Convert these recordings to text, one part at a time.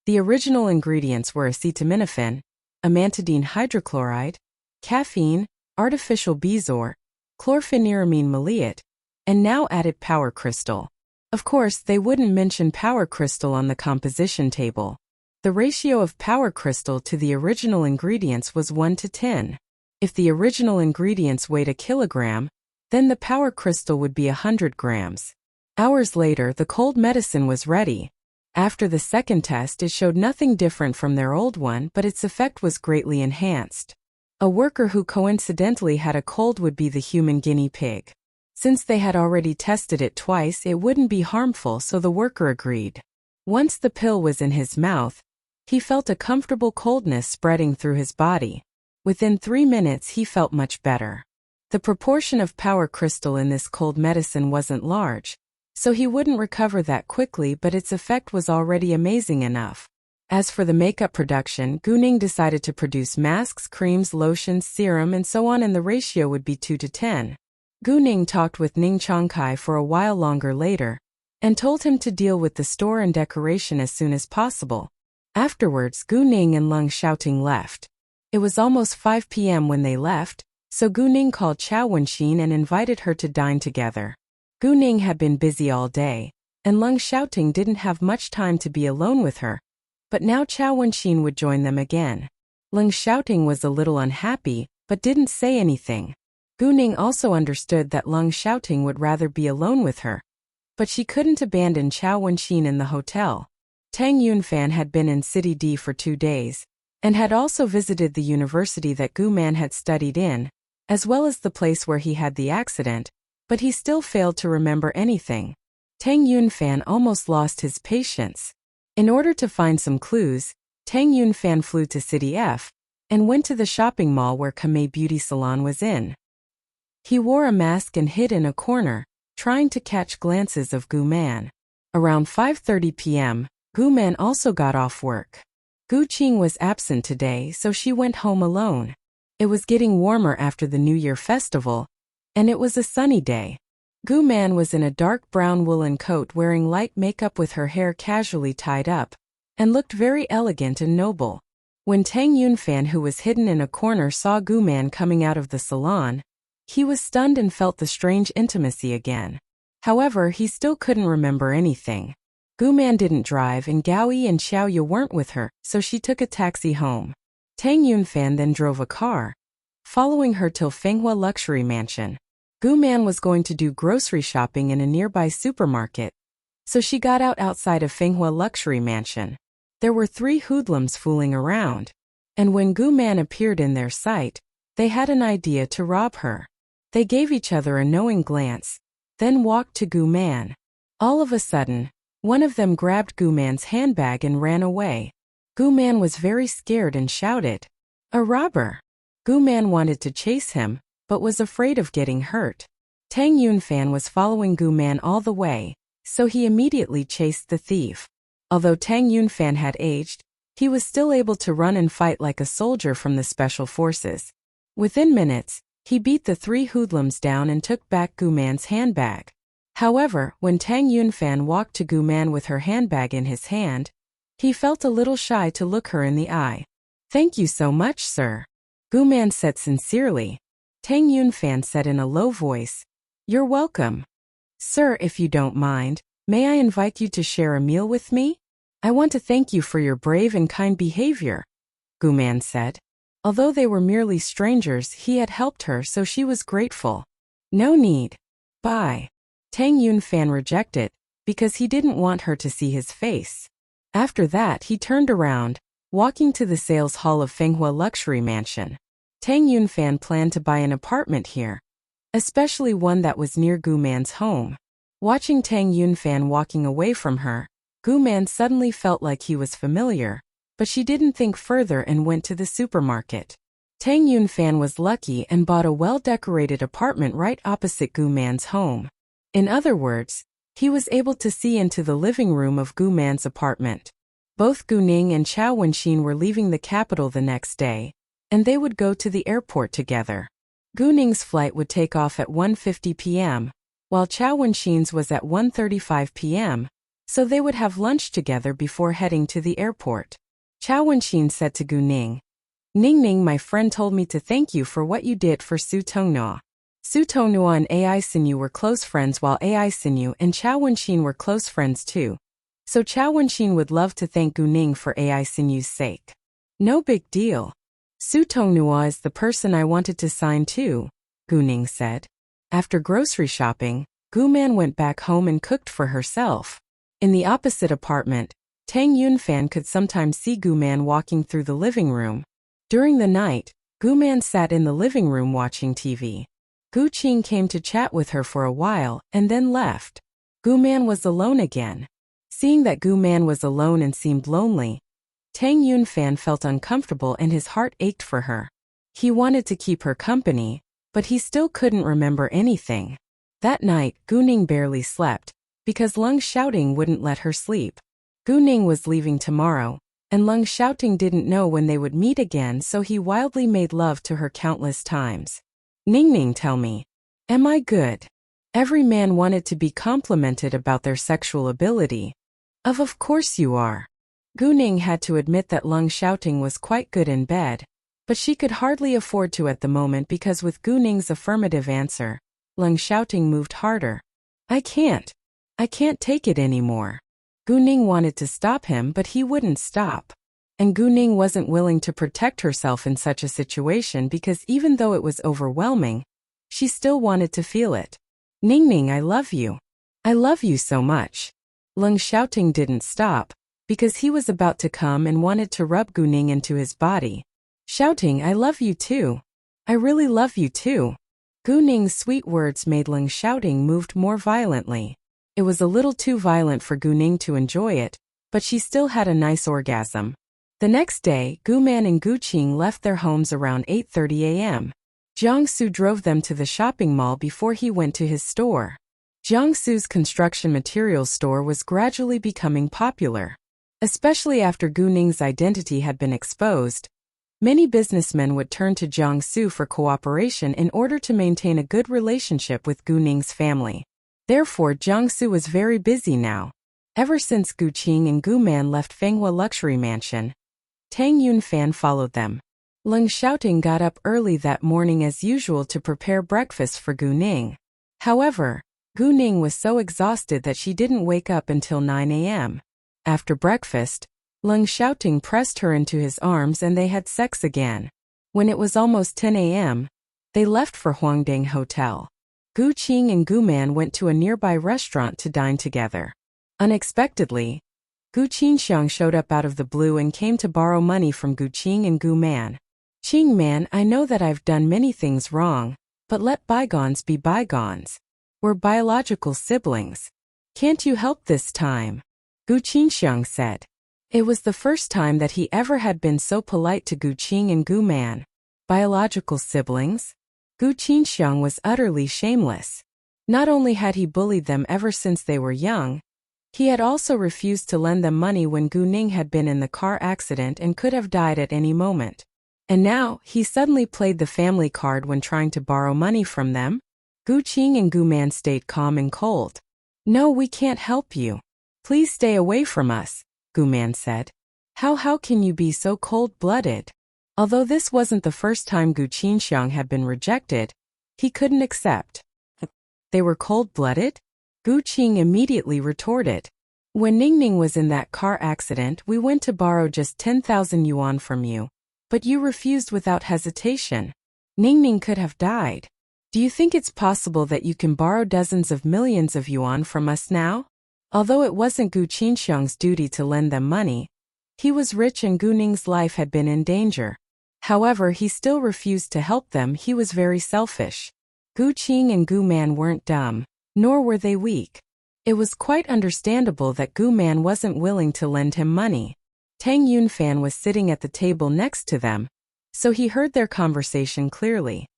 The original ingredients were acetaminophen, amantadine hydrochloride, caffeine, artificial bezoar, chlorpheniramine maleate, and now added power crystal. Of course, they wouldn't mention power crystal on the composition table. The ratio of power crystal to the original ingredients was 1 to 10. If the original ingredients weighed a kilogram, then the power crystal would be 100 grams. Hours later, the cold medicine was ready. After the second test, it showed nothing different from their old one, but its effect was greatly enhanced. A worker who coincidentally had a cold would be the human guinea pig. Since they had already tested it twice, it wouldn't be harmful, so the worker agreed. Once the pill was in his mouth, he felt a comfortable coldness spreading through his body. Within 3 minutes, he felt much better. The proportion of power crystal in this cold medicine wasn't large, so he wouldn't recover that quickly, but its effect was already amazing enough. As for the makeup production, Gu Ning decided to produce masks, creams, lotions, serum, and so on, and the ratio would be 2 to 10. Gu Ning talked with Ning Chongkai for a while longer later, and told him to deal with the store and decoration as soon as possible. Afterwards, Gu Ning and Leng Xiaoting left. It was almost 5 p.m. when they left, so Gu Ning called Chao Wenxin and invited her to dine together. Gu Ning had been busy all day, and Leng Xiaoting didn't have much time to be alone with her, but now Chao Wenxin would join them again. Leng Xiaoting was a little unhappy, but didn't say anything. Gu Ning also understood that Leng Xiaoting would rather be alone with her, but she couldn't abandon Chao Wenxin in the hotel. Tang Yunfan had been in City D for 2 days, and had also visited the university that Gu Man had studied in, as well as the place where he had the accident, but he still failed to remember anything. Tang Yunfan almost lost his patience. In order to find some clues, Tang Yunfan flew to City F, and went to the shopping mall where Kamei Beauty Salon was in. He wore a mask and hid in a corner, trying to catch glances of Gu Man. Around 5:30 p.m., Gu Man also got off work. Gu Qing was absent today, so she went home alone. It was getting warmer after the New Year festival, and it was a sunny day. Gu Man was in a dark brown woolen coat wearing light makeup with her hair casually tied up, and looked very elegant and noble. When Tang Yunfan, who was hidden in a corner, saw Gu Man coming out of the salon, he was stunned and felt the strange intimacy again. However, he still couldn't remember anything. Gu Man didn't drive, and Gao Yi and Xiao Yu weren't with her, so she took a taxi home. Tang Yunfan then drove a car, following her till Fenghua Luxury Mansion. Gu Man was going to do grocery shopping in a nearby supermarket, so she got out outside of Fenghua Luxury Mansion. There were 3 hoodlums fooling around, and when Gu Man appeared in their sight, they had an idea to rob her. They gave each other a knowing glance, then walked to Gu Man. All of a sudden, one of them grabbed Gu Man's handbag and ran away. Gu Man was very scared and shouted, "A robber!" Gu Man wanted to chase him, but was afraid of getting hurt. Tang Yunfan was following Gu Man all the way, so he immediately chased the thief. Although Tang Yunfan had aged, he was still able to run and fight like a soldier from the special forces. Within minutes, he beat the 3 hoodlums down and took back Gu Man's handbag. However, when Tang Yunfan walked to Gu Man with her handbag in his hand, he felt a little shy to look her in the eye. "Thank you so much, sir," Gu Man said sincerely. Tang Yunfan said in a low voice, "You're welcome. Sir, if you don't mind, may I invite you to share a meal with me? I want to thank you for your brave and kind behavior," Gu Man said. Although they were merely strangers, he had helped her, so she was grateful. "No need. Bye." Tang Yunfan rejected, because he didn't want her to see his face. After that, he turned around, walking to the sales hall of Fenghua Luxury Mansion. Tang Yunfan planned to buy an apartment here, especially one that was near Gu Man's home. Watching Tang Yunfan walking away from her, Gu Man suddenly felt like he was familiar, but she didn't think further and went to the supermarket. Tang Yunfan was lucky and bought a well-decorated apartment right opposite Gu Man's home. In other words, he was able to see into the living room of Gu Man's apartment. Both Gu Ning and Chao Wenxin were leaving the capital the next day, and they would go to the airport together. Gu Ning's flight would take off at 1:50 p.m., while Chao Wenxin's was at 1:35 p.m., so they would have lunch together before heading to the airport. Chao Wenxin said to Gu Ning, "Ning, my friend told me to thank you for what you did for Su Tongnua. Su Tongnua and Ai Sinu were close friends while Ai Sinu and Chao Wenxin were close friends too. So Chao Wenxin would love to thank Gu Ning for Ai Sinu's sake." "No big deal. Su Tongnua is the person I wanted to sign too," Gu Ning said. After grocery shopping, Gu Man went back home and cooked for herself. In the opposite apartment, Tang Yunfan could sometimes see Gu Man walking through the living room. During the night, Gu Man sat in the living room watching TV. Gu Qing came to chat with her for a while and then left. Gu Man was alone again. Seeing that Gu Man was alone and seemed lonely, Tang Yunfan felt uncomfortable and his heart ached for her. He wanted to keep her company, but he still couldn't remember anything. That night, Gu Ning barely slept, because Leng Xiaoting wouldn't let her sleep. Gu Ning was leaving tomorrow, and Leng Xiaoting didn't know when they would meet again, so he wildly made love to her countless times. "Ning, tell me, am I good?" Every man wanted to be complimented about their sexual ability. Of course you are." Gu Ning had to admit that Leng Xiaoting was quite good in bed, but she could hardly afford to at the moment because with Gu Ning's affirmative answer, Leng Xiaoting moved harder. I can't take it anymore." Gu Ning wanted to stop him, but he wouldn't stop. And Gu Ning wasn't willing to protect herself in such a situation because even though it was overwhelming, she still wanted to feel it. "Ning, I love you. I love you so much." Leng Xiaoting didn't stop, because he was about to come and wanted to rub Gu Ning into his body. Shouting, "I love you too. I really love you too." Gu Ning's sweet words made Leng Xiaoting moved more violently. It was a little too violent for Gu Ning to enjoy it, but she still had a nice orgasm. The next day, Gu Man and Gu Qing left their homes around 8:30 a.m. Jiangsu drove them to the shopping mall before he went to his store. Jiangsu's construction materials store was gradually becoming popular. Especially after Gu Ning's identity had been exposed, many businessmen would turn to Jiangsu for cooperation in order to maintain a good relationship with Gu Ning's family. Therefore, Jiangsu was very busy now. Ever since Gu Qing and Gu Man left Fenghua Luxury Mansion, Tang Yunfan followed them. Leng Xiaoting got up early that morning as usual to prepare breakfast for Gu Ning. However, Gu Ning was so exhausted that she didn't wake up until 9 a.m. After breakfast, Leng Xiaoting pressed her into his arms and they had sex again. When it was almost 10 a.m., they left for Huangdang Hotel. Gu Qing and Gu Man went to a nearby restaurant to dine together. Unexpectedly, Gu Qingxiang showed up out of the blue and came to borrow money from Gu Qing and Gu Man. "Qing Man, I know that I've done many things wrong, but let bygones be bygones. We're biological siblings. Can't you help this time?" Gu Qingxiang said. It was the first time that he ever had been so polite to Gu Qing and Gu Man. Biological siblings? Gu Qingxiang was utterly shameless. Not only had he bullied them ever since they were young, he had also refused to lend them money when Gu Ning had been in the car accident and could have died at any moment. And now, he suddenly played the family card when trying to borrow money from them? Gu Qing and Gu Man stayed calm and cold. "No, we can't help you. Please stay away from us," Gu Man said. How can you be so cold-blooded?" Although this wasn't the first time Gu Qingxiang had been rejected, he couldn't accept. They were cold-blooded? Gu Qing immediately retorted. "When Ning was in that car accident, we went to borrow just 10,000 yuan from you, but you refused without hesitation. Ning could have died. Do you think it's possible that you can borrow dozens of millions of yuan from us now?" Although it wasn't Gu Qingxiang's duty to lend them money, he was rich and Gu Ning's life had been in danger. However, he still refused to help them. He was very selfish. Gu Qing and Gu Man weren't dumb, nor were they weak. It was quite understandable that Gu Man wasn't willing to lend him money. Tang Yunfan was sitting at the table next to them, so he heard their conversation clearly.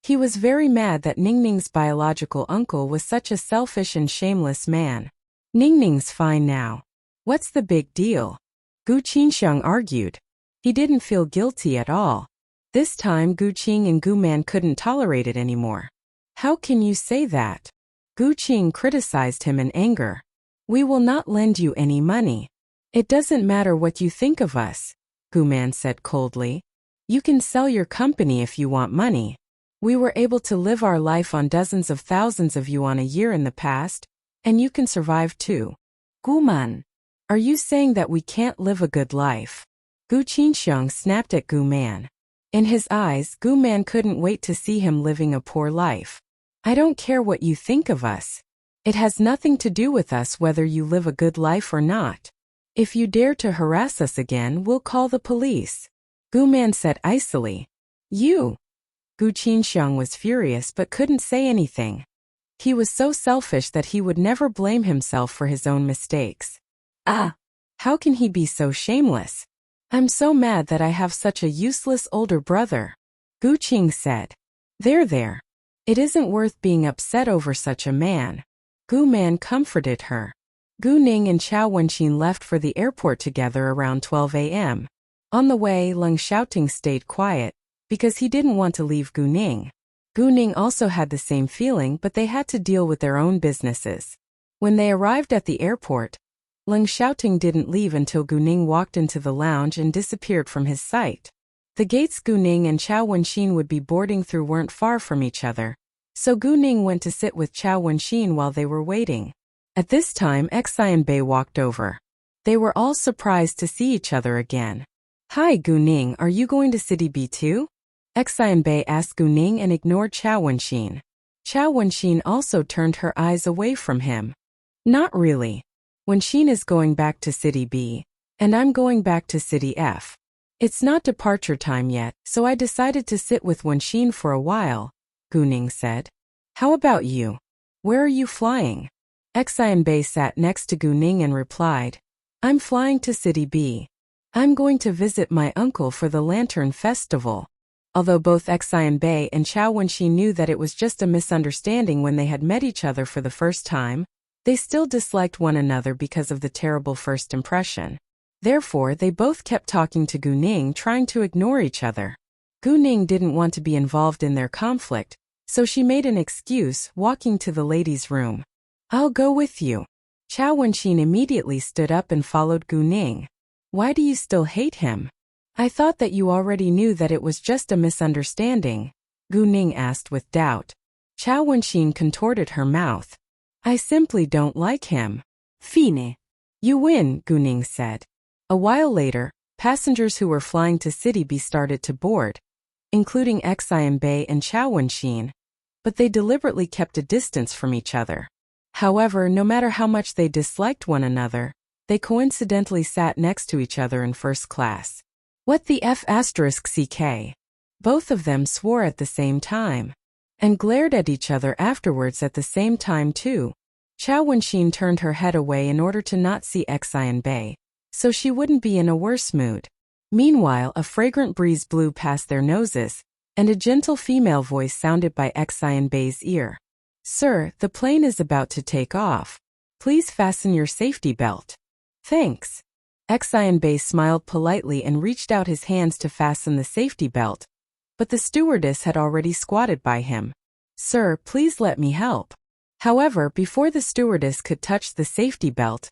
He was very mad that Ning's biological uncle was such a selfish and shameless man. "Ning's fine now. What's the big deal?" Gu Qingxiang argued. He didn't feel guilty at all. This time Gu Qing and Gu Man couldn't tolerate it anymore. "How can you say that?" Gu Qing criticized him in anger. We will not lend you any money. It doesn't matter what you think of us, Guman said coldly. You can sell your company if you want money. We were able to live our life on dozens of thousands of yuan a year in the past, and you can survive too. Guman, are you saying that we can't live a good life? Gu Qinxiang snapped at Guman. In his eyes, Guman couldn't wait to see him living a poor life. I don't care what you think of us. It has nothing to do with us whether you live a good life or not. If you dare to harass us again, we'll call the police. Guman said icily. You! Gu Qinxiang was furious but couldn't say anything. He was so selfish that he would never blame himself for his own mistakes. Ah! How can he be so shameless? I'm so mad that I have such a useless older brother. Gu Qing said. There. It isn't worth being upset over such a man. Gu Man comforted her. Gu Ning and Chao Wenqin left for the airport together around 12 a.m. On the way, Leng Xiaoting stayed quiet, because he didn't want to leave Gu Ning. Gu Ning also had the same feeling, but they had to deal with their own businesses. When they arrived at the airport, Leng Xiaoting didn't leave until Gu Ning walked into the lounge and disappeared from his sight. The gates Gu Ning and Chao Wenqin would be boarding through weren't far from each other, so Gu Ning went to sit with Chao Wenqin while they were waiting. At this time, Xian Bei walked over. They were all surprised to see each other again. Hi Gu Ning, are you going to City B too? Xian Bei asked Gu Ning and ignored Chao Wenqin. Chao Wenqin also turned her eyes away from him. Not really. Wenqin is going back to City B, and I'm going back to City F. It's not departure time yet, so I decided to sit with Wenqin for a while, Gu Ning said. How about you? Where are you flying? Xian Bei sat next to Gu Ning and replied, I'm flying to City B. I'm going to visit my uncle for the Lantern Festival. Although both Xian Bei and Chao Wenqin knew that it was just a misunderstanding when they had met each other for the first time, they still disliked one another because of the terrible first impression. Therefore, they both kept talking to Gu Ning, trying to ignore each other. Gu Ning didn't want to be involved in their conflict, so she made an excuse, walking to the ladies' room. I'll go with you. Chao Wenqin immediately stood up and followed Gu Ning. Why do you still hate him? I thought that you already knew that it was just a misunderstanding, Gu Ning asked with doubt. Chao Wenqin contorted her mouth. I simply don't like him. Fine. You win, Gu Ning said. A while later, passengers who were flying to City B started to board, including Xian Bei and Chao Wenqin, but they deliberately kept a distance from each other. However, no matter how much they disliked one another, they coincidentally sat next to each other in first class. What the F***ck? Both of them swore at the same time, and glared at each other afterwards at the same time too. Chao Wenqin turned her head away in order to not see Xian Bei, so she wouldn't be in a worse mood. Meanwhile, a fragrant breeze blew past their noses, and a gentle female voice sounded by Xian Bei's ear. Sir, the plane is about to take off. Please fasten your safety belt. Thanks. Xian Bei smiled politely and reached out his hands to fasten the safety belt, but the stewardess had already squatted by him. Sir, please let me help. However, before the stewardess could touch the safety belt,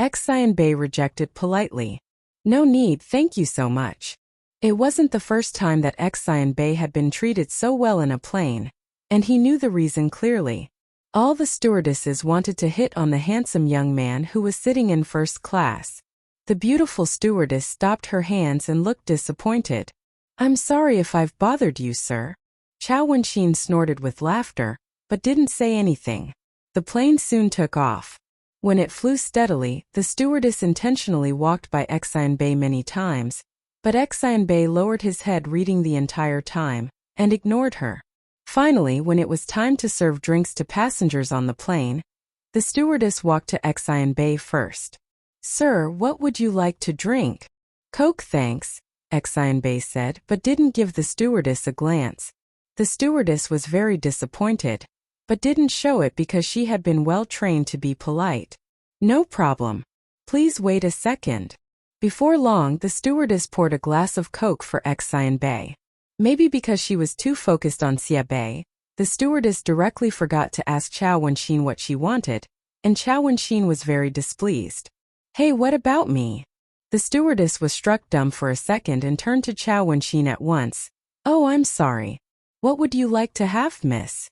Xian Bei rejected politely. No need, thank you so much. It wasn't the first time that Xian Bei had been treated so well in a plane, and he knew the reason clearly. All the stewardesses wanted to hit on the handsome young man who was sitting in first class. The beautiful stewardess stopped her hands and looked disappointed. I'm sorry if I've bothered you, sir. Chao Wenqin snorted with laughter, but didn't say anything. The plane soon took off. When it flew steadily, the stewardess intentionally walked by Xian Bei many times, but Xian Bei lowered his head reading the entire time, and ignored her. Finally, when it was time to serve drinks to passengers on the plane, the stewardess walked to Xian Bei first. Sir, what would you like to drink? Coke, thanks, Xian Bei said, but didn't give the stewardess a glance. The stewardess was very disappointed, but didn't show it because she had been well trained to be polite. No problem. Please wait a second. Before long, the stewardess poured a glass of Coke for Xian Bei. Maybe because she was too focused on Xia Bei, the stewardess directly forgot to ask Chao Wenqin what she wanted, and Chao Wenxin was very displeased. "Hey, what about me?" The stewardess was struck dumb for a second and turned to Chao Wenxin at once. "Oh, I'm sorry. What would you like to have, miss?"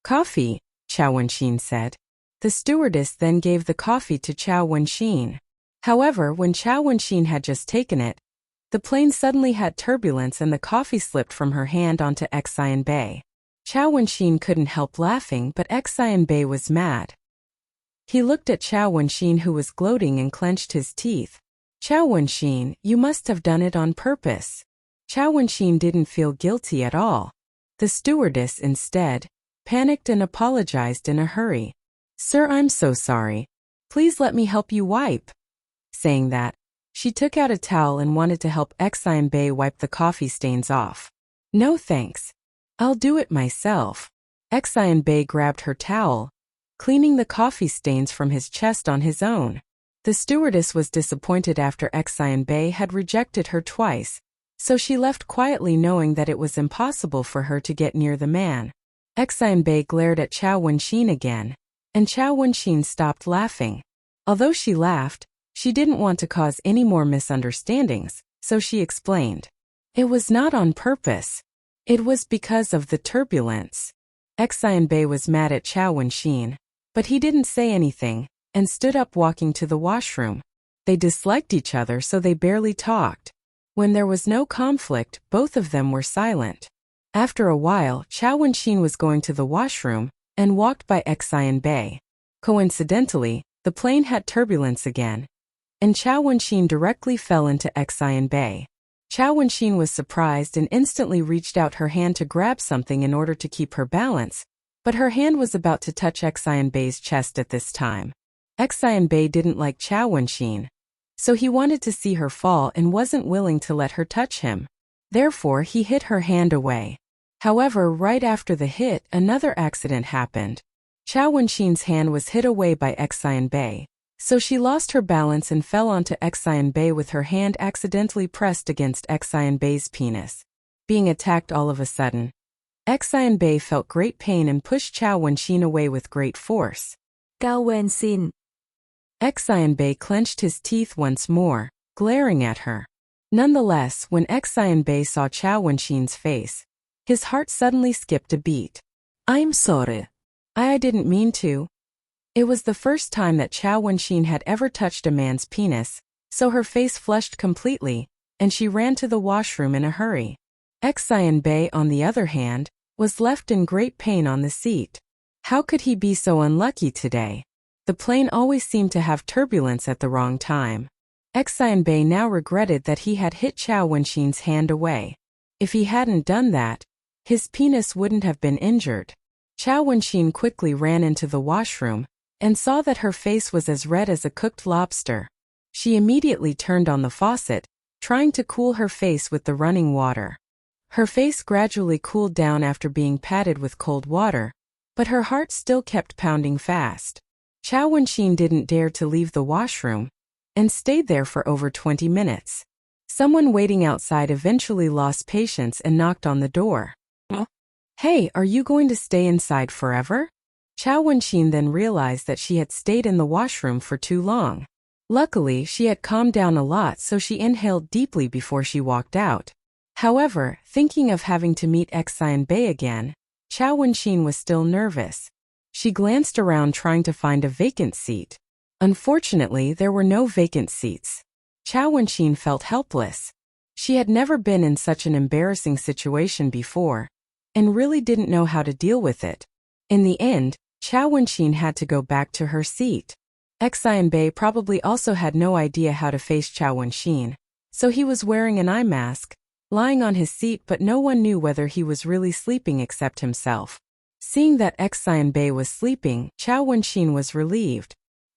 "Coffee," Chao Wenxin said. The stewardess then gave the coffee to Chao Wenxin. However, when Chao Wenxin had just taken it, the plane suddenly had turbulence and the coffee slipped from her hand onto Xian Bei. Chao Wenxin couldn't help laughing, but Xian Bei was mad. He looked at Chao Wenxin, who was gloating, and clenched his teeth. "Chao Wenxin, you must have done it on purpose." Chao Wenxin didn't feel guilty at all. The stewardess, instead, panicked and apologized in a hurry. "Sir, I'm so sorry. Please let me help you wipe." Saying that, she took out a towel and wanted to help Xian Bei wipe the coffee stains off. "No thanks. I'll do it myself." Xian Bei grabbed her towel, cleaning the coffee stains from his chest on his own. The stewardess was disappointed after Xian Bei had rejected her twice, so she left quietly, knowing that it was impossible for her to get near the man. Xian Bei glared at Chao Wenxin again, and Chao Wenxin stopped laughing. Although she laughed, she didn't want to cause any more misunderstandings, so she explained. "It was not on purpose. It was because of the turbulence." Xian Bei was mad at Chao Wenxin, but he didn't say anything, and stood up, walking to the washroom. They disliked each other, so they barely talked. When there was no conflict, both of them were silent. After a while, Chao Wenxin was going to the washroom, and walked by Xian Bei. Coincidentally, the plane had turbulence again, and Chao Wenxin directly fell into Xian Bei. Chao Wenxin was surprised and instantly reached out her hand to grab something in order to keep her balance, but her hand was about to touch Xian Bei's chest at this time. Xian Bei didn't like Chao Wenxin, so he wanted to see her fall and wasn't willing to let her touch him. Therefore, he hit her hand away. However, right after the hit, another accident happened. Chao Wenxin's hand was hit away by Xian Bei, so she lost her balance and fell onto Xian Bei with her hand accidentally pressed against Xian Bei's penis. Being attacked all of a sudden, Xian Bei felt great pain and pushed Chao Wenxin away with great force. Cao Wenxin. Xian Bei clenched his teeth once more, glaring at her. Nonetheless, when Xian Bei saw Chao Wenxin's face, his heart suddenly skipped a beat. "I'm sorry. I didn't mean to." It was the first time that Chao Wenxin had ever touched a man's penis, so her face flushed completely, and she ran to the washroom in a hurry. Xian Bei, on the other hand, was left in great pain on the seat. How could he be so unlucky today? The plane always seemed to have turbulence at the wrong time. Xian Bei now regretted that he had hit Chao Wenxin's hand away. If he hadn't done that, his penis wouldn't have been injured. Chao Wenxin quickly ran into the washroom and saw that her face was as red as a cooked lobster. She immediately turned on the faucet, trying to cool her face with the running water. Her face gradually cooled down after being patted with cold water, but her heart still kept pounding fast. Chao Wenxin didn't dare to leave the washroom, and stayed there for over 20 minutes. Someone waiting outside eventually lost patience and knocked on the door. "Hey, are you going to stay inside forever?" Chao Wenxin then realized that she had stayed in the washroom for too long. Luckily, she had calmed down a lot, so she inhaled deeply before she walked out. However, thinking of having to meet Xian Bei again, Chao Wenxin was still nervous. She glanced around trying to find a vacant seat. Unfortunately, there were no vacant seats. Chao Wenxin felt helpless. She had never been in such an embarrassing situation before, and really didn't know how to deal with it. In the end, Chao Wenxin had to go back to her seat. Xian Bei probably also had no idea how to face Chao Wenxin, so he was wearing an eye mask, lying on his seat, but no one knew whether he was really sleeping except himself. Seeing that Xian Bei was sleeping, Chao Wenxin was relieved.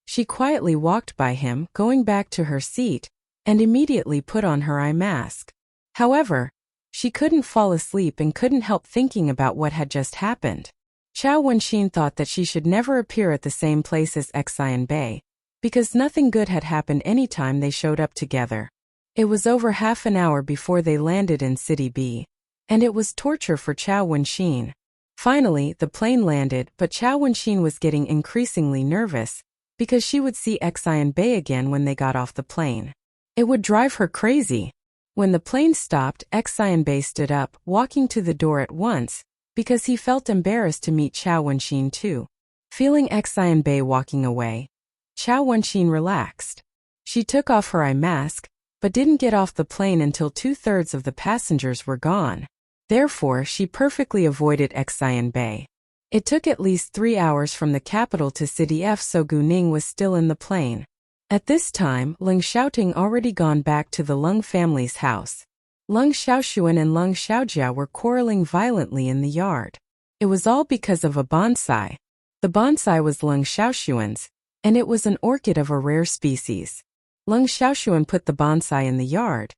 She quietly walked by him, going back to her seat, and immediately put on her eye mask. However, she couldn't fall asleep and couldn't help thinking about what had just happened. Chao Wenxin thought that she should never appear at the same place as Xian Bei, because nothing good had happened any time they showed up together. It was over half an hour before they landed in City B, and it was torture for Chao Wenxin. Finally, the plane landed, but Chao Wenxin was getting increasingly nervous, because she would see Xian Bei again when they got off the plane. It would drive her crazy. When the plane stopped, Xian Bei stood up, walking to the door at once, because he felt embarrassed to meet Chao Wenxin too. Feeling Xian Bei walking away, Chao Wenxin relaxed. She took off her eye mask, but didn't get off the plane until 2/3 of the passengers were gone. Therefore, she perfectly avoided Xian Bei. It took at least 3 hours from the capital to City F, so Gu Ning was still in the plane. At this time, Leng Xiaoting already gone back to the Leng family's house. Leng Xiaoxuan and Leng Xiaojia were quarreling violently in the yard. It was all because of a bonsai. The bonsai was Leng Xiaoxuan's, and it was an orchid of a rare species. Leng Xiaoxuan put the bonsai in the yard,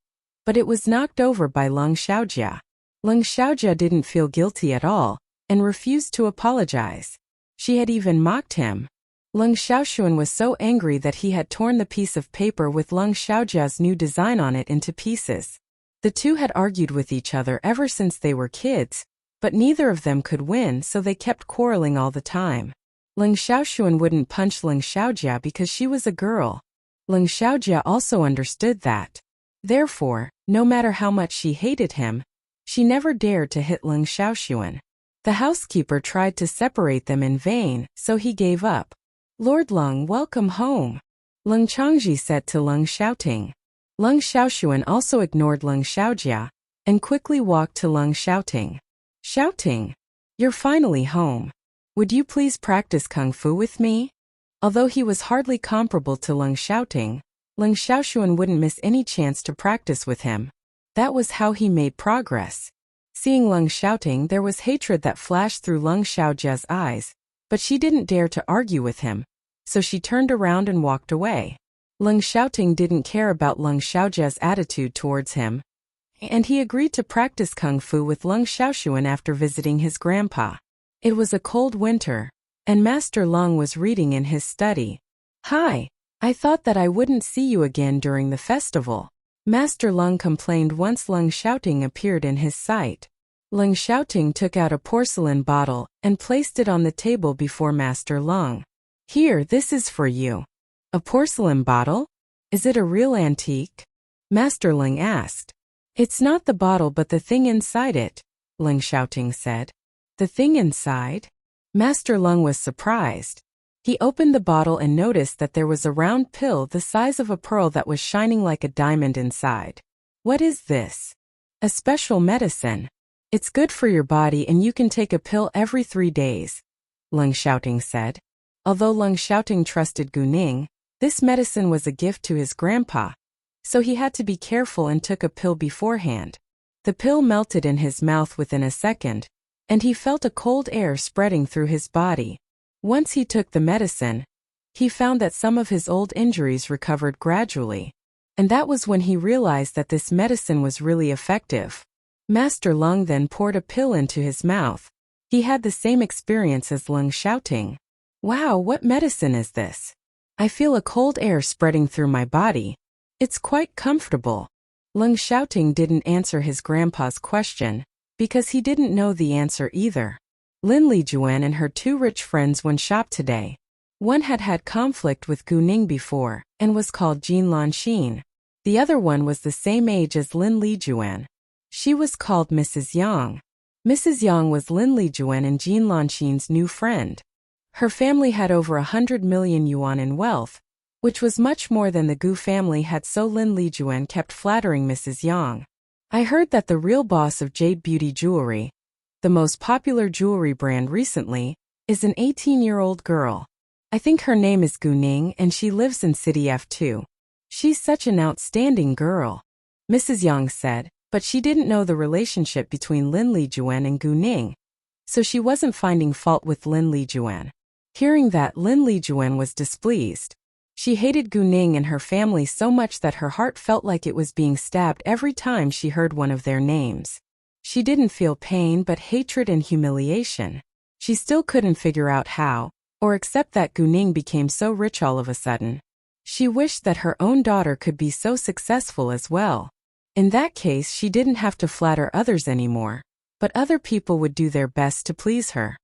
but it was knocked over by Leng Xiaojia. Leng Xiaojia didn't feel guilty at all, and refused to apologize. She had even mocked him. Leng Xiaoxuan was so angry that he had torn the piece of paper with Leng Xiaojia's new design on it into pieces. The two had argued with each other ever since they were kids, but neither of them could win, so they kept quarreling all the time. Leng Xiaoxuan wouldn't punch Leng Xiaojia because she was a girl. Leng Xiaojia also understood that. Therefore, no matter how much she hated him, she never dared to hit Leng Xiaoxuan. The housekeeper tried to separate them in vain, so he gave up. "Lord Leng, welcome home," Leng Changji said to Leng Xiaoting. Leng Xiaoxuan also ignored Leng Xiaojia, and quickly walked to Leng Xiaoting. "Xiaoting, you're finally home. Would you please practice Kung Fu with me?" Although he was hardly comparable to Leng Xiaoting, Leng Xiaoxuan wouldn't miss any chance to practice with him. That was how he made progress. Seeing Leng Xiaoting, there was hatred that flashed through Leng Xiaojia's eyes, but she didn't dare to argue with him, so she turned around and walked away. Leng Xiaoting didn't care about Leng Xiaojia's attitude towards him, and he agreed to practice Kung Fu with Leng Xiaoxuan after visiting his grandpa. It was a cold winter, and Master Leng was reading in his study. "Hi, I thought that I wouldn't see you again during the festival," Master Leng complained once Leng Xiaoting appeared in his sight. Leng Xiaoting took out a porcelain bottle and placed it on the table before Master Leng. "Here, this is for you." "A porcelain bottle? Is it a real antique?" Master Leng asked. "It's not the bottle but the thing inside it," Leng Xiaoting said. "The thing inside?" Master Leng was surprised. He opened the bottle and noticed that there was a round pill the size of a pearl that was shining like a diamond inside. "What is this?" "A special medicine. It's good for your body and you can take a pill every 3 days," Leng Xiaoting said. Although Leng Xiaoting trusted Gu Ning, this medicine was a gift to his grandpa, so he had to be careful and took a pill beforehand. The pill melted in his mouth within a second, and he felt a cold air spreading through his body. Once he took the medicine, he found that some of his old injuries recovered gradually, and that was when he realized that this medicine was really effective. Master Leng then poured a pill into his mouth. He had the same experience as Leng Xiaoting. "Wow, what medicine is this? I feel a cold air spreading through my body. It's quite comfortable." Leng Xiaoting didn't answer his grandpa's question, because he didn't know the answer either. Lin Lijuan and her 2 rich friends went shop today. One had had conflict with Gu Ning before, and was called Jin Lanxin. The other one was the same age as Lin Lijuan. She was called Mrs. Yang. Mrs. Yang was Lin Lijuan and Jin Lanxin's new friend. Her family had over 100 million yuan in wealth, which was much more than the Gu family had, so Lin Lijuan kept flattering Mrs. Yang. "I heard that the real boss of Jade Beauty Jewelry, the most popular jewelry brand recently, is an 18-year-old girl. I think her name is Gu Ning and she lives in City F2. She's such an outstanding girl," Mrs. Yang said, but she didn't know the relationship between Lin Lijuan and Gu Ning, so she wasn't finding fault with Lin Lijuan. Hearing that, Lin Lijuan was displeased. She hated Gu Ning and her family so much that her heart felt like it was being stabbed every time she heard one of their names. She didn't feel pain but hatred and humiliation. She still couldn't figure out how, or accept that Gu Ning became so rich all of a sudden. She wished that her own daughter could be so successful as well. In that case, she didn't have to flatter others anymore, but other people would do their best to please her.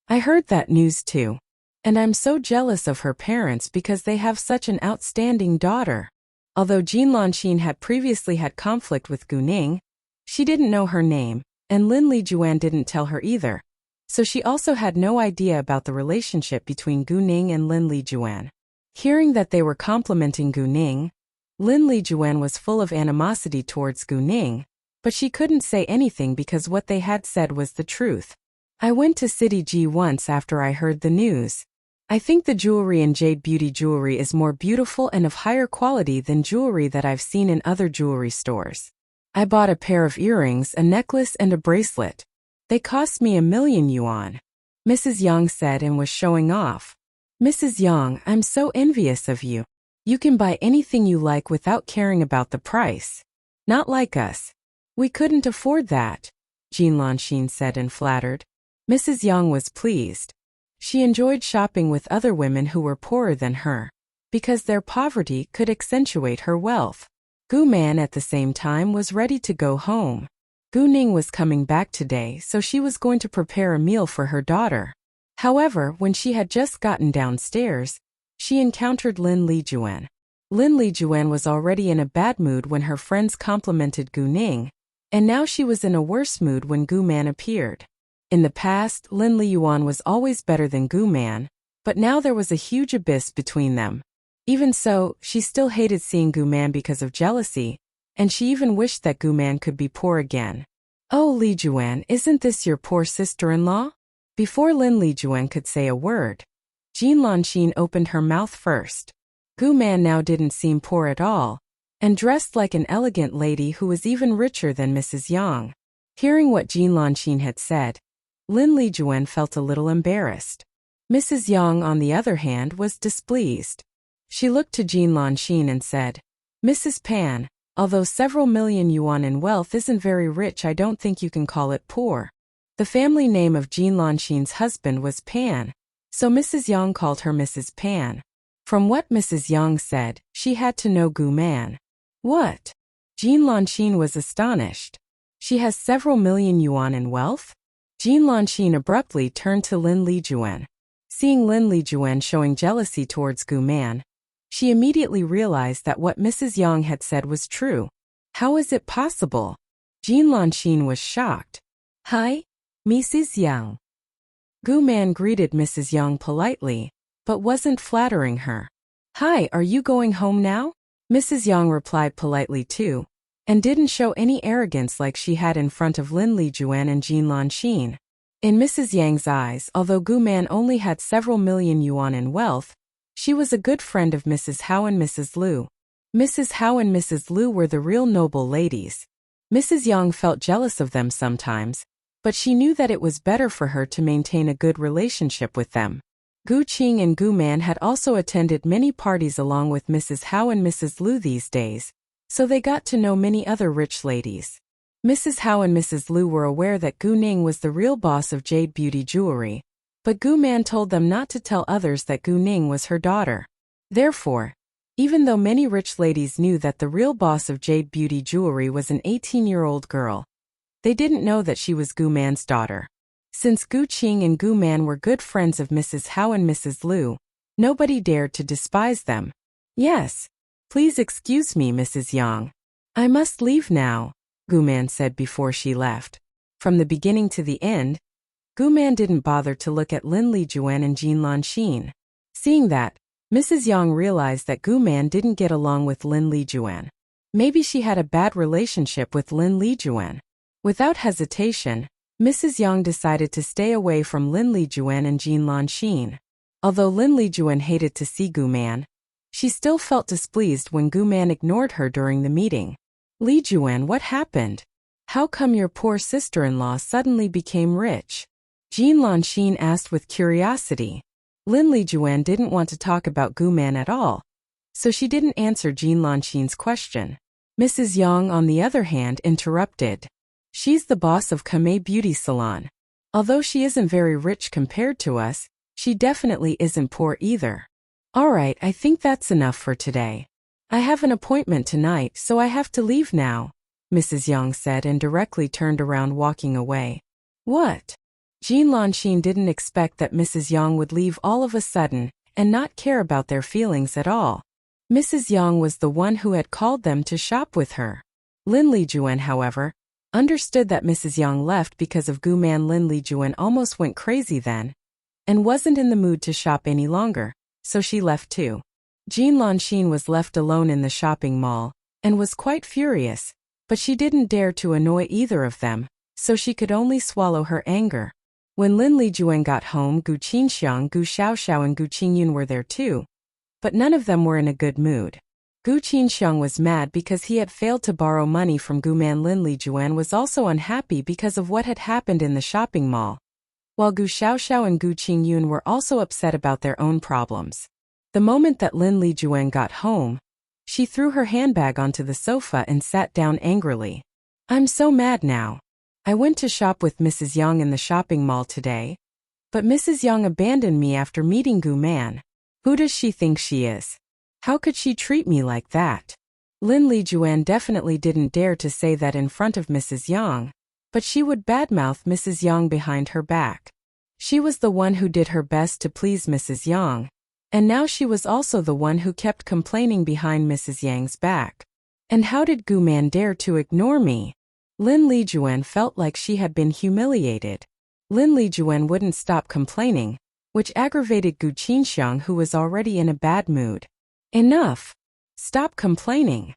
"I heard that news too. And I'm so jealous of her parents because they have such an outstanding daughter. Although Jin Lanxin had previously had conflict with Gu Ning, she didn't know her name, and Lin Lijuan didn't tell her either. So she also had no idea about the relationship between Gu Ning and Lin Lijuan. Hearing that they were complimenting Gu Ning, Lin Lijuan was full of animosity towards Gu Ning, but she couldn't say anything because what they had said was the truth. I went to City G once after I heard the news. I think the jewelry in Jade Beauty jewelry is more beautiful and of higher quality than jewelry that I've seen in other jewelry stores. I bought a pair of earrings, a necklace, and a bracelet. They cost me 1,000,000 yuan. Mrs. Yang said and was showing off. Mrs. Yang, I'm so envious of you. You can buy anything you like without caring about the price. Not like us. We couldn't afford that, Jin Lanxin said and flattered. Mrs. Yang was pleased. She enjoyed shopping with other women who were poorer than her, because their poverty could accentuate her wealth. Gu Man at the same time was ready to go home. Gu Ning was coming back today, so she was going to prepare a meal for her daughter. However, when she had just gotten downstairs, she encountered Lin Lijuan. Lin Lijuan was already in a bad mood when her friends complimented Gu Ning, and now she was in a worse mood when Gu Man appeared. In the past, Lin Liyuan was always better than Gu Man, but now there was a huge abyss between them. Even so, she still hated seeing Gu Man because of jealousy, and she even wished that Gu Man could be poor again. Oh, Lijuan, isn't this your poor sister-in-law? Before Lin Lijuan could say a word, Jin Lanxin opened her mouth first. Gu Man now didn't seem poor at all, and dressed like an elegant lady who was even richer than Mrs. Yang. Hearing what Jin Lanxin had said, Lin Lijuan felt a little embarrassed. Mrs. Yang, on the other hand, was displeased. She looked to Jin Lanxin and said, Mrs. Pan, although several million yuan in wealth isn't very rich, I don't think you can call it poor. The family name of Jin Lanxin's husband was Pan, so Mrs. Yang called her Mrs. Pan. From what Mrs. Yang said, she had to know Gu Man. What? Jin Lanxin was astonished. She has several million yuan in wealth? Jin Lanxin abruptly turned to Lin Lijuan. Seeing Lin Lijuan showing jealousy towards Gu Man, she immediately realized that what Mrs. Yang had said was true. How is it possible? Jin Lanxin was shocked. Hi, Mrs. Yang. Gu Man greeted Mrs. Yang politely, but wasn't flattering her. Hi, are you going home now? Mrs. Yang replied politely too, and didn't show any arrogance like she had in front of Lin Lijuan and Jin Lanxin. In Mrs. Yang's eyes, although Gu Man only had several million yuan in wealth, she was a good friend of Mrs. Hao and Mrs. Liu. Mrs. Hao and Mrs. Liu were the real noble ladies. Mrs. Yang felt jealous of them sometimes, but she knew that it was better for her to maintain a good relationship with them. Gu Qing and Gu Man had also attended many parties along with Mrs. Hao and Mrs. Liu these days, so they got to know many other rich ladies. Mrs. Hao and Mrs. Liu were aware that Gu Ning was the real boss of Jade Beauty Jewelry, but Gu Man told them not to tell others that Gu Ning was her daughter. Therefore, even though many rich ladies knew that the real boss of Jade Beauty Jewelry was an 18-year-old girl, they didn't know that she was Gu Man's daughter. Since Gu Qing and Gu Man were good friends of Mrs. Hao and Mrs. Liu, nobody dared to despise them. Yes. Please excuse me, Mrs. Yang. I must leave now, Gu Man said before she left. From the beginning to the end, Gu Man didn't bother to look at Lin Lijuan and Jin Lanxin. Seeing that, Mrs. Yang realized that Gu Man didn't get along with Lin Lijuan. Maybe she had a bad relationship with Lin Lijuan. Without hesitation, Mrs. Yang decided to stay away from Lin Lijuan and Jin Lanxin. Although Lin Lijuan hated to see Gu Man, she still felt displeased when Gu Man ignored her during the meeting. Lijuan, what happened? How come your poor sister-in-law suddenly became rich? Jin Lanxin asked with curiosity. Lin Lijuan didn't want to talk about Gu Man at all, so she didn't answer Jin Lanxin's question. Mrs. Yang, on the other hand, interrupted. She's the boss of Kamei Beauty Salon. Although she isn't very rich compared to us, she definitely isn't poor either. Alright, I think that's enough for today. I have an appointment tonight, so I have to leave now, Mrs. Yang said and directly turned around walking away. What? Jean Lanxin didn't expect that Mrs. Yang would leave all of a sudden and not care about their feelings at all. Mrs. Yang was the one who had called them to shop with her. Lin Lijuan, however, understood that Mrs. Yang left because of Gu Man. Lin Lijuan almost went crazy then and wasn't in the mood to shop any longer, so she left too. Jean Lanxin was left alone in the shopping mall and was quite furious, but she didn't dare to annoy either of them, so she could only swallow her anger. When Lin Lijuan got home, Gu Qinxiang, Gu Xiaoxiao and Gu Qingyun were there too, but none of them were in a good mood. Gu Qinxiang was mad because he had failed to borrow money from Gu Man. Lin Lijuan was also unhappy because of what had happened in the shopping mall, while Gu Xiaoxiao and Gu Qingyun were also upset about their own problems. The moment that Lin Lijuan got home, she threw her handbag onto the sofa and sat down angrily. "I'm so mad now. I went to shop with Mrs. Yang in the shopping mall today, but Mrs. Yang abandoned me after meeting Gu Man. Who does she think she is? How could she treat me like that?" Lin Lijuan definitely didn't dare to say that in front of Mrs. Yang, but she would badmouth Mrs. Yang behind her back. She was the one who did her best to please Mrs. Yang, and now she was also the one who kept complaining behind Mrs. Yang's back. And how did Gu Man dare to ignore me? Lin Lijuan felt like she had been humiliated. Lin Lijuan wouldn't stop complaining, which aggravated Gu Qinxiang, who was already in a bad mood. "Enough! Stop complaining."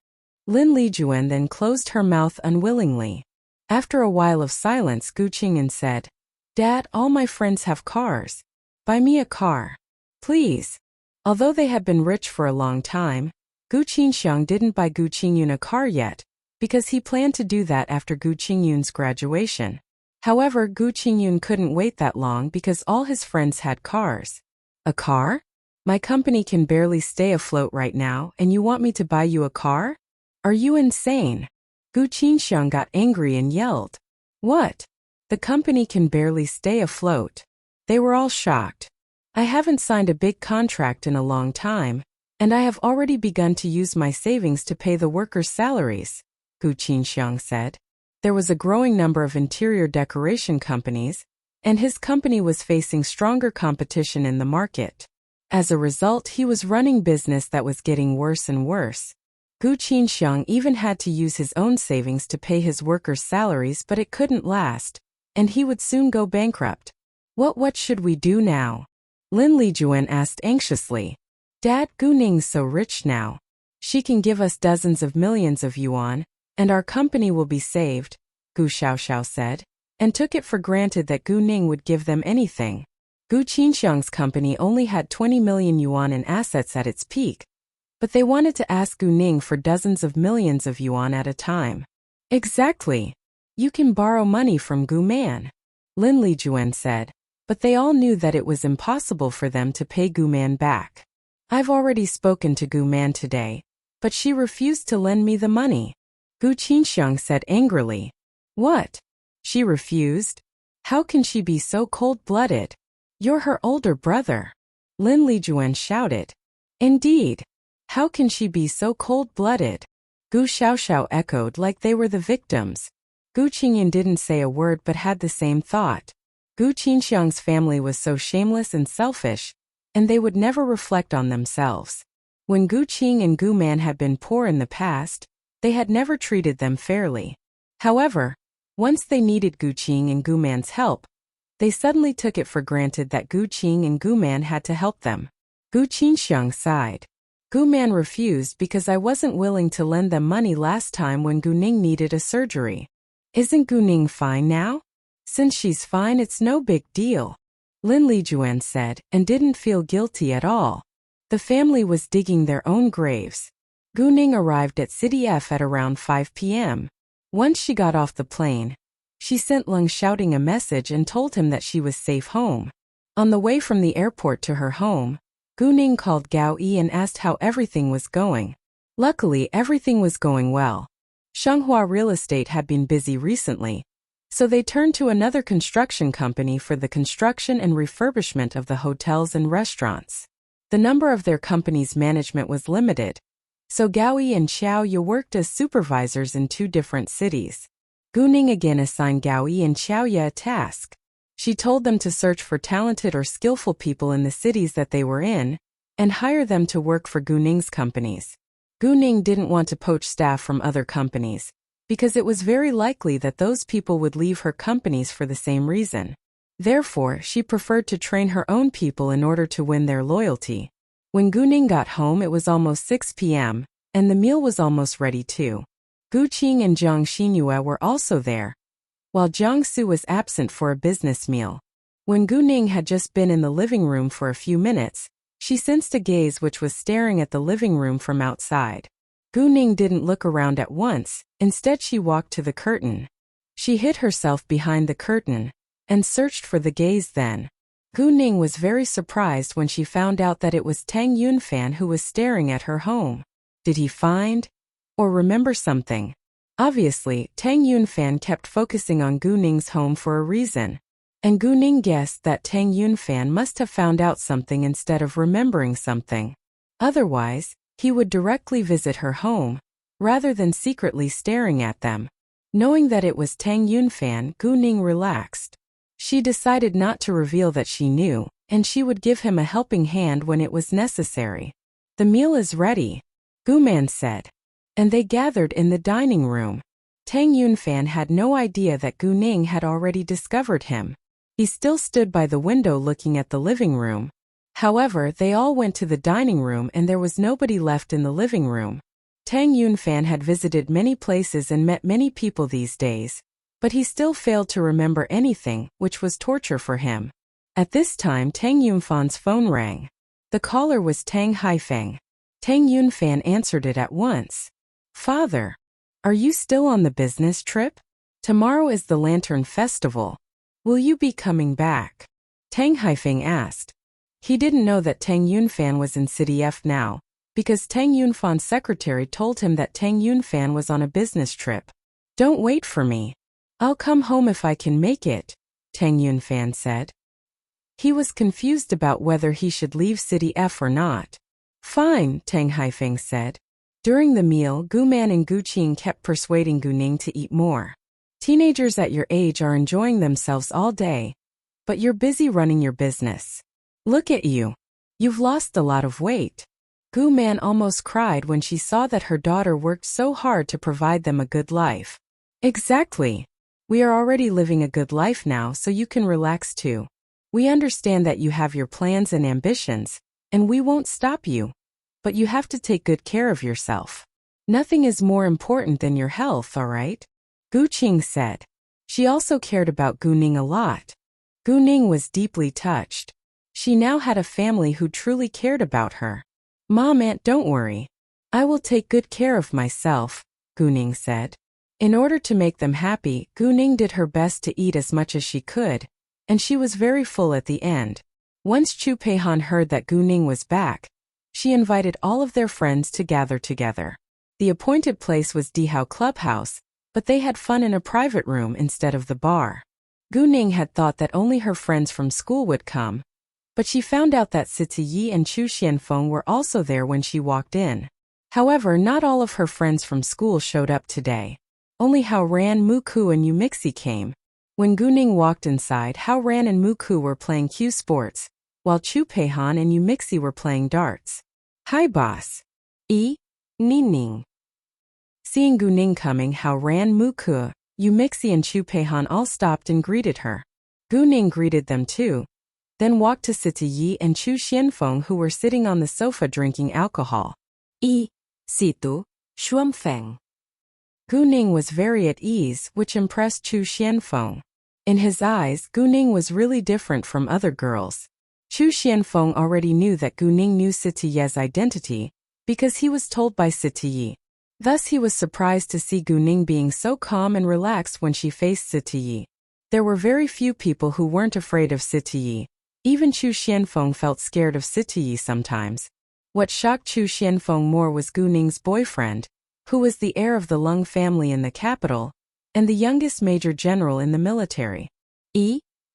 Lin Lijuan then closed her mouth unwillingly. After a while of silence, Gu Qingyun said, "Dad, all my friends have cars. Buy me a car, please." Although they had been rich for a long time, Gu Qinxiang didn't buy Gu Qingyun a car yet, because he planned to do that after Gu Qingyun's graduation. However, Gu Qingyun couldn't wait that long because all his friends had cars. "A car? My company can barely stay afloat right now, and you want me to buy you a car? Are you insane?" Gu Qinxiang got angry and yelled, "What? The company can barely stay afloat?" They were all shocked. "I haven't signed a big contract in a long time, and I have already begun to use my savings to pay the workers' salaries," Gu Qinxiang said. There was a growing number of interior decoration companies, and his company was facing stronger competition in the market. As a result, he was running business that was getting worse and worse. Gu Qinxiang even had to use his own savings to pay his workers' salaries, but it couldn't last, and he would soon go bankrupt. What should we do now?" Lin Lijuan asked anxiously. "Dad, Gu Ning's so rich now. She can give us dozens of millions of yuan, and our company will be saved," Gu Xiaoxiao said, and took it for granted that Gu Ning would give them anything. Gu Qinxiang's company only had 20 million yuan in assets at its peak, but they wanted to ask Gu Ning for dozens of millions of yuan at a time. "Exactly. You can borrow money from Gu Man," Lin Lijuan said, but they all knew that it was impossible for them to pay Gu Man back. "I've already spoken to Gu Man today, but she refused to lend me the money," Gu Qinxiang said angrily. "What? She refused? How can she be so cold-blooded? You're her older brother," Lin Lijuan shouted. "Indeed. How can she be so cold-blooded?" Gu Xiaoxiao echoed like they were the victims. Gu Qingyun didn't say a word but had the same thought. Gu Qinxiang's family was so shameless and selfish, and they would never reflect on themselves. When Gu Qing and Gu Man had been poor in the past, they had never treated them fairly. However, once they needed Gu Qing and Gu Man's help, they suddenly took it for granted that Gu Qing and Gu Man had to help them. Gu Qinxiang sighed. "Gu Man refused because I wasn't willing to lend them money last time when Gu Ning needed a surgery. Isn't Gu Ning fine now? Since she's fine, it's no big deal," Lin Lijuan said, and didn't feel guilty at all. The family was digging their own graves. Gu Ning arrived at City F at around 5 p.m. Once she got off the plane, she sent Leng shouting a message and told him that she was safe home. On the way from the airport to her home, Gu Ning called Gao Yi and asked how everything was going. Luckily, everything was going well. Shenghua Real Estate had been busy recently, so they turned to another construction company for the construction and refurbishment of the hotels and restaurants. The number of their company's management was limited, so Gao Yi and Xiao Ye worked as supervisors in 2 different cities. Gu Ning again assigned Gao Yi and Xiao Ye a task. She told them to search for talented or skillful people in the cities that they were in, and hire them to work for Gu Ning's companies. Gu Ning didn't want to poach staff from other companies, because it was very likely that those people would leave her companies for the same reason. Therefore, she preferred to train her own people in order to win their loyalty. When Gu Ning got home, it was almost 6 p.m., and the meal was almost ready too. Gu Qing and Jiang Xinyue were also there, while Jiang Su was absent for a business meal. When Gu Ning had just been in the living room for a few minutes, she sensed a gaze which was staring at the living room from outside. Gu Ning didn't look around at once, instead she walked to the curtain. She hid herself behind the curtain and searched for the gaze. Then Gu Ning was very surprised when she found out that it was Tang Yunfan who was staring at her home. Did he find or remember something? Obviously, Tang Yunfan kept focusing on Gu Ning's home for a reason, and Gu Ning guessed that Tang Yunfan must have found out something instead of remembering something. Otherwise, he would directly visit her home, rather than secretly staring at them. Knowing that it was Tang Yunfan, Gu Ning relaxed. She decided not to reveal that she knew, and she would give him a helping hand when it was necessary. "The meal is ready," Gu Man said, and they gathered in the dining room. Tang Yunfan had no idea that Gu Ning had already discovered him. He still stood by the window looking at the living room. However, they all went to the dining room and there was nobody left in the living room. Tang Yunfan had visited many places and met many people these days, but he still failed to remember anything, which was torture for him. At this time, Tang Yunfan's phone rang. The caller was Tang Haifeng. Tang Yunfan answered it at once. "Father, are you still on the business trip? Tomorrow is the Lantern Festival. Will you be coming back?" Tang Haifeng asked. He didn't know that Tang Yunfan was in City F now, because Tang Yunfan's secretary told him that Tang Yunfan was on a business trip. "Don't wait for me. I'll come home if I can make it," Tang Yunfan said. He was confused about whether he should leave City F or not. "Fine," Tang Haifeng said. During the meal, Gu Man and Gu Qing kept persuading Gu Ning to eat more. "Teenagers at your age are enjoying themselves all day, but you're busy running your business. Look at you. You've lost a lot of weight." Gu Man almost cried when she saw that her daughter worked so hard to provide them a good life. "Exactly. We are already living a good life now, so you can relax too. We understand that you have your plans and ambitions, and we won't stop you. But you have to take good care of yourself. Nothing is more important than your health, all right?" Gu Qing said. She also cared about Gu Ning a lot. Gu Ning was deeply touched. She now had a family who truly cared about her. "Mom, Aunt, don't worry. I will take good care of myself," Gu Ning said. In order to make them happy, Gu Ning did her best to eat as much as she could, and she was very full at the end. Once Chu Peihan heard that Gu Ning was back, she invited all of their friends to gather together. The appointed place was Dihao Clubhouse, but they had fun in a private room instead of the bar. Gu Ning had thought that only her friends from school would come, but she found out that Siti Yi and Chu Xianfeng were also there when she walked in. However, not all of her friends from school showed up today. Only Hao Ran, Muku and Yu Mixi came. When Gu Ning walked inside, Hao Ran and Muku were playing Q sports, while Chu Peihan and Yu Mixi were playing darts. "Hi, boss. Ning." Seeing Gu Ning coming, Hao Ran, Muku, Yu Mixi and Chu Peihan all stopped and greeted her. Gu Ning greeted them too, then walked to Siti Yi and Chu Xianfeng, who were sitting on the sofa drinking alcohol. Situ, Xuanfeng. Gu Ning was very at ease, which impressed Chu Xianfeng. In his eyes, Gu Ning was really different from other girls. Chu Xianfeng already knew that Gu Ning knew Siti Ye's identity, because he was told by Siti Yi. Thus he was surprised to see Gu Ning being so calm and relaxed when she faced Siti Yi. There were very few people who weren't afraid of Siti Yi. Even Chu Xianfeng felt scared of Siti Yi sometimes. What shocked Chu Xianfeng more was Gu Ning's boyfriend, who was the heir of the Lung family in the capital, and the youngest major general in the military.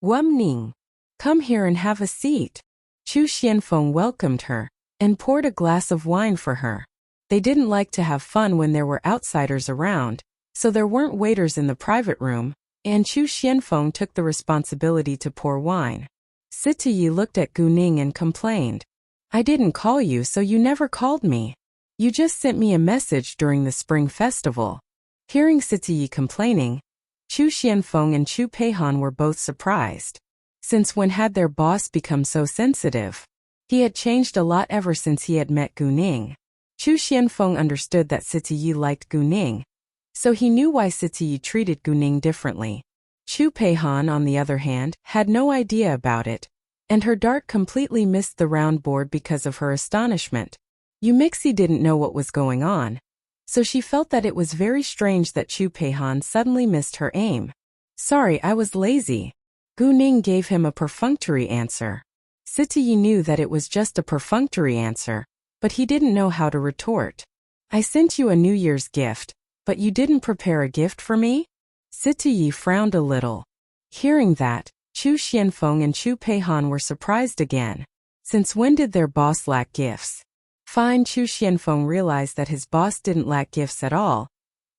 Wum Ning. Come here and have a seat." Chu Xianfeng welcomed her, and poured a glass of wine for her. They didn't like to have fun when there were outsiders around, so there weren't waiters in the private room, and Chu Xianfeng took the responsibility to pour wine. Sitayi looked at Gu Ning and complained. I didn't call you, so you never called me. You just sent me a message during the spring festival. Hearing Sitayi complaining, Chu Xianfeng and Chu Peihan were both surprised. Since when had their boss become so sensitive? He had changed a lot ever since he had met Gu Ning. Chu Xianfeng understood that Sitayi liked Gu Ning, so he knew why Sitayi treated Gu Ning differently. Chu Peihan, on the other hand, had no idea about it, and her dart completely missed the round board because of her astonishment. Yumixi didn't know what was going on, so she felt that it was very strange that Chu Peihan suddenly missed her aim. Sorry, I was lazy. Gu Ning gave him a perfunctory answer. Sitayi knew that it was just a perfunctory answer, but he didn't know how to retort. I sent you a New Year's gift, but you didn't prepare a gift for me? Sitayi frowned a little. Hearing that, Chu Xianfeng and Chu Peihan were surprised again. Since when did their boss lack gifts? Fine, Chu Xianfeng realized that his boss didn't lack gifts at all,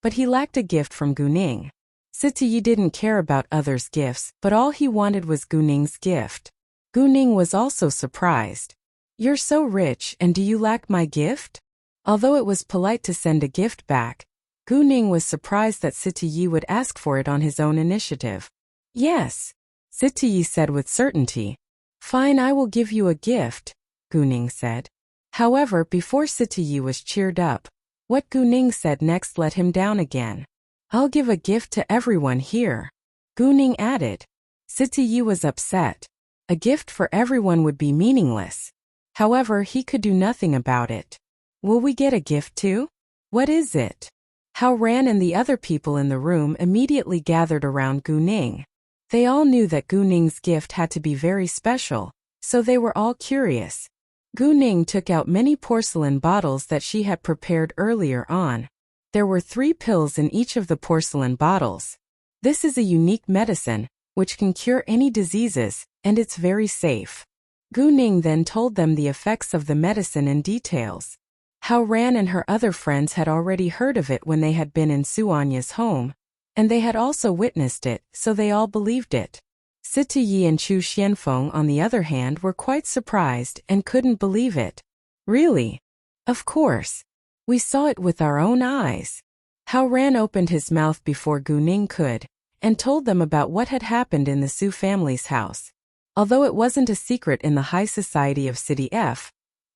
but he lacked a gift from Gu Ning. Sitayi didn't care about others' gifts, but all he wanted was Gu Ning's gift. Gu Ning was also surprised. You're so rich, and do you lack my gift? Although it was polite to send a gift back, Gu Ning was surprised that Sitayi would ask for it on his own initiative. Yes, Sitayi said with certainty. Fine, I will give you a gift, Gu Ning said. However, before Sitayi was cheered up, what Gu Ning said next let him down again. I'll give a gift to everyone here, Gu Ning added. Sitayi was upset. A gift for everyone would be meaningless. However, he could do nothing about it. Will we get a gift too? What is it? Hao Ran and the other people in the room immediately gathered around Gu Ning. They all knew that Gu Ning's gift had to be very special, so they were all curious. Gu Ning took out many porcelain bottles that she had prepared earlier on. There were 3 pills in each of the porcelain bottles. This is a unique medicine, which can cure any diseases, and it's very safe. Gu Ning then told them the effects of the medicine in details. Hao Ran and her other friends had already heard of it when they had been in Suanya's home, and they had also witnessed it, so they all believed it. Sitayi and Chu Xianfeng, on the other hand, were quite surprised and couldn't believe it. Really? Of course. We saw it with our own eyes. Hao Ran opened his mouth before Gu Ning could, and told them about what had happened in the Su family's house. Although it wasn't a secret in the high society of City F,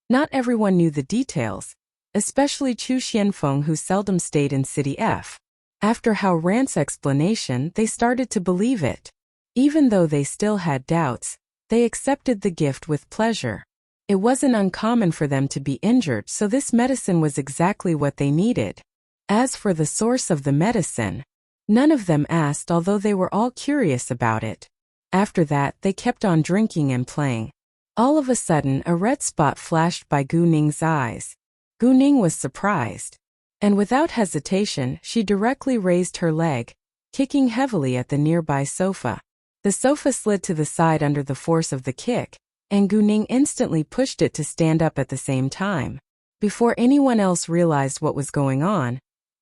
not everyone knew the details, especially Chu Xianfeng, who seldom stayed in City F. After Hao Ran's explanation, they started to believe it. Even though they still had doubts, they accepted the gift with pleasure. It wasn't uncommon for them to be injured, so this medicine was exactly what they needed. As for the source of the medicine, none of them asked, although they were all curious about it. After that, they kept on drinking and playing. All of a sudden, a red spot flashed by Gu Ning's eyes. Gu Ning was surprised, and without hesitation, she directly raised her leg, kicking heavily at the nearby sofa. The sofa slid to the side under the force of the kick, and Gu Ning instantly pushed it to stand up at the same time. Before anyone else realized what was going on,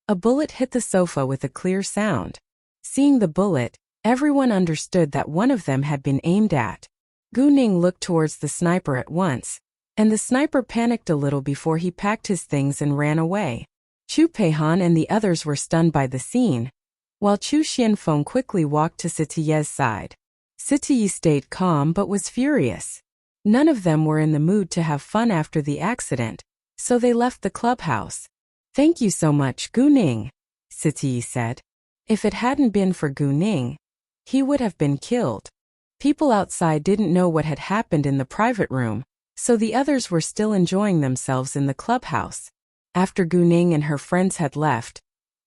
a bullet hit the sofa with a clear sound. Seeing the bullet, everyone understood that one of them had been aimed at. Gu Ning looked towards the sniper at once, and the sniper panicked a little before he packed his things and ran away. Chu Peihan and the others were stunned by the scene, while Chu Xianfeng quickly walked to Sitayi's side. Sitayi stayed calm but was furious. None of them were in the mood to have fun after the accident, so they left the clubhouse. Thank you so much, Gu Ning, Sitayi said. If it hadn't been for Gu Ning, he would have been killed. People outside didn't know what had happened in the private room, so the others were still enjoying themselves in the clubhouse. After Gu Ning and her friends had left,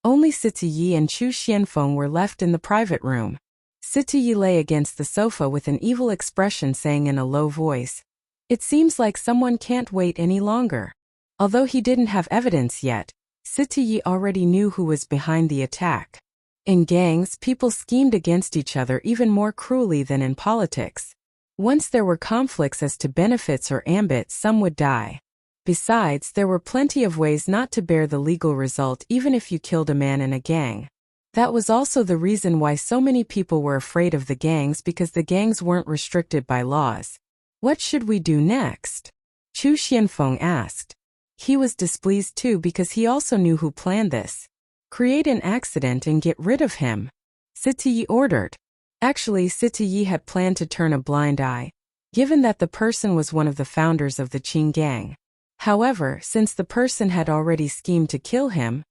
only Sitayi and Chu Xianfeng were left in the private room. Sitayi lay against the sofa with an evil expression, saying in a low voice, "It seems like someone can't wait any longer." Although he didn't have evidence yet, Sitayi already knew who was behind the attack. In gangs, people schemed against each other even more cruelly than in politics. Once there were conflicts as to benefits or ambit, some would die. Besides, there were plenty of ways not to bear the legal result even if you killed a man in a gang. That was also the reason why so many people were afraid of the gangs, because the gangs weren't restricted by laws. What should we do next? Chu Xianfeng asked. He was displeased too because he also knew who planned this. Create an accident and get rid of him, Siti Yi ordered. Actually, Siti Yi had planned to turn a blind eye, given that the person was one of the founders of the Qing gang. However, since the person had already schemed to kill him,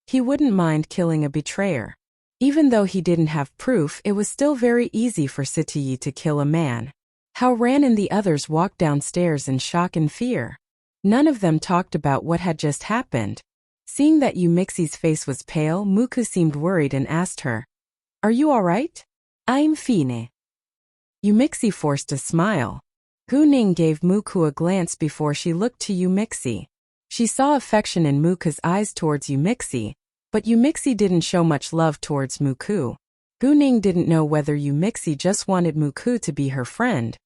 he wouldn't mind killing a betrayer. Even though he didn't have proof, it was still very easy for Siti Yi to kill a man. How Ran and the others walked downstairs in shock and fear. None of them talked about what had just happened. Seeing that Yu Mixi's face was pale, Muku seemed worried and asked her, "Are you all right?" "I'm fine." Yu Mixi forced a smile. Gu Ning gave Muku a glance before she looked to Yu Mixi. She saw affection in Muku's eyes towards Yu Mixi, but Yu Mixi didn't show much love towards Muku. Gu Ning didn't know whether Yu Mixi just wanted Muku to be her friend,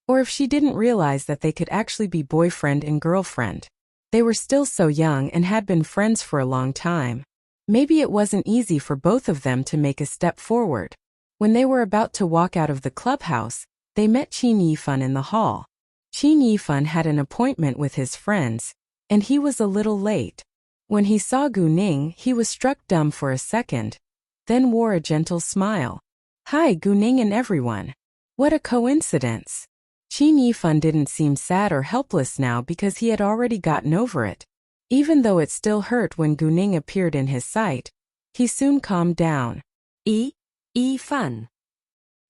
or if she didn't realize that they could actually be boyfriend and girlfriend. They were still so young and had been friends for a long time. Maybe it wasn't easy for both of them to make a step forward. When they were about to walk out of the clubhouse, they met Qin Yifan in the hall. Qin Yifan had an appointment with his friends, and he was a little late. When he saw Gu Ning, he was struck dumb for a second, then wore a gentle smile. "Hi, Gu Ning and everyone. What a coincidence." Qin Yifan didn't seem sad or helpless now because he had already gotten over it. Even though it still hurt when Gu Ning appeared in his sight, he soon calmed down. Yifan.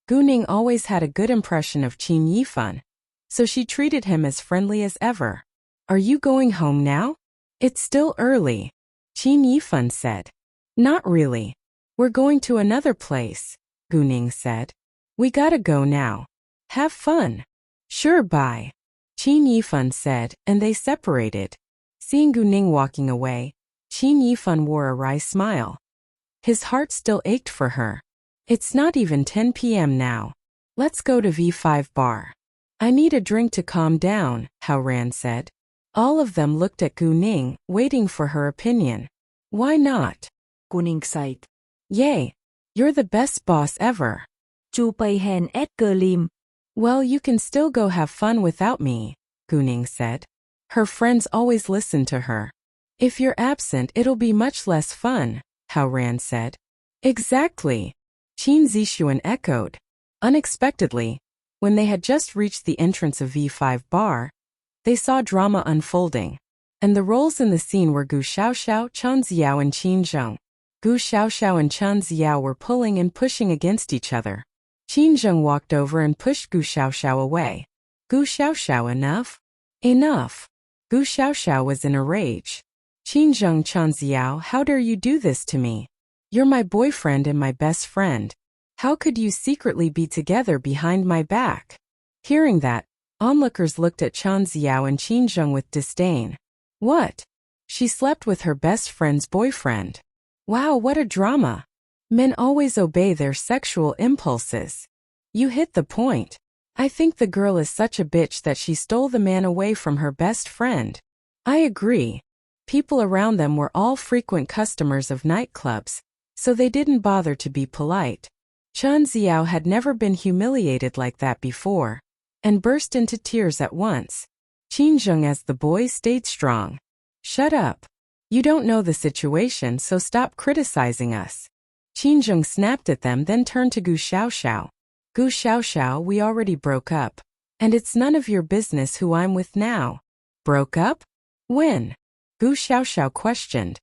Gu Ning always had a good impression of Qin Yifan, so she treated him as friendly as ever. "Are you going home now?" "It's still early," Qin Yifan said. "Not really. We're going to another place," Gu Ning said. "We gotta go now. Have fun." "Sure, bye," Qin Yifan said, and they separated. Seeing Gu Ning walking away, Qin Yifan wore a wry smile. His heart still ached for her. "It's not even 10 p.m. now. Let's go to V5 bar. I need a drink to calm down," Hao Ran said. All of them looked at Gu Ning, waiting for her opinion. "Why not?" Gu Ning sighed. "Yay! You're the best boss ever." Chu Pei Hen Edgar Lim. "Well, you can still go have fun without me," Gu Ning said. Her friends always listened to her. "If you're absent, it'll be much less fun," Hao Ran said. "Exactly," Qin Zixuan echoed. Unexpectedly, when they had just reached the entrance of V5 bar, they saw drama unfolding, and the roles in the scene were Gu Xiaoxiao, Chen Ziao and Qin Zheng. Gu Xiaoxiao and Chen Ziao were pulling and pushing against each other. Qin Zheng walked over and pushed Gu Xiaoxiao away. "Gu Xiaoxiao, enough? Enough!" Gu Xiaoxiao was in a rage. "Qin Zheng, Chen Ziao, how dare you do this to me? You're my boyfriend and my best friend. How could you secretly be together behind my back?" Hearing that, onlookers looked at Chen Ziao and Qin Zheng with disdain. "What? She slept with her best friend's boyfriend. Wow, what a drama. Men always obey their sexual impulses. You hit the point. I think the girl is such a bitch that she stole the man away from her best friend." "I agree." People around them were all frequent customers of nightclubs, so they didn't bother to be polite. Chen Ziao had never been humiliated like that before, and burst into tears at once. Qin Zheng, as the boy, stayed strong. "Shut up. You don't know the situation, so stop criticizing us." Qin Zheng snapped at them, then turned to Gu Xiaoxiao. "Gu Xiaoxiao, we already broke up, and it's none of your business who I'm with now." "Broke up? When?" Gu Xiaoxiao questioned.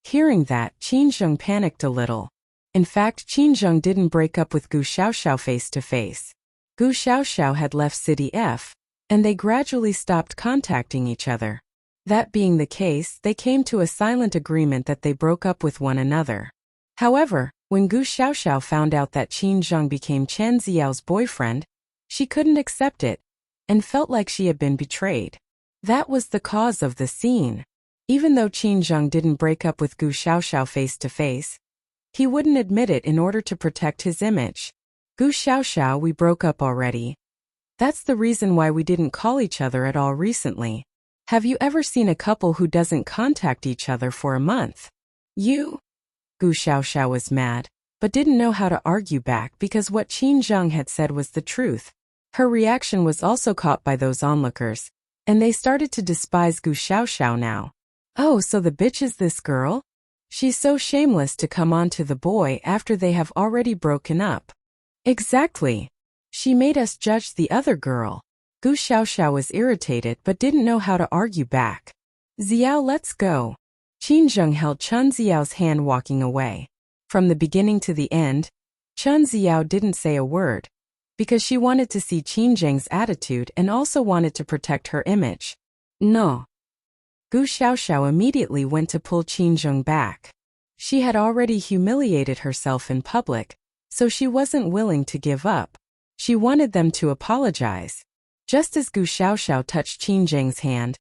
Hearing that, Qin Zheng panicked a little. In fact, Qin Zheng didn't break up with Gu Xiaoxiao face to face. Gu Xiaoxiao had left City F, and they gradually stopped contacting each other. That being the case, they came to a silent agreement that they broke up with one another. However, when Gu Xiaoxiao found out that Qin Zheng became Chen Ziao's boyfriend, she couldn't accept it, and felt like she had been betrayed. That was the cause of the scene. Even though Qin Zheng didn't break up with Gu Xiaoxiao face to face, he wouldn't admit it in order to protect his image. "Gu Xiaoxiao, we broke up already. That's the reason why we didn't call each other at all recently. Have you ever seen a couple who doesn't contact each other for a month?" "You?" Gu Xiaoxiao was mad. but didn't know how to argue back because what Qin Zheng had said was the truth. Her reaction was also caught by those onlookers, and they started to despise Gu Xiaoxiao now. Oh, so the bitch is this girl? She's so shameless to come on to the boy after they have already broken up. Exactly. She made us judge the other girl. Gu Xiaoxiao was irritated but didn't know how to argue back. Xiao, let's go. Qin Zheng held Chen Xiao's hand walking away. From the beginning to the end, Chen Xiao didn't say a word, because she wanted to see Qin Zheng's attitude and also wanted to protect her image. No. Gu Xiaoxiao immediately went to pull Qin Zheng back. She had already humiliated herself in public, so she wasn't willing to give up. She wanted them to apologize. Just as Gu Xiaoxiao touched Qin Zheng's hand,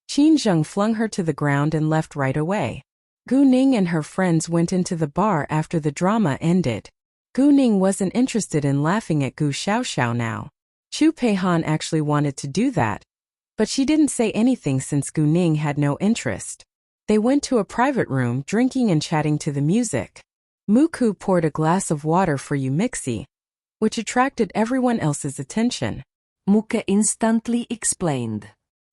Qin Zheng flung her to the ground and left right away. Gu Ning and her friends went into the bar after the drama ended. Gu Ning wasn't interested in laughing at Gu Xiaoxiao now. Chu Peihan actually wanted to do that, but she didn't say anything since Gu Ning had no interest. They went to a private room drinking and chatting to the music. Muku poured a glass of water for Yumixi, which attracted everyone else's attention. Muka instantly explained.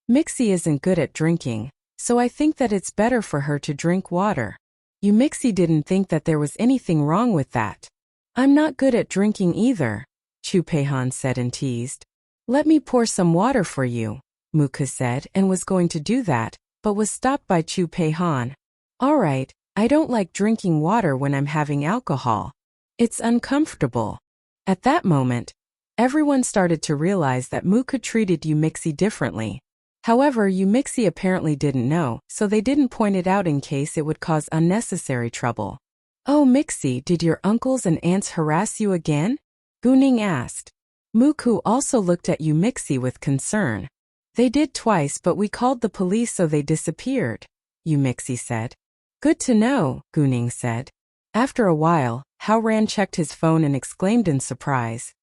Mixi isn't good at drinking, so I think that it's better for her to drink water. Yumixi didn't think that there was anything wrong with that. I'm not good at drinking either, Chu Peihan said and teased. Let me pour some water for you, Muka said and was going to do that, but was stopped by Chu Peihan. Alright, I don't like drinking water when I'm having alcohol. It's uncomfortable. At that moment, everyone started to realize that Muka treated Yumixi differently. However, Yumixi apparently didn't know, so they didn't point it out in case it would cause unnecessary trouble. Oh Mixi, did your uncles and aunts harass you again? Gu Ning asked. Muku also looked at Yumixi with concern. They did twice, but we called the police so they disappeared, Yumixi said. Good to know, Gu Ning said. After a while, Hao Ran checked his phone and exclaimed in surprise.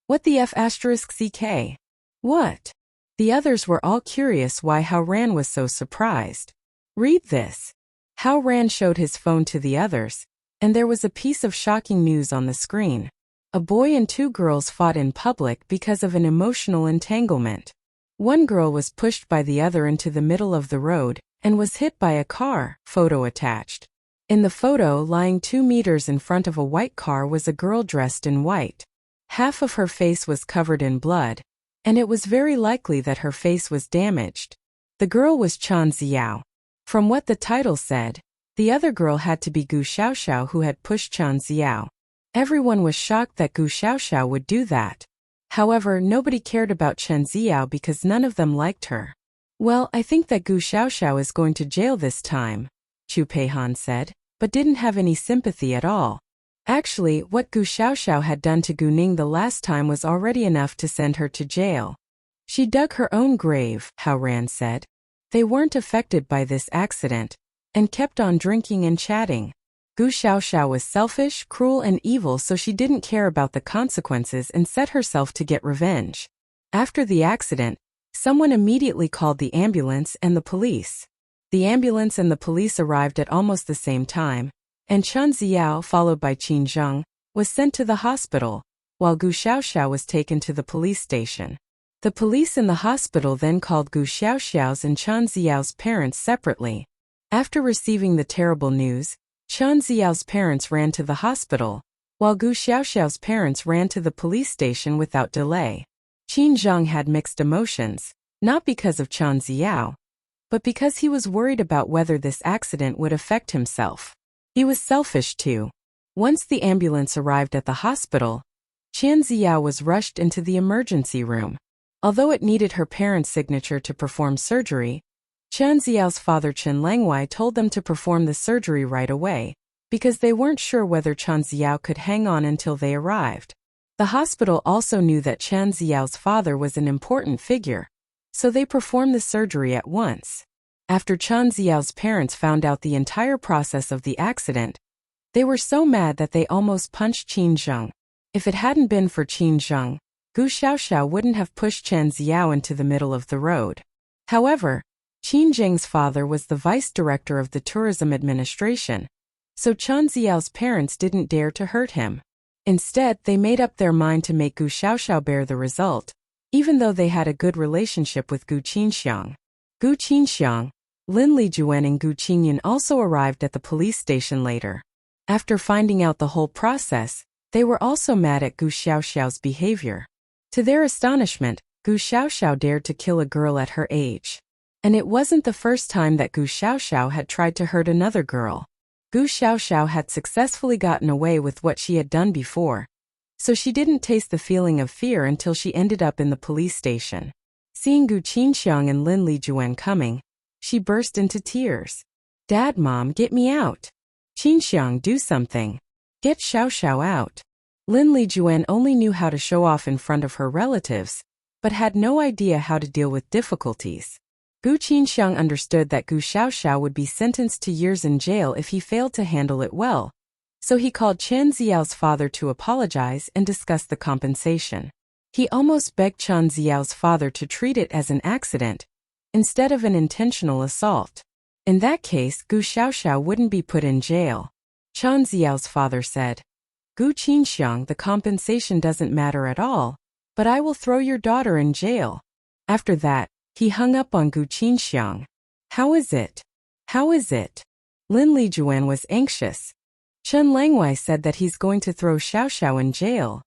What the F***ck? What? The others were all curious why Hao Ran was so surprised. Read this. Hao Ran showed his phone to the others, and there was a piece of shocking news on the screen. A boy and two girls fought in public because of an emotional entanglement. One girl was pushed by the other into the middle of the road and was hit by a car, photo attached. In the photo, lying 2 meters in front of a white car was a girl dressed in white. Half of her face was covered in blood, and it was very likely that her face was damaged. The girl was Chan Xiao. From what the title said, the other girl had to be Gu Xiaoxiao who had pushed Chan Xiao. Everyone was shocked that Gu Xiaoxiao would do that. However, nobody cared about Chen Xiao because none of them liked her. Well, I think that Gu Xiaoxiao is going to jail this time, Chu Peihan said, but didn't have any sympathy at all. Actually, what Gu Xiaoxiao had done to Gu Ning the last time was already enough to send her to jail. She dug her own grave, Hao Ran said. They weren't affected by this accident, and kept on drinking and chatting. Gu Xiaoxiao was selfish, cruel and evil, so she didn't care about the consequences and set herself to get revenge. After the accident, someone immediately called the ambulance and the police. The ambulance and the police arrived at almost the same time, and Chen Xiao, followed by Qin Zheng, was sent to the hospital, while Gu Xiaoxiao was taken to the police station. The police in the hospital then called Gu Xiaoxiao's and Chen Xiao's parents separately. After receiving the terrible news, Chen Xiao's parents ran to the hospital, while Gu Xiaoxiao's parents ran to the police station without delay. Qin Zheng had mixed emotions, not because of Chen Xiao, but because he was worried about whether this accident would affect himself. He was selfish too. Once the ambulance arrived at the hospital, Chen Xiao was rushed into the emergency room. Although it needed her parents' signature to perform surgery, Chen Xiao's father Chen Langwei told them to perform the surgery right away, because they weren't sure whether Chen Xiao could hang on until they arrived. The hospital also knew that Chen Xiao's father was an important figure, so they performed the surgery at once. After Chen Xiao's parents found out the entire process of the accident, they were so mad that they almost punched Qin Zheng. If it hadn't been for Qin Zheng, Gu Xiaoxiao wouldn't have pushed Chen Xiao into the middle of the road. However, Qin Zheng's father was the vice director of the tourism administration, So Chen Ziyao's parents didn't dare to hurt him. Instead, they made up their mind to make Gu Xiaoxiao bear the result, even though they had a good relationship with Gu Qinxiang. Gu Qinxiang, Lin Lijuan and Gu Qingyun also arrived at the police station later. After finding out the whole process, they were also mad at Gu Xiaoxiao's behavior. To their astonishment, Gu Xiaoxiao dared to kill a girl at her age. And it wasn't the first time that Gu Xiaoxiao had tried to hurt another girl. Gu Xiaoxiao had successfully gotten away with what she had done before, so she didn't taste the feeling of fear until she ended up in the police station. Seeing Gu Qinxiang and Lin Lijuan coming, she burst into tears. "Dad, Mom, get me out. Qinxiang, do something. Get Xiaoxiao out." Lin Lijuan only knew how to show off in front of her relatives, but had no idea how to deal with difficulties. Gu Qinxiang understood that Gu Xiaoxiao would be sentenced to years in jail if he failed to handle it well, so he called Chen Ziyao's father to apologize and discuss the compensation. He almost begged Chen Ziyao's father to treat it as an accident, instead of an intentional assault. In that case, Gu Xiaoxiao wouldn't be put in jail. Chen Ziyao's father said, "Gu Qinxiang, the compensation doesn't matter at all, but I will throw your daughter in jail." After that, he hung up on Gu Qinxiang. How is it? How is it?" Lin Lijuan was anxious. "Chen Langwei said that he's going to throw Xiaoxiao in jail,"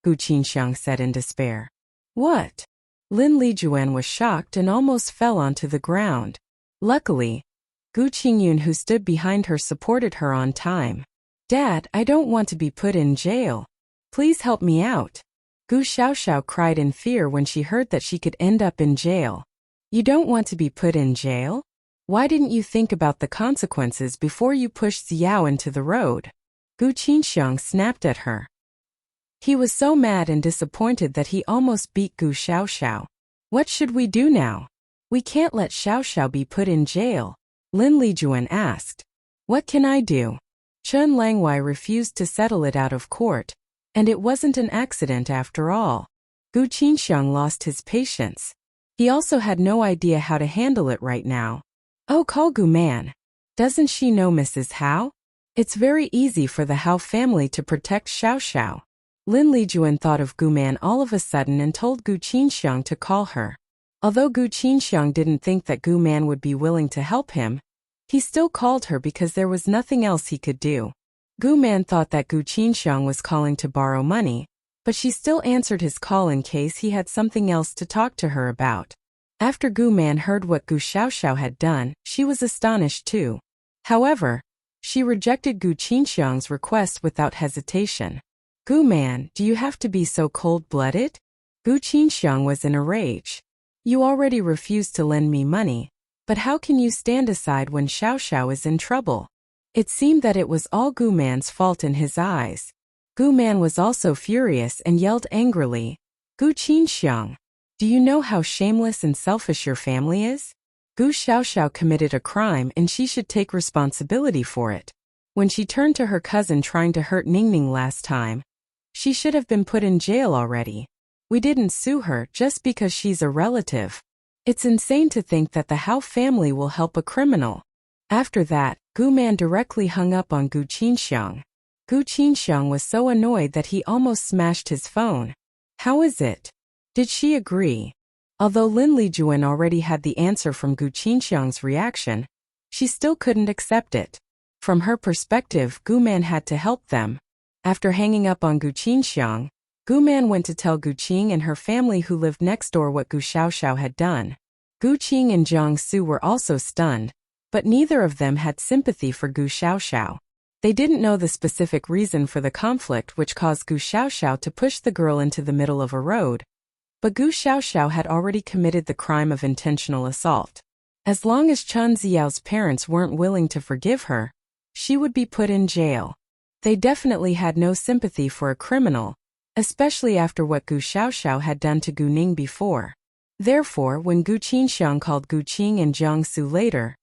Gu Qinxiang said in despair. "What?" Lin Lijuan was shocked and almost fell onto the ground. Luckily, Gu Qingyun, who stood behind her, supported her on time. "Dad, I don't want to be put in jail. Please help me out." Gu Xiaoxiao cried in fear when she heard that she could end up in jail. "You don't want to be put in jail? Why didn't you think about the consequences before you pushed Xiao into the road?" Gu Qinxiang snapped at her. He was so mad and disappointed that he almost beat Gu Xiaoxiao. "What should we do now? We can't let Xiaoxiao be put in jail," Lin Lijuan asked. "What can I do?" Chen Langwei refused to settle it out of court, and it wasn't an accident after all. Gu Qinxiang lost his patience. He also had no idea how to handle it right now. "Oh, call Gu Man. Doesn't she know Mrs. Hao? It's very easy for the Hao family to protect Xiaoxiao." Lin Lijuan thought of Gu Man all of a sudden and told Gu Qinxiang to call her. Although Gu Qinxiang didn't think that Gu Man would be willing to help him, he still called her because there was nothing else he could do. Gu Man thought that Gu Qinxiang was calling to borrow money, but she still answered his call in case he had something else to talk to her about. After Gu Man heard what Gu Xiaoxiao had done, she was astonished too. However, she rejected Gu Qinxiang's request without hesitation. "Gu Man, do you have to be so cold-blooded?" Gu Qinxiang was in a rage. "You already refused to lend me money, but how can you stand aside when Xiaoxiao is in trouble?" It seemed that it was all Gu Man's fault in his eyes. Gu Man was also furious and yelled angrily, "Gu Qinxiang, do you know how shameless and selfish your family is? Gu Xiaoxiao committed a crime and she should take responsibility for it. When she turned to her cousin trying to hurt Ningning last time, she should have been put in jail already. We didn't sue her just because she's a relative. It's insane to think that the Hao family will help a criminal." After that, Gu Man directly hung up on Gu Qinxiang. Gu Qinxiang was so annoyed that he almost smashed his phone. How is it? Did she agree? Although Lin Lijuan already had the answer from Gu Qinxiang's reaction, she still couldn't accept it. From her perspective, Gu Man had to help them. After hanging up on Gu Qinxiang, Gu Man went to tell Gu Qing and her family who lived next door what Gu Xiaoxiao had done. Gu Qing and Jiang Su were also stunned, but neither of them had sympathy for Gu Xiaoxiao. They didn't know the specific reason for the conflict which caused Gu Xiaoxiao to push the girl into the middle of a road, but Gu Xiaoxiao had already committed the crime of intentional assault. As long as Chen Ziyao's parents weren't willing to forgive her, she would be put in jail. They definitely had no sympathy for a criminal, especially after what Gu Xiaoxiao had done to Gu Ning before. Therefore, when Gu Qinxiang called Gu Qing and Jiang Su later,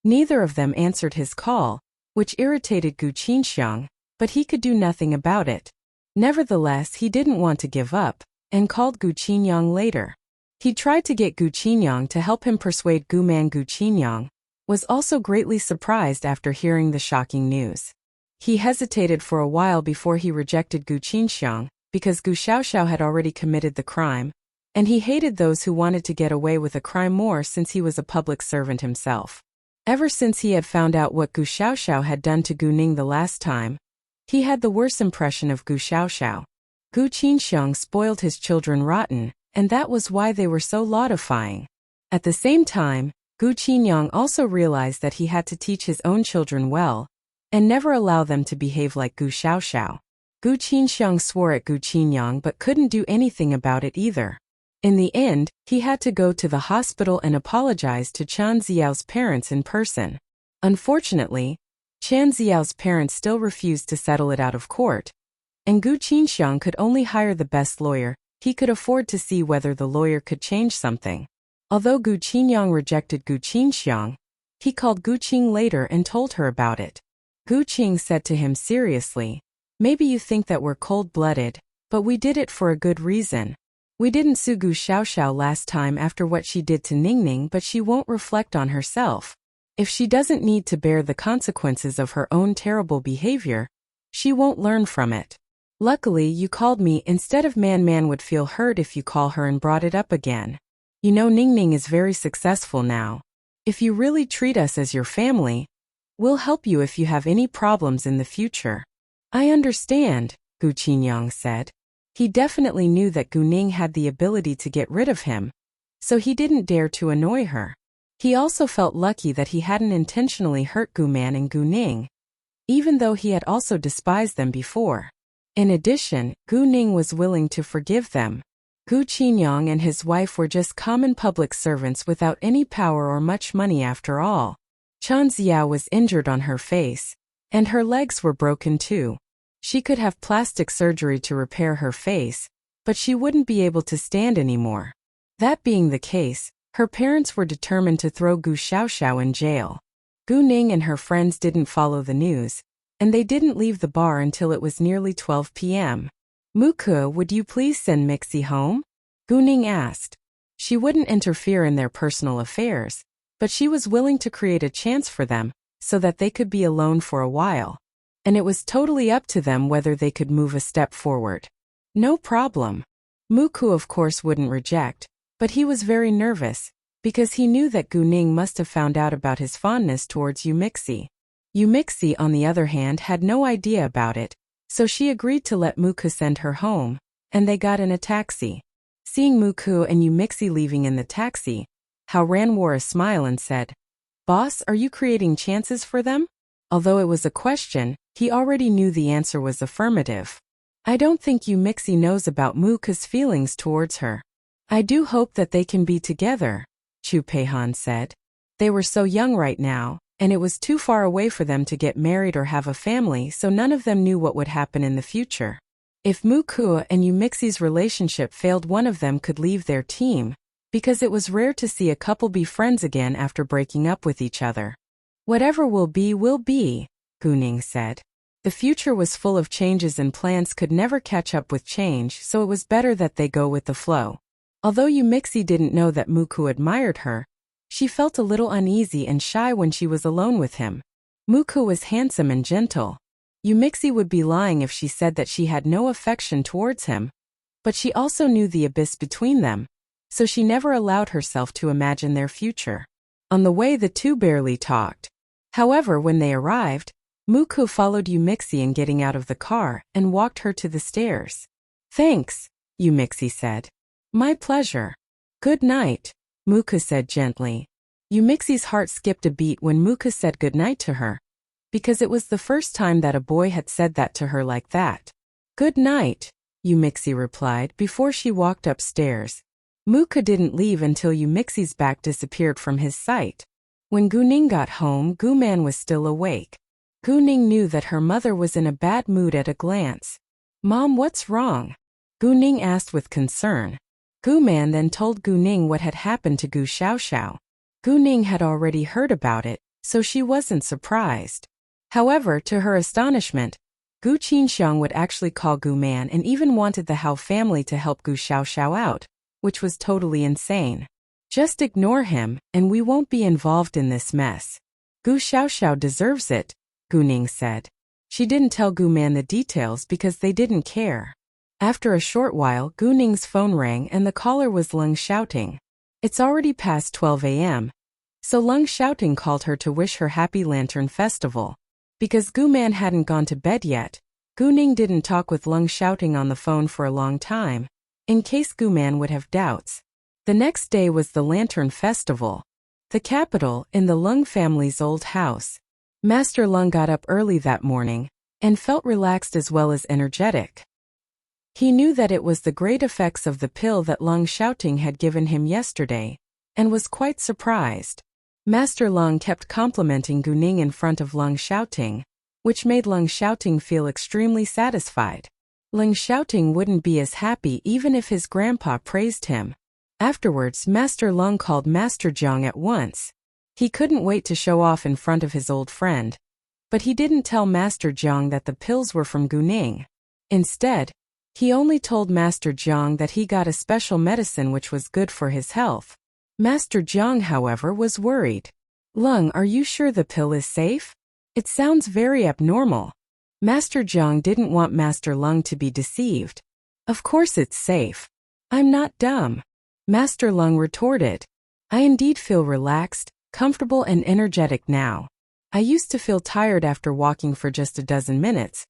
neither of them answered his call, which irritated Gu Qinxiang, but he could do nothing about it. Nevertheless, he didn't want to give up, and called Gu Qinyang later. He tried to get Gu Qinyang to help him persuade Gu Man. Gu Qinyang was also greatly surprised after hearing the shocking news. He hesitated for a while before he rejected Gu Qinxiang, because Gu Xiaoxiao had already committed the crime, and he hated those who wanted to get away with a crime more since he was a public servant himself. Ever since he had found out what Gu Xiaoxiao had done to Gu Ning the last time, he had the worst impression of Gu Xiaoxiao. Gu Qinxiang spoiled his children rotten, and that was why they were so laudifying. At the same time, Gu Qingyang also realized that he had to teach his own children well, and never allow them to behave like Gu Xiaoxiao. Gu Qinxiang swore at Gu Qingyang but couldn't do anything about it either. In the end, he had to go to the hospital and apologize to Qian Ziyao's parents in person. Unfortunately, Qian Ziyao's parents still refused to settle it out of court, and Gu Qinxiang could only hire the best lawyer he could afford to see whether the lawyer could change something. Although Gu Qingyang rejected Gu Qinxiang, he called Gu Qing later and told her about it. Gu Qing said to him seriously, "Maybe you think that we're cold-blooded, but we did it for a good reason. We didn't sue Gu Xiaoxiao last time after what she did to Ningning, but she won't reflect on herself. If she doesn't need to bear the consequences of her own terrible behavior, she won't learn from it. Luckily, you called me instead of Man would feel hurt if you call her and brought it up again. You know Ningning is very successful now. If you really treat us as your family, we'll help you if you have any problems in the future." "I understand," Gu Qingyang said. He definitely knew that Gu Ning had the ability to get rid of him, so he didn't dare to annoy her. He also felt lucky that he hadn't intentionally hurt Gu Man and Gu Ning, even though he had also despised them before. In addition, Gu Ning was willing to forgive them. Gu Qingyang and his wife were just common public servants without any power or much money after all. Qian Ziya was injured on her face, and her legs were broken too. She could have plastic surgery to repair her face, but she wouldn't be able to stand anymore. That being the case, her parents were determined to throw Gu Xiaoxiao in jail. Gu Ning and her friends didn't follow the news, and they didn't leave the bar until it was nearly 12 p.m. "Muke, would you please send Mixi home?" Gu Ning asked. She wouldn't interfere in their personal affairs, but she was willing to create a chance for them, so that they could be alone for a while. And it was totally up to them whether they could move a step forward. "No problem." Muku of course wouldn't reject, but he was very nervous, because he knew that Gu Ning must have found out about his fondness towards Yumixi. Yumixi, on the other hand, had no idea about it, so she agreed to let Muku send her home, and they got in a taxi. Seeing Muku and Yumixi leaving in the taxi, Hao Ran wore a smile and said, "Boss, are you creating chances for them?" Although it was a question, he already knew the answer was affirmative. "I don't think Yumixi knows about Muku's feelings towards her. I do hope that they can be together," Chu Peihan said. They were so young right now, and it was too far away for them to get married or have a family, so none of them knew what would happen in the future. If Muku and Yumixi's relationship failed, one of them could leave their team, because it was rare to see a couple be friends again after breaking up with each other. "Whatever will be, Gu Ning said. The future was full of changes and plans could never catch up with change, so it was better that they go with the flow. Although Yumixi didn't know that Muku admired her, she felt a little uneasy and shy when she was alone with him. Muku was handsome and gentle. Yumixi would be lying if she said that she had no affection towards him, but she also knew the abyss between them, so she never allowed herself to imagine their future. On the way, the two barely talked. However, when they arrived, Muku followed Yumixi in getting out of the car and walked her to the stairs. "Thanks," Yumixi said. "My pleasure." "Good night," Muku said gently. Yumixi's heart skipped a beat when Muku said goodnight to her, because it was the first time that a boy had said that to her like that. "Good night," Yumixi replied before she walked upstairs. Muku didn't leave until Yumixi's back disappeared from his sight. When Gu Ning got home, Gu Man was still awake. Gu Ning knew that her mother was in a bad mood at a glance. "Mom, what's wrong?" Gu Ning asked with concern. Gu Man then told Gu Ning what had happened to Gu Xiaoxiao. Gu Ning had already heard about it, so she wasn't surprised. However, to her astonishment, Gu Qinxiang would actually call Gu Man and even wanted the Hao family to help Gu Xiaoxiao out, which was totally insane. "Just ignore him, and we won't be involved in this mess. Gu Xiaoxiao deserves it," Gu Ning said. She didn't tell Gu Man the details because they didn't care. After a short while, Gu Ning's phone rang and the caller was Leng Xiaoting. It's already past 12 a.m. So Leng Xiaoting called her to wish her happy Lantern Festival. Because Gu Man hadn't gone to bed yet, Gu Ning didn't talk with Leng Xiaoting on the phone for a long time, in case Gu Man would have doubts. The next day was the Lantern Festival. The capital, in the Leng family's old house. Master Leng got up early that morning, and felt relaxed as well as energetic. He knew that it was the great effects of the pill that Leng Xiaoting had given him yesterday, and was quite surprised. Master Leng kept complimenting Gu Ning in front of Leng Xiaoting, which made Leng Xiaoting feel extremely satisfied. Leng Xiaoting wouldn't be as happy even if his grandpa praised him. Afterwards, Master Leng called Master Jiang at once. He couldn't wait to show off in front of his old friend. But he didn't tell Master Jiang that the pills were from Gu Ning. Instead, he only told Master Jiang that he got a special medicine which was good for his health. Master Jiang, however, was worried. Leng, are you sure the pill is safe? It sounds very abnormal. Master Jiang didn't want Master Leng to be deceived. Of course it's safe. I'm not dumb. Master Leng retorted. I indeed feel relaxed, comfortable and energetic now. I used to feel tired after walking for just a dozen minutes,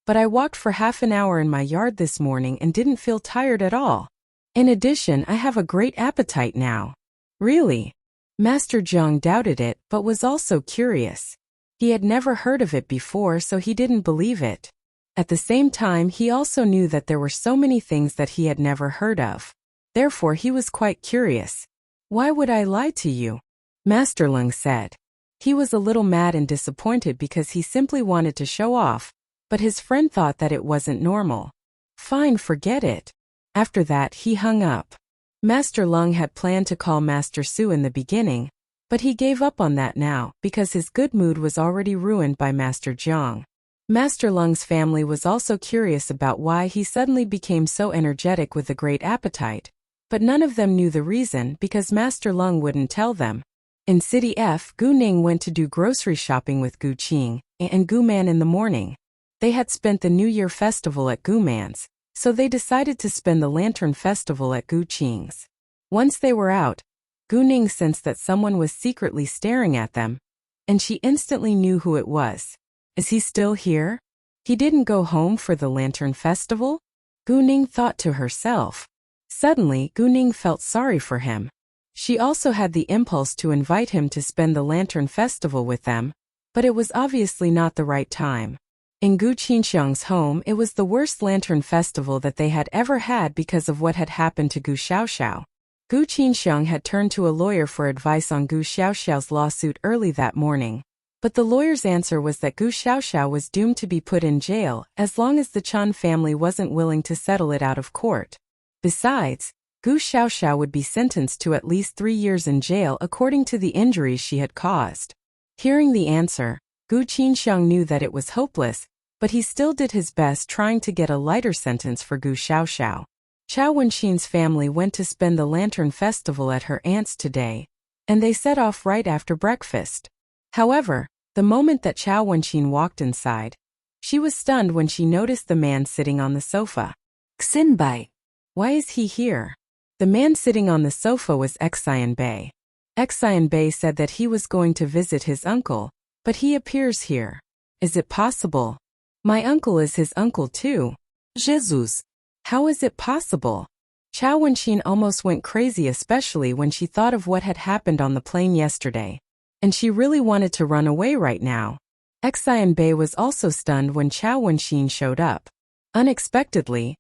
but I walked for half an hour in my yard this morning and didn't feel tired at all. In addition, I have a great appetite now. Really? Master Jiang doubted it but was also curious. He had never heard of it before, so he didn't believe it. At the same time, he also knew that there were so many things that he had never heard of. Therefore, he was quite curious. Why would I lie to you? Master Leng said. He was a little mad and disappointed because he simply wanted to show off, but his friend thought that it wasn't normal. Fine, forget it. After that, he hung up. Master Leng had planned to call Master Su in the beginning, but he gave up on that now because his good mood was already ruined by Master Jiang. Master Leng's family was also curious about why he suddenly became so energetic with a great appetite, but none of them knew the reason because Master Leng wouldn't tell them. In City F, Gu Ning went to do grocery shopping with Gu Qing and Gu Man in the morning. They had spent the New Year festival at Gu Man's, so they decided to spend the Lantern Festival at Gu Qing's. Once they were out, Gu Ning sensed that someone was secretly staring at them, and she instantly knew who it was. Is he still here? He didn't go home for the Lantern Festival? Gu Ning thought to herself. Suddenly, Gu Ning felt sorry for him. She also had the impulse to invite him to spend the Lantern Festival with them, but it was obviously not the right time. In Gu Qinxiang's home, it was the worst Lantern Festival that they had ever had because of what had happened to Gu Xiaoxiao. Gu Qinxiang had turned to a lawyer for advice on Gu Xiaoxiao's lawsuit early that morning, but the lawyer's answer was that Gu Xiaoxiao was doomed to be put in jail as long as the Chen family wasn't willing to settle it out of court. Besides, Gu Xiaoxiao would be sentenced to at least 3 years in jail according to the injuries she had caused. Hearing the answer, Gu Qinxiang knew that it was hopeless, but he still did his best trying to get a lighter sentence for Gu Xiaoxiao. Chao Wenxin's family went to spend the Lantern Festival at her aunt's today, and they set off right after breakfast. However, the moment that Chao Wenxin walked inside, she was stunned when she noticed the man sitting on the sofa. Xinbai. Why is he here? The man sitting on the sofa was Xian Bei. Xian Bei said that he was going to visit his uncle, but he appears here. Is it possible? My uncle is his uncle too. Jesus. How is it possible? Chao Wenxin almost went crazy, especially when she thought of what had happened on the plane yesterday. And she really wanted to run away right now. Xian Bei was also stunned when Chao Wenxin showed up. Unexpectedly,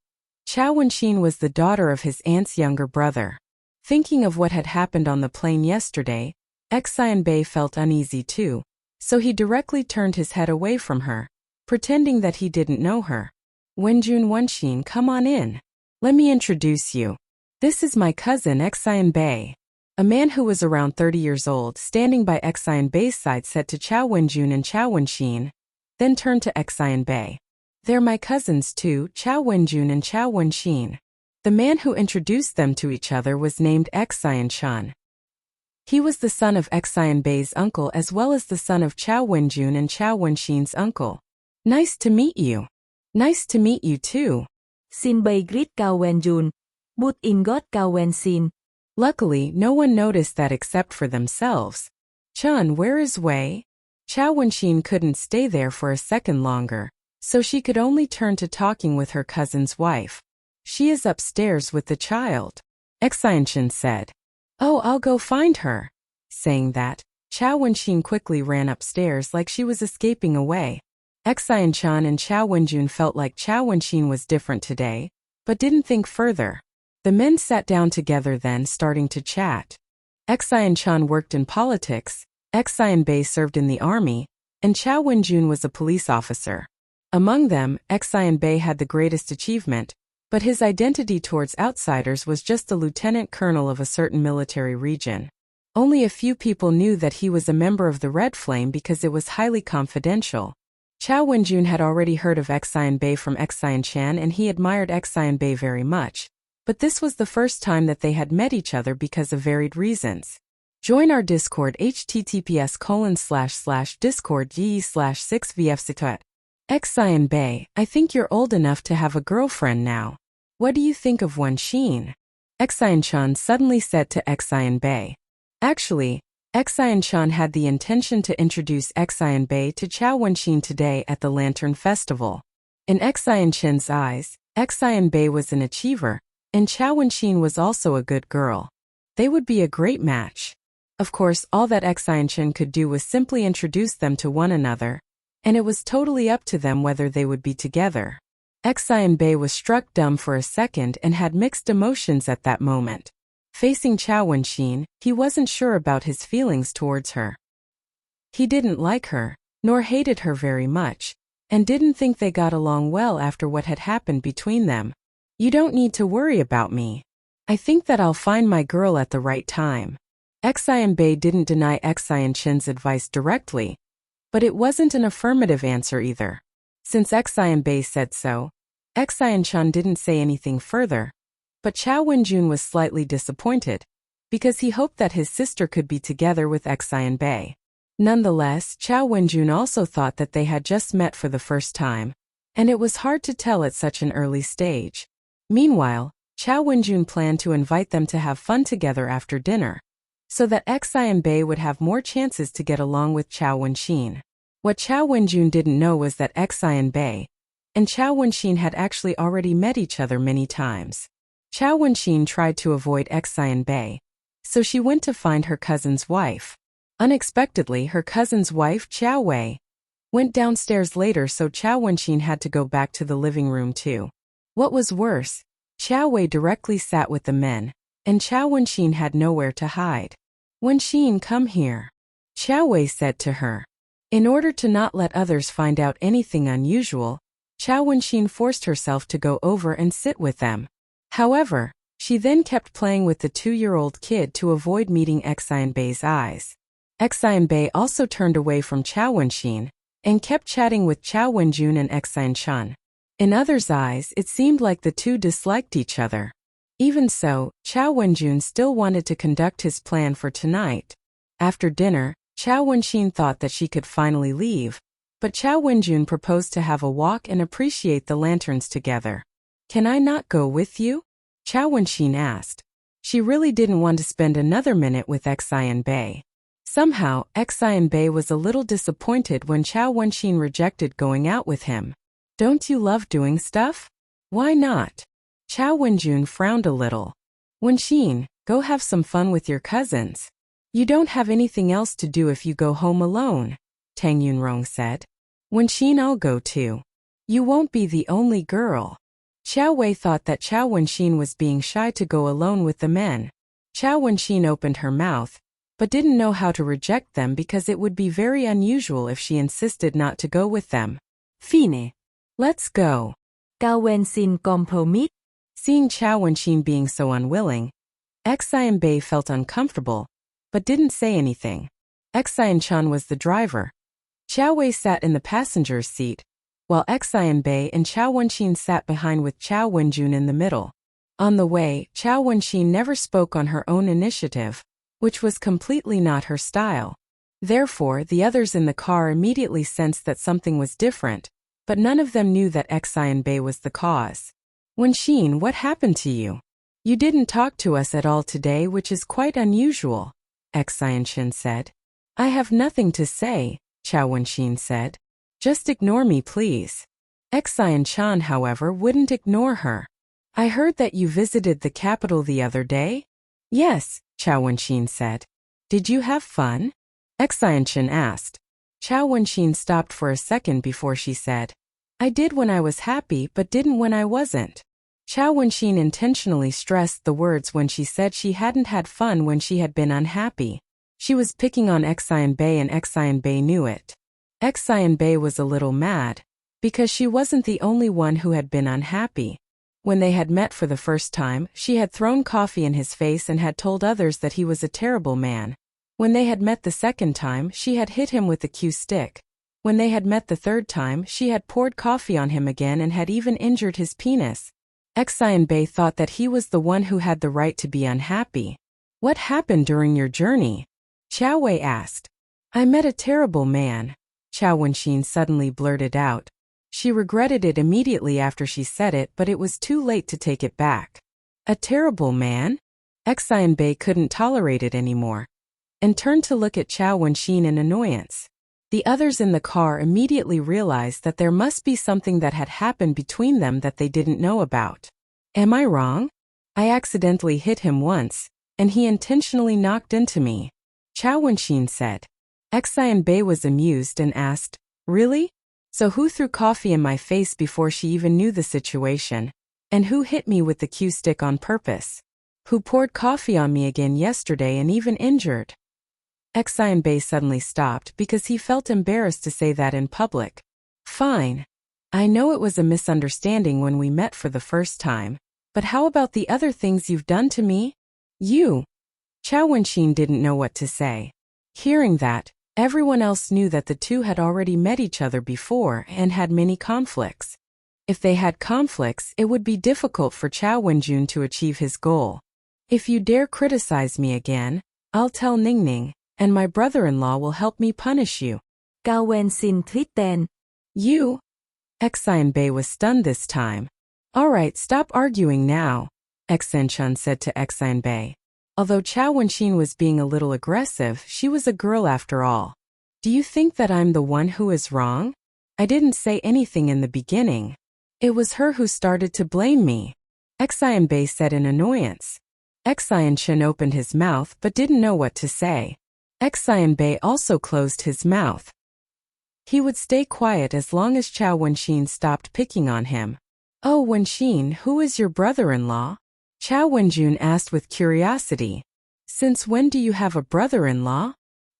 Chao Wenxin was the daughter of his aunt's younger brother. Thinking of what had happened on the plane yesterday, Xian Bei felt uneasy too, so he directly turned his head away from her, pretending that he didn't know her. Wenjun Wenxin, come on in. Let me introduce you. This is my cousin Xian Bei. A man who was around 30 years old standing by Xian Bei's side said to Chao Wenjun and Chao Wenxin, then turned to Xian Bei. They're my cousins too, Chao Wenjun and Chao Wenxin. The man who introduced them to each other was named Xian Chun. He was the son of Xian Bei's uncle as well as the son of Chao Wenjun and Chao Wenxin's uncle. Nice to meet you. Nice to meet you too. Xin bay grit cao wen jun. But in got cao wen xin. Luckily, no one noticed that except for themselves. Chun, where is Wei? Chow Wen-shin couldn't stay there for a second longer, so she could only turn to talking with her cousin's wife. She is upstairs with the child. Xian said. Oh, I'll go find her. Saying that, Chow Wen-shin quickly ran upstairs like she was escaping away. Xian and Chow Wen-jun felt like Chow Wen-shin was different today, but didn't think further. The men sat down together then, starting to chat. Xian worked in politics, Xian Bei served in the army, and Chow Wen-jun was a police officer. Among them, Xian Bei had the greatest achievement, but his identity towards outsiders was just a lieutenant colonel of a certain military region. Only a few people knew that he was a member of the Red Flame because it was highly confidential. Chow Wen-jun had already heard of Xian Bei from Xian and he admired Xian Bei very much, but this was the first time that they had met each other because of varied reasons. Join our Discord https://discord.gg/6vfctut. Xian Bei, I think you're old enough to have a girlfriend now. What do you think of Wen-shin? Xian suddenly said to Xian Bei. Actually, Xian had the intention to introduce Xian Bei to Chow Wen-shin today at the Lantern Festival. In Xian's eyes, Xian Bei was an achiever, and Chow Wen-shin was also a good girl. They would be a great match. Of course, all that Xian could do was simply introduce them to one another, and it was totally up to them whether they would be together. Xian Bei was struck dumb for a second and had mixed emotions at that moment. Facing Chow Wen-shin, he wasn't sure about his feelings towards her. He didn't like her, nor hated her very much, and didn't think they got along well after what had happened between them. You don't need to worry about me. I think that I'll find my girl at the right time. Xian Bei didn't deny Xian's advice directly, but it wasn't an affirmative answer either. Since Xian Bei said so, Xian didn't say anything further, but Chow Wen-jun was slightly disappointed, because he hoped that his sister could be together with Xian Bei. Nonetheless, Chow Wen-jun also thought that they had just met for the first time, and it was hard to tell at such an early stage. Meanwhile, Chow Wen-jun planned to invite them to have fun together after dinner, so that Xian Bei would have more chances to get along with Chow Wen-shin. What Chow Wen-jun didn't know was that Xian Bei and Chow Wen-shin had actually already met each other many times. Chow Wen-shin tried to avoid Xian Bei, so she went to find her cousin's wife. Unexpectedly, her cousin's wife, Chow Wei, went downstairs later, so Chow Wen-shin had to go back to the living room too. What was worse, Chow Wei directly sat with the men, and Chow Wen-shin had nowhere to hide. Wen-shin, come here, Chow Wei said to her. In order to not let others find out anything unusual, Chow Wen-shin forced herself to go over and sit with them. However, she then kept playing with the 2-year-old kid to avoid meeting Xian Bei's eyes. Xian Bei also turned away from Chow Wen-shin and kept chatting with Chow Wen-jun and Xian. In others' eyes, it seemed like the two disliked each other. Even so, Chow Wen-jun still wanted to conduct his plan for tonight. After dinner, Chow Wen-shin thought that she could finally leave, but Chow Wen-jun proposed to have a walk and appreciate the lanterns together. Can I not go with you? Chow Wen-shin asked. She really didn't want to spend another minute with Xian Bei. Somehow, Xian Bei was a little disappointed when Chow Wen-shin rejected going out with him. Don't you love doing stuff? Why not? Chow Wen-jun frowned a little. Wen-shin, go have some fun with your cousins. You don't have anything else to do if you go home alone, Tang Yunrong said. Wen-shin, I'll go too. You won't be the only girl. Chow Wei thought that Chow Wen-shin was being shy to go alone with the men. Chow Wen-shin opened her mouth, but didn't know how to reject them because it would be very unusual if she insisted not to go with them. Fine. Let's go. Cao Wen-shin compromise. Seeing Chow Wen-shin being so unwilling, Xian Bei felt uncomfortable, but didn't say anything. Xian was the driver. Chow Wei sat in the passenger's seat, while Xian Bei and Chow Wen-shin sat behind with Chow Wen-jun in the middle. On the way, Chow Wen-shin never spoke on her own initiative, which was completely not her style. Therefore, the others in the car immediately sensed that something was different, but none of them knew that Xian Bei was the cause. Wenxin, what happened to you? You didn't talk to us at all today, which is quite unusual, Xian said. I have nothing to say, Chao Wenxin said. Just ignore me, please. Xian, however, wouldn't ignore her. I heard that you visited the capital the other day? Yes, Chao Wenxin said. Did you have fun? Xian asked. Chao Wenxin stopped for a second before she said, I did when I was happy but didn't when I wasn't. Chao Wenxin intentionally stressed the words when she said she hadn't had fun when she had been unhappy. She was picking on Xian Bei and Xian Bei knew it. Xian Bei was a little mad, because she wasn't the only one who had been unhappy. When they had met for the first time, she had thrown coffee in his face and had told others that he was a terrible man. When they had met the second time, she had hit him with the cue stick. When they had met the third time, she had poured coffee on him again and had even injured his penis. Xian Bei thought that he was the one who had the right to be unhappy. What happened during your journey? Chao Wei asked. I met a terrible man, Chao Wenxin suddenly blurted out. She regretted it immediately after she said it, but it was too late to take it back. A terrible man? Xian Bei couldn't tolerate it anymore, and turned to look at Chao Wenxin in annoyance. The others in the car immediately realized that there must be something that had happened between them that they didn't know about. Am I wrong? I accidentally hit him once, and he intentionally knocked into me, Chao Wenxin said. Xian Bei was amused and asked, Really? So who threw coffee in my face before she even knew the situation? And who hit me with the cue stick on purpose? Who poured coffee on me again yesterday and even injured? Xian Bei suddenly stopped because he felt embarrassed to say that in public. Fine. I know it was a misunderstanding when we met for the first time, but how about the other things you've done to me? You. Chao Wenxin didn't know what to say. Hearing that, everyone else knew that the two had already met each other before and had many conflicts. If they had conflicts, it would be difficult for Chao Wenjun to achieve his goal. If you dare criticize me again, I'll tell Ningning, and my brother-in-law will help me punish you. Cao Wen-sin threatened. You? Xian Bei was stunned this time. Alright, stop arguing now, Xian said to Xian Bei. Although Chao Wenxin was being a little aggressive, she was a girl after all. Do you think that I'm the one who is wrong? I didn't say anything in the beginning. It was her who started to blame me, Xian Bei said in annoyance. Xian opened his mouth but didn't know what to say. Xian Bei also closed his mouth. He would stay quiet as long as Chao Wenxin stopped picking on him. Oh, Wenxin, who is your brother-in-law? Chao Wenjun asked with curiosity. Since when do you have a brother-in-law?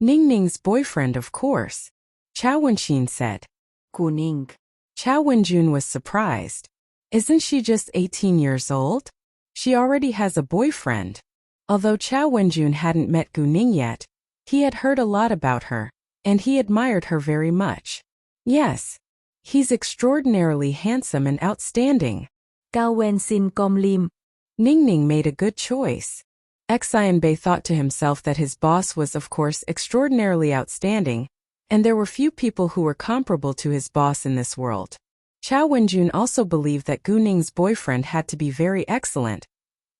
Ningning's boyfriend, of course, Chao Wenxin said. Kuning. Chao Wenjun was surprised. Isn't she just 18 years old? She already has a boyfriend. Although Chao Wenjun hadn't met Gu Ning yet, he had heard a lot about her, and he admired her very much. Yes. He's extraordinarily handsome and outstanding. Cao Wen-sin com lim. Ningning made a good choice. Xian Bei thought to himself that his boss was of course extraordinarily outstanding, and there were few people who were comparable to his boss in this world. Chao Wenjun also believed that Gu Ning's boyfriend had to be very excellent,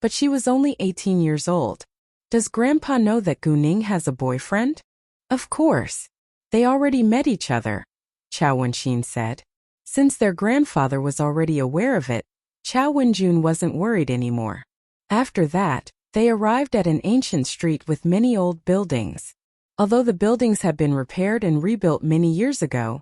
but she was only 18 years old. Does Grandpa know that Gu Ning has a boyfriend? Of course. They already met each other, Chao Wenxin said. Since their grandfather was already aware of it, Chao Wenjun wasn't worried anymore. After that, they arrived at an ancient street with many old buildings. Although the buildings had been repaired and rebuilt many years ago,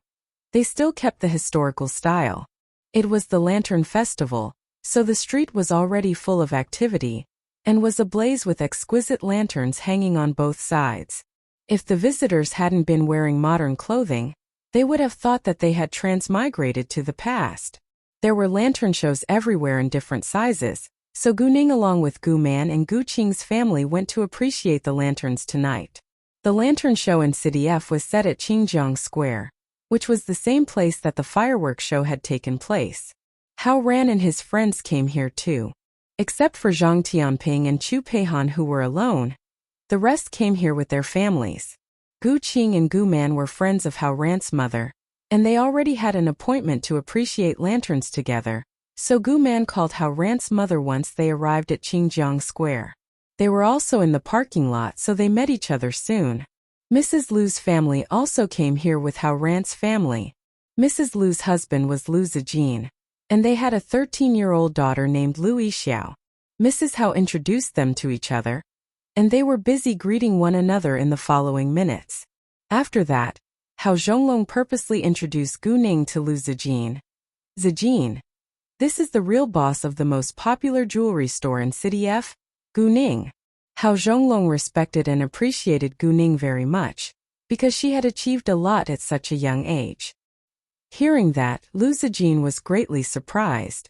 they still kept the historical style. It was the Lantern Festival, so the street was already full of activity, and was ablaze with exquisite lanterns hanging on both sides. If the visitors hadn't been wearing modern clothing, they would have thought that they had transmigrated to the past. There were lantern shows everywhere in different sizes, so Gu Ning along with Gu Man and Gu Qing's family went to appreciate the lanterns tonight. The lantern show in City F was set at Qingjiang Square, which was the same place that the fireworks show had taken place. Hao Ran and his friends came here too. Except for Zhang Tianping and Chu Peihan who were alone, the rest came here with their families. Gu Qing and Gu Man were friends of Hao Ran's mother, and they already had an appointment to appreciate lanterns together, so Gu Man called Hao Ran's mother once they arrived at Qingjiang Square. They were also in the parking lot, so they met each other soon. Mrs. Lu's family also came here with Hao Ran's family. Mrs. Lu's husband was Lu Zijin, and they had a 13-year-old daughter named Lu Yixiao. Mrs. Hao introduced them to each other, and they were busy greeting one another in the following minutes. After that, Hao Zhonglong purposely introduced Gu Ning to Lu Zijin. Zijin, this is the real boss of the most popular jewelry store in City F, Gu Ning. Hao Zhonglong respected and appreciated Gu Ning very much, because she had achieved a lot at such a young age. Hearing that, Lu Zijin was greatly surprised.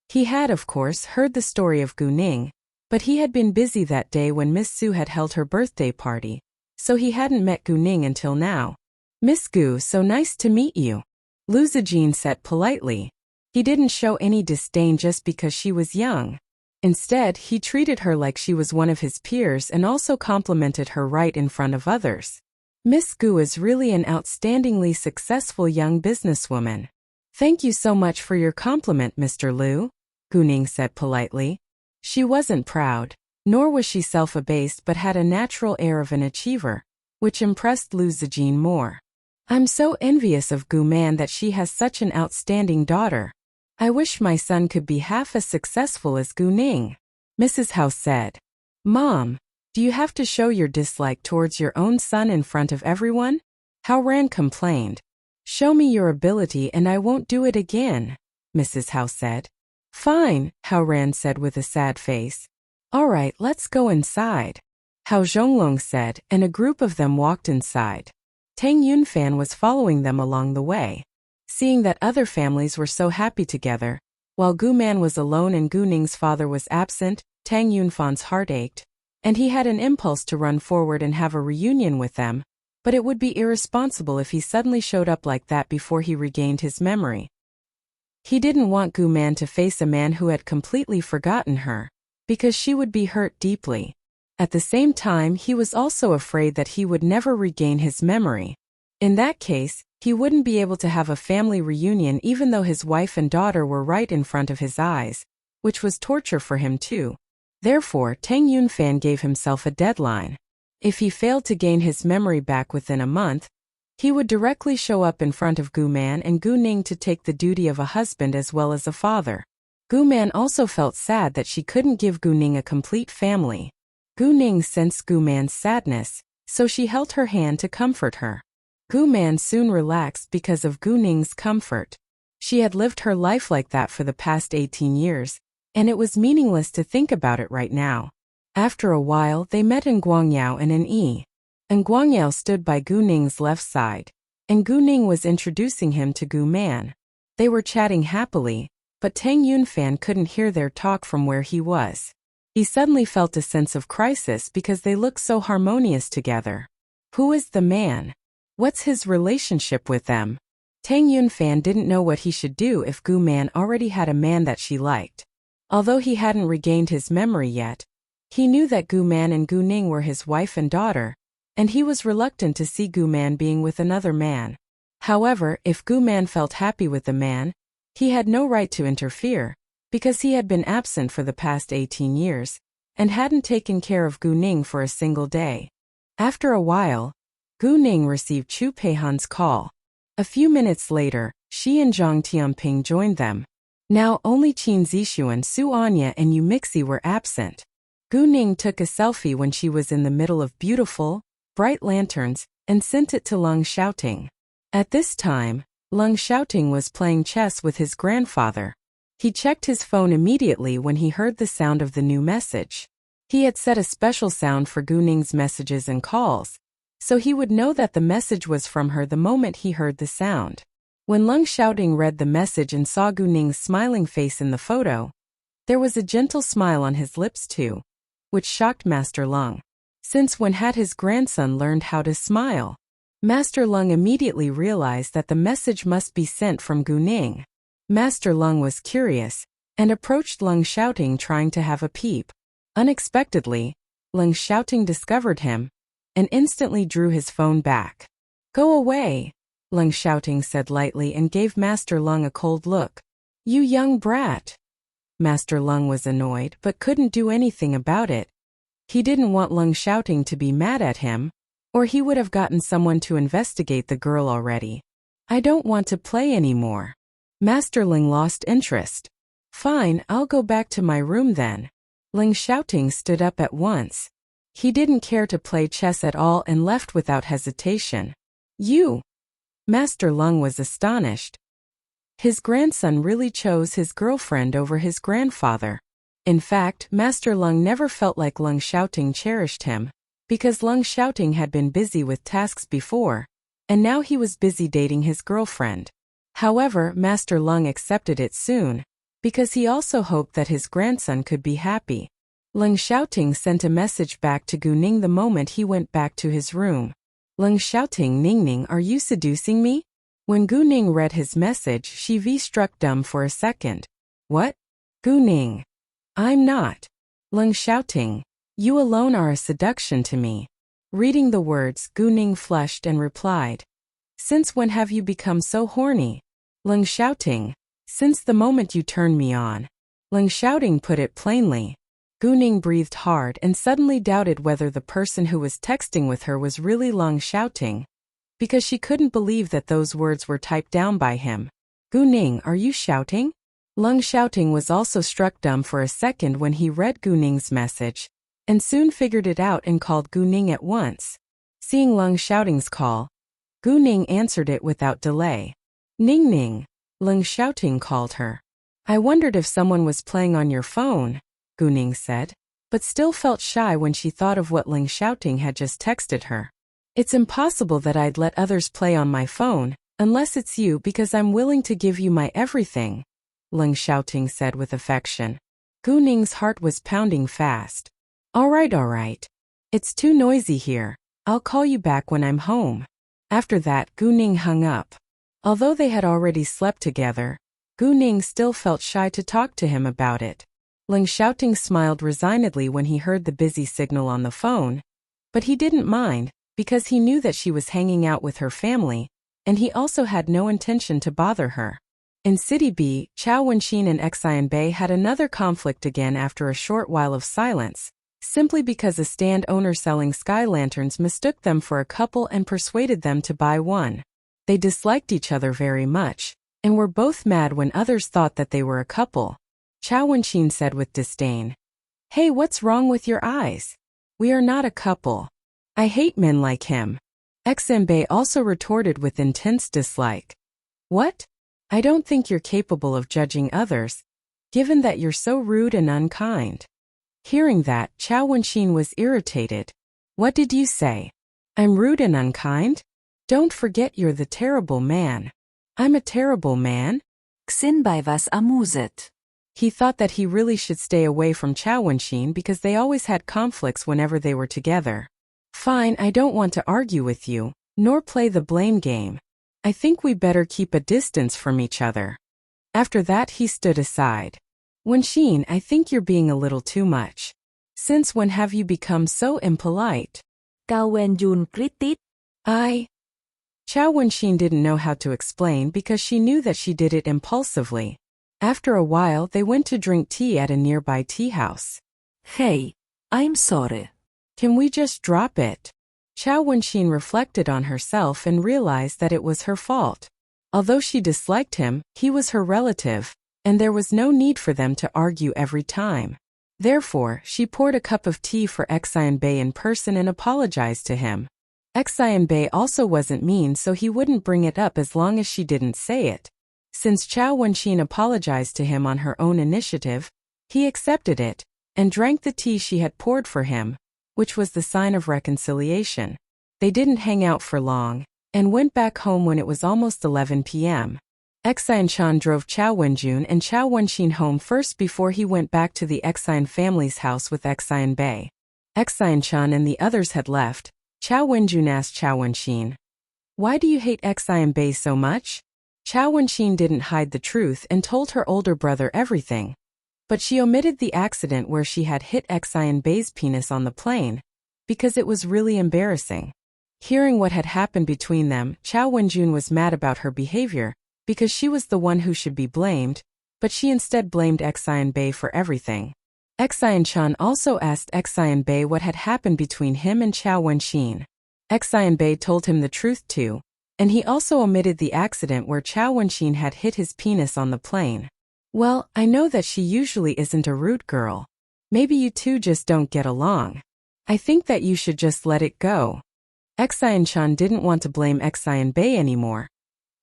He had, of course, heard the story of Gu Ning, but he had been busy that day when Miss Su had held her birthday party, so he hadn't met Gu Ning until now. "Miss Gu, so nice to meet you," Lu Zijin said politely. He didn't show any disdain just because she was young. Instead, he treated her like she was one of his peers and also complimented her right in front of others. "Miss Gu is really an outstandingly successful young businesswoman." "Thank you so much for your compliment, Mr. Lu," Gu Ning said politely. She wasn't proud, nor was she self-abased, but had a natural air of an achiever, which impressed Lu Zijin more. "I'm so envious of Gu Man that she has such an outstanding daughter. I wish my son could be half as successful as Gu Ning," Mrs. Hao said. "Mom, do you have to show your dislike towards your own son in front of everyone?" Hao Ran complained. "Show me your ability and I won't do it again," Mrs. Hao said. "Fine," Hao Ran said with a sad face. "All right, let's go inside," Hao Zhonglong said, and a group of them walked inside. Tang Yunfan was following them along the way. Seeing that other families were so happy together, while Gu Man was alone and Gu Ning's father was absent, Tang Yunfan's heart ached, and he had an impulse to run forward and have a reunion with them, but it would be irresponsible if he suddenly showed up like that before he regained his memory. He didn't want Gu Man to face a man who had completely forgotten her, because she would be hurt deeply. At the same time, he was also afraid that he would never regain his memory. In that case, he wouldn't be able to have a family reunion even though his wife and daughter were right in front of his eyes, which was torture for him too. Therefore, Tang Yunfan gave himself a deadline. If he failed to gain his memory back within a month, he would directly show up in front of Gu Man and Gu Ning to take the duty of a husband as well as a father. Gu Man also felt sad that she couldn't give Gu Ning a complete family. Gu Ning sensed Gu Man's sadness, so she held her hand to comfort her. Gu Man soon relaxed because of Gu Ning's comfort. She had lived her life like that for the past 18 years, and it was meaningless to think about it right now. After a while, they met in Guangyao and in Yi. And Guangyao stood by Gu Ning's left side, and Gu Ning was introducing him to Gu Man. They were chatting happily, but Tang Yunfan couldn't hear their talk from where he was. He suddenly felt a sense of crisis because they looked so harmonious together. Who is the man? What's his relationship with them? Tang Yunfan didn't know what he should do if Gu Man already had a man that she liked. Although he hadn't regained his memory yet, he knew that Gu Man and Gu Ning were his wife and daughter, and he was reluctant to see Gu Man being with another man. However, if Gu Man felt happy with the man, he had no right to interfere, because he had been absent for the past 18 years, and hadn't taken care of Gu Ning for a single day. After a while, Gu Ning received Chu Peihan's call. A few minutes later, she and Zhang Tianping joined them. Now only Qin Zixuan, Su Anya and Yu Mixi were absent. Gu Ning took a selfie when she was in the middle of beautiful, bright lanterns, and sent it to Leng Xiaoting. At this time, Leng Xiaoting was playing chess with his grandfather. He checked his phone immediately when he heard the sound of the new message. He had set a special sound for Gu Ning's messages and calls, so he would know that the message was from her the moment he heard the sound. When Leng Xiaoting read the message and saw Gu Ning's smiling face in the photo, there was a gentle smile on his lips too, which shocked Master Leng. Since when had his grandson learned how to smile? Master Leng immediately realized that the message must be sent from Gu Ning. Master Leng was curious, and approached Leng Xiaoting trying to have a peep. Unexpectedly, Leng Xiaoting discovered him, and instantly drew his phone back. "Go away!" Leng Xiaoting said lightly and gave Master Lung a cold look. You young brat. Master Lung was annoyed but couldn't do anything about it. He didn't want Leng Xiaoting to be mad at him, or he would have gotten someone to investigate the girl already. I don't want to play anymore. Master Ling lost interest. Fine, I'll go back to my room then. Leng Xiaoting stood up at once. He didn't care to play chess at all and left without hesitation. You! Master Lung was astonished. His grandson really chose his girlfriend over his grandfather. In fact, Master Lung never felt like Leng Xiaoting cherished him, because Leng Xiaoting had been busy with tasks before, and now he was busy dating his girlfriend. However, Master Lung accepted it soon, because he also hoped that his grandson could be happy. Leng Xiaoting sent a message back to Gu Ning the moment he went back to his room. Leng Xiaoting, Ning, are you seducing me? When Gu Ning read his message, she struck dumb for a second. What? Gu Ning. I'm not. Leng Xiaoting. You alone are a seduction to me. Reading the words, Gu Ning flushed and replied. Since when have you become so horny? Leng Xiaoting. Since the moment you turned me on. Leng Xiaoting put it plainly. Gu Ning breathed hard and suddenly doubted whether the person who was texting with her was really Leng Xiaoting, because she couldn't believe that those words were typed down by him. Gu Ning, are you shouting? Leng Xiaoting was also struck dumb for a second when he read Gu Ning's message, and soon figured it out and called Gu Ning at once. Seeing Leng Xiaoting's call, Gu Ning answered it without delay. Ning, Leng Xiaoting called her. I wondered if someone was playing on your phone, Gu Ning said, but still felt shy when she thought of what Leng Xiaoting had just texted her. It's impossible that I'd let others play on my phone, unless it's you, because I'm willing to give you my everything, Leng Xiaoting said with affection. Gu Ning's heart was pounding fast. All right. It's too noisy here. I'll call you back when I'm home. After that, Gu Ning hung up. Although they had already slept together, Gu Ning still felt shy to talk to him about it. Leng Xiaoting smiled resignedly when he heard the busy signal on the phone, but he didn't mind, because he knew that she was hanging out with her family, and he also had no intention to bother her. In City B, Chao Wenxin and Xian Bei had another conflict again after a short while of silence, simply because a stand owner selling sky lanterns mistook them for a couple and persuaded them to buy one. They disliked each other very much, and were both mad when others thought that they were a couple. Chao Wenxin said with disdain, Hey, what's wrong with your eyes? We are not a couple. I hate men like him. Xian Bei also retorted with intense dislike. What? I don't think you're capable of judging others, given that you're so rude and unkind. Hearing that, Chao Wenxin was irritated. What did you say? I'm rude and unkind? Don't forget you're the terrible man. I'm a terrible man? Xin Bei was amuset. He thought that he really should stay away from Chao Wenxin because they always had conflicts whenever they were together. Fine, I don't want to argue with you, nor play the blame game. I think we better keep a distance from each other. After that he stood aside. Wenxin, I think you're being a little too much. Since when have you become so impolite? Cao Wenjun critic. Chao Wenxin didn't know how to explain because she knew that she did it impulsively. After a while they went to drink tea at a nearby tea house. Hey, I'm sorry. Can we just drop it? Chao Wenxin reflected on herself and realized that it was her fault. Although she disliked him, he was her relative, and there was no need for them to argue every time. Therefore, she poured a cup of tea for Xian Bei in person and apologized to him. Xian Bei also wasn't mean, so he wouldn't bring it up as long as she didn't say it. Since Chao Wenxin apologized to him on her own initiative, he accepted it, and drank the tea she had poured for him, which was the sign of reconciliation. They didn't hang out for long, and went back home when it was almost 11 p.m. Xian Chan drove Chao Wenjun and Chao Wenxin home first before he went back to the Xian family's house with Xian Bei. Xian Chan and the others had left. Chao Wenjun asked Chao Wenxin, Why do you hate Xian Bei so much? Chao Wenxin didn't hide the truth and told her older brother everything. But she omitted the accident where she had hit Xian Bei's penis on the plane, because it was really embarrassing. Hearing what had happened between them, Chao Wenjun was mad about her behavior, because she was the one who should be blamed, but she instead blamed Xian Bei for everything. Xian Chan also asked Xian Bei what had happened between him and Chao Wenxin. Xian Bei told him the truth too, and he also omitted the accident where Chao Wenxin had hit his penis on the plane. Well, I know that she usually isn't a rude girl. Maybe you two just don't get along. I think that you should just let it go. Xian Chan didn't want to blame Xian Bei anymore,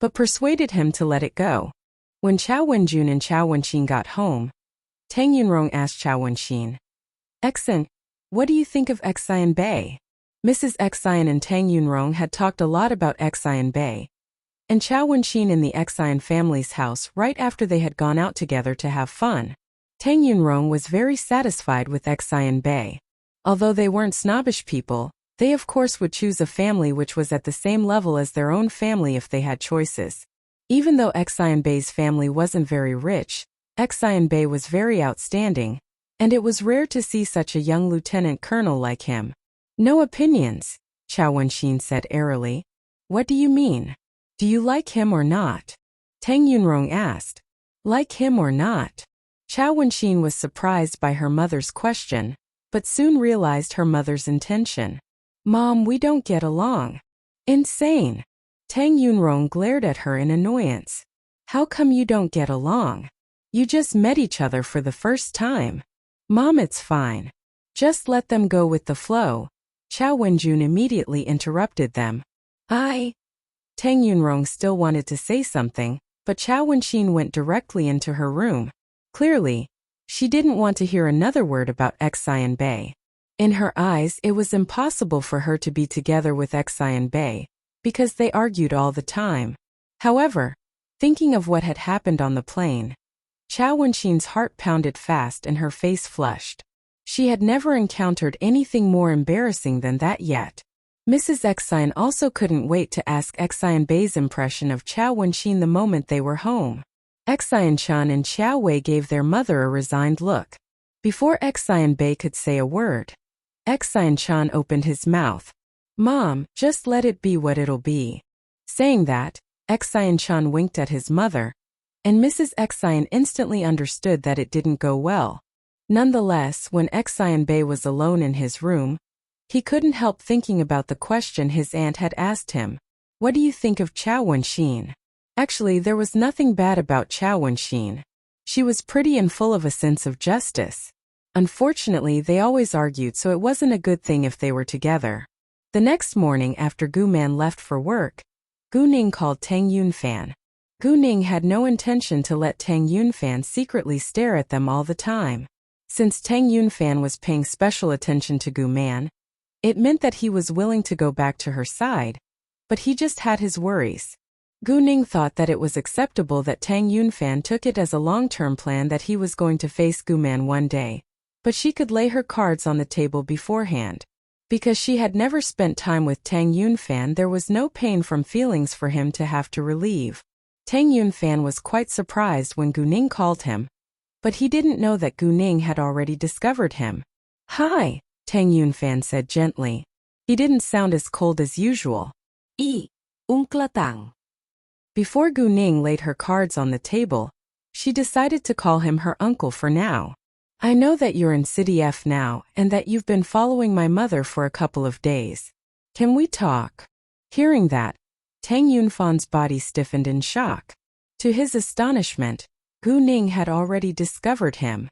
but persuaded him to let it go. When Chao Wenjun and Chao Wenxin got home, Tang Yunrong asked Chao Wenxin, "Xian, what do you think of Xian Bei?" Mrs. Xian and Tang Yunrong had talked a lot about Xian Bei and Chao Wenxin in the Xian family's house right after they had gone out together to have fun. Tang Yunrong was very satisfied with Xian Bei. Although they weren't snobbish people, they of course would choose a family which was at the same level as their own family if they had choices. Even though Xian Bei's family wasn't very rich, Xian Bei was very outstanding, and it was rare to see such a young lieutenant colonel like him. "No opinions," Chao Wenxin said airily. "What do you mean? Do you like him or not?" Tang Yunrong asked. Like him or not? Chao Wenxin was surprised by her mother's question, but soon realized her mother's intention. "Mom, we don't get along." "Insane." Tang Yunrong glared at her in annoyance. "How come you don't get along? You just met each other for the first time." "Mom, it's fine. Just let them go with the flow." Chao Wenjun immediately interrupted them. Tang Yunrong still wanted to say something, but Chao Wenxin went directly into her room. Clearly, she didn't want to hear another word about Xian Bei. In her eyes, it was impossible for her to be together with Xian Bei, because they argued all the time. However, thinking of what had happened on the plane, Chao Wenxin's heart pounded fast and her face flushed. She had never encountered anything more embarrassing than that yet. Mrs. Xian also couldn't wait to ask Xian Bei's impression of Chao Wenxin the moment they were home. Xian Chan and Xiao Wei gave their mother a resigned look. Before Xian Bei could say a word, Xian Chan opened his mouth. "Mom, just let it be what it'll be." Saying that, Xian Chan winked at his mother, and Mrs. Xian instantly understood that it didn't go well. Nonetheless, when Xian Bei was alone in his room, he couldn't help thinking about the question his aunt had asked him. "What do you think of Chao Wenxin?" Actually, there was nothing bad about Chao Wenxin. She was pretty and full of a sense of justice. Unfortunately, they always argued, so it wasn't a good thing if they were together. The next morning after Gu Man left for work, Gu Ning called Tang Yunfan. Gu Ning had no intention to let Tang Yunfan secretly stare at them all the time. Since Tang Yunfan was paying special attention to Gu Man, it meant that he was willing to go back to her side, but he just had his worries. Gu Ning thought that it was acceptable that Tang Yunfan took it as a long-term plan that he was going to face Gu Man one day, but she could lay her cards on the table beforehand. Because she had never spent time with Tang Yunfan, there was no pain from feelings for him to have to relieve. Tang Yunfan was quite surprised when Gu Ning called him, but he didn't know that Gu Ning had already discovered him. "Hi," Tang Yunfan said gently. He didn't sound as cold as usual. Unkla tang." Before Gu Ning laid her cards on the table, she decided to call him her uncle for now. "I know that you're in City F now and that you've been following my mother for a couple of days. Can we talk?" Hearing that, Tang Yunfan's body stiffened in shock. To his astonishment, Gu Ning had already discovered him.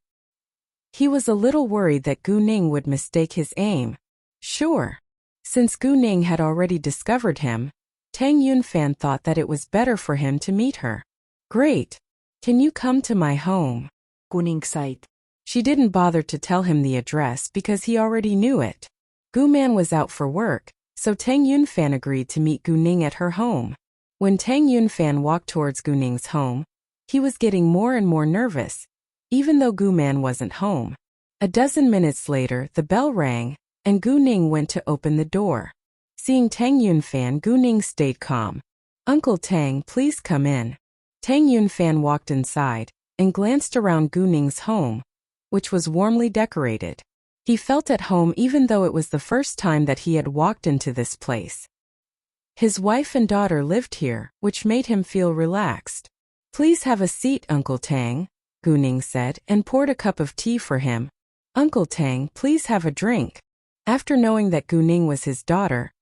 He was a little worried that Gu Ning would mistake his aim. Sure. Since Gu Ning had already discovered him, Tang Yunfan thought that it was better for him to meet her. "Great. Can you come to my home?" Gu Ning sighed. She didn't bother to tell him the address because he already knew it. Gu Man was out for work, so Tang Yunfan agreed to meet Gu Ning at her home. When Tang Yunfan walked towards Gu Ning's home, he was getting more and more nervous, even though Gu Man wasn't home. A dozen minutes later, the bell rang, and Gu Ning went to open the door. Seeing Tang Yunfan, Gu Ning stayed calm. "Uncle Tang, please come in." Tang Yunfan walked inside and glanced around Gu Ning's home, which was warmly decorated. He felt at home even though it was the first time that he had walked into this place. His wife and daughter lived here, which made him feel relaxed. Please have a seat, Uncle Tang, Gu Ning said, and poured a cup of tea for him. Uncle Tang, please have a drink. After knowing that Gu Ning was his daughter,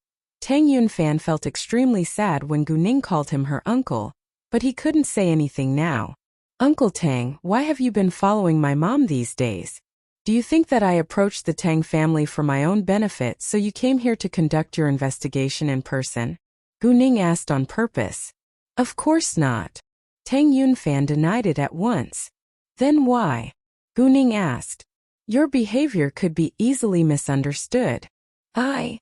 Tang Yunfan felt extremely sad when Gu Ning called him her uncle, but he couldn't say anything now. Uncle Tang, why have you been following my mom these days? Do you think that I approached the Tang family for my own benefit, so you came here to conduct your investigation in person? Gu Ning asked on purpose. Of course not. Tang Yunfan denied it at once. Then why? Gu Ning asked. Your behavior could be easily misunderstood. Tang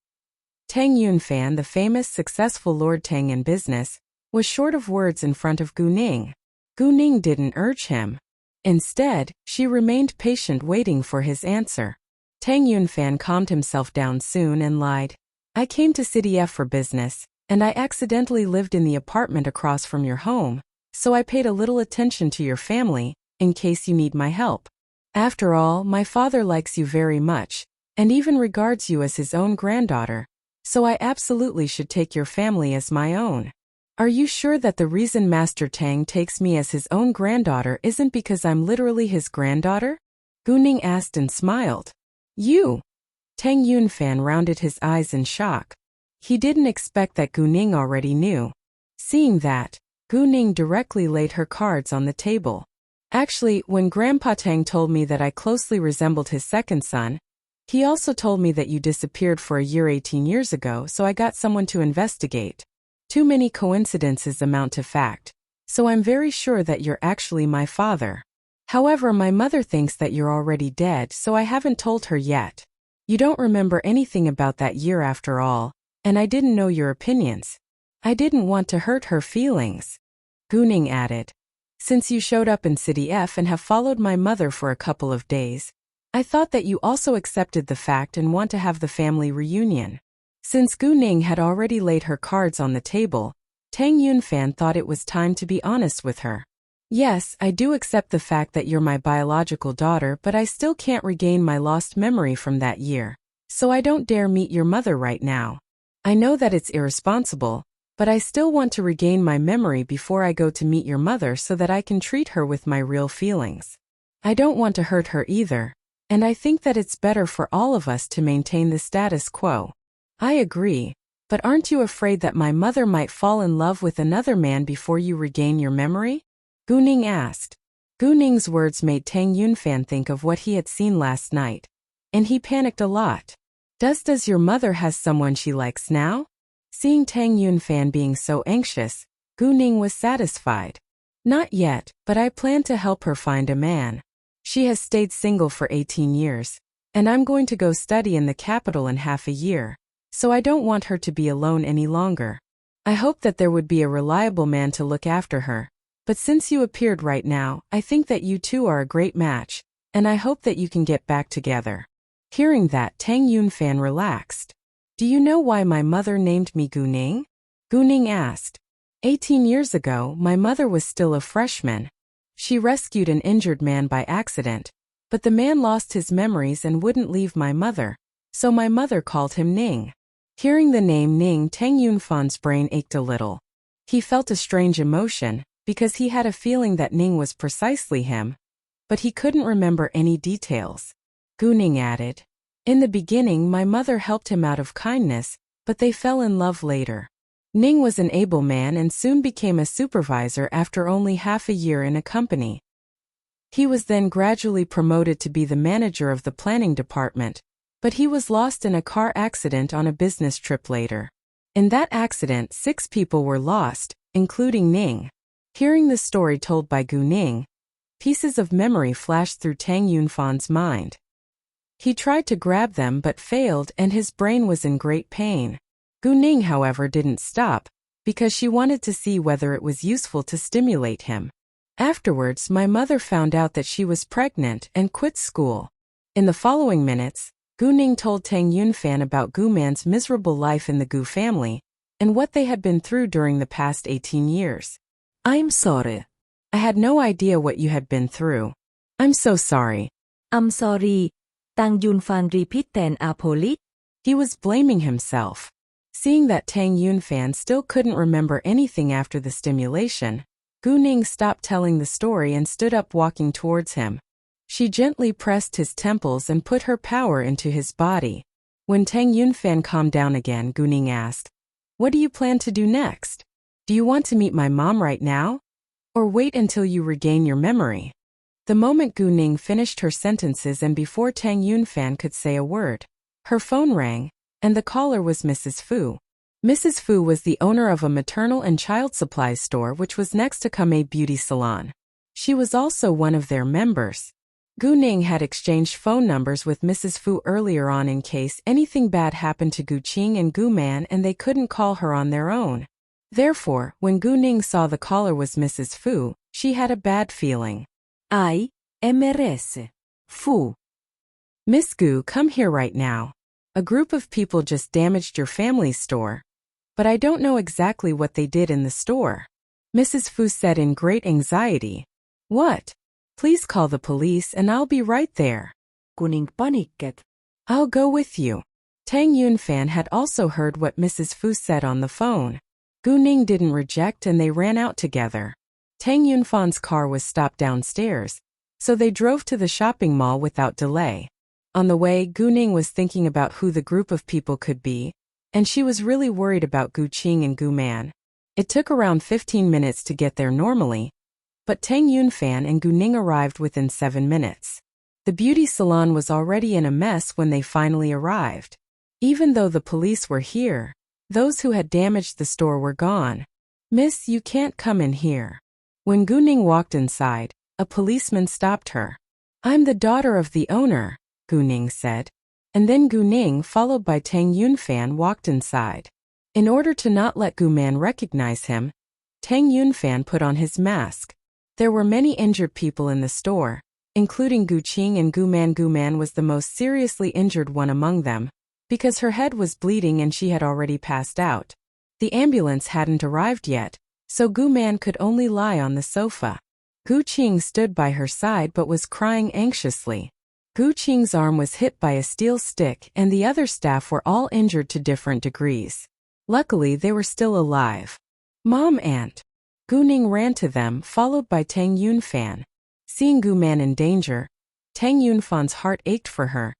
Yunfan, the famous successful Lord Tang in business, was short of words in front of Gu Ning. Gu Ning didn't urge him. Instead, she remained patient waiting for his answer. Tang Yunfan calmed himself down soon and lied. I came to City F for business, and I accidentally lived in the apartment across from your home, so I paid a little attention to your family, in case you need my help. After all, my father likes you very much, and even regards you as his own granddaughter, so I absolutely should take your family as my own. Are you sure that the reason Master Tang takes me as his own granddaughter isn't because I'm literally his granddaughter? Gu Ning asked and smiled. You? Tang Yunfan rounded his eyes in shock. He didn't expect that Gu Ning already knew. Seeing that, Gu Ning directly laid her cards on the table. Actually, when Grandpa Tang told me that I closely resembled his second son, he also told me that you disappeared for a year 18 years ago, so I got someone to investigate. Too many coincidences amount to fact, so I'm very sure that you're actually my father. However, my mother thinks that you're already dead, so I haven't told her yet. You don't remember anything about that year after all, and I didn't know your opinions. I didn't want to hurt her feelings. Gu Ning added. Since you showed up in City F and have followed my mother for a couple of days, I thought that you also accepted the fact and want to have the family reunion. Since Gu Ning had already laid her cards on the table, Tang Yunfan thought it was time to be honest with her. Yes, I do accept the fact that you're my biological daughter, but I still can't regain my lost memory from that year, so I don't dare meet your mother right now. I know that it's irresponsible, but I still want to regain my memory before I go to meet your mother so that I can treat her with my real feelings. I don't want to hurt her either, and I think that it's better for all of us to maintain the status quo. I agree, but aren't you afraid that my mother might fall in love with another man before you regain your memory? Gu Ning asked. Gu Ning's words made Tang Yunfan think of what he had seen last night, and he panicked a lot. Does your mother has someone she likes now? Seeing Tang Yunfan being so anxious, Gu Ning was satisfied. Not yet, but I plan to help her find a man. She has stayed single for 18 years, and I'm going to go study in the capital in half a year, so I don't want her to be alone any longer. I hope that there would be a reliable man to look after her, but since you appeared right now, I think that you two are a great match, and I hope that you can get back together. Hearing that, Tang Yunfan relaxed. Do you know why my mother named me Gu Ning? Gu Ning asked. 18 years ago, my mother was still a freshman. She rescued an injured man by accident, but the man lost his memories and wouldn't leave my mother, so my mother called him Ning. Hearing the name Ning, Tang Yunfan's brain ached a little. He felt a strange emotion, because he had a feeling that Ning was precisely him, but he couldn't remember any details. Gu Ning added, in the beginning my mother helped him out of kindness, but they fell in love later. Ning was an able man and soon became a supervisor after only half a year in a company. He was then gradually promoted to be the manager of the planning department, but he was lost in a car accident on a business trip later. In that accident, 6 people were lost, including Ning. Hearing the story told by Gu Ning, pieces of memory flashed through Tang Yunfan's mind. He tried to grab them but failed and his brain was in great pain. Gu Ning, however, didn't stop, because she wanted to see whether it was useful to stimulate him. Afterwards, my mother found out that she was pregnant and quit school. In the following minutes, Gu Ning told Tang Yunfan about Gu Man's miserable life in the Gu family, and what they had been through during the past 18 years. I'm sorry. I had no idea what you had been through. I'm so sorry. I'm sorry. Tang Yunfan repeated apology. He was blaming himself. Seeing that Tang Yunfan still couldn't remember anything after the stimulation, Gu Ning stopped telling the story and stood up walking towards him. She gently pressed his temples and put her power into his body. When Tang Yunfan calmed down again, Gu Ning asked, "What do you plan to do next? Do you want to meet my mom right now? Or wait until you regain your memory?" The moment Gu Ning finished her sentences and before Tang Yunfan could say a word, her phone rang, and the caller was Mrs. Fu. Mrs. Fu was the owner of a maternal and child supplies store which was next to Kame Beauty Salon. She was also one of their members. Gu Ning had exchanged phone numbers with Mrs. Fu earlier on in case anything bad happened to Gu Qing and Gu Man and they couldn't call her on their own. Therefore, when Gu Ning saw the caller was Mrs. Fu, she had a bad feeling. MRS. Fu. "Miss Gu, come here right now. A group of people just damaged your family's store. But I don't know exactly what they did in the store," Mrs. Fu said in great anxiety. "What? Please call the police and I'll be right there." Gu Ning panikked. "I'll go with you." Tang Yunfan had also heard what Mrs. Fu said on the phone. Gu Ning didn't reject and they ran out together. Tang Yunfan's car was stopped downstairs, so they drove to the shopping mall without delay. On the way, Gu Ning was thinking about who the group of people could be, and she was really worried about Gu Qing and Gu Man. It took around 15 minutes to get there normally, but Tang Yunfan and Gu Ning arrived within 7 minutes. The beauty salon was already in a mess when they finally arrived. Even though the police were here, those who had damaged the store were gone. "Miss, you can't come in here." When Gu Ning walked inside, a policeman stopped her. "I'm the daughter of the owner," Gu Ning said. And then Gu Ning, followed by Tang Yunfan, walked inside. In order to not let Gu Man recognize him, Tang Yunfan put on his mask. There were many injured people in the store, including Gu Qing and Gu Man. Gu Man was the most seriously injured one among them, because her head was bleeding and she had already passed out. The ambulance hadn't arrived yet, so Gu Man could only lie on the sofa. Gu Qing stood by her side but was crying anxiously. Gu Qing's arm was hit by a steel stick and the other staff were all injured to different degrees. Luckily, they were still alive. "Mom, Aunt." Gu Ning ran to them, followed by Tang Yunfan. Seeing Gu Man in danger, Tang Yunfan's heart ached for her,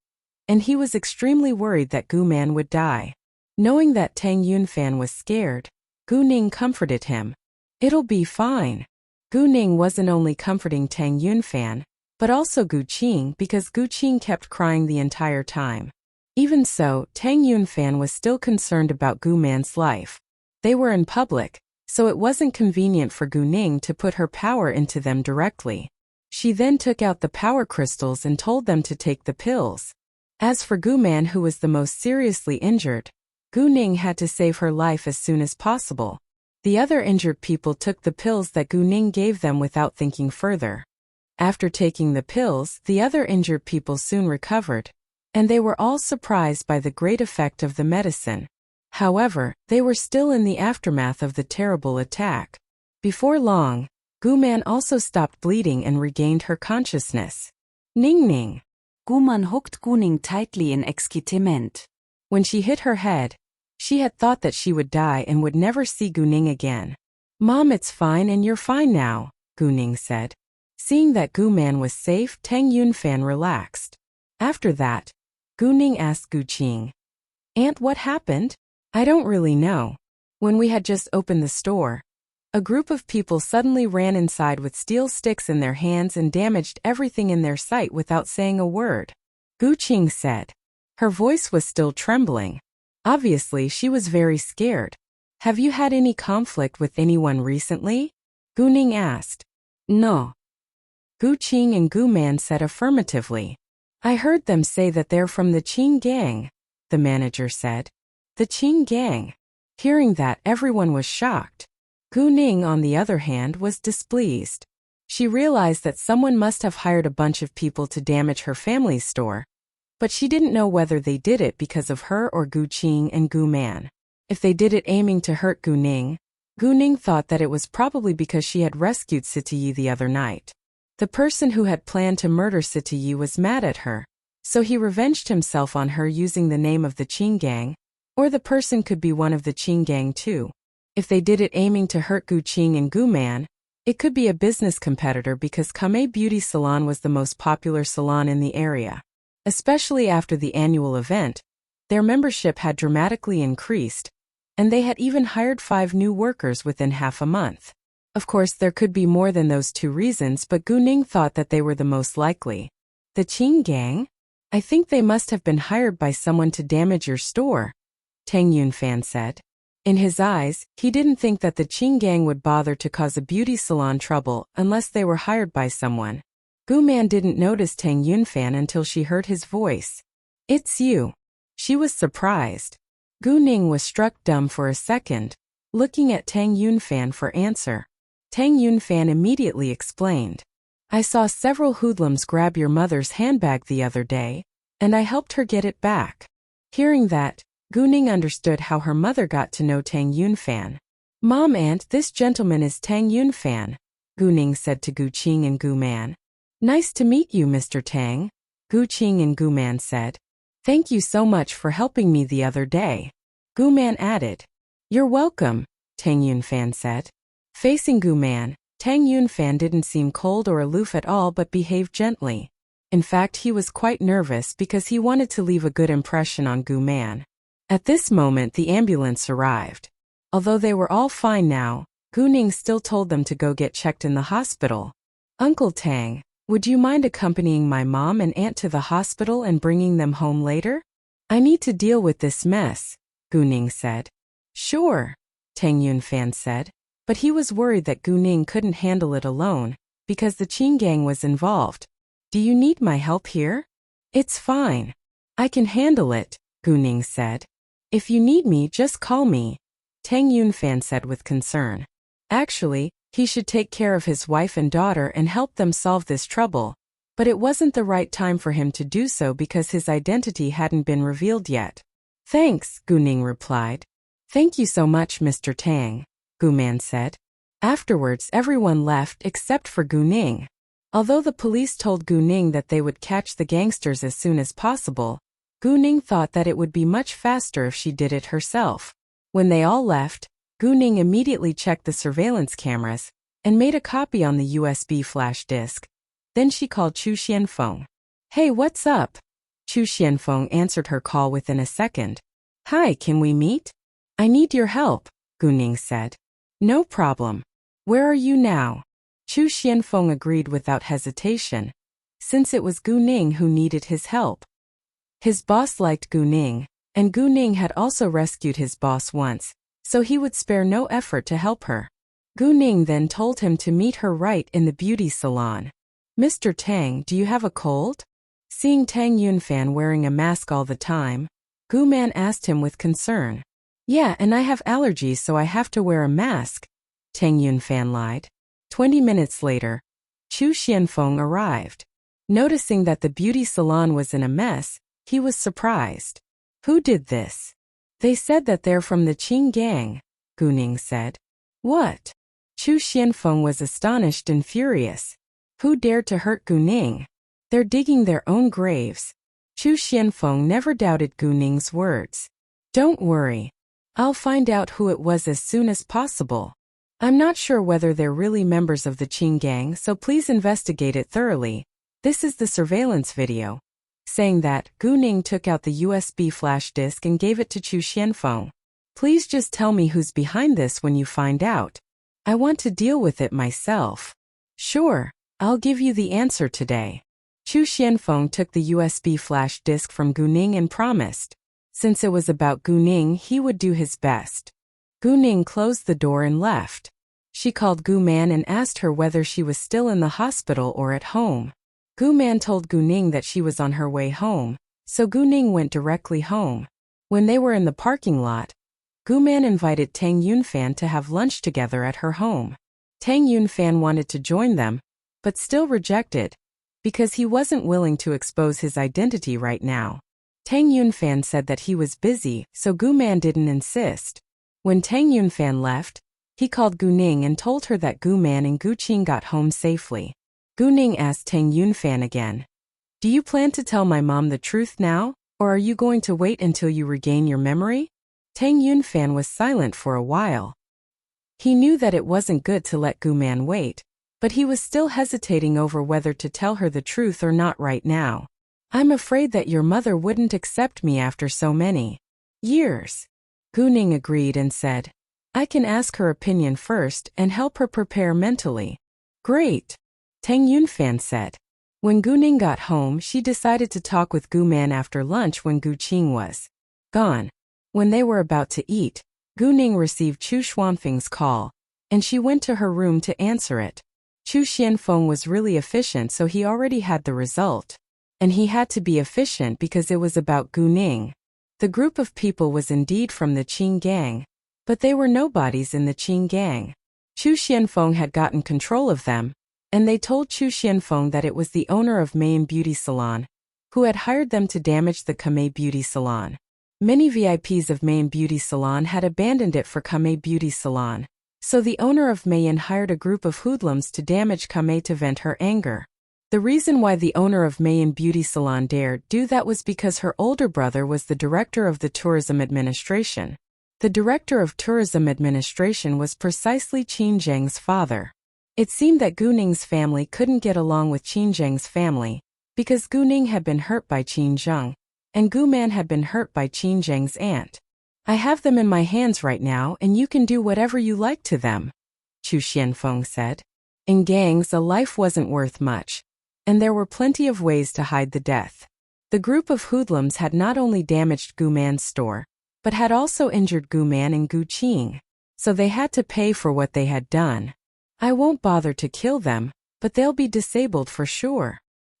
and he was extremely worried that Gu Man would die. Knowing that Tang Yunfan was scared, Gu Ning comforted him. "It'll be fine." Gu Ning wasn't only comforting Tang Yunfan, but also Gu Qing because Gu Qing kept crying the entire time. Even so, Tang Yunfan was still concerned about Gu Man's life. They were in public, so it wasn't convenient for Gu Ning to put her power into them directly. She then took out the power crystals and told them to take the pills. As for Gu Man, who was the most seriously injured, Gu Ning had to save her life as soon as possible. The other injured people took the pills that Gu Ning gave them without thinking further. After taking the pills, the other injured people soon recovered, and they were all surprised by the great effect of the medicine. However, they were still in the aftermath of the terrible attack. Before long, Gu Man also stopped bleeding and regained her consciousness. "Ning Ning." Gu Man hooked Gu Ning tightly in excitement. When she hit her head, she had thought that she would die and would never see Gu Ning again. "Mom, it's fine and you're fine now," Gu Ning said. Seeing that Gu Man was safe, Tang Yunfan relaxed. After that, Gu Ning asked Gu Qing, "Aunt, what happened?" "I don't really know. When we had just opened the store, a group of people suddenly ran inside with steel sticks in their hands and damaged everything in their sight without saying a word," Gu Qing said. Her voice was still trembling. Obviously, she was very scared. "Have you had any conflict with anyone recently?" Gu Ning asked. "No." Gu Qing and Gu Man said affirmatively. "I heard them say that they're from the Qing gang," the manager said. "The Qing gang." Hearing that, everyone was shocked. Gu Ning, on the other hand, was displeased. She realized that someone must have hired a bunch of people to damage her family's store, but she didn't know whether they did it because of her or Gu Qing and Gu Man. If they did it aiming to hurt Gu Ning thought that it was probably because she had rescued Sitayi the other night. The person who had planned to murder Sitayi was mad at her, so he revenged himself on her using the name of the Qing gang. Or the person could be one of the Qing gang too. If they did it aiming to hurt Gu Qing and Gu Man, it could be a business competitor because Kamei Beauty Salon was the most popular salon in the area. Especially after the annual event, their membership had dramatically increased, and they had even hired 5 new workers within half a month. Of course, there could be more than those 2 reasons, but Gu Ning thought that they were the most likely. The Qing gang? I think they must have been hired by someone to damage your store, Tang Yunfan said. In his eyes, he didn't think that the Qing gang would bother to cause a beauty salon trouble unless they were hired by someone. Gu Man didn't notice Tang Yunfan until she heard his voice. It's you. She was surprised. Gu Ning was struck dumb for a second, looking at Tang Yunfan for answer. Tang Yunfan immediately explained. I saw several hoodlums grab your mother's handbag the other day, and I helped her get it back. Hearing that, Gu Ning understood how her mother got to know Tang Yunfan. Mom, aunt, this gentleman is Tang Yunfan, Gu Ning said to Gu Qing and Gu Man. Nice to meet you, Mr. Tang, Gu Qing and Gu Man said. Thank you so much for helping me the other day. Gu Man added. You're welcome, Tang Yunfan said. Facing Gu Man, Tang Yunfan didn't seem cold or aloof at all but behaved gently. In fact, he was quite nervous because he wanted to leave a good impression on Gu Man. At this moment, the ambulance arrived. Although they were all fine now, Gu Ning still told them to go get checked in the hospital. Uncle Tang, would you mind accompanying my mom and aunt to the hospital and bringing them home later? I need to deal with this mess, Gu Ning said. Sure, Tang Yunfan said, but he was worried that Gu Ning couldn't handle it alone, because the Qing gang was involved. Do you need my help here? It's fine. I can handle it, Gu Ning said. If you need me, just call me, Tang Yunfan said with concern. Actually, he should take care of his wife and daughter and help them solve this trouble, but it wasn't the right time for him to do so because his identity hadn't been revealed yet. Thanks, Gu Ning replied. Thank you so much, Mr. Tang, Gu Man said. Afterwards, everyone left except for Gu Ning. Although the police told Gu Ning that they would catch the gangsters as soon as possible, Gu Ning thought that it would be much faster if she did it herself. When they all left, Gu Ning immediately checked the surveillance cameras and made a copy on the USB flash disk. Then she called Chu Xianfeng. Hey, what's up? Chu Xianfeng answered her call within a second. Hi, can we meet? I need your help, Gu Ning said. No problem. Where are you now? Chu Xianfeng agreed without hesitation, since it was Gu Ning who needed his help. His boss liked Gu Ning, and Gu Ning had also rescued his boss once, so he would spare no effort to help her. Gu Ning then told him to meet her right in the beauty salon. Mr. Tang, do you have a cold? Seeing Tang Yunfan wearing a mask all the time, Gu Man asked him with concern. Yeah, and I have allergies, so I have to wear a mask, Tang Yunfan lied. 20 minutes later, Chu Xianfeng arrived. Noticing that the beauty salon was in a mess, he was surprised. Who did this? They said that they're from the Qing gang, Gu Ning said. What? Chu Xianfeng was astonished and furious. Who dared to hurt Gu Ning? They're digging their own graves. Chu Xianfeng never doubted Gu Ning's words. Don't worry. I'll find out who it was as soon as possible. I'm not sure whether they're really members of the Qing gang, so please investigate it thoroughly. This is the surveillance video. Saying that, Gu Ning took out the USB flash disk and gave it to Chu Xianfeng. Please just tell me who's behind this when you find out. I want to deal with it myself. Sure, I'll give you the answer today. Chu Xianfeng took the USB flash disk from Gu Ning and promised. Since it was about Gu Ning, he would do his best. Gu Ning closed the door and left. She called Gu Man and asked her whether she was still in the hospital or at home. Gu Man told Gu Ning that she was on her way home, so Gu Ning went directly home. When they were in the parking lot, Gu Man invited Tang Yunfan to have lunch together at her home. Tang Yunfan wanted to join them, but still rejected, because he wasn't willing to expose his identity right now. Tang Yunfan said that he was busy, so Gu Man didn't insist. When Tang Yunfan left, he called Gu Ning and told her that Gu Man and Gu Qing got home safely. Gu Ning asked Tang Yunfan again. Do you plan to tell my mom the truth now, or are you going to wait until you regain your memory? Tang Yunfan was silent for a while. He knew that it wasn't good to let Gu Man wait, but he was still hesitating over whether to tell her the truth or not right now. I'm afraid that your mother wouldn't accept me after so many years. Gu Ning agreed and said, I can ask her opinion first and help her prepare mentally. Great, Tang Yunfan said. When Gu Ning got home, she decided to talk with Gu Man after lunch when Gu Qing was gone. When they were about to eat, Gu Ning received Chu Xuanfeng's call, and she went to her room to answer it. Chu Xianfeng was really efficient, so he already had the result. And he had to be efficient because it was about Gu Ning. The group of people was indeed from the Qing gang, but they were nobodies in the Qing gang. Chu Xianfeng had gotten control of them, and they told Chu Xianfeng that it was the owner of Mayan Beauty Salon, who had hired them to damage the Kamei Beauty Salon. Many VIPs of Mayan Beauty Salon had abandoned it for Kamei Beauty Salon, so the owner of Mayan hired a group of hoodlums to damage Kamei to vent her anger. The reason why the owner of Mayan Beauty Salon dared do that was because her older brother was the director of the Tourism Administration. The director of Tourism Administration was precisely Qin Zheng's father. It seemed that Gu Ning's family couldn't get along with Qin Zheng's family, because Gu Ning had been hurt by Qin Zheng, and Gu Man had been hurt by Qin Zheng's aunt. I have them in my hands right now and you can do whatever you like to them, Chu Xianfeng said. In gangs, a life wasn't worth much, and there were plenty of ways to hide the death. The group of hoodlums had not only damaged Gu Man's store, but had also injured Gu Man and Gu Qing, so they had to pay for what they had done. I won't bother to kill them, but they'll be disabled for sure.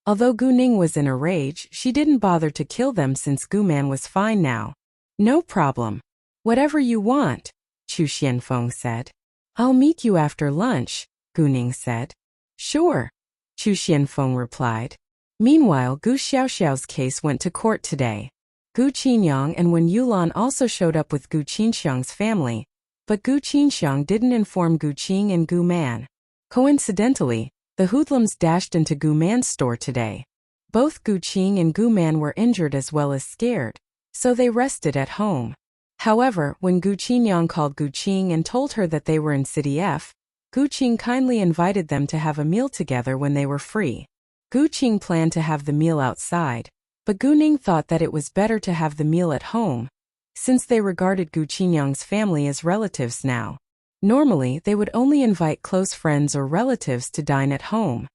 Although Gu Ning was in a rage, she didn't bother to kill them since Gu Man was fine now. No problem. Whatever you want, Chu Xianfeng said. I'll meet you after lunch, Gu Ning said. Sure, Chu Xianfeng replied. Meanwhile, Gu Xiaoxiao's case went to court today. Gu Qinyang and Wen Yulan also showed up with Gu Qinxiang's family, but Gu Qinxiang didn't inform Gu Qing and Gu Man. Coincidentally, the hoodlums dashed into Gu Man's store today. Both Gu Qing and Gu Man were injured as well as scared, so they rested at home. However, when Gu Qinyang called Gu Qing and told her that they were in City F, Gu Qing kindly invited them to have a meal together when they were free. Gu Qing planned to have the meal outside, but Gu Ning thought that it was better to have the meal at home, since they regarded Gu Qinyang's family as relatives now. Normally, they would only invite close friends or relatives to dine at home.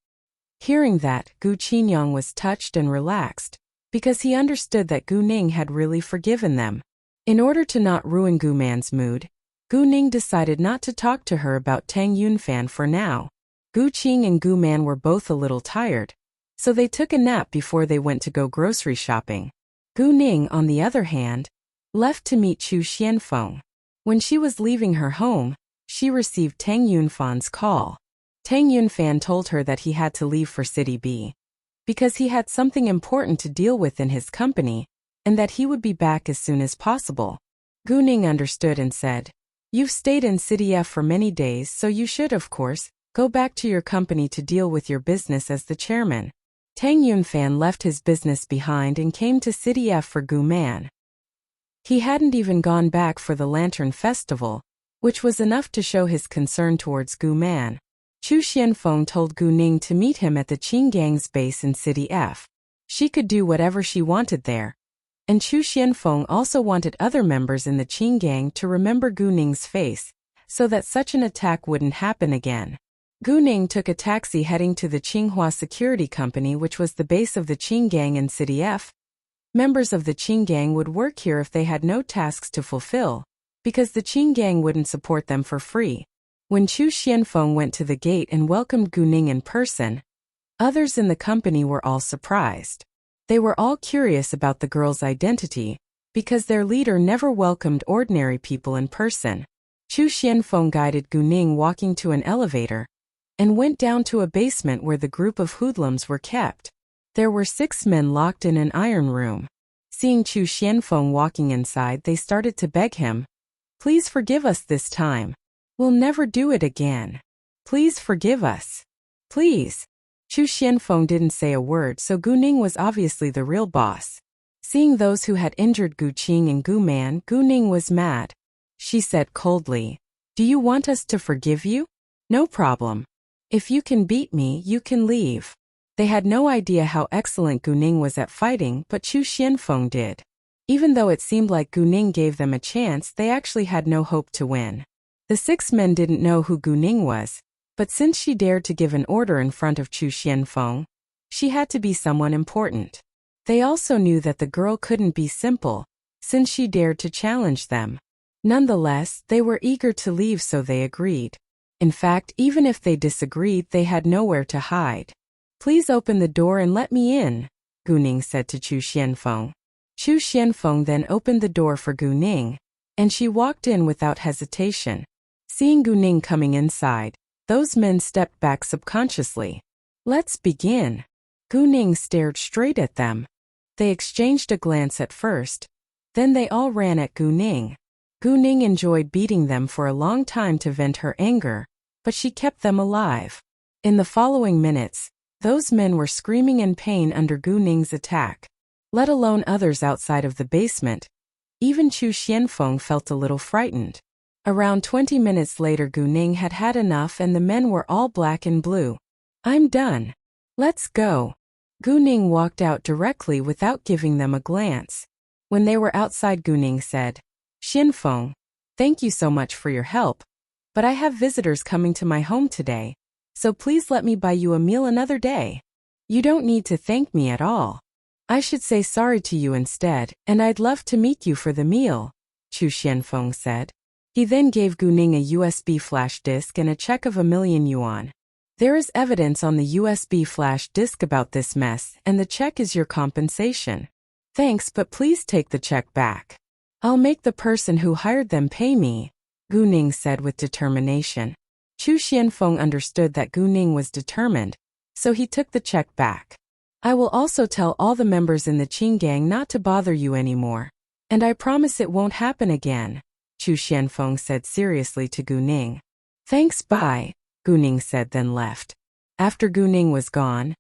Hearing that, Gu Qinyang was touched and relaxed, because he understood that Gu Ning had really forgiven them. In order to not ruin Gu Man's mood, Gu Ning decided not to talk to her about Tang Yunfan for now. Gu Qing and Gu Man were both a little tired, so they took a nap before they went to go grocery shopping. Gu Ning, on the other hand, left to meet Chu Xianfeng. When she was leaving her home, she received Tang Yunfan's call. Tang Yunfan told her that he had to leave for City B, because he had something important to deal with in his company, and that he would be back as soon as possible. Gu Ning understood and said, You've stayed in City F for many days, so you should, of course, go back to your company to deal with your business as the chairman. Tang Yunfan left his business behind and came to City F for Gu Man. He hadn't even gone back for the Lantern Festival, which was enough to show his concern towards Gu Man. Chu Xianfeng told Gu Ning to meet him at the Qing Gang's base in City F. She could do whatever she wanted there. And Chu Xianfeng also wanted other members in the Qing Gang to remember Gu Ning's face, so that such an attack wouldn't happen again. Gu Ning took a taxi heading to the Qinghua Security Company, which was the base of the Qing Gang in City F. Members of the Qing Gang would work here if they had no tasks to fulfill, because the Qing Gang wouldn't support them for free. When Chu Xianfeng went to the gate and welcomed Gu Ning in person, others in the company were all surprised. They were all curious about the girl's identity, because their leader never welcomed ordinary people in person. Chu Xianfeng guided Gu Ning walking to an elevator, and went down to a basement where the group of hoodlums were kept. There were 6 men locked in an iron room. Seeing Chu Xianfeng walking inside, they started to beg him, Please forgive us this time. We'll never do it again. Please forgive us. Please. Chu Xianfeng didn't say a word, so Gu Ning was obviously the real boss. Seeing those who had injured Gu Qing and Gu Man, Gu Ning was mad. She said coldly, "Do you want us to forgive you? No problem. If you can beat me, you can leave." They had no idea how excellent Gu Ning was at fighting, but Chu Xianfeng did. Even though it seemed like Gu Ning gave them a chance, they actually had no hope to win. The 6 men didn't know who Gu Ning was, but since she dared to give an order in front of Chu Xianfeng, she had to be someone important. They also knew that the girl couldn't be simple, since she dared to challenge them. Nonetheless, they were eager to leave, so they agreed. In fact, even if they disagreed, they had nowhere to hide. "Please open the door and let me in," Gu Ning said to Chu Xianfeng. Chu Xianfeng then opened the door for Gu Ning, and she walked in without hesitation. Seeing Gu Ning coming inside, those men stepped back subconsciously. "Let's begin." Gu Ning stared straight at them. They exchanged a glance at first. Then they all ran at Gu Ning. Gu Ning enjoyed beating them for a long time to vent her anger, but she kept them alive. In the following minutes, those men were screaming in pain under Gu Ning's attack. Let alone others outside of the basement. Even Chu Xianfeng felt a little frightened. Around 20 minutes later, Gu Ning had had enough and the men were all black and blue. "I'm done. Let's go." Gu Ning walked out directly without giving them a glance. When they were outside, Gu Ning said, "Xianfeng, thank you so much for your help, but I have visitors coming to my home today, so please let me buy you a meal another day." "You don't need to thank me at all. I should say sorry to you instead, and I'd love to meet you for the meal," Chu Xianfeng said. He then gave Gu Ning a USB flash disk and a check of 1,000,000 yuan. "There is evidence on the USB flash disk about this mess, and the check is your compensation." "Thanks, but please take the check back. I'll make the person who hired them pay me," Gu Ning said with determination. Chu Xianfeng understood that Gu Ning was determined, so he took the check back. "I will also tell all the members in the Qing gang not to bother you anymore, and I promise it won't happen again," Chu Xianfeng said seriously to Gu Ning. "Thanks, bye," Gu Ning said, then left. After Gu Ning was gone,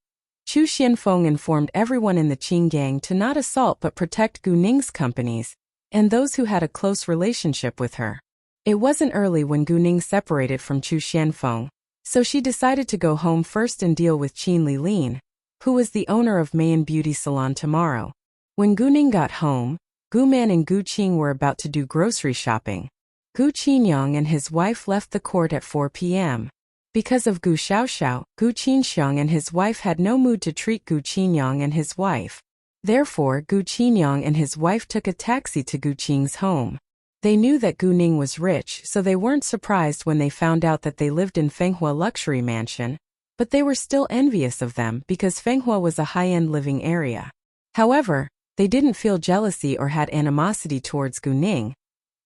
Chu Xianfeng informed everyone in the Qing gang to not assault but protect Gu Ning's companies and those who had a close relationship with her. It wasn't early when Gu Ning separated from Chu Xianfeng, so she decided to go home first and deal with Qin Lilin, who was the owner of Mayan Beauty Salon, tomorrow. When Gu Ning got home, Gu Man and Gu Qing were about to do grocery shopping. Gu Qinyang and his wife left the court at 4 p.m. Because of Gu Xiaoxiao, Gu Qinxiang and his wife had no mood to treat Gu Qinyang and his wife. Therefore, Gu Qinyang and his wife took a taxi to Gu Qing's home. They knew that Gu Ning was rich, so they weren't surprised when they found out that they lived in Fenghua luxury mansion, but they were still envious of them because Fenghua was a high-end living area. However, they didn't feel jealousy or had animosity towards Gu Ning,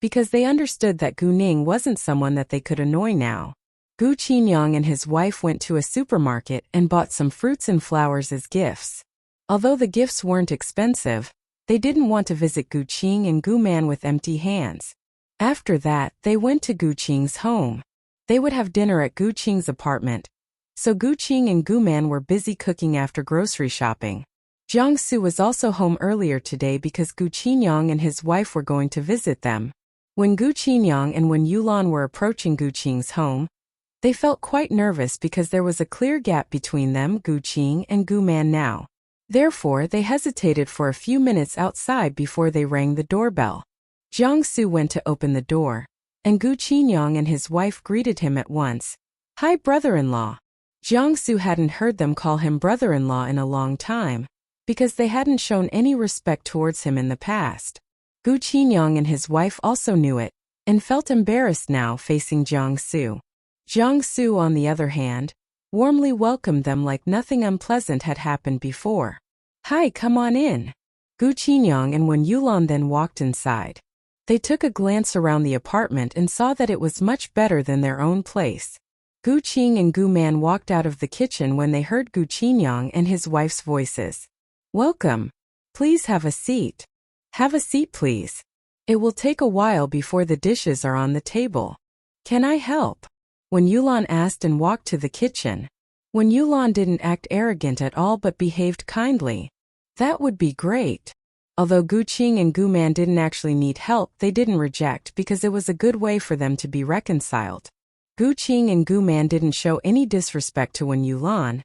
because they understood that Gu Ning wasn't someone that they could annoy now. Gu Qinyang and his wife went to a supermarket and bought some fruits and flowers as gifts. Although the gifts weren't expensive, they didn't want to visit Gu Qing and Gu Man with empty hands. After that, they went to Gu Qing's home. They would have dinner at Gu Qing's apartment, so Gu Qing and Gu Man were busy cooking after grocery shopping. Jiang Su was also home earlier today because Gu Qinyang and his wife were going to visit them. When Gu Qinyang and Wen Yulan were approaching Gu Qing's home, they felt quite nervous because there was a clear gap between them, Gu Qing and Gu Man now. Therefore, they hesitated for a few minutes outside before they rang the doorbell. Jiang Su went to open the door, and Gu Qinyang and his wife greeted him at once. "Hi, brother-in-law." Jiang Su hadn't heard them call him brother-in-law in a long time, because they hadn't shown any respect towards him in the past. Gu Qinyang and his wife also knew it, and felt embarrassed now facing Jiang Su. Jiang Su, on the other hand, warmly welcomed them like nothing unpleasant had happened before. "Hi, come on in." Gu Qinyang and Wen Yulan then walked inside. They took a glance around the apartment and saw that it was much better than their own place. Gu Qing and Gu Man walked out of the kitchen when they heard Gu Qinyang and his wife's voices. "Welcome. Please have a seat." "Have a seat, please. It will take a while before the dishes are on the table. Can I help?" Wen Yulan asked and walked to the kitchen. Wen Yulan didn't act arrogant at all but behaved kindly. "That would be great. Although Gu Qing and Gu Man didn't actually need help, they didn't reject because it was a good way for them to be reconciled. Gu Qing and Gu Man didn't show any disrespect to Wen Yulan,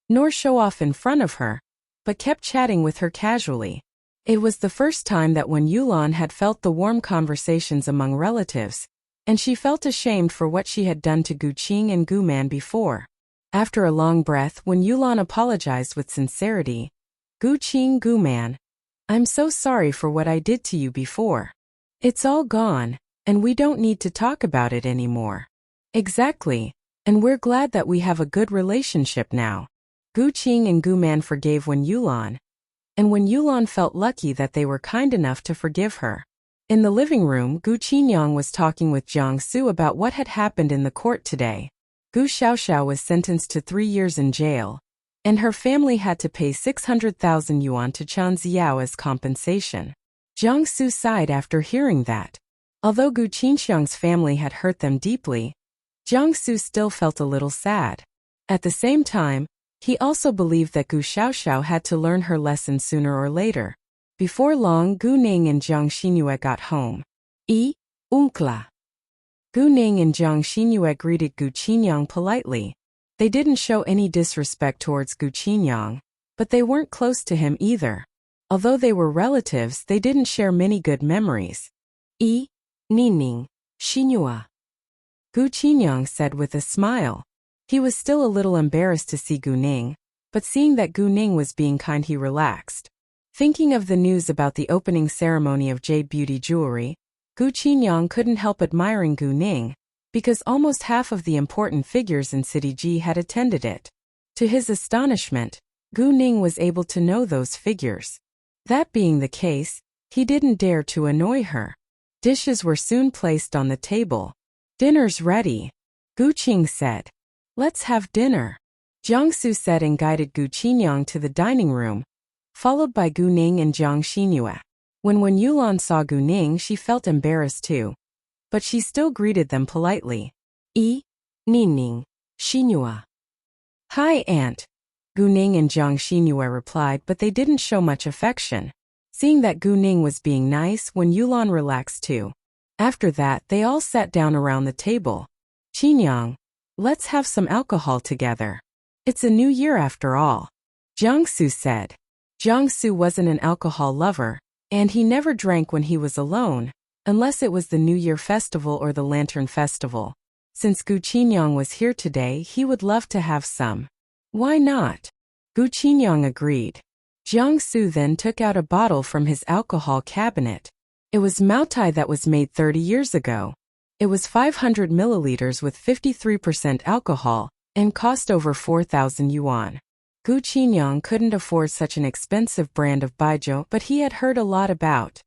nor show off in front of her, but kept chatting with her casually. It was the first time that Wen Yulan had felt the warm conversations among relatives, and she felt ashamed for what she had done to Gu Qing and Gu Man before. After a long breath, Wen Yulan apologized with sincerity. Gu Qing, Gu Man, I'm so sorry for what I did to you before. It's all gone, and we don't need to talk about it anymore. Exactly, and we're glad that we have a good relationship now. Gu Qing and Gu Man forgave Wen Yulan, and Wen Yulan felt lucky that they were kind enough to forgive her. In the living room, Gu Qinyang was talking with Jiang Su about what had happened in the court today. Gu Xiaoxiao was sentenced to 3 years in jail, and her family had to pay 600,000 yuan to Chen Xiao as compensation. Jiang Su sighed after hearing that. Although Gu Qinxiang's family had hurt them deeply, Jiang Su still felt a little sad. At the same time, he also believed that Gu Xiaoxiao had to learn her lesson sooner or later. Before long, Gu Ning and Jiang Xinyue got home. Unkla. Gu Ning and Jiang Xinyue greeted Gu Qinyang politely. They didn't show any disrespect towards Gu Qinyang, but they weren't close to him either. Although they were relatives, they didn't share many good memories. Nining, Xinyue. Gu Qinyang said with a smile. He was still a little embarrassed to see Gu Ning, but seeing that Gu Ning was being kind, he relaxed. Thinking of the news about the opening ceremony of Jade Beauty Jewelry, Gu Qinyang couldn't help admiring Gu Ning, because almost half of the important figures in City G had attended it. To his astonishment, Gu Ning was able to know those figures. That being the case, he didn't dare to annoy her. Dishes were soon placed on the table. Dinner's ready, Gu Qing said. Let's have dinner, Jiang Su said and guided Gu Qinyang to the dining room, followed by Gu Ning and Jiang Xinyue. When Wen Yulan saw Gu Ning, she felt embarrassed too, but she still greeted them politely. Nining, Xinyue. Hi, Aunt, Gu Ning and Jiang Xinyue replied, but they didn't show much affection. Seeing that Gu Ning was being nice, Wen Yulan relaxed too. After that, they all sat down around the table. Qinyang, let's have some alcohol together. It's a new year after all, Jiang Su said. Jiang Su wasn't an alcohol lover, and he never drank when he was alone, unless it was the New Year festival or the Lantern Festival. Since Gu Qinyang was here today, he would love to have some. Why not? Gu Qinyang agreed. Jiang Su then took out a bottle from his alcohol cabinet. It was Maotai that was made 30 years ago. It was 500 milliliters with 53% alcohol and cost over 4,000 yuan. Gu Qinyang couldn't afford such an expensive brand of baijiu, but he had heard a lot about.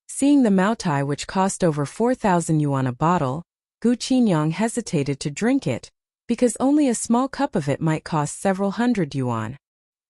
Seeing the Maotai, which cost over 4,000 yuan a bottle, Gu Qinyang hesitated to drink it, because only a small cup of it might cost several hundred yuan.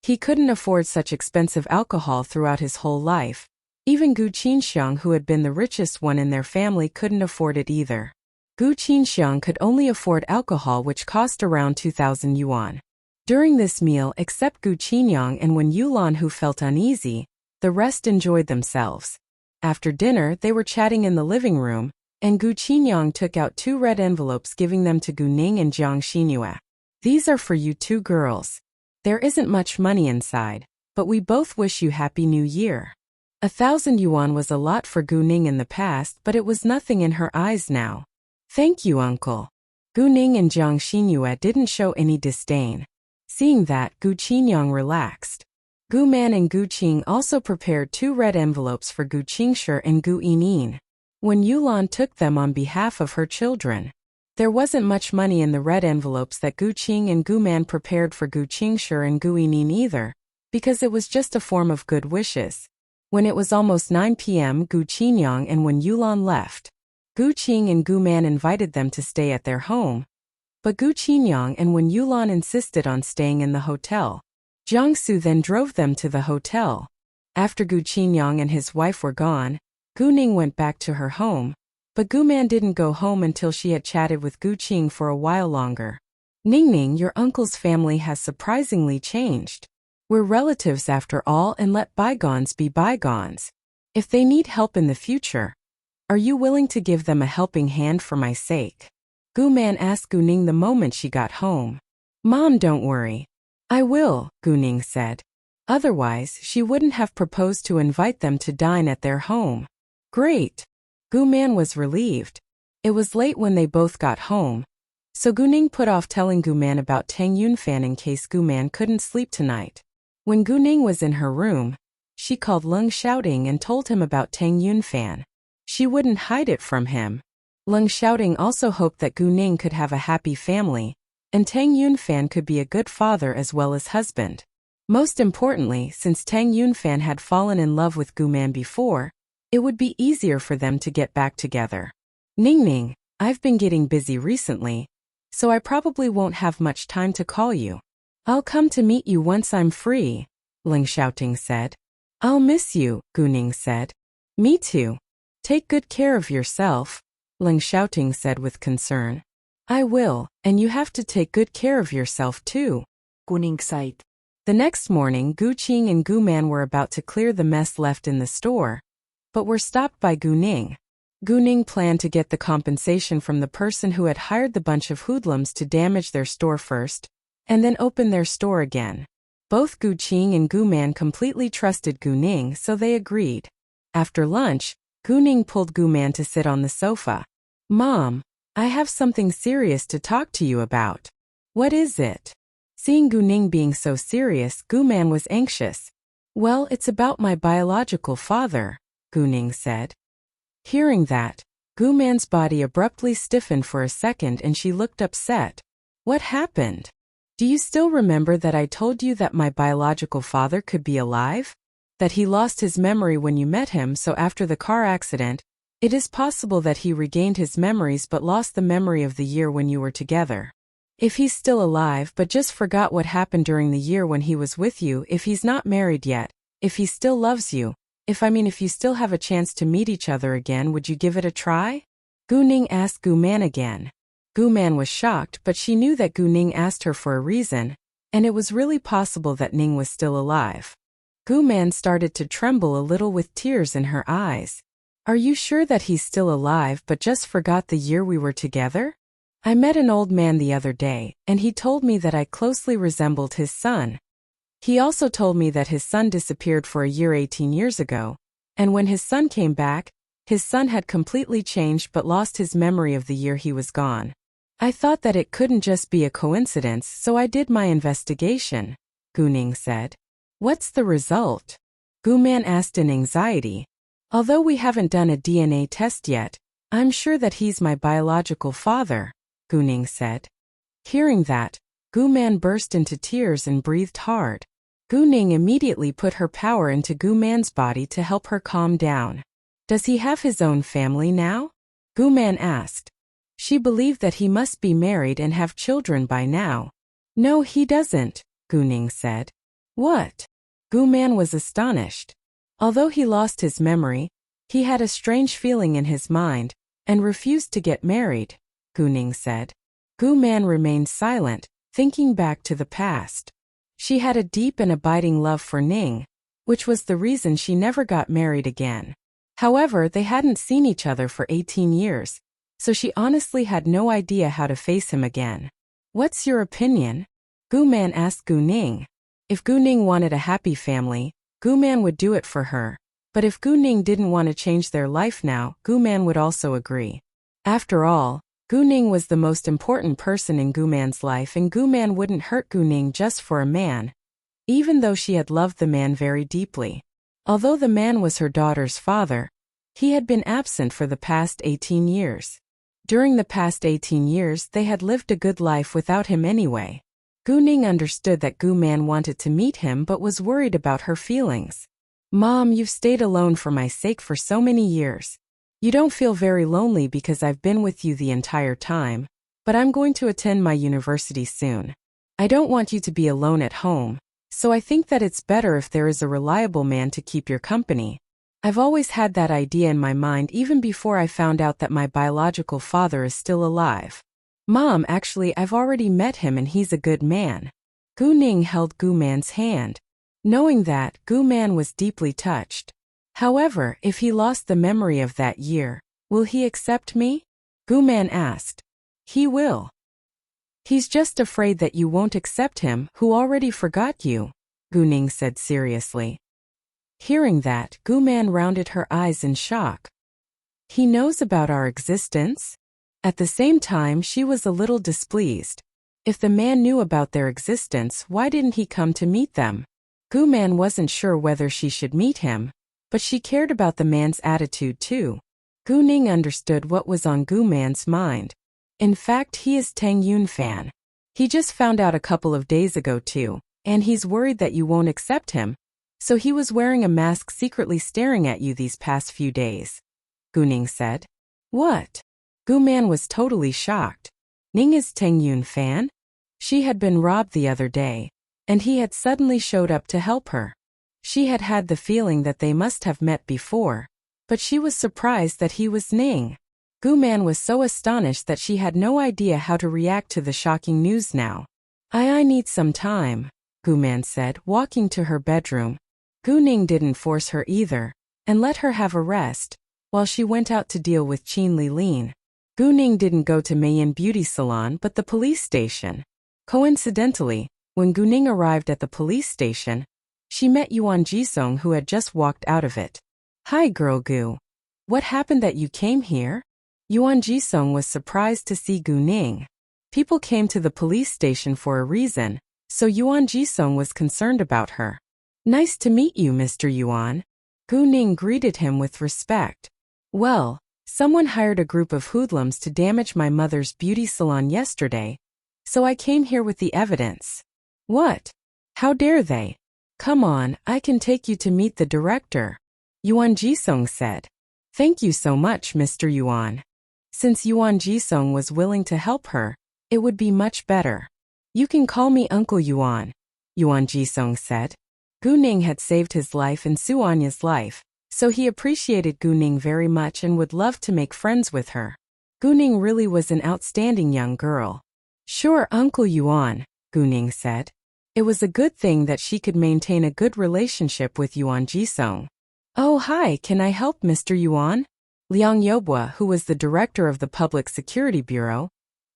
He couldn't afford such expensive alcohol throughout his whole life. Even Gu Qinxiang, who had been the richest one in their family, couldn't afford it either. Gu Qinxiang could only afford alcohol, which cost around 2,000 yuan. During this meal, except Gu Qinyang and Wen Yulan, who felt uneasy, the rest enjoyed themselves. After dinner, they were chatting in the living room, and Gu Qinyang took out 2 red envelopes, giving them to Gu Ning and Jiang Xinyue. These are for you 2 girls. There isn't much money inside, but we both wish you Happy New Year. 1,000 yuan was a lot for Gu Ning in the past, but it was nothing in her eyes now. Thank you, uncle. Gu Ning and Jiang Xinyue didn't show any disdain. Seeing that, Gu Qinyang relaxed. Gu Man and Gu Qing also prepared 2 red envelopes for Gu Qingshi and Gu Yinin. Wen Yulan took them on behalf of her children. There wasn't much money in the red envelopes that Gu Qing and Gu Man prepared for Gu Qingshi and Gu Yinin either, because it was just a form of good wishes. When it was almost 9 p.m., Gu Qinyang and Wen Yulan left. Gu Qing and Gu Man invited them to stay at their home, but Gu Qinyang and Wen Yulan insisted on staying in the hotel. Jiang Su then drove them to the hotel. After Gu Qinyang and his wife were gone, Gu Ning went back to her home, but Gu Man didn't go home until she had chatted with Gu Qing for a while longer. Ning, your uncle's family has surprisingly changed. We're relatives after all, and let bygones be bygones. If they need help in the future, are you willing to give them a helping hand for my sake? Gu-man asked Gu-ning the moment she got home. Mom, don't worry. I will, Gu-ning said. Otherwise, she wouldn't have proposed to invite them to dine at their home. Great. Gu-man was relieved. It was late when they both got home, so Gu-ning put off telling Gu-man about Tang Yunfan in case Gu-man couldn't sleep tonight. When Gu-ning was in her room, she called Leng Xiaoting and told him about Tang Yunfan. She wouldn't hide it from him. Leng Xiaoting also hoped that Gu-ning could have a happy family, and Tang Yunfan could be a good father as well as husband. Most importantly, since Tang Yunfan had fallen in love with Gu-man before, it would be easier for them to get back together. Ning, I've been getting busy recently, so I probably won't have much time to call you. I'll come to meet you once I'm free, Leng Xiaoting said. I'll miss you, Gu-ning said. Me too. Take good care of yourself, Leng Xiaoting said with concern. I will, and you have to take good care of yourself too, Gu-ning sighed. The next morning, Gu-qing and Gu-man were about to clear the mess left in the store, but were stopped by Gu-ning. Gu-ning planned to get the compensation from the person who had hired the bunch of hoodlums to damage their store first, and then open their store again. Both Gu-qing and Gu-man completely trusted Gu-ning, so they agreed. After lunch, Gu-ning pulled Gu-man to sit on the sofa. Mom, I have something serious to talk to you about. What is it? Seeing Gu-ning being so serious, Gu-man was anxious. Well, it's about my biological father, Gu-ning said. Hearing that, Gu-man's body abruptly stiffened for a second and she looked upset. What happened? Do you still remember that I told you that my biological father could be alive? That he lost his memory when you met him, so after the car accident, it is possible that he regained his memories but lost the memory of the year when you were together. If he's still alive but just forgot what happened during the year when he was with you, if he's not married yet, if he still loves you, if you still have a chance to meet each other again, would you give it a try? Gu-ning asked Gu-man again. Gu-man was shocked, but she knew that Gu-ning asked her for a reason, and it was really possible that Ning was still alive. Gu-man started to tremble a little with tears in her eyes. Are you sure that he's still alive but just forgot the year we were together? I met an old man the other day, and he told me that I closely resembled his son. He also told me that his son disappeared for a year 18 years ago, and when his son came back, his son had completely changed but lost his memory of the year he was gone. I thought that it couldn't just be a coincidence, so I did my investigation, Gu-ning said. What's the result? Gu-man asked in anxiety. Although we haven't done a DNA test yet, I'm sure that he's my biological father, Gu-ning said. Hearing that, Gu-man burst into tears and breathed hard. Gu-ning immediately put her power into Gu-man's body to help her calm down. Does he have his own family now? Gu-man asked. She believed that he must be married and have children by now. No, he doesn't, Gu-ning said. What? Gu-man was astonished. Although he lost his memory, he had a strange feeling in his mind, and refused to get married, Gu-ning said. Gu-man remained silent, thinking back to the past. She had a deep and abiding love for Ning, which was the reason she never got married again. However, they hadn't seen each other for 18 years, so she honestly had no idea how to face him again. What's your opinion? Gu-man asked Gu-ning. If Gu-ning wanted a happy family, Gu-man would do it for her. But if Gu-ning didn't want to change their life now, Gu-man would also agree. After all, Gu-ning was the most important person in Gu-man's life, and Gu-man wouldn't hurt Gu-ning just for a man, even though she had loved the man very deeply. Although the man was her daughter's father, he had been absent for the past 18 years. During the past 18 years, they had lived a good life without him anyway. Gu-ning understood that Gu-man wanted to meet him but was worried about her feelings. Mom, you've stayed alone for my sake for so many years. You don't feel very lonely because I've been with you the entire time, but I'm going to attend my university soon. I don't want you to be alone at home, so I think that it's better if there is a reliable man to keep your company. I've always had that idea in my mind even before I found out that my biological father is still alive. Mom, actually, I've already met him and he's a good man. Gu-ning held Gu-man's hand. Knowing that, Gu Man was deeply touched. However, if he lost the memory of that year, will he accept me? Gu Man asked. He will. He's just afraid that you won't accept him, who already forgot you, Gu Ning said seriously. Hearing that, Gu Man rounded her eyes in shock. He knows about our existence? At the same time, she was a little displeased. If the man knew about their existence, why didn't he come to meet them? Gu Man wasn't sure whether she should meet him, but she cared about the man's attitude too. Gu Ning understood what was on Gu Man's mind. In fact, he is Tang Yun fan. He just found out a couple of days ago too, and he's worried that you won't accept him. So he was wearing a mask secretly staring at you these past few days. Gu Ning said. What? Gu Man was totally shocked. Ning is Tang Yun fan? She had been robbed the other day, and he had suddenly showed up to help her. She had had the feeling that they must have met before, but she was surprised that he was Ning. Gu Man was so astonished that she had no idea how to react to the shocking news now. I need some time, Gu Man said, walking to her bedroom. Gu Ning didn't force her either, and let her have a rest, while she went out to deal with Qin Li Lin. Gu Ning didn't go to Meiyin Beauty Salon but the police station. Coincidentally, when Gu Ning arrived at the police station, she met Yuan Jisung, who had just walked out of it. Hi girl Gu. What happened that you came here? Yuan Jisung was surprised to see Gu Ning. People came to the police station for a reason, so Yuan Jisung was concerned about her. Nice to meet you, Mr. Yuan. Gu Ning greeted him with respect. Well, someone hired a group of hoodlums to damage my mother's beauty salon yesterday, so I came here with the evidence. What? How dare they? Come on, I can take you to meet the director, Yuan Jisung said. Thank you so much, Mr. Yuan. Since Yuan Jisung was willing to help her, it would be much better. You can call me Uncle Yuan, Yuan Jisung said. Gu Ning had saved his life and Su Anya's life, so he appreciated Gu Ning very much and would love to make friends with her. Gu Ning really was an outstanding young girl. Sure, Uncle Yuan, Gu Ning said. It was a good thing that she could maintain a good relationship with Yuan Jisung. Oh hi, can I help Mr. Yuan? Liang Yobua, who was the director of the Public Security Bureau,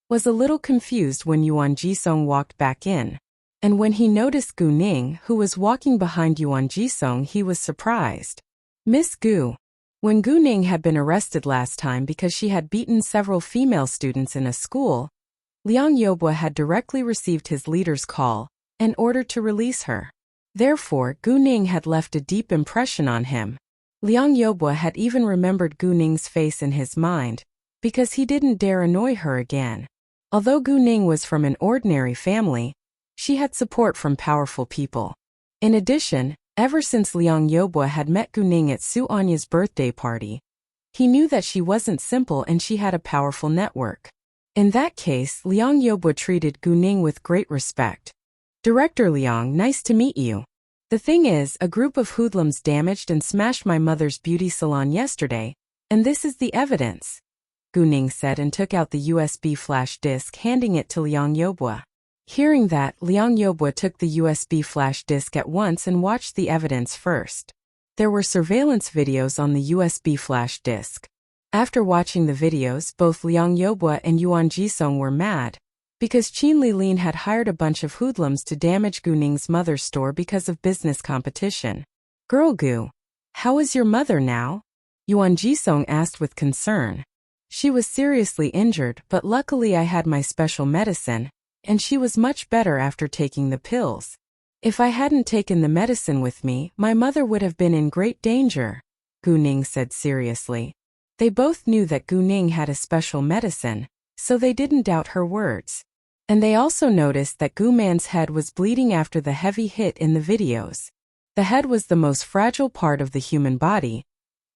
was a little confused when Yuan Jisung walked back in. And when he noticed Gu Ning, who was walking behind Yuan Jisung, he was surprised. Miss Gu. When Gu Ning had been arrested last time because she had beaten several female students in a school, Liang Yobua had directly received his leader's call and ordered to release her. Therefore, Gu Ning had left a deep impression on him. Liang Yobua had even remembered Gu Ning's face in his mind, because he didn't dare annoy her again. Although Gu Ning was from an ordinary family, she had support from powerful people. In addition, ever since Liang Yobua had met Gu Ning at Su Anya's birthday party, he knew that she wasn't simple and she had a powerful network. In that case, Liang Yobua treated Gu Ning with great respect. Director Liang, nice to meet you. The thing is, a group of hoodlums damaged and smashed my mother's beauty salon yesterday, and this is the evidence, Gu Ning said and took out the USB flash disk, handing it to Liang Yobua. Hearing that, Liang Yobua took the USB flash disk at once and watched the evidence first. There were surveillance videos on the USB flash disk. After watching the videos, both Liang Yobua and Yuan Jisung were mad, because Qin Li Lin had hired a bunch of hoodlums to damage Gu Ning's mother's store because of business competition. Girl Gu, how is your mother now? Yuan Jisung asked with concern. She was seriously injured, but luckily I had my special medicine, and she was much better after taking the pills. If I hadn't taken the medicine with me, my mother would have been in great danger, Gu Ning said seriously. They both knew that Gu Ning had a special medicine, so they didn't doubt her words. And they also noticed that Gu Man's head was bleeding after the heavy hit in the videos. The head was the most fragile part of the human body,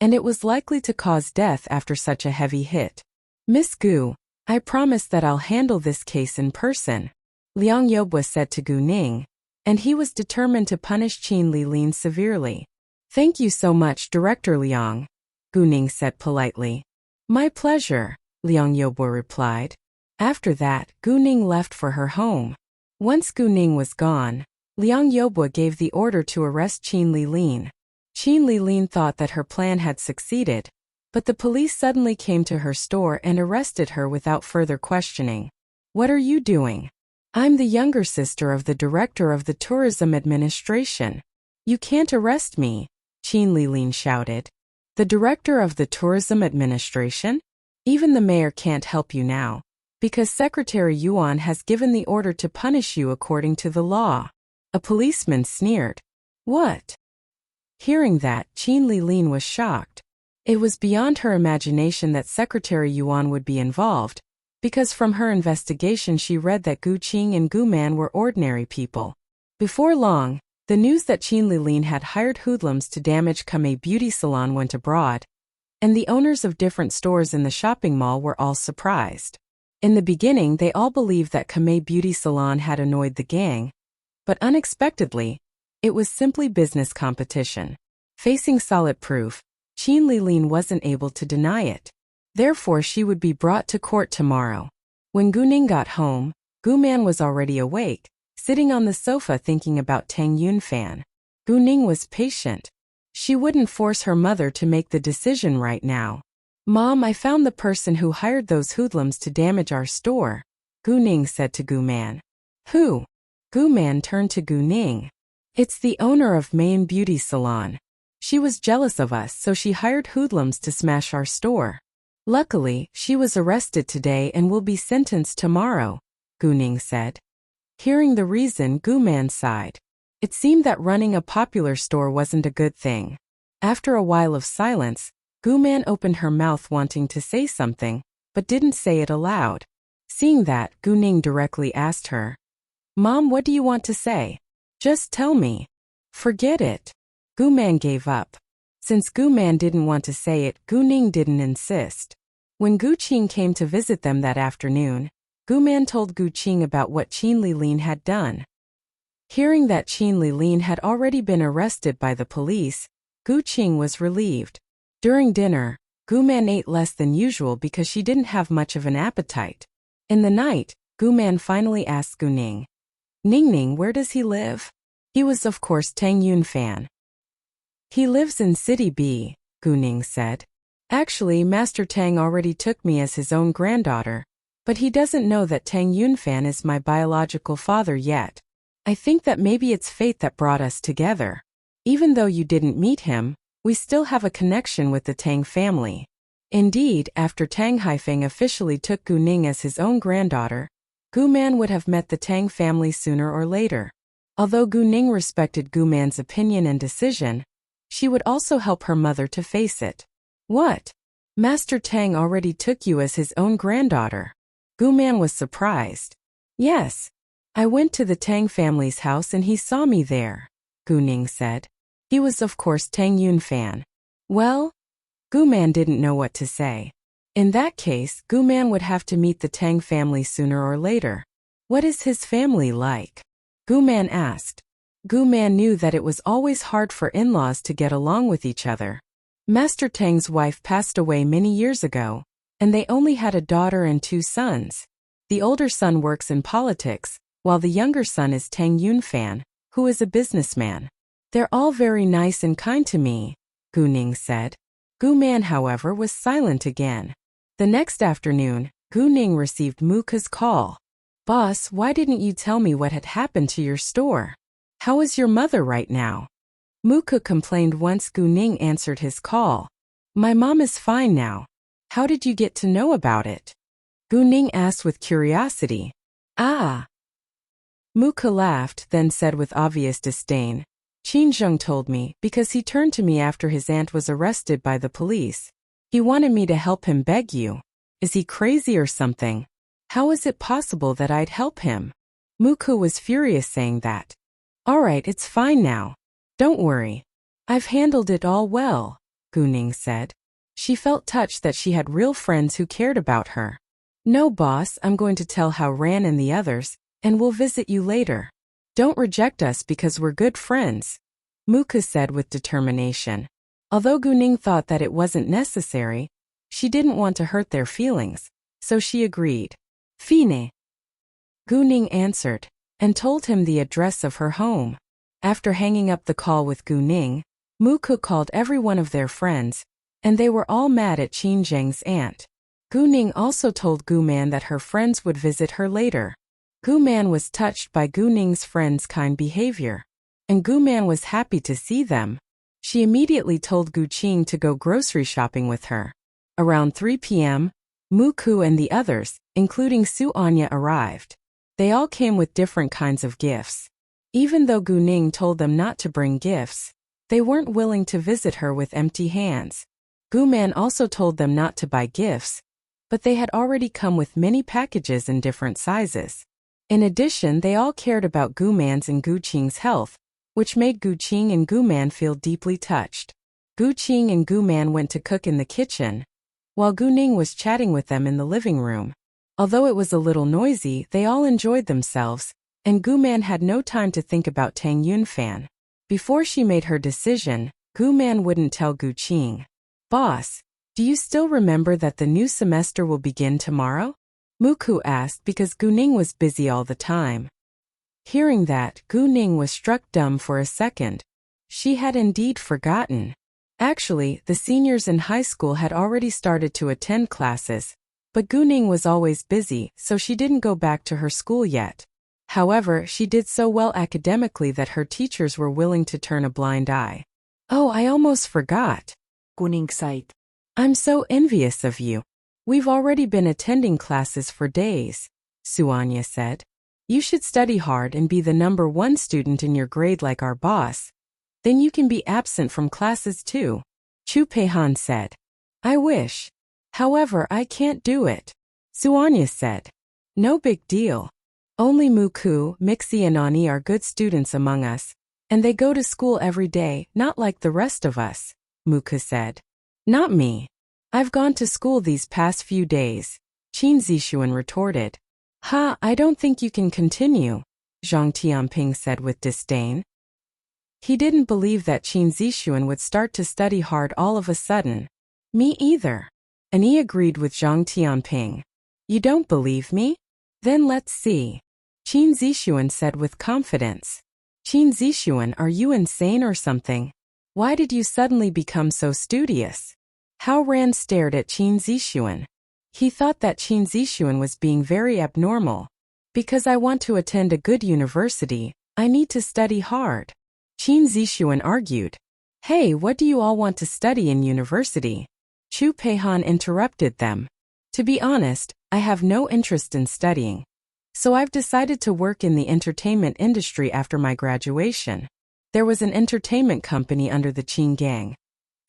and it was likely to cause death after such a heavy hit. Miss Gu, I promise that I'll handle this case in person, Liang Yobua said to Gu Ning, and he was determined to punish Qin Li Lin severely. Thank you so much, Director Liang, Gu Ning said politely. My pleasure, Liang Yobua replied. After that, Gu Ning left for her home. Once Gu Ning was gone, Liang Yobua gave the order to arrest Qin Lilin. Qin Lilin thought that her plan had succeeded, but the police suddenly came to her store and arrested her without further questioning. What are you doing? I'm the younger sister of the director of the tourism administration. You can't arrest me, Qin Lilin shouted. The director of the tourism administration? Even the mayor can't help you now, because Secretary Yuan has given the order to punish you according to the law. A policeman sneered. What? Hearing that, Qin Lilin was shocked. It was beyond her imagination that Secretary Yuan would be involved, because from her investigation she read that Gu Qing and Gu Man were ordinary people. Before long, the news that Qin Lilin had hired hoodlums to damage Kamei Beauty Salon went abroad, and the owners of different stores in the shopping mall were all surprised. In the beginning, they all believed that Kamei Beauty Salon had annoyed the gang, but unexpectedly, it was simply business competition. Facing solid proof, Qin Lilin wasn't able to deny it. Therefore, she would be brought to court tomorrow. When Gu Ning got home, Gu Man was already awake, sitting on the sofa thinking about Tang Yunfan. Gu Ning was patient. She wouldn't force her mother to make the decision right now. Mom, I found the person who hired those hoodlums to damage our store, Gu Ning said to Gu Man. Who? Gu Man turned to Gu Ning. It's the owner of Main Beauty Salon. She was jealous of us, so she hired hoodlums to smash our store. Luckily, she was arrested today and will be sentenced tomorrow, Gu Ning said. Hearing the reason, Gu Man sighed. It seemed that running a popular store wasn't a good thing. After a while of silence, Gu Man opened her mouth wanting to say something, but didn't say it aloud. Seeing that, Gu Ning directly asked her, Mom, what do you want to say? Just tell me. Forget it. Gu Man gave up. Since Gu Man didn't want to say it, Gu Ning didn't insist. When Gu Qing came to visit them that afternoon, Gu Man told Gu Qing about what Qin Lilin had done. Hearing that Qin Lilin had already been arrested by the police, Gu Qing was relieved. During dinner, Gu Man ate less than usual because she didn't have much of an appetite. In the night, Gu Man finally asked Gu Ning, Ning, where does he live? He was of course Tang Yunfan. He lives in City B, Gu Ning said. Actually, Master Tang already took me as his own granddaughter, but he doesn't know that Tang Yunfan is my biological father yet. I think that maybe it's fate that brought us together. Even though you didn't meet him, we still have a connection with the Tang family. Indeed, after Tang Haifeng officially took Gu Ning as his own granddaughter, Gu Man would have met the Tang family sooner or later. Although Gu Ning respected Gu Man's opinion and decision, she would also help her mother to face it. What? Master Tang already took you as his own granddaughter? Gu Man was surprised. Yes. I went to the Tang family's house and he saw me there, Gu Ning said. He was of course Tang Yunfan. Well? Gu Man didn't know what to say. In that case, Gu Man would have to meet the Tang family sooner or later. What is his family like? Gu Man asked. Gu Man knew that it was always hard for in-laws to get along with each other. Master Tang's wife passed away many years ago, and they only had a daughter and 2 sons. The older son works in politics, while the younger son is Tang Yunfan, who is a businessman. They're all very nice and kind to me, Gu Ning said. Gu Man, however, was silent again. The next afternoon, Gu Ning received Muka's call. Boss, why didn't you tell me what had happened to your store? How is your mother right now? Muka complained once Gu Ning answered his call. My mom is fine now. How did you get to know about it? Gu Ning asked with curiosity. Ah. Muka laughed, then said with obvious disdain. Qin Zheng told me because he turned to me after his aunt was arrested by the police. He wanted me to help him beg you. Is he crazy or something? How is it possible that I'd help him? Muka was furious saying that. Alright, it's fine now. Don't worry. I've handled it all well, Gu Ning said. She felt touched that she had real friends who cared about her. No, boss, I'm going to tell how Ran and the others, and we'll visit you later. Don't reject us because we're good friends, Muka said with determination. Although Gu Ning thought that it wasn't necessary, she didn't want to hurt their feelings, so she agreed. Fine. Gu Ning answered. and told him the address of her home. After hanging up the call with Gu Ning, Muku called every one of their friends, and they were all mad at Qin Zheng's aunt. Gu Ning also told Gu Man that her friends would visit her later. Gu Man was touched by Gu Ning's friends' kind behavior, and Gu Man was happy to see them. She immediately told Gu Qing to go grocery shopping with her. Around 3 p.m., Muku and the others, including Su Anya, arrived. They all came with different kinds of gifts. Even though Gu Ning told them not to bring gifts, they weren't willing to visit her with empty hands. Gu Man also told them not to buy gifts, but they had already come with many packages in different sizes. In addition, they all cared about Gu Man's and Gu Qing's health, which made Gu Qing and Gu Man feel deeply touched. Gu Qing and Gu Man went to cook in the kitchen, while Gu Ning was chatting with them in the living room. Although it was a little noisy, they all enjoyed themselves, and Gu Man had no time to think about Tang Yunfan. Before she made her decision, Gu Man wouldn't tell Gu Qing. "Boss, do you still remember that the new semester will begin tomorrow?" Muku asked because Gu Ning was busy all the time. Hearing that, Gu Ning was struck dumb for a second. She had indeed forgotten. Actually, the seniors in high school had already started to attend classes, but Gu Ning was always busy, so she didn't go back to her school yet. However, she did so well academically that her teachers were willing to turn a blind eye. "Oh, I almost forgot," Gu Ning sighed. "I'm so envious of you. We've already been attending classes for days," Su Anya said. "You should study hard and be the #1 student in your grade like our boss. Then you can be absent from classes too," Chu Peihan said. "I wish. However, I can't do it," Su Anya said. "No big deal. Only Muku, Mixi and Ani are good students among us, and they go to school every day, not like the rest of us," Muku said. "Not me. I've gone to school these past few days," Qin Zixuan retorted. "Ha, I don't think you can continue," Zhang Tianping said with disdain. He didn't believe that Qin Zixuan would start to study hard all of a sudden. "Me either." Ani agreed with Zhang Tianping. "You don't believe me? Then let's see," Qin Zixuan said with confidence. "Qin Zixuan, are you insane or something? Why did you suddenly become so studious?" Hao Ran stared at Qin Zixuan. He thought that Qin Zixuan was being very abnormal. "Because I want to attend a good university, I need to study hard," Qin Zixuan argued. "Hey, what do you all want to study in university?" Chu Peihan interrupted them. "To be honest, I have no interest in studying. So I've decided to work in the entertainment industry after my graduation." There was an entertainment company under the Qin gang,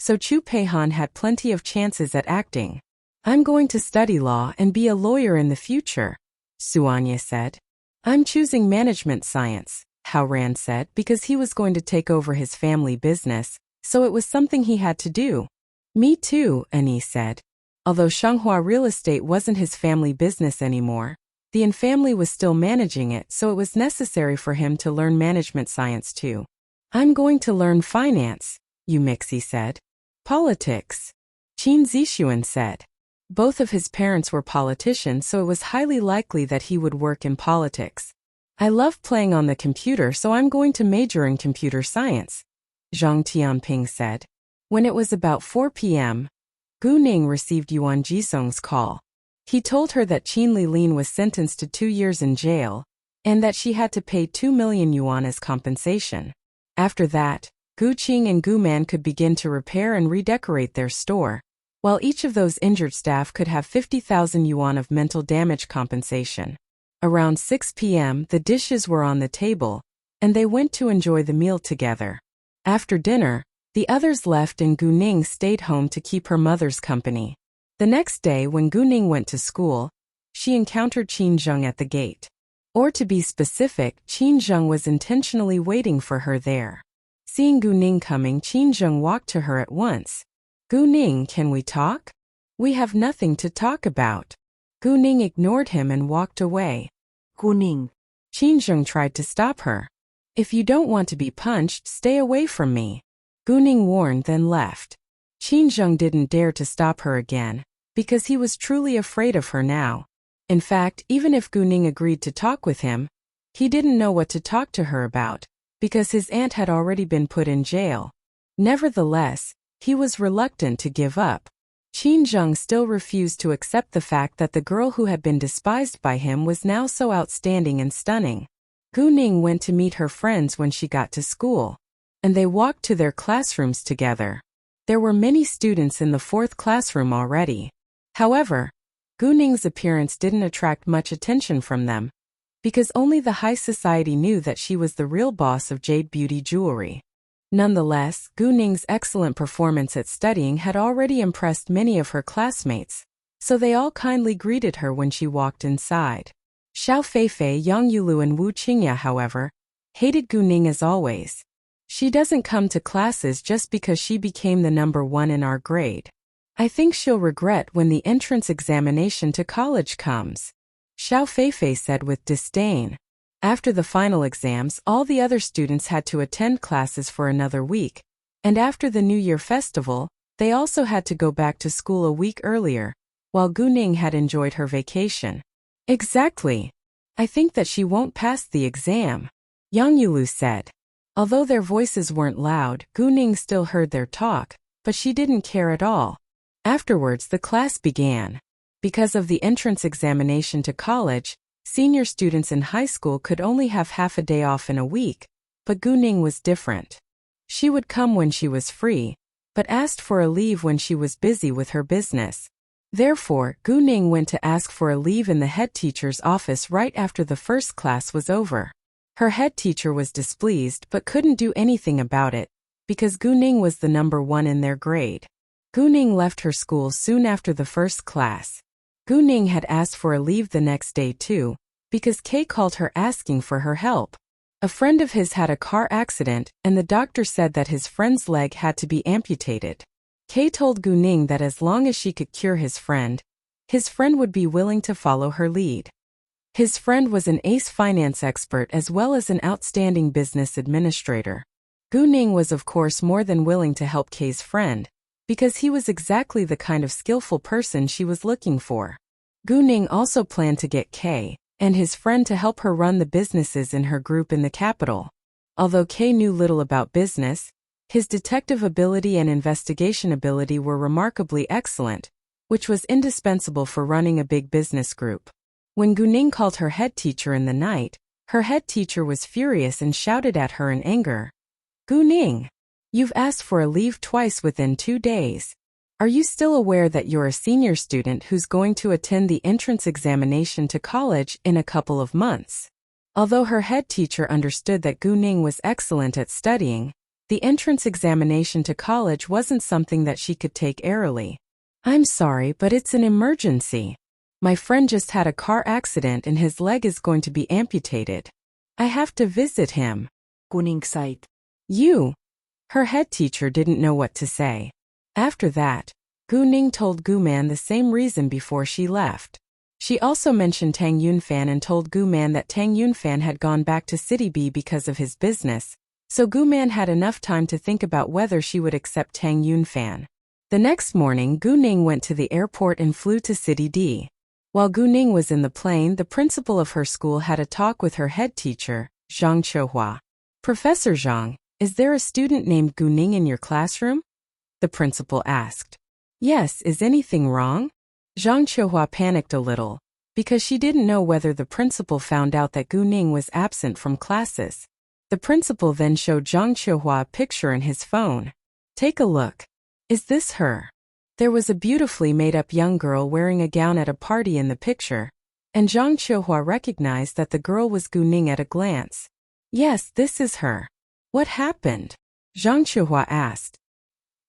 so Chu Peihan had plenty of chances at acting. "I'm going to study law and be a lawyer in the future," Su Anya said. "I'm choosing management science," Hao Ran said, because he was going to take over his family business, so it was something he had to do. "Me too," Ani said. Although Shanghua real estate wasn't his family business anymore, the Yin family was still managing it, so it was necessary for him to learn management science too. "I'm going to learn finance," Yu Mixi said. "Politics," Qin Zixuan said. Both of his parents were politicians, so it was highly likely that he would work in politics. "I love playing on the computer, so I'm going to major in computer science," Zhang Tianping said. When it was about 4 p.m., Gu Ning received Yuan Jisong's call. He told her that Qin Lilin was sentenced to 2 years in jail, and that she had to pay 2 million yuan as compensation. After that, Gu Qing and Gu Man could begin to repair and redecorate their store, while each of those injured staff could have 50,000 yuan of mental damage compensation. Around 6 p.m., the dishes were on the table, and they went to enjoy the meal together. After dinner, the others left and Gu Ning stayed home to keep her mother's company. The next day, when Gu Ning went to school, she encountered Qin Zheng at the gate. Or to be specific, Qin Zheng was intentionally waiting for her there. Seeing Gu Ning coming, Qin Zheng walked to her at once. "Gu Ning, can we talk? We have nothing to talk about." Gu Ning ignored him and walked away. "Gu Ning," Qin Zheng tried to stop her. "If you don't want to be punched, stay away from me," Gu Ning warned, then left. Qin Zheng didn't dare to stop her again, because he was truly afraid of her now. In fact, even if Gu Ning agreed to talk with him, He didn't know what to talk to her about, because his aunt had already been put in jail. Nevertheless, he was reluctant to give up. Qin Zheng still refused to accept the fact that the girl who had been despised by him was now so outstanding and stunning. Gu Ning went to meet her friends when she got to school, and they walked to their classrooms together. There were many students in the 4th classroom already. However, Gu Ning's appearance didn't attract much attention from them, because only the high society knew that she was the real boss of Jade Beauty Jewelry. Nonetheless, Gu Ning's excellent performance at studying had already impressed many of her classmates, so they all kindly greeted her when she walked inside. Xiao Feifei, Yang Yulu and Wu Qingya, however, hated Gu Ning as always. She doesn't come to classes just because she became the number 1 in our grade. I think she'll regret when the entrance examination to college comes, Xiao Feifei said with disdain. After the final exams, all the other students had to attend classes for another week, and after the New Year festival, they also had to go back to school a week earlier, while Gu Ning had enjoyed her vacation. Exactly. I think that she won't pass the exam, Yang Yulu said. Although their voices weren't loud, Gu Ning still heard their talk, but she didn't care at all. Afterwards, the class began. Because of the entrance examination to college, senior students in high school could only have half a day off in a week, but Gu Ning was different. She would come when she was free, but asked for a leave when she was busy with her business. Therefore, Gu Ning went to ask for a leave in the head teacher's office right after the first class was over. Her head teacher was displeased but couldn't do anything about it, because Gu Ning was the number 1 in their grade. Gu Ning left her school soon after the first class. Gu Ning had asked for a leave the next day too, because Kay called her asking for her help. A friend of his had a car accident, and the doctor said that his friend's leg had to be amputated. Kay told Gu Ning that as long as she could cure his friend would be willing to follow her lead. His friend was an ace finance expert as well as an outstanding business administrator. Gu Ning was of course more than willing to help Kay's friend, because he was exactly the kind of skillful person she was looking for. Gu Ning also planned to get Kay and his friend to help her run the businesses in her group in the capital. Although Kay knew little about business, his detective ability and investigation ability were remarkably excellent, which was indispensable for running a big business group. When Gu Ning called her head teacher in the night, her head teacher was furious and shouted at her in anger. Gu Ning, you've asked for a leave twice within 2 days. Are you still aware that you're a senior student who's going to attend the entrance examination to college in a couple of months? Although her head teacher understood that Gu Ning was excellent at studying, the entrance examination to college wasn't something that she could take airily. I'm sorry, but it's an emergency. My friend just had a car accident and his leg is going to be amputated. I have to visit him. Gu Ning sighed. You. Her head teacher didn't know what to say. After that, Gu Ning told Gu Man the same reason before she left. She also mentioned Tang Yunfan and told Gu Man that Tang Yunfan had gone back to City B because of his business, so Gu Man had enough time to think about whether she would accept Tang Yunfan. The next morning, Gu Ning went to the airport and flew to City D. While Gu Ning was in the plane, the principal of her school had a talk with her head teacher, Zhang Qiuhua. Professor Zhang, is there a student named Gu Ning in your classroom? The principal asked. Yes, is anything wrong? Zhang Qiuhua panicked a little, because she didn't know whether the principal found out that Gu Ning was absent from classes. The principal then showed Zhang Qiuhua a picture in his phone. Take a look. Is this her? There was a beautifully made-up young girl wearing a gown at a party in the picture, and Zhang Qiuhua recognized that the girl was Gu Ning at a glance. Yes, this is her. What happened? Zhang Qiuhua asked.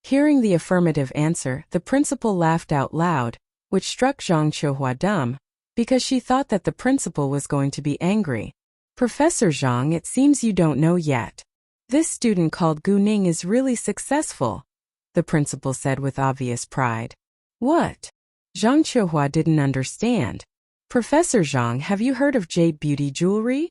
Hearing the affirmative answer, the principal laughed out loud, which struck Zhang Qiuhua dumb, because she thought that the principal was going to be angry. Professor Zhang, it seems you don't know yet. This student called Gu Ning is really successful, the principal said with obvious pride. What? Zhang Qiuhua didn't understand. Professor Zhang, have you heard of Jade Beauty Jewelry?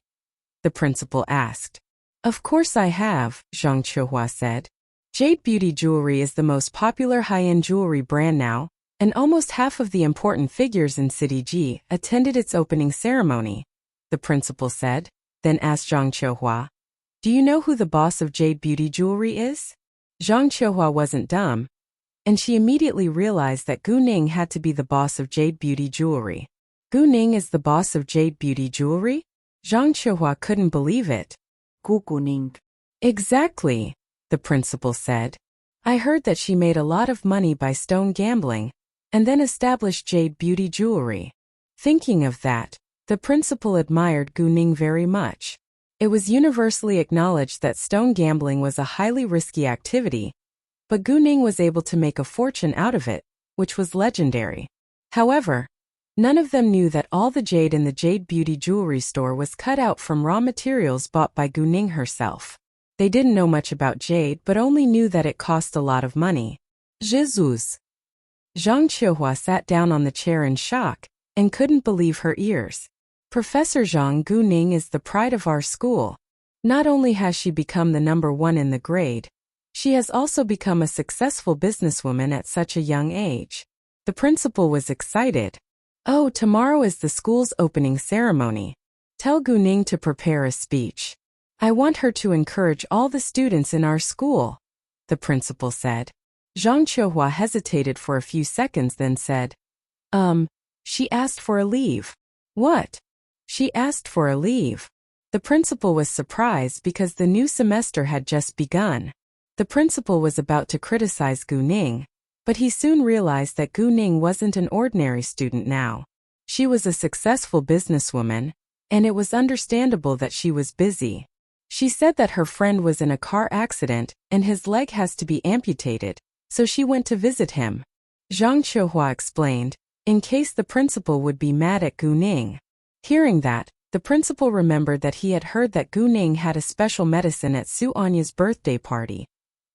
The principal asked. Of course I have, Zhang Qiuhua said. Jade Beauty Jewelry is the most popular high-end jewelry brand now, and almost half of the important figures in City G attended its opening ceremony, the principal said. then asked Zhang Qiuhua. Do you know who the boss of Jade Beauty Jewelry is? Zhang Qiuhua wasn't dumb, and she immediately realized that Gu Ning had to be the boss of Jade Beauty Jewelry. Gu Ning is the boss of Jade Beauty Jewelry? Zhang Qiuhua couldn't believe it. Gu Ning. Exactly, the principal said. I heard that she made a lot of money by stone gambling, and then established Jade Beauty Jewelry. Thinking of that, the principal admired Gu Ning very much. It was universally acknowledged that stone gambling was a highly risky activity, but Gu Ning was able to make a fortune out of it, which was legendary. However, none of them knew that all the jade in the Jade Beauty Jewelry store was cut out from raw materials bought by Gu Ning herself. They didn't know much about jade but only knew that it cost a lot of money. Jesus! Zhang Qiuhua sat down on the chair in shock and couldn't believe her ears. Professor Zhang, Gu Ning is the pride of our school. Not only has she become the #1 in the grade, she has also become a successful businesswoman at such a young age. The principal was excited. Oh, tomorrow is the school's opening ceremony. Tell Gu Ning to prepare a speech. I want her to encourage all the students in our school, the principal said. Zhang Qiuhua hesitated for a few seconds then said, she asked for a leave. What? She asked for a leave. The principal was surprised because the new semester had just begun. The principal was about to criticize Gu Ning, but he soon realized that Gu Ning wasn't an ordinary student now. She was a successful businesswoman, and it was understandable that she was busy. She said that her friend was in a car accident and his leg has to be amputated, so she went to visit him. Zhang Qiuhua explained, in case the principal would be mad at Gu Ning. Hearing that, the principal remembered that he had heard that Gu Ning had a special medicine at Su Anya's birthday party.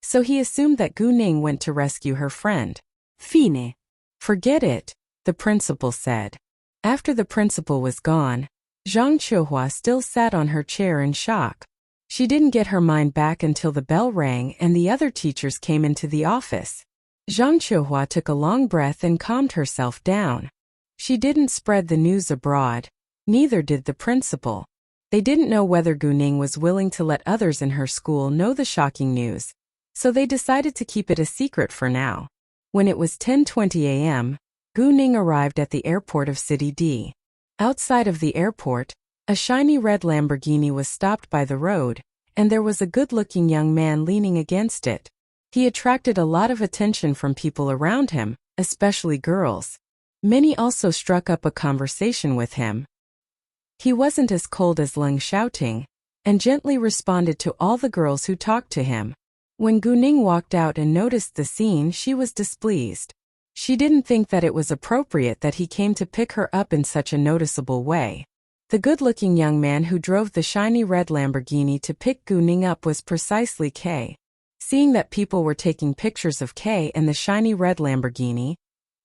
So he assumed that Gu Ning went to rescue her friend. Fine. Forget it, the principal said. After the principal was gone, Zhang Qiuhua still sat on her chair in shock. She didn't get her mind back until the bell rang and the other teachers came into the office. Zhang Qiuhua took a long breath and calmed herself down. She didn't spread the news abroad. Neither did the principal. They didn't know whether Gu Ning was willing to let others in her school know the shocking news, so they decided to keep it a secret for now. When it was 10:20 a.m., Gu Ning arrived at the airport of City D. Outside of the airport, a shiny red Lamborghini was stopped by the road, and there was a good-looking young man leaning against it. He attracted a lot of attention from people around him, especially girls. Many also struck up a conversation with him. He wasn't as cold as Leng Xiaoting, and gently responded to all the girls who talked to him. When Gu Ning walked out and noticed the scene, she was displeased. She didn't think that it was appropriate that he came to pick her up in such a noticeable way. The good-looking young man who drove the shiny red Lamborghini to pick Gu Ning up was precisely Kay. Seeing that people were taking pictures of Kay and the shiny red Lamborghini,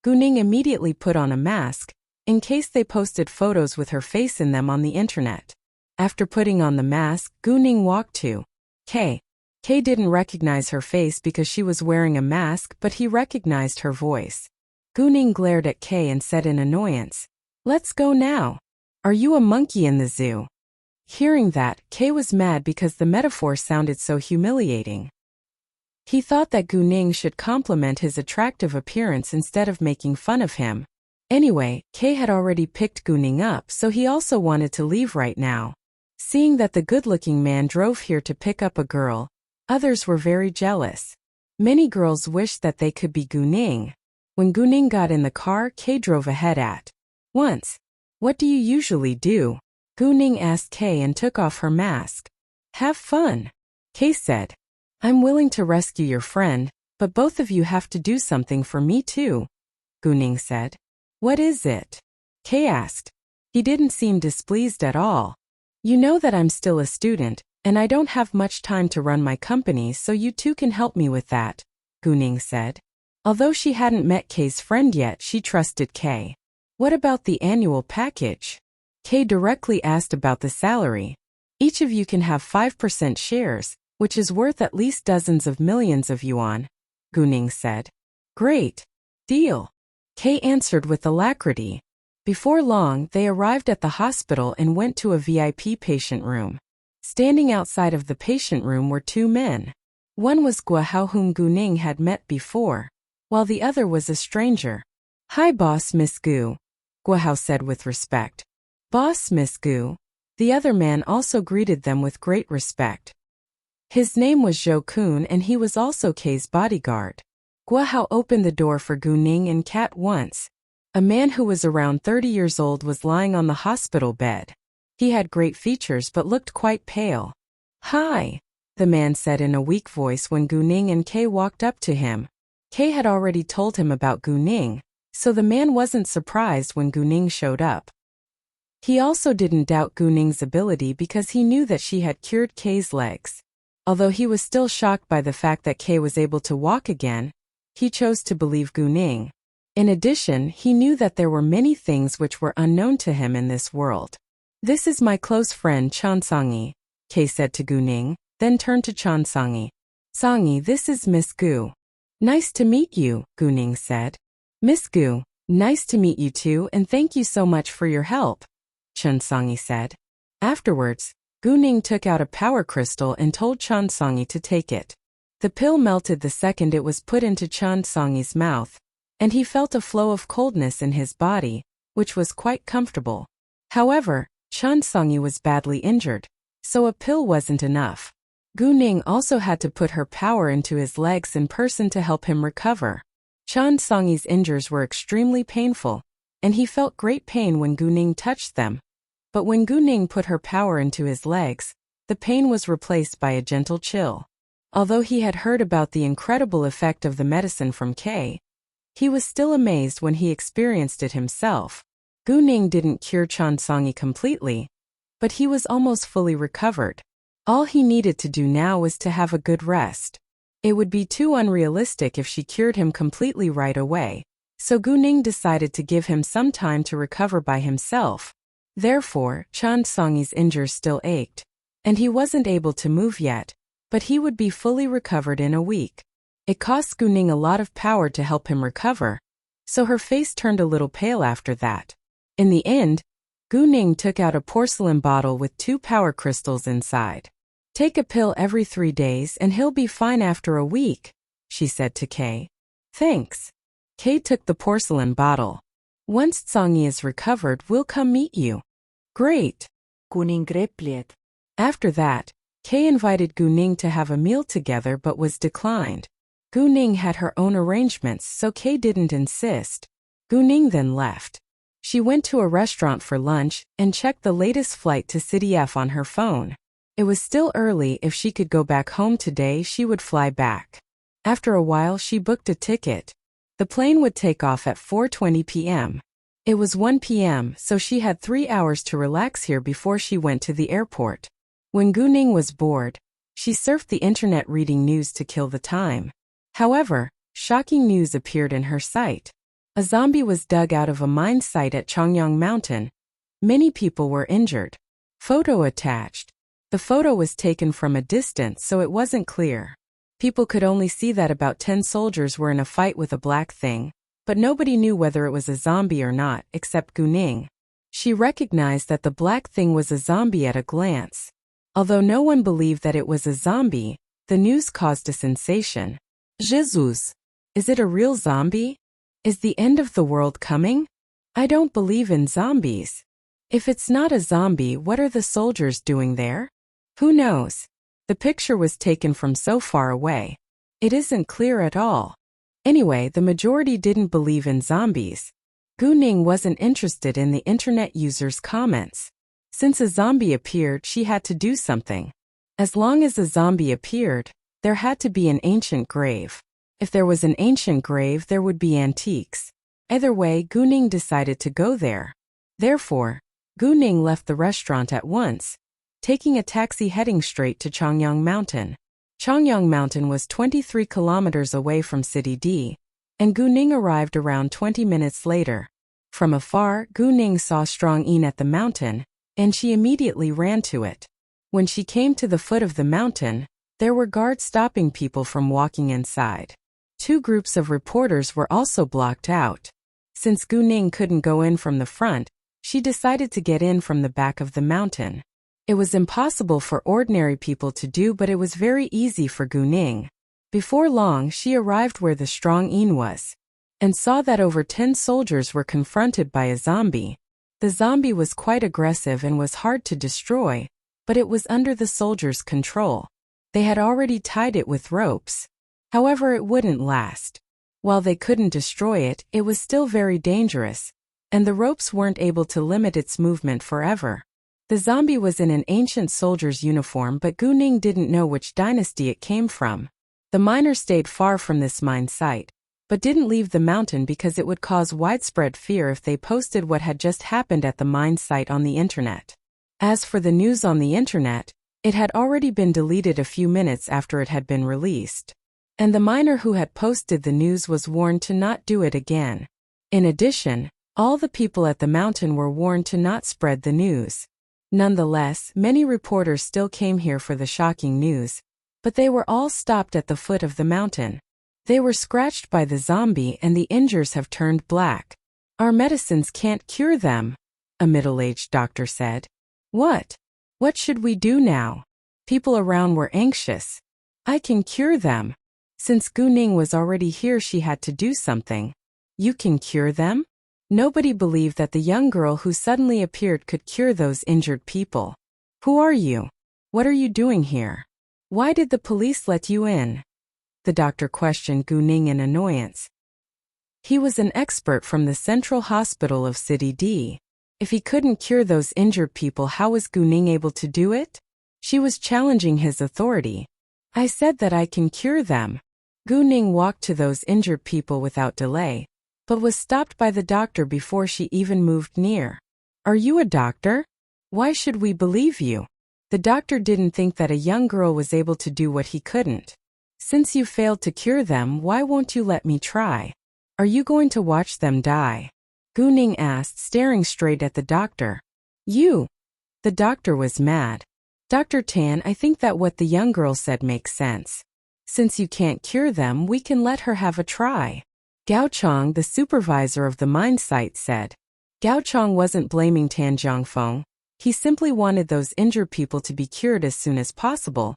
Gu Ning immediately put on a mask, in case they posted photos with her face in them on the internet. After putting on the mask, Gu Ning walked to Kay. Kay didn't recognize her face because she was wearing a mask, but he recognized her voice. Gu Ning glared at Kay and said in annoyance, "Let's go now. Are you a monkey in the zoo?" Hearing that, Kay was mad because the metaphor sounded so humiliating. He thought that Gu Ning should compliment his attractive appearance instead of making fun of him. Anyway, Kay had already picked Gu Ning up, so he also wanted to leave right now. Seeing that the good-looking man drove here to pick up a girl, others were very jealous. Many girls wished that they could be Gu Ning. When Gu Ning got in the car, Kay drove ahead at once. "What do you usually do?" Gu Ning asked Kay and took off her mask. "Have fun," Kay said. "I'm willing to rescue your friend, but both of you have to do something for me too," Gu Ning said. "What is it?" Kay asked. He didn't seem displeased at all. "You know that I'm still a student, and I don't have much time to run my company, so you two can help me with that," Gu Ning said. Although she hadn't met Kay's friend yet, she trusted Kay. "What about the annual package?" Kay directly asked about the salary. "Each of you can have 5% shares, which is worth at least dozens of millions of yuan," Gu Ning said. "Great deal," Kay answered with alacrity. Before long, they arrived at the hospital and went to a VIP patient room. Standing outside of the patient room were two men. One was Guo Hao, whom Gu Ning had met before, while the other was a stranger. "Hi, boss, Miss Gu," Guo Hao said with respect. "Boss, Miss Gu." The other man also greeted them with great respect. His name was Zhou Kun and he was also Kei's bodyguard. Guo Hao opened the door for Gu Ning and Cat once. A man who was around 30 years old was lying on the hospital bed. He had great features but looked quite pale. "Hi," the man said in a weak voice when Gu Ning and Kei walked up to him. Kei had already told him about Gu Ning, so the man wasn't surprised when Gu Ning showed up. He also didn't doubt Gu Ning's ability because he knew that she had cured Kei's legs. Although he was still shocked by the fact that Kei was able to walk again, he chose to believe Gu Ning. In addition, he knew that there were many things which were unknown to him in this world. "This is my close friend Chan Sangyi," Kei said to Gu Ning, then turned to Chan Sangyi. "Sangyi, this is Miss Gu." "Nice to meet you," Gu Ning said. "Miss Gu, nice to meet you too and thank you so much for your help," Chan Sangyi said. Afterwards, Gu Ning took out a power crystal and told Chan Sangyi to take it. The pill melted the second it was put into Chan Sangyi's mouth, and he felt a flow of coldness in his body, which was quite comfortable. However, Chan Sangyi was badly injured, so a pill wasn't enough. Gu Ning also had to put her power into his legs in person to help him recover. Chan Sangyi's injuries were extremely painful, and he felt great pain when Gu Ning touched them. But when Gu Ning put her power into his legs, the pain was replaced by a gentle chill. Although he had heard about the incredible effect of the medicine from Kei, he was still amazed when he experienced it himself. Gu Ning didn't cure Chan Sangyi completely, but he was almost fully recovered. All he needed to do now was to have a good rest. It would be too unrealistic if she cured him completely right away, so Gu Ning decided to give him some time to recover by himself. Therefore, Chan Sangyi's injuries still ached, and he wasn't able to move yet, but he would be fully recovered in a week. It cost Gu Ning a lot of power to help him recover, so her face turned a little pale after that. In the end, Gu Ning took out a porcelain bottle with 2 power crystals inside. "Take a pill every 3 days and he'll be fine after a week," she said to Kei. "Thanks." Kei took the porcelain bottle. "Once Sangyi is recovered, we'll come meet you." "Great." Gu Ning replied. After that, Kei invited Gu Ning to have a meal together but was declined. Gu Ning had her own arrangements, so Kei didn't insist. Gu Ning then left. She went to a restaurant for lunch and checked the latest flight to City F on her phone. It was still early. If she could go back home today, she would fly back. After a while, she booked a ticket. The plane would take off at 4:20 p.m. It was 1 p.m., so she had 3 hours to relax here before she went to the airport. When Gu Ning was bored, she surfed the internet reading news to kill the time. However, shocking news appeared in her sight. A zombie was dug out of a mine site at Chongyang Mountain. Many people were injured. Photo attached. The photo was taken from a distance, so it wasn't clear. People could only see that about 10 soldiers were in a fight with a black thing, but nobody knew whether it was a zombie or not, except Gu Ning. She recognized that the black thing was a zombie at a glance. Although no one believed that it was a zombie, the news caused a sensation. Jesus! Is it a real zombie? Is the end of the world coming? I don't believe in zombies. If it's not a zombie, what are the soldiers doing there? Who knows? The picture was taken from so far away. It isn't clear at all. Anyway, the majority didn't believe in zombies. Gu Ning wasn't interested in the internet users' comments. Since a zombie appeared, she had to do something. As long as a zombie appeared, there had to be an ancient grave. If there was an ancient grave, there would be antiques. Either way, Gu Ning decided to go there. Therefore, Gu Ning left the restaurant at once, taking a taxi heading straight to Chongyang Mountain. Chongyang Mountain was 23 kilometers away from City D, and Gu Ning arrived around 20 minutes later. From afar, Gu Ning saw strong yin at the mountain, and she immediately ran to it. When she came to the foot of the mountain, there were guards stopping people from walking inside. 2 groups of reporters were also blocked out. Since Gu Ning couldn't go in from the front, she decided to get in from the back of the mountain. It was impossible for ordinary people to do, but it was very easy for Gu Ning. Before long, she arrived where the strong Yin was, and saw that over 10 soldiers were confronted by a zombie. The zombie was quite aggressive and was hard to destroy, but it was under the soldiers' control. They had already tied it with ropes. However, it wouldn't last. While they couldn't destroy it, it was still very dangerous, and the ropes weren't able to limit its movement forever. The zombie was in an ancient soldier's uniform, but Gu Ning didn't know which dynasty it came from. The miner stayed far from this mine site, but didn't leave the mountain because it would cause widespread fear if they posted what had just happened at the mine site on the internet. As for the news on the internet, it had already been deleted a few minutes after it had been released. And the miner who had posted the news was warned to not do it again. In addition, all the people at the mountain were warned to not spread the news. Nonetheless, many reporters still came here for the shocking news, but they were all stopped at the foot of the mountain. They were scratched by the zombie and the injuries have turned black. Our medicines can't cure them, a middle-aged doctor said. What? What should we do now? People around were anxious. I can cure them. Since Gu Ning was already here, she had to do something. You can cure them? Nobody believed that the young girl who suddenly appeared could cure those injured people. Who are you? What are you doing here? Why did the police let you in? The doctor questioned Gu Ning in annoyance. He was an expert from the Central Hospital of City D. If he couldn't cure those injured people, how was Gu Ning able to do it? She was challenging his authority. I said that I can cure them. Gu Ning walked to those injured people without delay, but was stopped by the doctor before she even moved near. Are you a doctor? Why should we believe you? The doctor didn't think that a young girl was able to do what he couldn't. Since you failed to cure them, why won't you let me try? Are you going to watch them die? Gu Ning asked, staring straight at the doctor. You! The doctor was mad. Dr. Tan, I think that what the young girl said makes sense. Since you can't cure them, we can let her have a try. Gao Chong, the supervisor of the mine site, said. Gao Chong wasn't blaming Tan Jiangfeng. He simply wanted those injured people to be cured as soon as possible.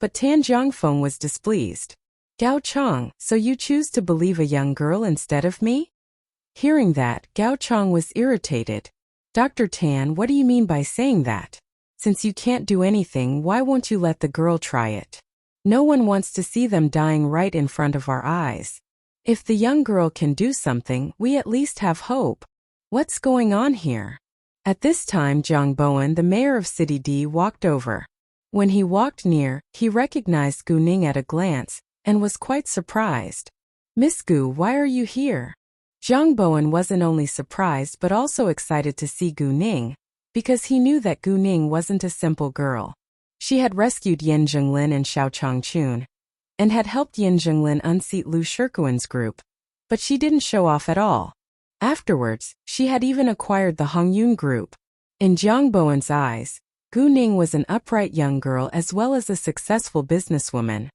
But Tan Jiangfeng was displeased. Gao Chong, so you choose to believe a young girl instead of me? Hearing that, Gao Chong was irritated. Dr. Tan, what do you mean by saying that? Since you can't do anything, why won't you let the girl try it? No one wants to see them dying right in front of our eyes. If the young girl can do something, we at least have hope. What's going on here? At this time, Zhang Bowen, the mayor of City D, walked over. When he walked near, he recognized Gu Ning at a glance, and was quite surprised. Miss Gu, why are you here? Zhang Bowen wasn't only surprised but also excited to see Gu Ning, because he knew that Gu Ning wasn't a simple girl. She had rescued Yin Zhenglin and Xiao Changchun, and had helped Yin Zhenglin unseat Lu Shirkuan's group, but she didn't show off at all. Afterwards, she had even acquired the Hongyun group. In Zhang Bowen's eyes, Gu Ning was an upright young girl as well as a successful businesswoman.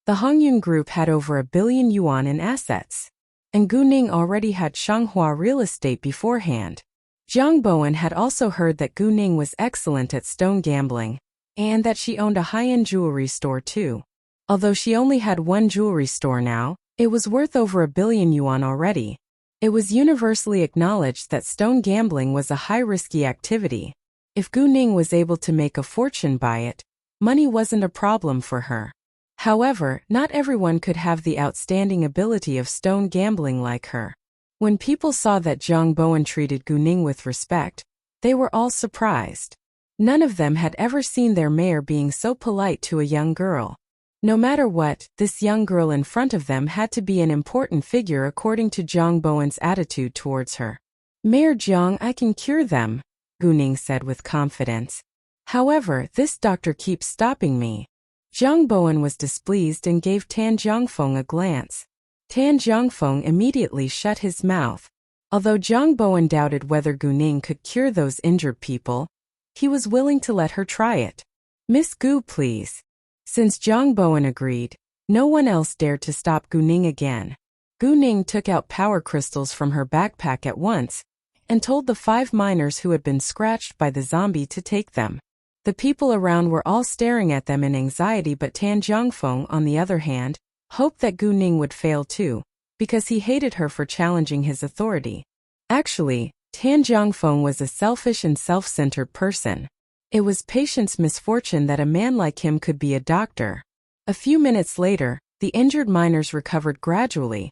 The Hongyun group had over 1 billion yuan in assets, and Gu Ning already had Shanghua real estate beforehand. Zhang Bowen had also heard that Gu Ning was excellent at stone gambling, and that she owned a high-end jewelry store too. Although she only had one jewelry store now, it was worth over 1 billion yuan already. It was universally acknowledged that stone gambling was a high-risky activity. If Gu Ning was able to make a fortune by it, money wasn't a problem for her. However, not everyone could have the outstanding ability of stone gambling like her. When people saw that Zhang Bowen treated Gu Ning with respect, they were all surprised. None of them had ever seen their mayor being so polite to a young girl. No matter what, this young girl in front of them had to be an important figure according to Zhang Bowen's attitude towards her. Mayor Zhang, I can cure them, Gu Ning said with confidence. However, this doctor keeps stopping me. Zhang Bowen was displeased and gave Tan Jiangfeng a glance. Tan Jiangfeng immediately shut his mouth. Although Zhang Bowen doubted whether Gu Ning could cure those injured people, he was willing to let her try it. Miss Gu, please. Since Zhang Bowen agreed, no one else dared to stop Gu Ning again. Gu Ning took out power crystals from her backpack at once and told the 5 miners who had been scratched by the zombie to take them. The people around were all staring at them in anxiety, but Tan Jiangfeng, on the other hand, hoped that Gu Ning would fail too, because he hated her for challenging his authority. Actually, Tan Jiangfeng was a selfish and self-centered person. It was Patient's misfortune that a man like him could be a doctor. A few minutes later, the injured miners recovered gradually,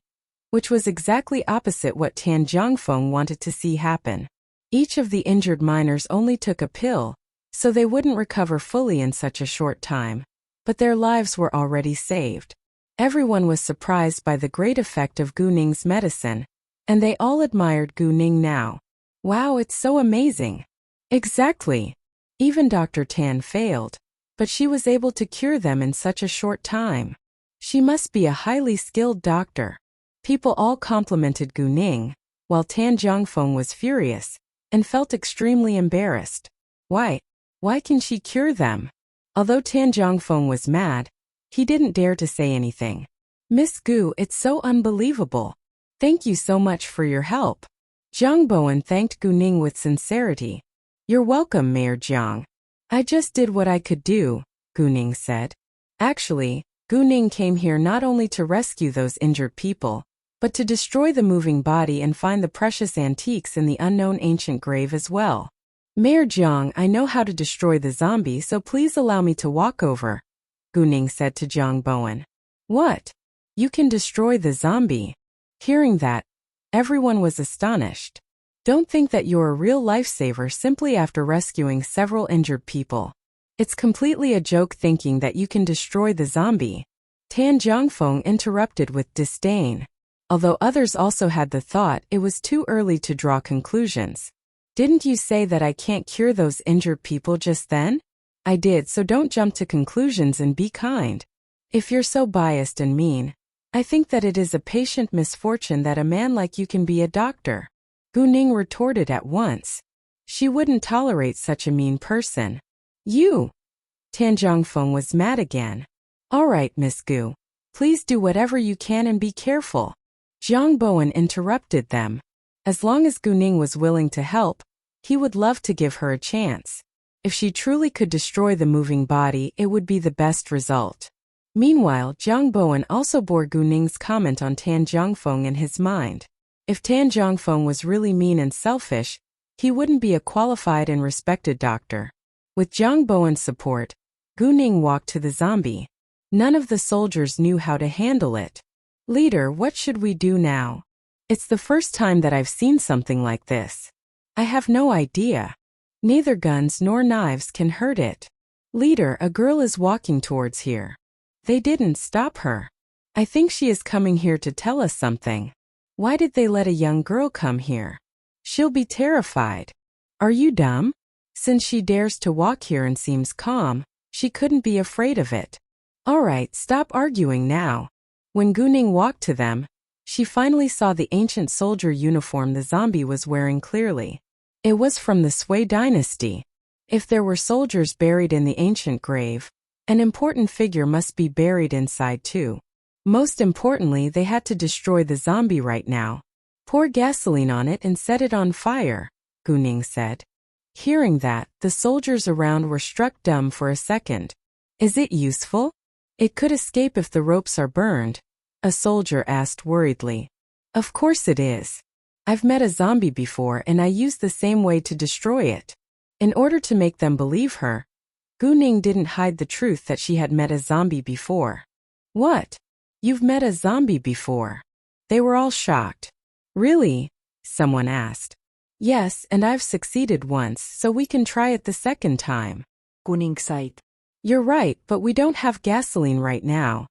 which was exactly opposite what Tan Jiangfeng wanted to see happen. Each of the injured miners only took a pill, so they wouldn't recover fully in such a short time. But their lives were already saved. Everyone was surprised by the great effect of Gu Ning's medicine, and they all admired Gu Ning now. Wow, it's so amazing. Exactly. Even Dr. Tan failed, but she was able to cure them in such a short time. She must be a highly skilled doctor. People all complimented Gu Ning, while Tan Jiangfeng was furious and felt extremely embarrassed. Why can she cure them? Although Tan Jiangfeng was mad, he didn't dare to say anything. Miss Gu, it's so unbelievable. Thank you so much for your help. Jiang Bowen thanked Gu Ning with sincerity. You're welcome, Mayor Jiang. I just did what I could do, Gu Ning said. Actually, Gu Ning came here not only to rescue those injured people, but to destroy the moving body and find the precious antiques in the unknown ancient grave as well. Mayor Jiang, I know how to destroy the zombie, so please allow me to walk over, Gu Ning said to Jiang Bowen. What? You can destroy the zombie? Hearing that, everyone was astonished. Don't think that you're a real lifesaver simply after rescuing several injured people. It's completely a joke thinking that you can destroy the zombie. Tan Jiangfeng interrupted with disdain. Although others also had the thought, it was too early to draw conclusions. Didn't you say that I can't cure those injured people just then? I did, so don't jump to conclusions and be kind. If you're so biased and mean, I think that it is a patient misfortune that a man like you can be a doctor. Gu Ning retorted at once. She wouldn't tolerate such a mean person. You! Tan Jiangfeng was mad again. All right, Miss Gu. Please do whatever you can and be careful. Jiang Bowen interrupted them. As long as Gu Ning was willing to help, he would love to give her a chance. If she truly could destroy the moving body, it would be the best result. Meanwhile, Jiang Bowen also bore Gu Ning's comment on Tan Jiangfeng in his mind. If Tan Jiangfeng was really mean and selfish, he wouldn't be a qualified and respected doctor. With Jiang Bowen's support, Gu Ning walked to the zombie. None of the soldiers knew how to handle it. Leader, what should we do now? It's the first time that I've seen something like this. I have no idea. Neither guns nor knives can hurt it. Leader, a girl is walking towards here. They didn't stop her. I think she is coming here to tell us something. Why did they let a young girl come here? She'll be terrified. Are you dumb? Since she dares to walk here and seems calm, she couldn't be afraid of it. All right, stop arguing now. When Gu Ning walked to them, she finally saw the ancient soldier uniform the zombie was wearing clearly. It was from the Sui dynasty. If there were soldiers buried in the ancient grave, an important figure must be buried inside too. Most importantly, they had to destroy the zombie right now. Pour gasoline on it and set it on fire, Gu Ning said. Hearing that, the soldiers around were struck dumb for a second. Is it useful? It could escape if the ropes are burned, a soldier asked worriedly. Of course it is. I've met a zombie before and I used the same way to destroy it. In order to make them believe her, Gu Ning didn't hide the truth that she had met a zombie before. What? You've met a zombie before? They were all shocked. Really? Someone asked. Yes, and I've succeeded once, so we can try it the second time. Gu Ning sighed. You're right, but we don't have gasoline right now,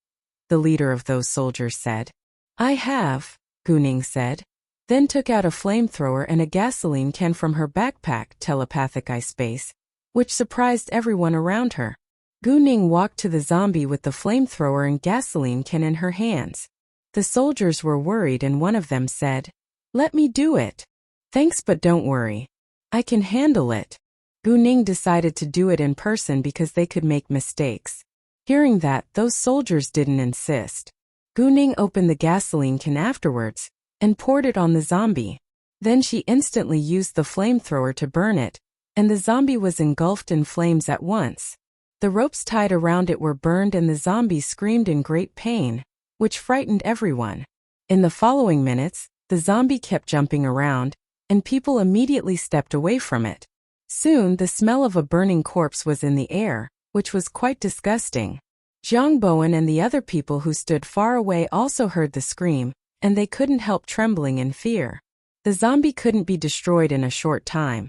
the leader of those soldiers said. I have, Gu Ning said, then took out a flamethrower and a gasoline can from her backpack, telepathic eye space, which surprised everyone around her. Gu Ning walked to the zombie with the flamethrower and gasoline can in her hands. The soldiers were worried and one of them said, Let me do it. Thanks, but don't worry. I can handle it. Gu Ning decided to do it in person because they could make mistakes. Hearing that, those soldiers didn't insist. Gu Ning opened the gasoline can afterwards and poured it on the zombie. Then she instantly used the flamethrower to burn it, and the zombie was engulfed in flames at once. The ropes tied around it were burned and the zombie screamed in great pain, which frightened everyone. In the following minutes, the zombie kept jumping around, and people immediately stepped away from it. Soon the smell of a burning corpse was in the air, which was quite disgusting. Zhang Bowen and the other people who stood far away also heard the scream, and they couldn't help trembling in fear. The zombie couldn't be destroyed in a short time.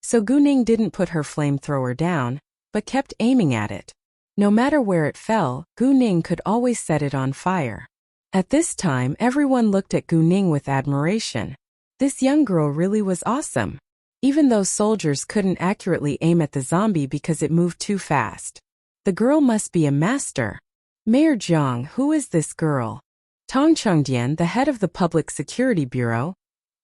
So Gu Ning didn't put her flamethrower down, but kept aiming at it. No matter where it fell, Gu Ning could always set it on fire. At this time, everyone looked at Gu Ning with admiration. This young girl really was awesome. Even though soldiers couldn't accurately aim at the zombie because it moved too fast. The girl must be a master. Mayor Jiang, who is this girl? Tong Chengdian, the head of the Public Security Bureau,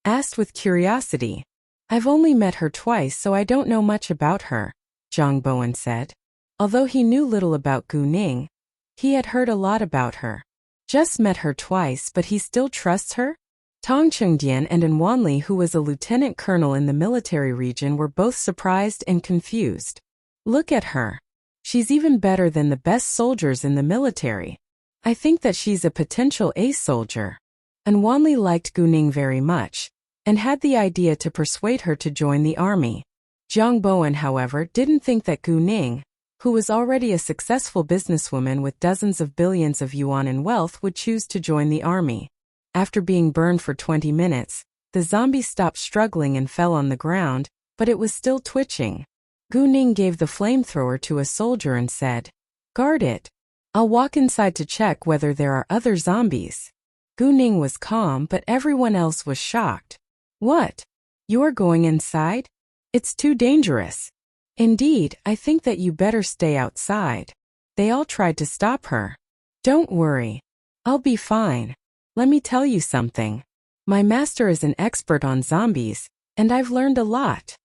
asked with curiosity. I've only met her twice, so I don't know much about her, Zhang Bowen said. Although he knew little about Gu Ning, he had heard a lot about her. Just met her twice, but he still trusts her? Tong Chengdian and An Wanli, who was a lieutenant colonel in the military region, were both surprised and confused. Look at her. She's even better than the best soldiers in the military. I think that she's a potential ace soldier. An Wanli liked Gu Ning very much, and had the idea to persuade her to join the army. Zhang Bowen, however, didn't think that Gu Ning, who was already a successful businesswoman with dozens of billions of yuan in wealth, would choose to join the army. After being burned for 20 minutes, the zombie stopped struggling and fell on the ground, but it was still twitching. Gu Ning gave the flamethrower to a soldier and said, "Guard it. I'll walk inside to check whether there are other zombies." Gu Ning was calm, but everyone else was shocked. What? You're going inside? It's too dangerous. Indeed, I think that you better stay outside. They all tried to stop her. Don't worry. I'll be fine. Let me tell you something. My master is an expert on zombies, and I've learned a lot.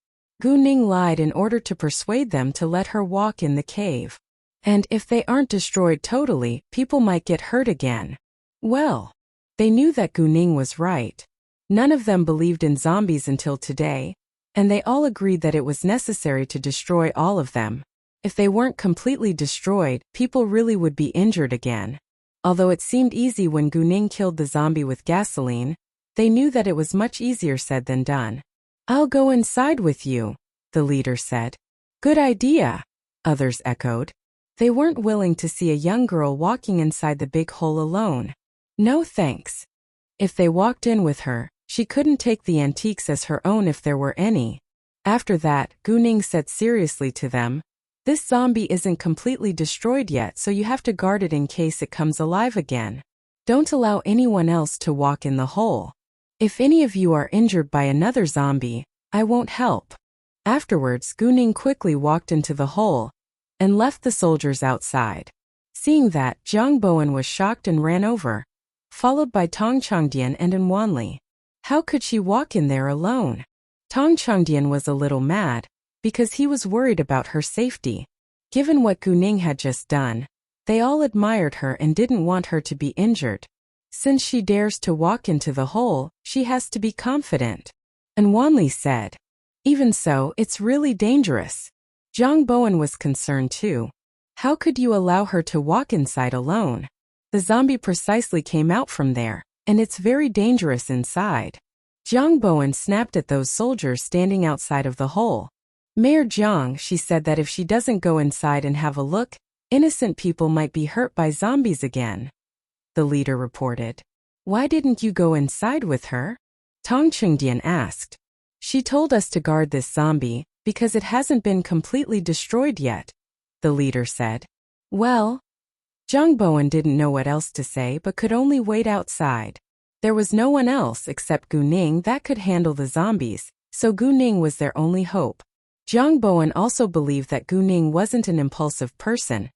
Gu Ning lied in order to persuade them to let her walk in the cave. And if they aren't destroyed totally, people might get hurt again. Well, they knew that Gu Ning was right. None of them believed in zombies until today, and they all agreed that it was necessary to destroy all of them. If they weren't completely destroyed, people really would be injured again. Although it seemed easy when Gu Ning killed the zombie with gasoline, they knew that it was much easier said than done. I'll go inside with you, the leader said. Good idea, others echoed. They weren't willing to see a young girl walking inside the big hole alone. No thanks. If they walked in with her, she couldn't take the antiques as her own if there were any. After that, Gu Ning said seriously to them, "This zombie isn't completely destroyed yet, so you have to guard it in case it comes alive again. Don't allow anyone else to walk in the hole. If any of you are injured by another zombie, I won't help." Afterwards, Gu Ning quickly walked into the hole and left the soldiers outside. Seeing that, Zhang Bowen was shocked and ran over, followed by Tong Chengdian and An Wanli. How could she walk in there alone? Tong Chengdian was a little mad, because he was worried about her safety. Given what Gu Ning had just done, they all admired her and didn't want her to be injured. Since she dares to walk into the hole, she has to be confident. And Wanli said, "Even so, it's really dangerous." Zhang Bowen was concerned too. How could you allow her to walk inside alone? The zombie precisely came out from there, and it's very dangerous inside. Zhang Bowen snapped at those soldiers standing outside of the hole. Mayor Jiang, she said that if she doesn't go inside and have a look, innocent people might be hurt by zombies again. The leader reported. Why didn't you go inside with her? Tong Chengdian asked. She told us to guard this zombie, because it hasn't been completely destroyed yet, the leader said. Well, Zhang Bowen didn't know what else to say but could only wait outside. There was no one else except Gu Ning that could handle the zombies, so Gu Ning was their only hope. Zhang Bowen also believed that Gu Ning wasn't an impulsive person,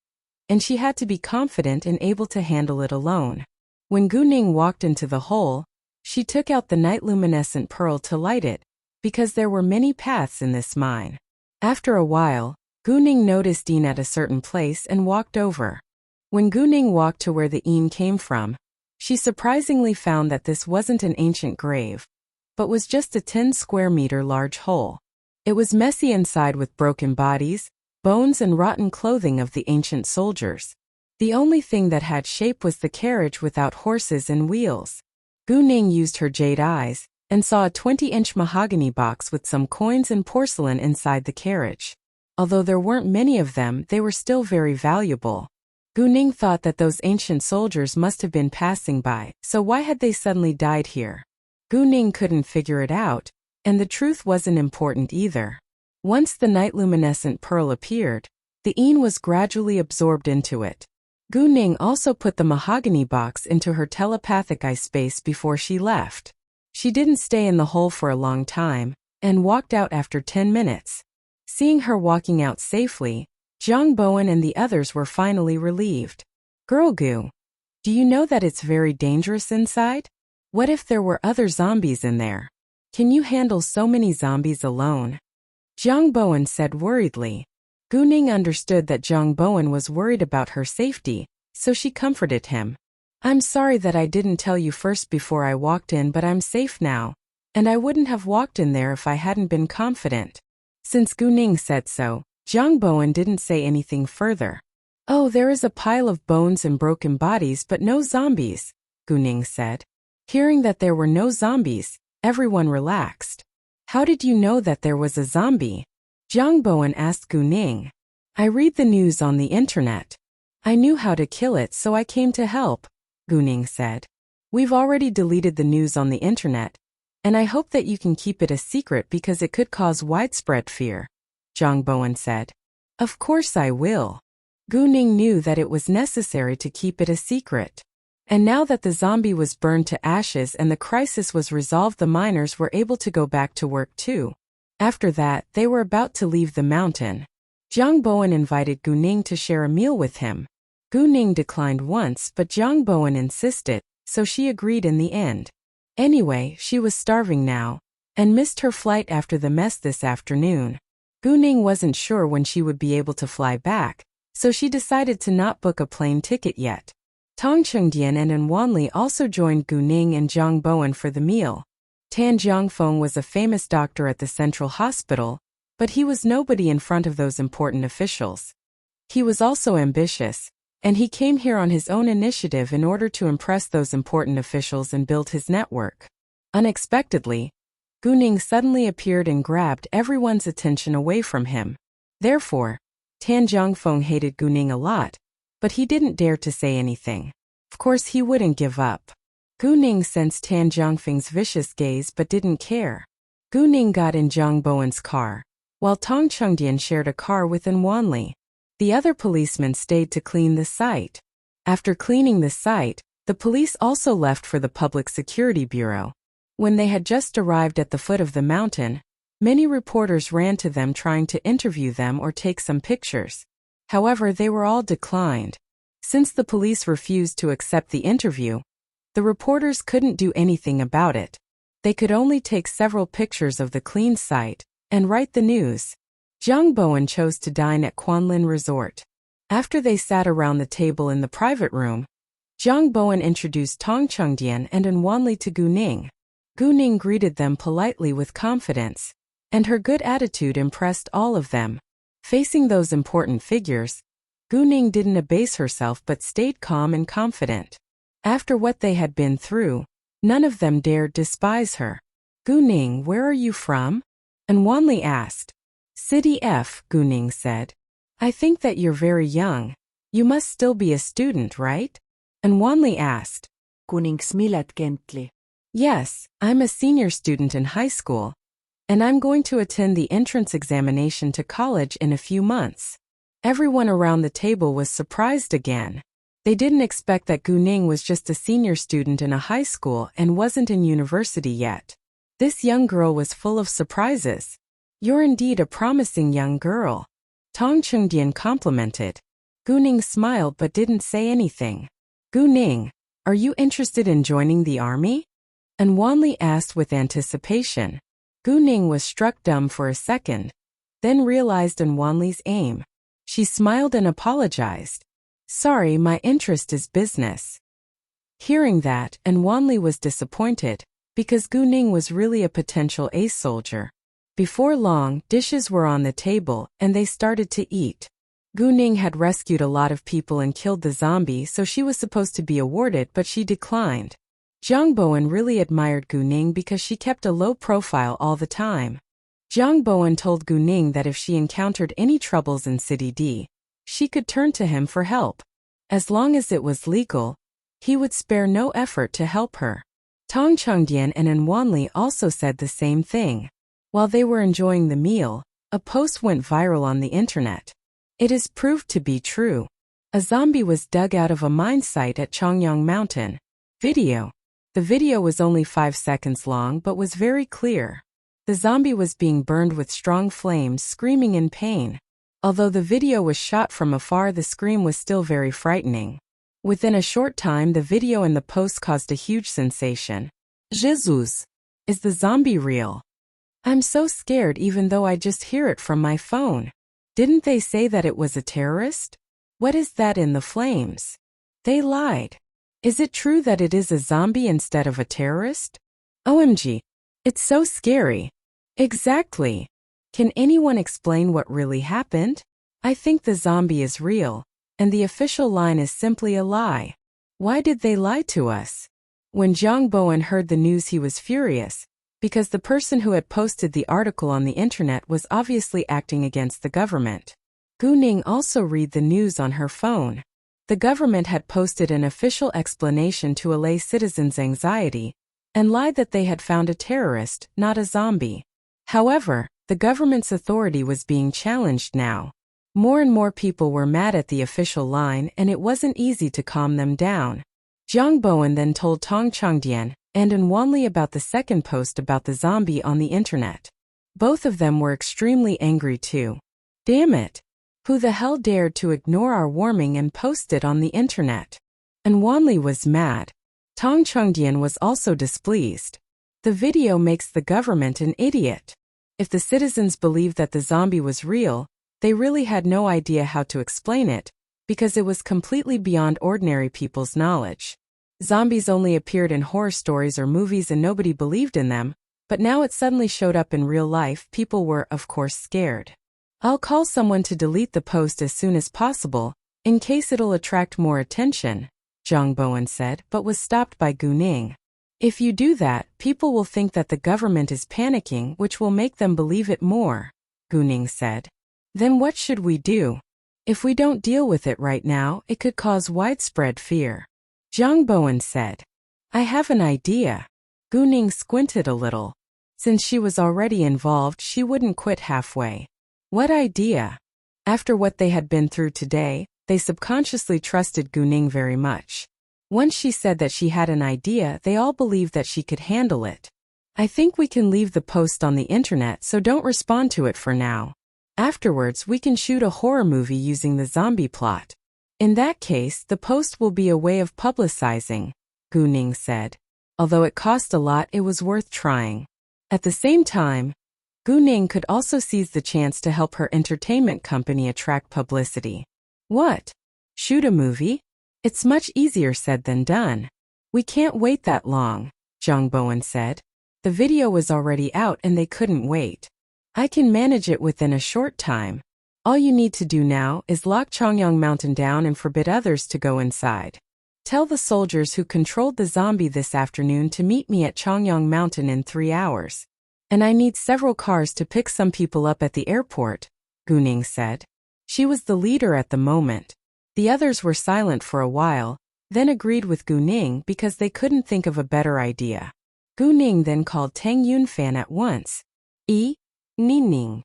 and she had to be confident and able to handle it alone. When Gu Ning walked into the hole, she took out the night luminescent pearl to light it, because there were many paths in this mine. After a while, Gu Ning noticed Dean at a certain place and walked over. When Gu Ning walked to where the Een came from, She surprisingly found that this wasn't an ancient grave, but was just a 10 square meter large hole. It was messy inside with broken bodies, bones and rotten clothing of the ancient soldiers. The only thing that had shape was the carriage without horses and wheels. Gu Ning used her jade eyes and saw a 20-inch mahogany box with some coins and porcelain inside the carriage. Although there weren't many of them, they were still very valuable. Gu Ning thought that those ancient soldiers must have been passing by, so why had they suddenly died here? Gu Ning couldn't figure it out, and the truth wasn't important either. Once the night-luminescent pearl appeared, the Yin was gradually absorbed into it. Gu Ning also put the mahogany box into her telepathic eye space before she left. She didn't stay in the hole for a long time, and walked out after 10 minutes. Seeing her walking out safely, Zhang Bowen and the others were finally relieved. Girl Gu, do you know that it's very dangerous inside? What if there were other zombies in there? Can you handle so many zombies alone? Zhang Bowen said worriedly. Gu Ning understood that Zhang Bowen was worried about her safety, so she comforted him. I'm sorry that I didn't tell you first before I walked in, but I'm safe now, and I wouldn't have walked in there if I hadn't been confident. Since Gu Ning said so, Zhang Bowen didn't say anything further. Oh, there is a pile of bones and broken bodies but no zombies, Gu Ning said. Hearing that there were no zombies, everyone relaxed. How did you know that there was a zombie? Zhang Bowen asked Gu Ning. I read the news on the internet. I knew how to kill it, so I came to help, Gu Ning said. We've already deleted the news on the internet, and I hope that you can keep it a secret because it could cause widespread fear, Zhang Bowen said. Of course I will. Gu Ning knew that it was necessary to keep it a secret. And now that the zombie was burned to ashes and the crisis was resolved, the miners were able to go back to work too. After that, they were about to leave the mountain. Zhang Bowen invited Gu Ning to share a meal with him. Gu Ning declined once, but Zhang Bowen insisted, so she agreed in the end. Anyway, she was starving now, and missed her flight after the mess this afternoon. Gu Ning wasn't sure when she would be able to fly back, so she decided to not book a plane ticket yet. Tong Chengdian and An Wanli also joined Gu Ning and Zhang Bowen for the meal. Tan Jiangfeng was a famous doctor at the Central Hospital, but he was nobody in front of those important officials. He was also ambitious, and he came here on his own initiative in order to impress those important officials and build his network. Unexpectedly, Gu Ning suddenly appeared and grabbed everyone's attention away from him. Therefore, Tan Jiangfeng hated Gu Ning a lot, but he didn't dare to say anything. Of course he wouldn't give up. Gu Ning sensed Tan Jiangfeng's vicious gaze but didn't care. Gu Ning got in Zhang Bowen's car, while Tong Chengdian shared a car with An Wanli. The other policemen stayed to clean the site. After cleaning the site, the police also left for the Public Security Bureau. When they had just arrived at the foot of the mountain, many reporters ran to them trying to interview them or take some pictures. However, they were all declined. Since the police refused to accept the interview, the reporters couldn't do anything about it. They could only take several pictures of the cleaned site and write the news. Zhang Bowen chose to dine at Quanlin Resort. After they sat around the table in the private room, Zhang Bowen introduced Tong Chengdian and An Wanli to Gu Ning. Gu Ning greeted them politely with confidence, and her good attitude impressed all of them. Facing those important figures, Gu Ning didn't abase herself but stayed calm and confident. After what they had been through, none of them dared despise her. Gu Ning, where are you from? An Wanli asked. City F, Gu Ning said. I think that you're very young. You must still be a student, right? An Wanli asked. Gu Ning smiled gently. Yes, I'm a senior student in high school, and I'm going to attend the entrance examination to college in a few months. Everyone around the table was surprised again. They didn't expect that Gu Ning was just a senior student in a high school and wasn't in university yet. This young girl was full of surprises. You're indeed a promising young girl, Tong Chengdian complimented. Gu Ning smiled but didn't say anything. Gu Ning, are you interested in joining the army? An Wanli asked with anticipation. Gu Ning was struck dumb for a second, then realized An Wanli's aim. She smiled and apologized. Sorry, my interest is business. Hearing that, and Wanli was disappointed, because Gu Ning was really a potential ace soldier. Before long, dishes were on the table, and they started to eat. Gu Ning had rescued a lot of people and killed the zombie, so she was supposed to be awarded, but she declined. Zhang Bowen really admired Gu Ning because she kept a low profile all the time. Zhang Bowen told Gu Ning that if she encountered any troubles in City D, she could turn to him for help. As long as it was legal, he would spare no effort to help her. Tong Chengdian and An Wanli also said the same thing. While they were enjoying the meal, a post went viral on the internet. It is proved to be true. A zombie was dug out of a mine site at Chongyang Mountain. Video. The video was only 5 seconds long but was very clear. The zombie was being burned with strong flames, screaming in pain. Although the video was shot from afar, the scream was still very frightening. Within a short time, the video and the post caused a huge sensation. Jesus! Is the zombie real? I'm so scared even though I just hear it from my phone. Didn't they say that it was a terrorist? What is that in the flames? They lied. Is it true that it is a zombie instead of a terrorist? OMG. It's so scary. Exactly. Can anyone explain what really happened? I think the zombie is real, and the official line is simply a lie. Why did they lie to us? When Zhang Bowen heard the news, he was furious, because the person who had posted the article on the internet was obviously acting against the government. Gu Ning also read the news on her phone. The government had posted an official explanation to allay citizens' anxiety, and lied that they had found a terrorist, not a zombie. However, the government's authority was being challenged now. More and more people were mad at the official line, and it wasn't easy to calm them down. Zhang Bowen then told Tong Chengdian and An Wanli about the second post about the zombie on the internet. Both of them were extremely angry too. Damn it! Who the hell dared to ignore our warning and post it on the internet? An Wanli was mad. Tong Chengdian was also displeased. The video makes the government an idiot. If the citizens believed that the zombie was real, they really had no idea how to explain it, because it was completely beyond ordinary people's knowledge. Zombies only appeared in horror stories or movies and nobody believed in them, but now it suddenly showed up in real life. People were, of course, scared. I'll call someone to delete the post as soon as possible, in case it'll attract more attention, Zhang Bowen said, but was stopped by Gu Ning. If you do that, people will think that the government is panicking, which will make them believe it more, Gu Ning said. Then what should we do? If we don't deal with it right now, it could cause widespread fear. Zhang Bowen said. I have an idea. Gu Ning squinted a little. Since she was already involved, she wouldn't quit halfway. What idea? After what they had been through today, they subconsciously trusted Gu Ning very much. Once she said that she had an idea, they all believed that she could handle it. I think we can leave the post on the internet, so don't respond to it for now. Afterwards, we can shoot a horror movie using the zombie plot. In that case, the post will be a way of publicizing, Gu Ning said. Although it cost a lot, it was worth trying. At the same time, Gu Ning could also seize the chance to help her entertainment company attract publicity. What? Shoot a movie? It's much easier said than done. We can't wait that long, Zhang Bowen said. The video was already out and they couldn't wait. I can manage it within a short time. All you need to do now is lock Chongyang Mountain down and forbid others to go inside. Tell the soldiers who controlled the zombie this afternoon to meet me at Chongyang Mountain in 3 hours. And I need several cars to pick some people up at the airport, Gu Ning said. She was the leader at the moment. The others were silent for a while, then agreed with Gu Ning because they couldn't think of a better idea. Gu Ning then called Tang Yunfan at once. Ning.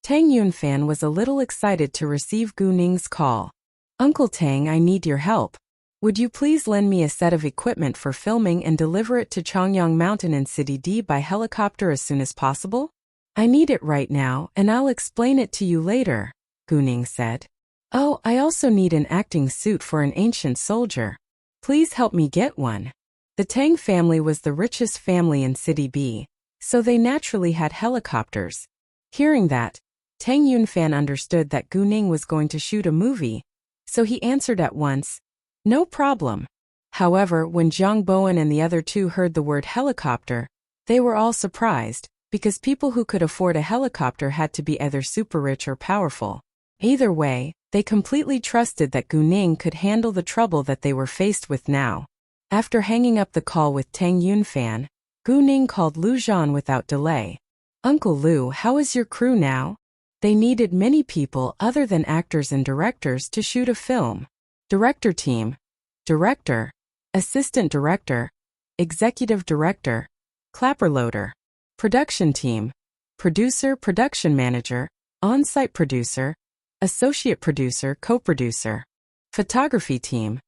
Tang Yunfan was a little excited to receive Gu Ning's call. Uncle Tang, I need your help. Would you please lend me a set of equipment for filming and deliver it to Chongyang Mountain in City D by helicopter as soon as possible? I need it right now, and I'll explain it to you later, Gu Ning said. Oh, I also need an acting suit for an ancient soldier. Please help me get one. The Tang family was the richest family in City B, so they naturally had helicopters. Hearing that, Tang Yunfan understood that Gu Ning was going to shoot a movie, so he answered at once, no problem. However, when Jiang Bowen and the other two heard the word helicopter, they were all surprised, because people who could afford a helicopter had to be either super rich or powerful. Either way, they completely trusted that Gu Ning could handle the trouble that they were faced with now. After hanging up the call with Tang Yunfan, Gu Ning called Lu Zhan without delay. "Uncle Lu, how is your crew now?" They needed many people other than actors and directors to shoot a film. Director team. Director. Assistant director. Executive director. Clapperloader. Production team. Producer, production manager, on-site producer, associate producer, co-producer. Photography team.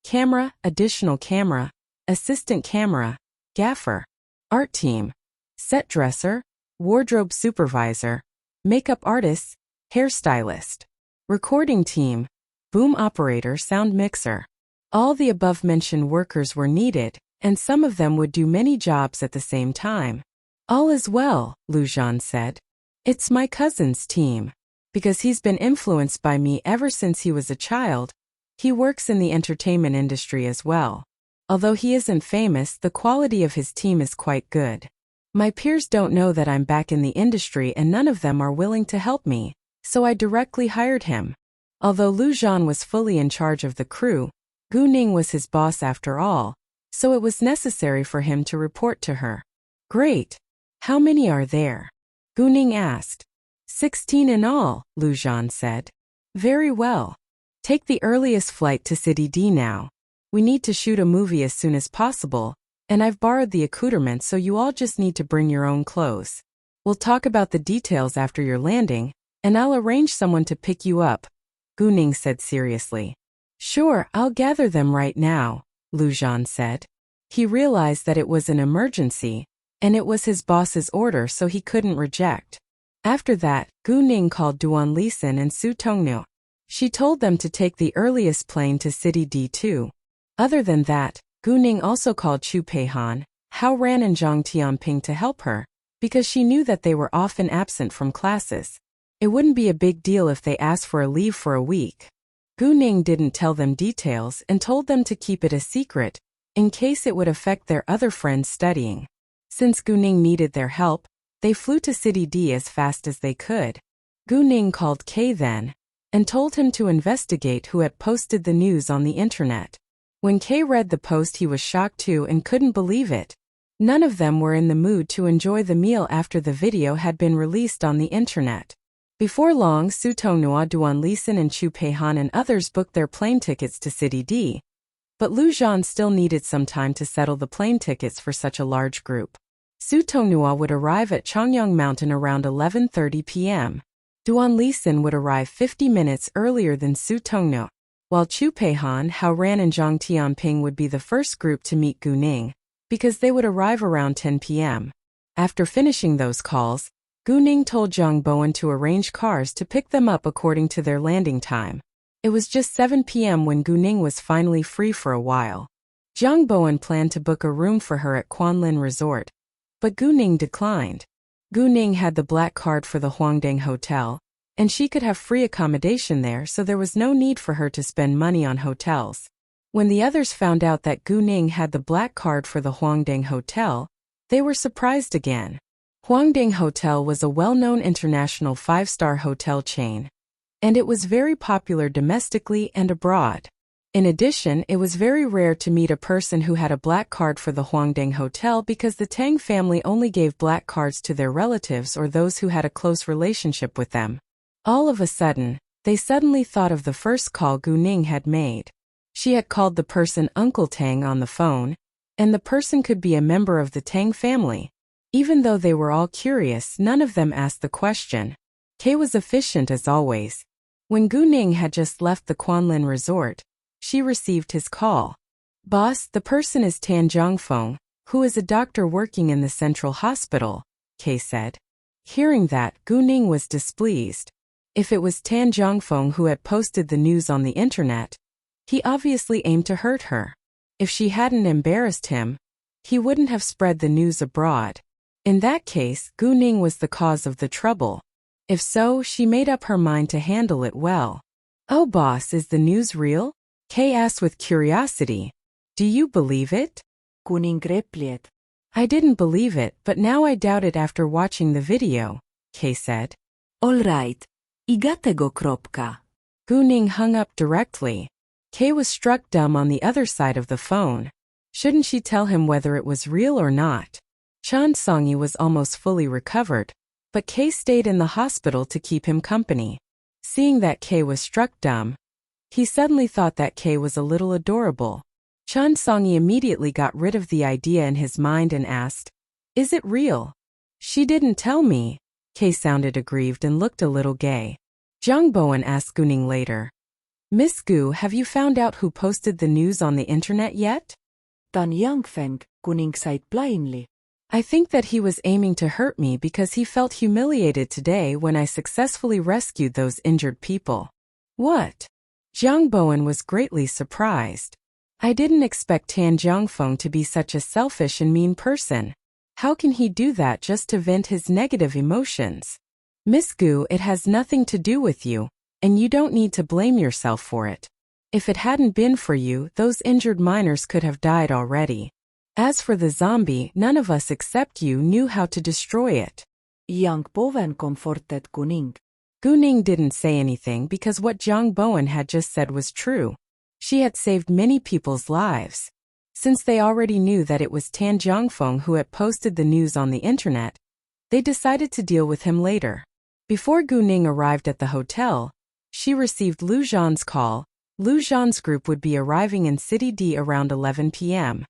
Camera, additional camera, assistant camera, gaffer. Art team. Set dresser, wardrobe supervisor, makeup artists, hairstylist. Recording team. Boom operator, sound mixer. All the above-mentioned workers were needed, and some of them would do many jobs at the same time. "All is well," Lu Zhan said. "It's my cousin's team. Because he's been influenced by me ever since he was a child. He works in the entertainment industry as well. Although he isn't famous, the quality of his team is quite good. My peers don't know that I'm back in the industry and none of them are willing to help me, so I directly hired him." Although Lu Zhan was fully in charge of the crew, Gu Ning was his boss after all, so it was necessary for him to report to her. "Great. How many are there?" Gu Ning asked. 16 in all, Lu Zhan said. "Very well. Take the earliest flight to City D now. We need to shoot a movie as soon as possible, and I've borrowed the accoutrements so you all just need to bring your own clothes. We'll talk about the details after your landing, and I'll arrange someone to pick you up," Gu Ning said seriously. "Sure, I'll gather them right now," Lu Zhan said. He realized that it was an emergency, and it was his boss's order so he couldn't reject. After that, Gu Ning called Duan Lisan and Su Tongnu. She told them to take the earliest plane to City D2. Other than that, Gu Ning also called Chu Peihan, Hao Ran and Zhang Tianping to help her, because she knew that they were often absent from classes. It wouldn't be a big deal if they asked for a leave for a week. Gu Ning didn't tell them details and told them to keep it a secret, in case it would affect their other friends studying. Since Gu Ning needed their help, they flew to City D as fast as they could. Gu Ning called Kay then, and told him to investigate who had posted the news on the internet. When Kay read the post, he was shocked too and couldn't believe it. None of them were in the mood to enjoy the meal after the video had been released on the internet. Before long, Su Tongnua, Duan Lisan and Chu Peihan and others booked their plane tickets to City D. But Lu Zhan still needed some time to settle the plane tickets for such a large group. Su Tongnua would arrive at Changyang Mountain around 11:30 p.m. Duan Lisan would arrive 50 minutes earlier than Su Tongnu, while Chu Peihan, Hao Ran and Zhang Tianping would be the first group to meet Gu Ning, because they would arrive around 10 p.m. After finishing those calls, Gu Ning told Jiang Bowen to arrange cars to pick them up according to their landing time. It was just 7 p.m. when Gu Ning was finally free for a while. Jiang Bowen planned to book a room for her at Quanlin Resort, but Gu Ning declined. Gu Ning had the black card for the Huangdang Hotel, and she could have free accommodation there, so there was no need for her to spend money on hotels. When the others found out that Gu Ning had the black card for the Huangdang Hotel, they were surprised again. Huangdang Hotel was a well-known international 5-star hotel chain, and it was very popular domestically and abroad. In addition, it was very rare to meet a person who had a black card for the Huangdang Hotel because the Tang family only gave black cards to their relatives or those who had a close relationship with them. All of a sudden, they suddenly thought of the first call Gu Ning had made. She had called the person Uncle Tang on the phone, and the person could be a member of the Tang family. Even though they were all curious, none of them asked the question. Kay was efficient as always. When Gu Ning had just left the Quanlin Resort, she received his call. "Boss, the person is Tan Zhangfeng, who is a doctor working in the central hospital," Kay said. Hearing that, Gu Ning was displeased. If it was Tan Zhangfeng who had posted the news on the internet, he obviously aimed to hurt her. If she hadn't embarrassed him, he wouldn't have spread the news abroad. In that case, Gu Ning was the cause of the trouble. If so, she made up her mind to handle it well. "Oh boss, is the news real?" Kay asked with curiosity. Do you believe it? Kuning repleet. I didn't believe it, but now I doubt it after watching the video, Kay said. All right. Igatego kropka. Gu-ning hung up directly. Kay was struck dumb on the other side of the phone. Shouldn't she tell him whether it was real or not? Chan Song-yi was almost fully recovered, but Kay stayed in the hospital to keep him company. Seeing that Kay was struck dumb, he suddenly thought that Kay was a little adorable. Chan Song-yi immediately got rid of the idea in his mind and asked, "Is it real?" "She didn't tell me." Kay sounded aggrieved and looked a little gay. Jung Bowen asked Gu-ning later, "Miss Gu, have you found out who posted the news on the internet yet?" Tan Yangfeng, Kuning sait plainly. "I think that he was aiming to hurt me because he felt humiliated today when I successfully rescued those injured people." "What?" Jung Bowen was greatly surprised. "I didn't expect Tan Jiangfeng to be such a selfish and mean person. How can he do that just to vent his negative emotions?" "Miss Gu, it has nothing to do with you, and you don't need to blame yourself for it. If it hadn't been for you, those injured miners could have died already. As for the zombie, none of us except you knew how to destroy it." Yang Bowen comforted Kuning. Gu-ning didn't say anything because what Jung Bowen had just said was true. She had saved many people's lives. Since they already knew that it was Tan Jiangfeng who had posted the news on the internet, they decided to deal with him later. Before Gu-ning arrived at the hotel, she received Lu Zhan's call. Lu Zhan's group would be arriving in City D around 11 p.m.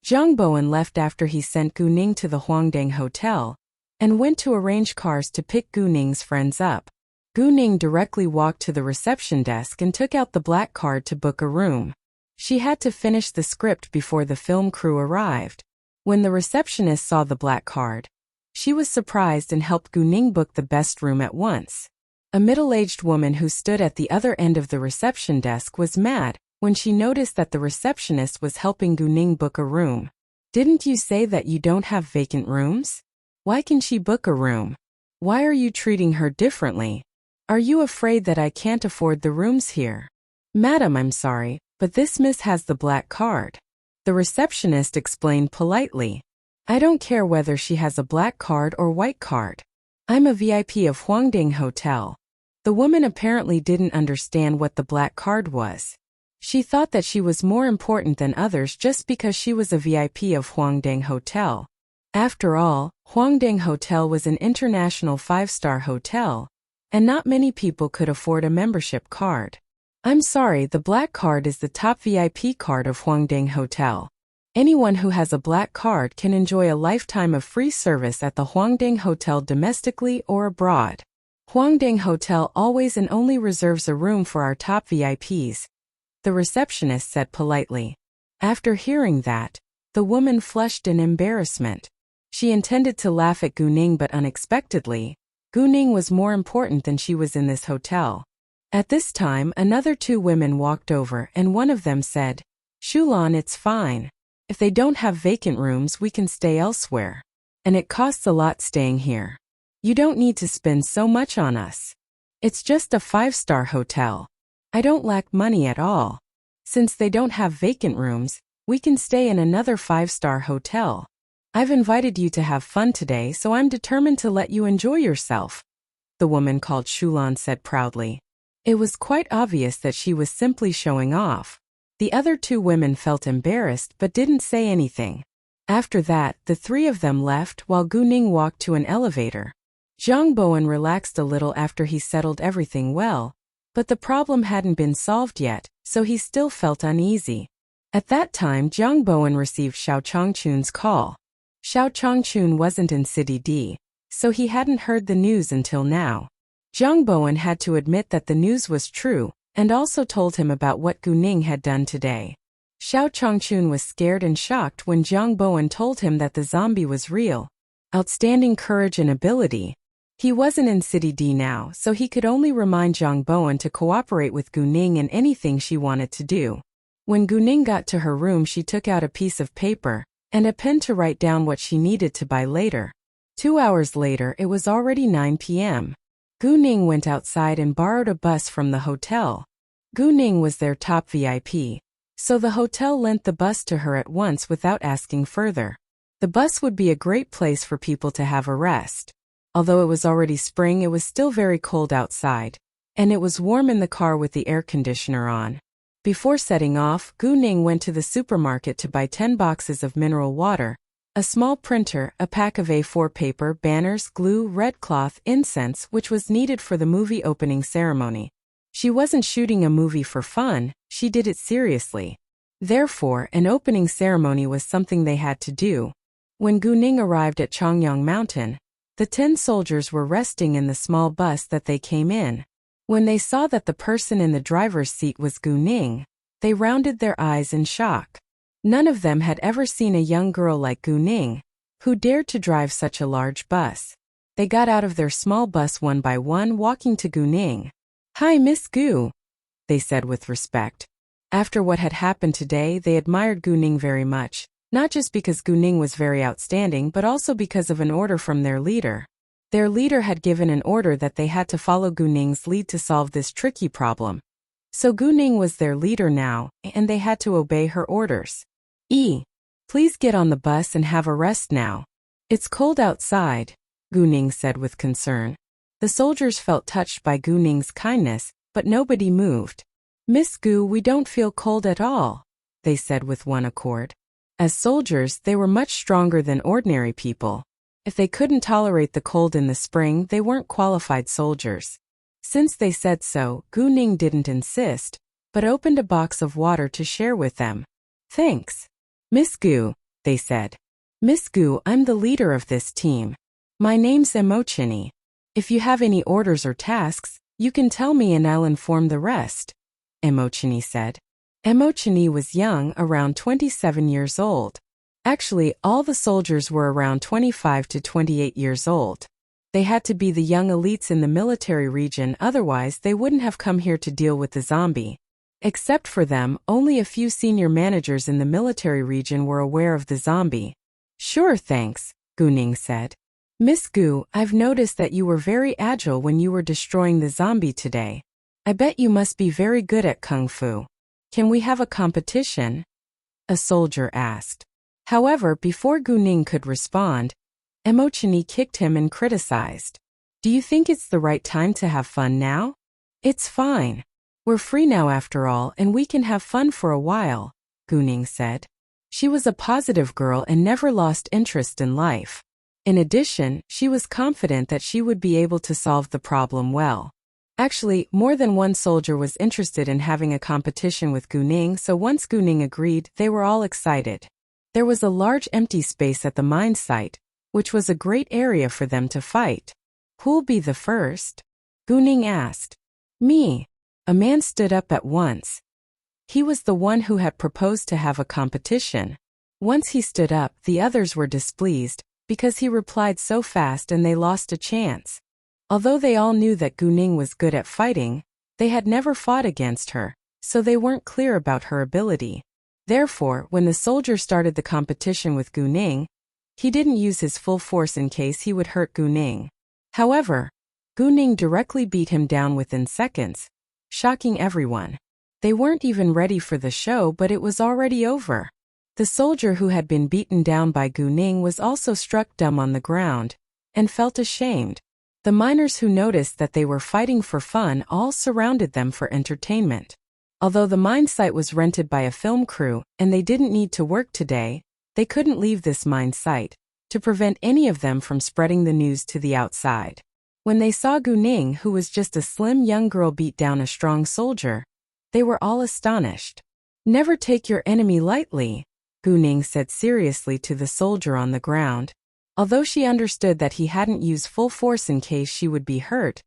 Jung Bowen left after he sent Gu-ning to the Huangdang Hotel and went to arrange cars to pick Gu-ning's friends up. Gu-ning directly walked to the reception desk and took out the black card to book a room. She had to finish the script before the film crew arrived. When the receptionist saw the black card, she was surprised and helped Gu-ning book the best room at once. A middle-aged woman who stood at the other end of the reception desk was mad when she noticed that the receptionist was helping Gu-ning book a room. "Didn't you say that you don't have vacant rooms? Why can she book a room? Why are you treating her differently? Are you afraid that I can't afford the rooms here?" "Madam, I'm sorry, but this miss has the black card." The receptionist explained politely. "I don't care whether she has a black card or white card. I'm a VIP of Huangding Hotel." The woman apparently didn't understand what the black card was. She thought that she was more important than others just because she was a VIP of Huangding Hotel. After all, Huangding Hotel was an international 5-star hotel, and not many people could afford a membership card. "I'm sorry, the black card is the top VIP card of Huangding Hotel. Anyone who has a black card can enjoy a lifetime of free service at the Huangding Hotel domestically or abroad. Huangding Hotel always and only reserves a room for our top VIPs," the receptionist said politely. After hearing that, the woman flushed in embarrassment. She intended to laugh at Gu-ning, but unexpectedly, Gu-ning was more important than she was in this hotel. At this time, another 2 women walked over and one of them said, "Shulan, it's fine. If they don't have vacant rooms, we can stay elsewhere. And it costs a lot staying here. You don't need to spend so much on us. It's just a 5-star hotel. I don't lack money at all. Since they don't have vacant rooms, we can stay in another 5-star hotel. I've invited you to have fun today, so I'm determined to let you enjoy yourself," the woman called Shulan said proudly. It was quite obvious that she was simply showing off. The other 2 women felt embarrassed but didn't say anything. After that, the 3 of them left while Gu-ning walked to an elevator. Jung Bowen relaxed a little after he settled everything well, but the problem hadn't been solved yet, so he still felt uneasy. At that time, Jung Bowen received Xiao Changchun's call. Xiao Changchun wasn't in City D, so he hadn't heard the news until now. Jung Bowen had to admit that the news was true, and also told him about what Gu-ning had done today. Xiao Changchun was scared and shocked when Jung Bowen told him that the zombie was real. Outstanding courage and ability. He wasn't in City D now, so he could only remind Jung Bowen to cooperate with Gu-ning in anything she wanted to do. When Gu-ning got to her room, she took out a piece of paper and a pen to write down what she needed to buy later. 2 hours later, it was already 9 p.m. Gu-ning went outside and borrowed a bus from the hotel. Gu-ning was their top VIP. So the hotel lent the bus to her at once without asking further. The bus would be a great place for people to have a rest. Although it was already spring, it was still very cold outside, and it was warm in the car with the air conditioner on. Before setting off, Gu Ning went to the supermarket to buy 10 boxes of mineral water, a small printer, a pack of A4 paper, banners, glue, red cloth, incense, which was needed for the movie opening ceremony. She wasn't shooting a movie for fun, she did it seriously. Therefore, an opening ceremony was something they had to do. When Gu Ning arrived at Chongyang Mountain, the 10 soldiers were resting in the small bus that they came in. When they saw that the person in the driver's seat was Gu Ning, they rounded their eyes in shock. None of them had ever seen a young girl like Gu Ning, who dared to drive such a large bus. They got out of their small bus one by one, walking to Gu Ning. "Hi, Miss Gu," they said with respect. After what had happened today, they admired Gu Ning very much, not just because Gu Ning was very outstanding but also because of an order from their leader. Their leader had given an order that they had to follow Gu Ning's lead to solve this tricky problem. So Gu Ning was their leader now, and they had to obey her orders. Please get on the bus and have a rest now. It's cold outside," Gu Ning said with concern. The soldiers felt touched by Gu Ning's kindness, but nobody moved. "Miss Gu, we don't feel cold at all," they said with one accord. As soldiers, they were much stronger than ordinary people. If they couldn't tolerate the cold in the spring, they weren't qualified soldiers. Since they said so, Gu Ning didn't insist, but opened a box of water to share with them. "Thanks, Miss Gu," they said. "Miss Gu, I'm the leader of this team. My name's Emochini. If you have any orders or tasks, you can tell me and I'll inform the rest," Emochini said. Emochini was young, around 27 years old. Actually, all the soldiers were around 25 to 28 years old. They had to be the young elites in the military region, otherwise they wouldn't have come here to deal with the zombie. Except for them, only a few senior managers in the military region were aware of the zombie. "Sure, thanks," Gu Ning said. "Miss Gu, I've noticed that you were very agile when you were destroying the zombie today. I bet you must be very good at kung fu. Can we have a competition?" a soldier asked. However, before Gu Ning could respond, Emochini kicked him and criticized. "Do you think it's the right time to have fun now? It's fine. We're free now after all, and we can have fun for a while," Gu Ning said. She was a positive girl and never lost interest in life. In addition, she was confident that she would be able to solve the problem well. Actually, more than one soldier was interested in having a competition with Gu Ning, so once Gu Ning agreed, they were all excited. There was a large empty space at the mine site, which was a great area for them to fight. "Who'll be the first?" Gu Ning asked. "Me." A man stood up at once. He was the one who had proposed to have a competition. Once he stood up, the others were displeased, because he replied so fast and they lost a chance. Although they all knew that Gu Ning was good at fighting, they had never fought against her, so they weren't clear about her ability. Therefore, when the soldier started the competition with Gu Ning, he didn't use his full force in case he would hurt Gu Ning. However, Gu Ning directly beat him down within seconds, shocking everyone. They weren't even ready for the show, but it was already over. The soldier who had been beaten down by Gu Ning was also struck dumb on the ground, and felt ashamed. The miners who noticed that they were fighting for fun all surrounded them for entertainment. Although the mine site was rented by a film crew, and they didn't need to work today, they couldn't leave this mine site, to prevent any of them from spreading the news to the outside. When they saw Gu Ning, who was just a slim young girl, beat down a strong soldier, they were all astonished. "Never take your enemy lightly," Gu Ning said seriously to the soldier on the ground. Although she understood that he hadn't used full force in case she would be hurt,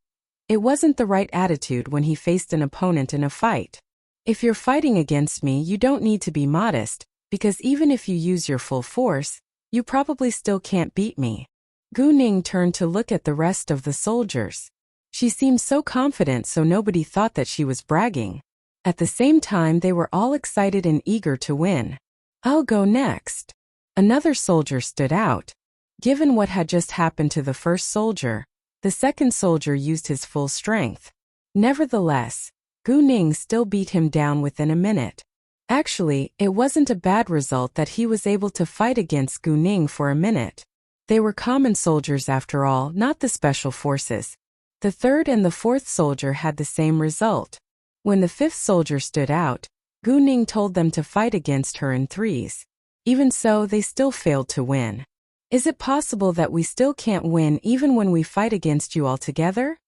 it wasn't the right attitude when he faced an opponent in a fight. "If you're fighting against me, you don't need to be modest, because even if you use your full force, you probably still can't beat me." Gu Ning turned to look at the rest of the soldiers. She seemed so confident, so nobody thought that she was bragging. At the same time, they were all excited and eager to win. "I'll go next." Another soldier stood out. Given what had just happened to the first soldier, the second soldier used his full strength. Nevertheless, Gu Ning still beat him down within a minute. Actually, it wasn't a bad result that he was able to fight against Gu Ning for a minute. They were common soldiers after all, not the special forces. The third and the fourth soldier had the same result. When the fifth soldier stood out, Gu Ning told them to fight against her in threes. Even so, they still failed to win. Is it possible that we still can't win even when we fight against you all together?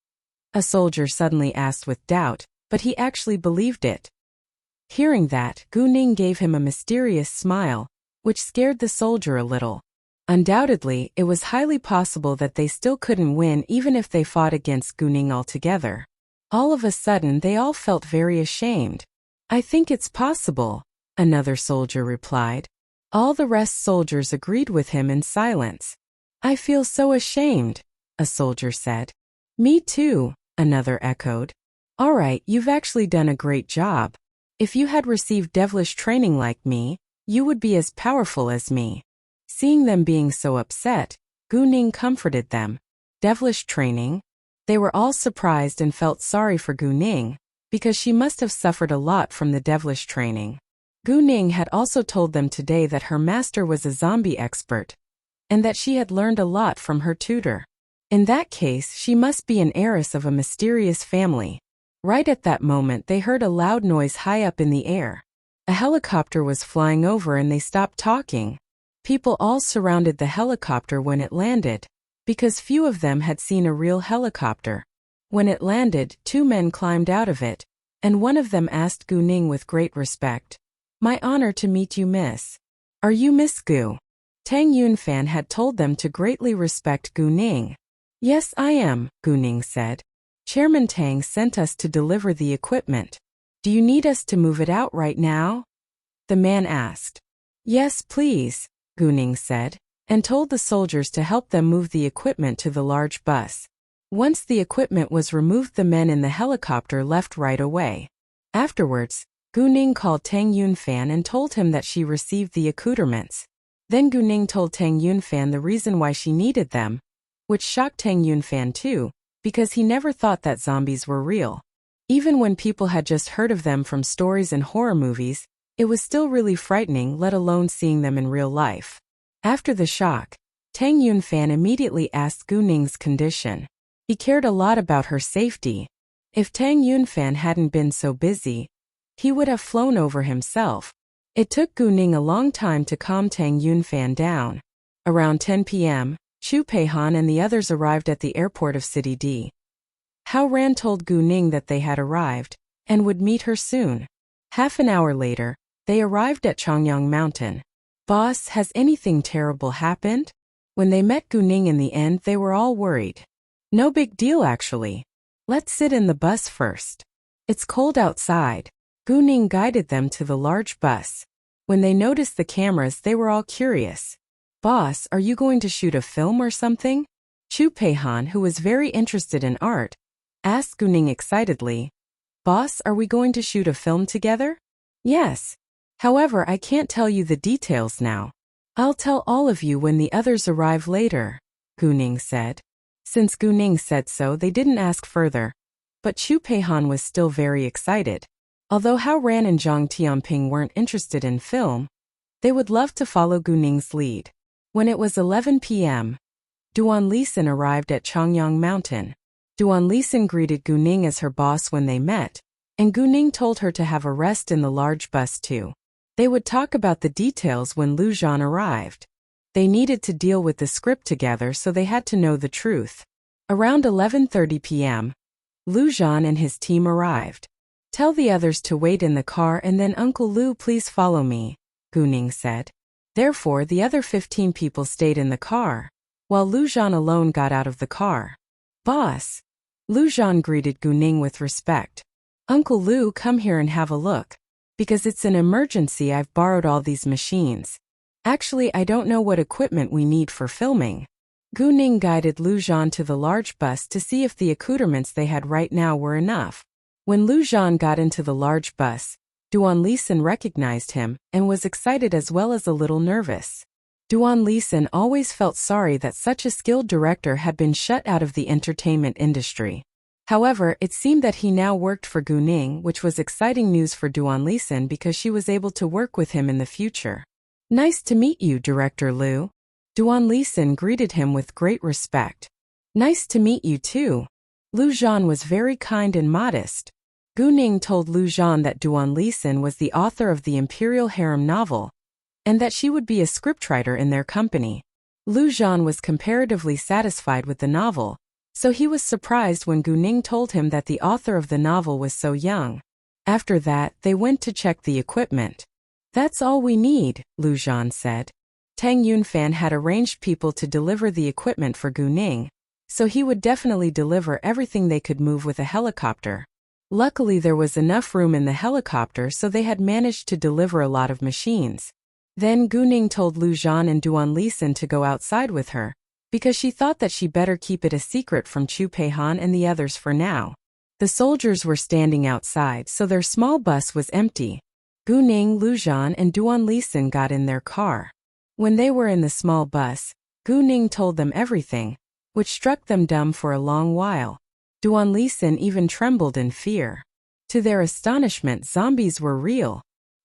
A soldier suddenly asked with doubt, but he actually believed it. Hearing that, Gu Ning gave him a mysterious smile, which scared the soldier a little. Undoubtedly, it was highly possible that they still couldn't win even if they fought against Gu Ning altogether. All of a sudden, they all felt very ashamed. I think it's possible, another soldier replied. All the rest soldiers agreed with him in silence. I feel so ashamed, a soldier said. Me too, another echoed. All right, you've actually done a great job. If you had received devilish training like me, you would be as powerful as me. Seeing them being so upset, Gu Ning comforted them. Devilish training? They were all surprised and felt sorry for Gu Ning, because she must have suffered a lot from the devilish training. Gu Ning had also told them today that her master was a zombie expert, and that she had learned a lot from her tutor. In that case, she must be an heiress of a mysterious family. Right at that moment, they heard a loud noise high up in the air. A helicopter was flying over and they stopped talking. People all surrounded the helicopter when it landed, because few of them had seen a real helicopter. When it landed, two men climbed out of it, and one of them asked Gu Ning with great respect, "My honor to meet you, miss. Are you Miss Gu?" Tang Yunfan had told them to greatly respect Gu Ning. Yes, I am, Gu Ning said. Chairman Tang sent us to deliver the equipment. Do you need us to move it out right now? The man asked. Yes, please, Gu Ning said, and told the soldiers to help them move the equipment to the large bus. Once the equipment was removed, the men in the helicopter left right away. Afterwards, Gu Ning called Tang Yunfan and told him that she received the accoutrements. Then Gu Ning told Tang Yunfan the reason why she needed them, which shocked Tang Yunfan too, because he never thought that zombies were real. Even when people had just heard of them from stories and horror movies, it was still really frightening, let alone seeing them in real life. After the shock, Tang Yunfan immediately asked Gu Ning's condition. He cared a lot about her safety. If Tang Yunfan hadn't been so busy, he would have flown over himself. It took Gu Ning a long time to calm Tang Yunfan down. Around 10 p.m., Chu Peihan and the others arrived at the airport of City D. Hao Ran told Gu Ning that they had arrived, and would meet her soon. Half an hour later, they arrived at Chongyang Mountain. Boss, has anything terrible happened? When they met Gu Ning in the end, they were all worried. No big deal actually. Let's sit in the bus first. It's cold outside. Gu Ning guided them to the large bus. When they noticed the cameras, they were all curious. Boss, are you going to shoot a film or something? Chu Peihan, who was very interested in art, asked Gu Ning excitedly. Boss, are we going to shoot a film together? Yes. However, I can't tell you the details now. I'll tell all of you when the others arrive later, Gu Ning said. Since Gu Ning said so, they didn't ask further. But Chu Peihan was still very excited. Although Hao Ran and Zhang Tianping weren't interested in film, they would love to follow Gu Ning's lead. When it was 11 p.m., Duan Lisan arrived at Chongyang Mountain. Duan Lisan greeted Gu Ning as her boss when they met, and Gu Ning told her to have a rest in the large bus too. They would talk about the details when Lu Zhan arrived. They needed to deal with the script together, so they had to know the truth. Around 11:30 p.m., Lu Zhan and his team arrived. Tell the others to wait in the car and then Uncle Lu please follow me, Gu Ning said. Therefore, the other 15 people stayed in the car, while Lu Zhan alone got out of the car. Boss. Lu Zhan greeted Gu Ning with respect. Uncle Lu, come here and have a look. Because it's an emergency, I've borrowed all these machines. Actually, I don't know what equipment we need for filming. Gu Ning guided Lu Zhan to the large bus to see if the accoutrements they had right now were enough. When Lu Zhan got into the large bus, Duan Lisan recognized him and was excited as well as a little nervous. Duan Lisan always felt sorry that such a skilled director had been shut out of the entertainment industry. However, it seemed that he now worked for Gu Ning, which was exciting news for Duan Lisan because she was able to work with him in the future. Nice to meet you, Director Liu. Duan Lisan greeted him with great respect. Nice to meet you too. Lu Zhan was very kind and modest. Gu Ning told Lu Zhan that Duan Lisan was the author of the Imperial Harem novel, and that she would be a scriptwriter in their company. Lu Zhan was comparatively satisfied with the novel, so he was surprised when Gu Ning told him that the author of the novel was so young. After that, they went to check the equipment. That's all we need, Lu Zhan said. Tang Yunfan had arranged people to deliver the equipment for Gu Ning, so he would definitely deliver everything they could move with a helicopter. Luckily, there was enough room in the helicopter, so they had managed to deliver a lot of machines. Then Gu Ning told Lu Zhan and Duan Lisan to go outside with her, because she thought that she better keep it a secret from Chu Peihan and the others for now. The soldiers were standing outside, so their small bus was empty. Gu Ning, Lu Zhan, and Duan Lisan got in their car. When they were in the small bus, Gu Ning told them everything, which struck them dumb for a long while. Duan Lisan even trembled in fear. To their astonishment, zombies were real.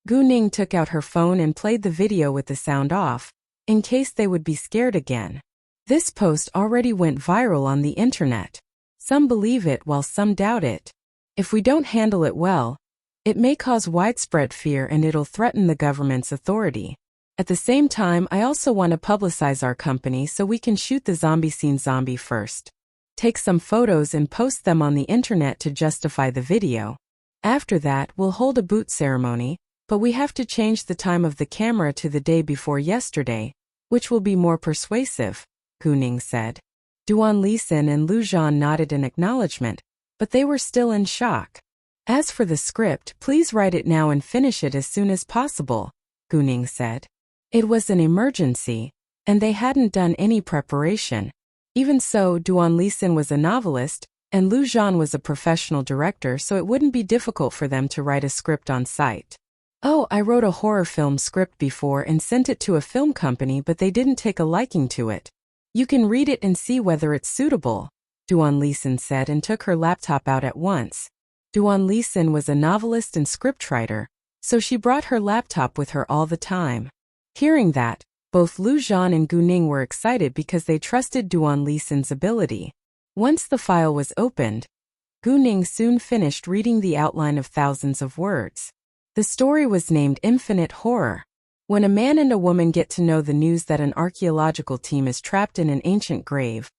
Gu Ning took out her phone and played the video with the sound off, in case they would be scared again. This post already went viral on the internet. Some believe it while some doubt it. If we don't handle it well, it may cause widespread fear and it'll threaten the government's authority. At the same time, I also want to publicize our company so we can shoot the zombie scene first. Take some photos and post them on the internet to justify the video. After that, we'll hold a boot ceremony, but we have to change the time of the camera to the day before yesterday, which will be more persuasive, Gu Ning said. Duan Lisan and Lu Zhan nodded in acknowledgement, but they were still in shock. As for the script, please write it now and finish it as soon as possible, Gu Ning said. It was an emergency, and they hadn't done any preparation. Even so, Duan Lisan was a novelist, and Lu Zhan was a professional director, so it wouldn't be difficult for them to write a script on site. Oh, I wrote a horror film script before and sent it to a film company, but they didn't take a liking to it. You can read it and see whether it's suitable, Duan Lisan said and took her laptop out at once. Duan Lisan was a novelist and scriptwriter, so she brought her laptop with her all the time. Hearing that, both Lu Zhan and Gu Ning were excited because they trusted Duan Lisan's ability. Once the file was opened, Gu Ning soon finished reading the outline of thousands of words. The story was named Infinite Horror. When a man and a woman get to know the news that an archaeological team is trapped in an ancient grave,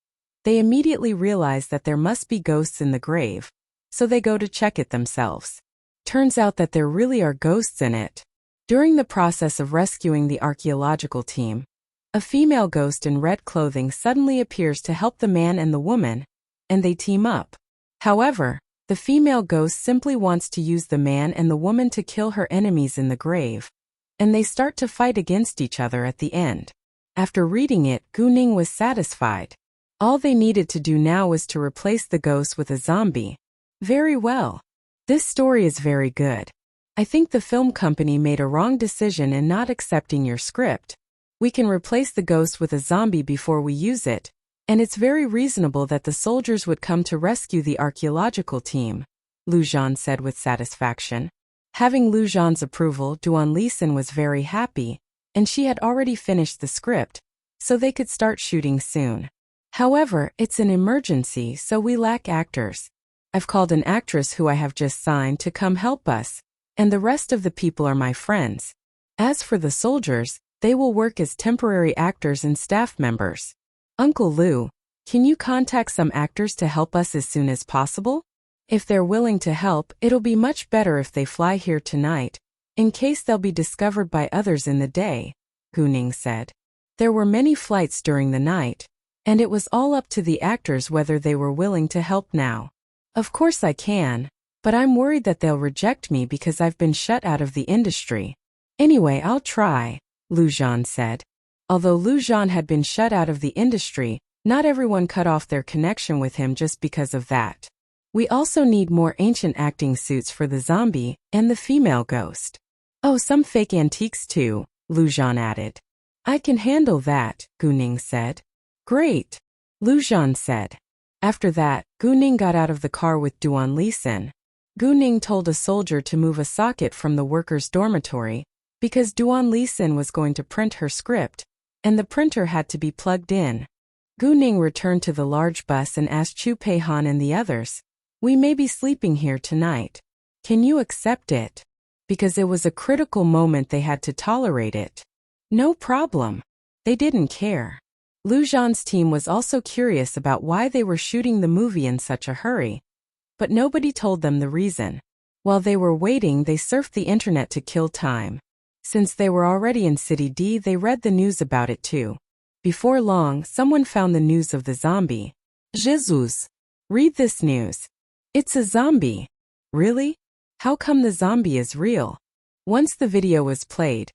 they immediately realize that there must be ghosts in the grave, so they go to check it themselves. Turns out that there really are ghosts in it. During the process of rescuing the archaeological team, a female ghost in red clothing suddenly appears to help the man and the woman, and they team up. However, the female ghost simply wants to use the man and the woman to kill her enemies in the grave, and they start to fight against each other at the end. After reading it, Gu Ning was satisfied. All they needed to do now was to replace the ghost with a zombie. Very well. This story is very good. I think the film company made a wrong decision in not accepting your script. We can replace the ghost with a zombie before we use it, and it's very reasonable that the soldiers would come to rescue the archaeological team, Lu Zhan said with satisfaction. Having Lu Zhan's approval, Duan Lisan was very happy, and she had already finished the script, so they could start shooting soon. However, it's an emergency, so we lack actors. I've called an actress who I have just signed to come help us, and the rest of the people are my friends. As for the soldiers, they will work as temporary actors and staff members. Uncle Lu, can you contact some actors to help us as soon as possible? If they're willing to help, it'll be much better if they fly here tonight, in case they'll be discovered by others in the day, Gu Ning said. There were many flights during the night, and it was all up to the actors whether they were willing to help now. Of course I can, but I'm worried that they'll reject me because I've been shut out of the industry. Anyway, I'll try, Lu Zhan said. Although Lu Zhan had been shut out of the industry, not everyone cut off their connection with him just because of that. We also need more ancient acting suits for the zombie and the female ghost. Oh, some fake antiques too, Lu Zhan added. I can handle that, Gu Ning said. Great, Lu Zhan said. After that, Gu Ning got out of the car with Duan Lisin. Gu Ning told a soldier to move a socket from the workers' dormitory, because Duan Lisin was going to print her script, and the printer had to be plugged in. Gu Ning returned to the large bus and asked Chu Peihan and the others, "We may be sleeping here tonight. Can you accept it?" Because it was a critical moment, they had to tolerate it. No problem. They didn't care. Lu Zhan's team was also curious about why they were shooting the movie in such a hurry, but nobody told them the reason. While they were waiting, they surfed the internet to kill time. Since they were already in City D, they read the news about it too. Before long, someone found the news of the zombie. Jesus! Read this news. It's a zombie. Really? How come the zombie is real? Once the video was played,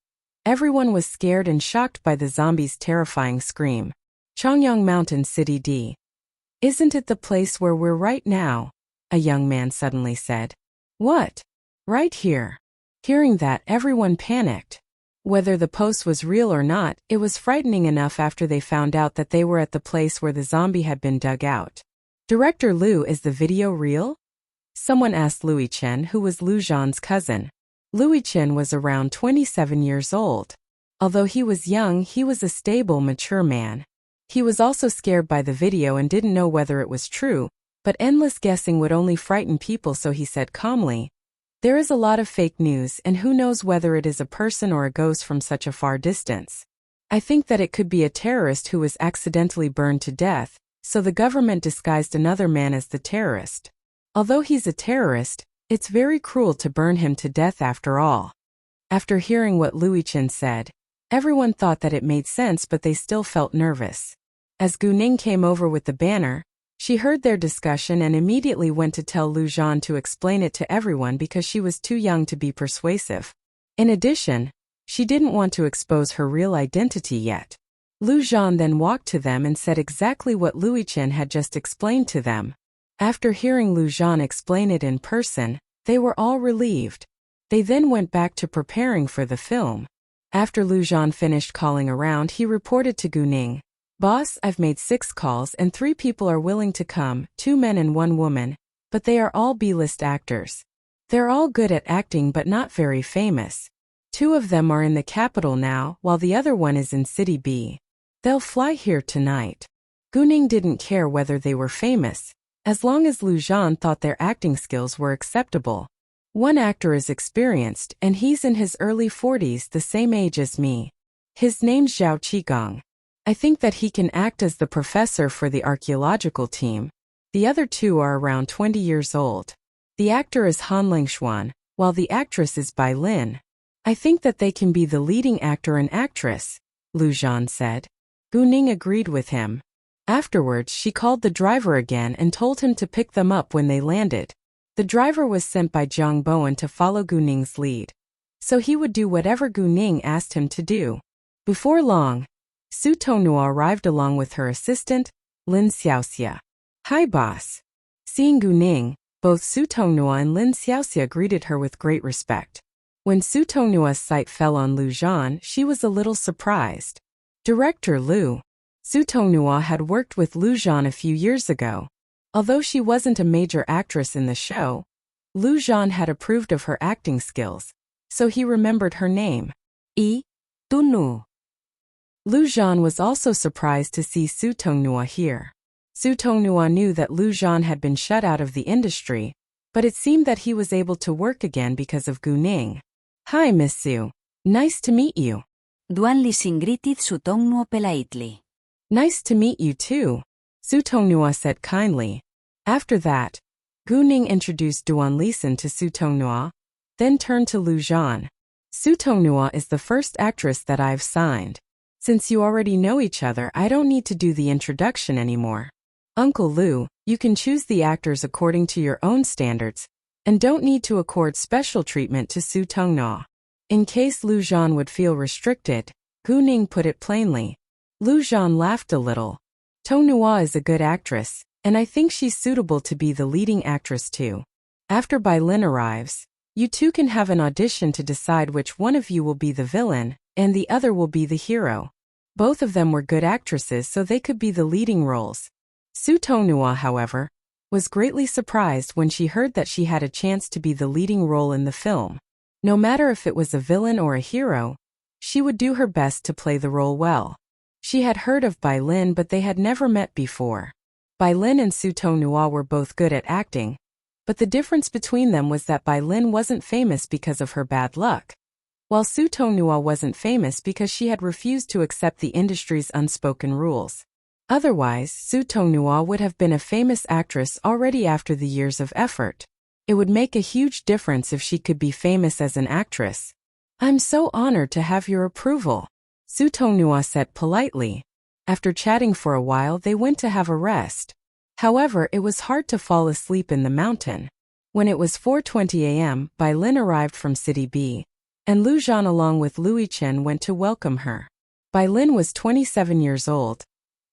everyone was scared and shocked by the zombie's terrifying scream. Chongyang Mountain, City D. Isn't it the place where we're right now? A young man suddenly said. What? Right here. Hearing that, everyone panicked. Whether the post was real or not, it was frightening enough after they found out that they were at the place where the zombie had been dug out. Director Lu, is the video real? Someone asked Louis Chen, who was Lu Zhan's cousin. Louis Chen was around 27 years old. Although he was young, he was a stable, mature man. He was also scared by the video and didn't know whether it was true, but endless guessing would only frighten people, so he said calmly, "There is a lot of fake news, and who knows whether it is a person or a ghost from such a far distance. I think that it could be a terrorist who was accidentally burned to death, so the government disguised another man as the terrorist. Although he's a terrorist, it's very cruel to burn him to death after all." After hearing what Louis Chen said, everyone thought that it made sense, but they still felt nervous. As Gu Ning came over with the banner, she heard their discussion and immediately went to tell Lu Zhan to explain it to everyone because she was too young to be persuasive. In addition, she didn't want to expose her real identity yet. Lu Zhan then walked to them and said exactly what Louis Chen had just explained to them. After hearing Lu Zhan explain it in person, they were all relieved. They then went back to preparing for the film. After Lu Zhan finished calling around, he reported to Gu Ning, "Boss, I've made 6 calls and 3 people are willing to come, 2 men and 1 woman, but they are all B-list actors. They're all good at acting but not very famous. 2 of them are in the capital now, while the other one is in City B. They'll fly here tonight." Gu Ning didn't care whether they were famous, as long as Lu Zhan thought their acting skills were acceptable. One actor is experienced, and he's in his early 40s, the same age as me. His name's Zhao Qigong. I think that he can act as the professor for the archaeological team. The other 2 are around 20 years old. The actor is Han Lingshuan, while the actress is Bai Lin. I think that they can be the leading actor and actress, Lu Zhan said. Gu Ning agreed with him. Afterwards, she called the driver again and told him to pick them up when they landed. The driver was sent by Zhang Bowen to follow Gu Ning's lead, so he would do whatever Gu Ning asked him to do. Before long, Su Tonghua arrived along with her assistant, Lin Xiaoxia. "Hi, boss." Seeing Gu Ning, both Su Tonghua and Lin Xiaoxia greeted her with great respect. When Su Tonghua's sight fell on Lu Zhan, she was a little surprised. Director Lu. Su Tonghua had worked with Lu Zhan a few years ago. Although she wasn't a major actress in the show, Lu Zhan had approved of her acting skills, so he remembered her name. Tunu. Lu Zhan was also surprised to see Su Tonghua here. Su Tonghua knew that Lu Zhan had been shut out of the industry, but it seemed that he was able to work again because of Gu Ning. "Hi, Miss Su. Nice to meet you." Duan Lisin greeted Su Tonghua politely. "Nice to meet you too," Su Tonghua said kindly. After that, Gu Ning introduced Duan Lisin to Su Tonghua, then turned to Lu Zhan. "Su Tonghua is the first actress that I've signed. Since you already know each other, I don't need to do the introduction anymore. Uncle Lu, you can choose the actors according to your own standards, and don't need to accord special treatment to Su Tonghua." In case Lu Zhan would feel restricted, Gu Ning put it plainly. Lu Zhan laughed a little. "Tonghua is a good actress, and I think she's suitable to be the leading actress too. After Bai Lin arrives, you two can have an audition to decide which one of you will be the villain, and the other will be the hero. Both of them were good actresses, so they could be the leading roles. Su Tonghua, however, was greatly surprised when she heard that she had a chance to be the leading role in the film. No matter if it was a villain or a hero, she would do her best to play the role well. She had heard of Bai Lin, but they had never met before. Bai Lin and Su Tonghua were both good at acting, but the difference between them was that Bai Lin wasn't famous because of her bad luck, while Su Tonghua wasn't famous because she had refused to accept the industry's unspoken rules. Otherwise, Su Tonghua would have been a famous actress already after the years of effort. It would make a huge difference if she could be famous as an actress. "I'm so honored to have your approval," Su Tonghua said politely. After chatting for a while, they went to have a rest. However, it was hard to fall asleep in the mountain. When it was 4:20 a.m., Bai Lin arrived from City B, and Lu Zhan along with Lui Chen went to welcome her. Bai Lin was 27 years old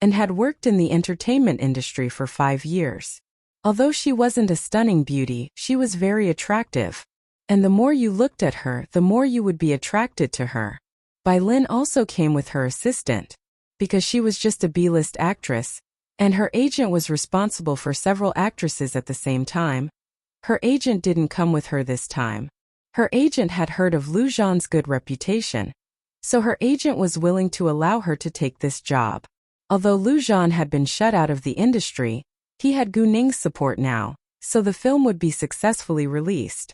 and had worked in the entertainment industry for 5 years. Although she wasn't a stunning beauty, she was very attractive, and the more you looked at her, the more you would be attracted to her. Bai Lin also came with her assistant, because she was just a B-list actress, and her agent was responsible for several actresses at the same time. Her agent didn't come with her this time. Her agent had heard of Lu Zhan's good reputation, so her agent was willing to allow her to take this job. Although Lu Zhan had been shut out of the industry, he had Gu Ning's support now, so the film would be successfully released.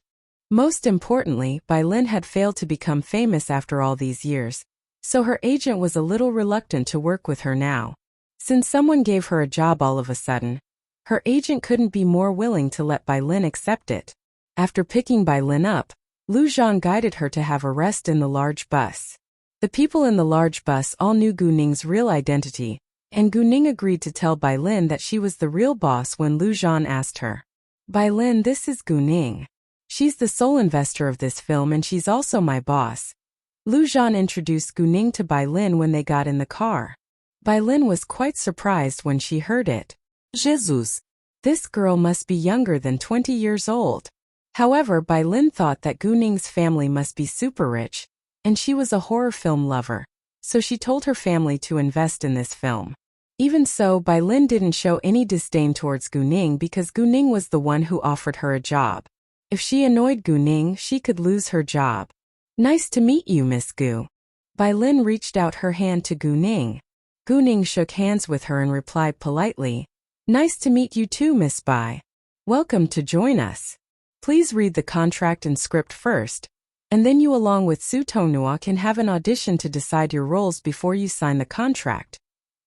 Most importantly, Bai Lin had failed to become famous after all these years, so her agent was a little reluctant to work with her now. Since someone gave her a job all of a sudden, her agent couldn't be more willing to let Bai Lin accept it. After picking Bai Lin up, Lu Zhan guided her to have a rest in the large bus. The people in the large bus all knew Gu Ning's real identity, and Gu Ning agreed to tell Bai Lin that she was the real boss when Lu Zhan asked her. "Bai Lin, this is Gu Ning. She's the sole investor of this film and she's also my boss." Lu Zhan introduced Gu Ning to Bai Lin when they got in the car. Bai Lin was quite surprised when she heard it. Jesus! This girl must be younger than 20 years old. However, Bai Lin thought that Gu Ning's family must be super rich, and she was a horror film lover, so she told her family to invest in this film. Even so, Bai Lin didn't show any disdain towards Gu Ning because Gu Ning was the one who offered her a job. If she annoyed Gu Ning, she could lose her job. "Nice to meet you, Miss Gu." Bai Lin reached out her hand to Gu Ning. Gu Ning shook hands with her and replied politely, "Nice to meet you too, Miss Bai. Welcome to join us. Please read the contract and script first, and then you along with Su Tonghua can have an audition to decide your roles before you sign the contract,"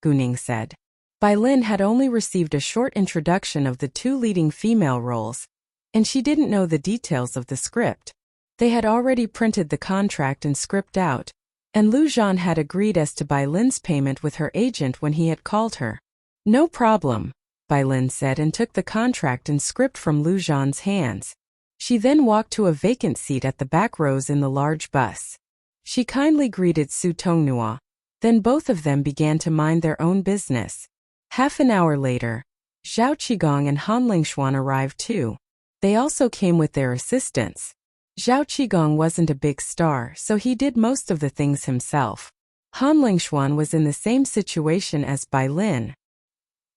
Gu Ning said. Bai Lin had only received a short introduction of the 2 leading female roles, and she didn't know the details of the script. They had already printed the contract and script out, and Lu Zhan had agreed as to Bai Lin's payment with her agent when he had called her. "No problem," Bai Lin said and took the contract and script from Lu Zhan's hands. She then walked to a vacant seat at the back rows in the large bus. She kindly greeted Su Tonghua. Then both of them began to mind their own business. Half an hour later, Zhao Qigong and Han Lingxuan arrived too. They also came with their assistants. Zhao Qigong wasn't a big star, so he did most of the things himself. Han Lingxuan was in the same situation as Bai Lin.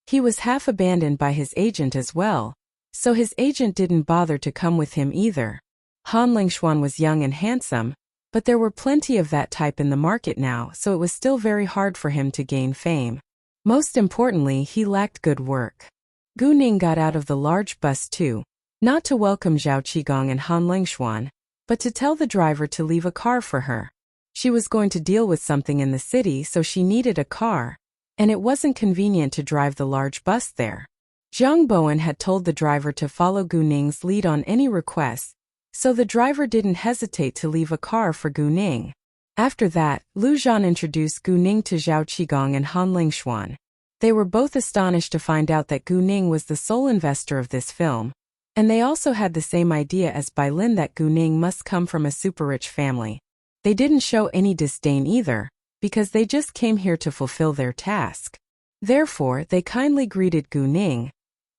He was half abandoned by his agent as well, so his agent didn't bother to come with him either. Han Lingxuan was young and handsome, but there were plenty of that type in the market now, so it was still very hard for him to gain fame. Most importantly, he lacked good work. Gu Ning got out of the large bus too, not to welcome Zhao Qigong and Han Lingxuan, but to tell the driver to leave a car for her. She was going to deal with something in the city, so she needed a car, and it wasn't convenient to drive the large bus there. Zhang Bowen had told the driver to follow Gu Ning's lead on any requests, so the driver didn't hesitate to leave a car for Gu Ning. After that, Lu Zhan introduced Gu Ning to Zhao Qigong and Han Lingxuan. They were both astonished to find out that Gu Ning was the sole investor of this film, and they also had the same idea as Bai Lin that Gu Ning must come from a super-rich family. They didn't show any disdain either, because they just came here to fulfill their task. Therefore, they kindly greeted Gu Ning,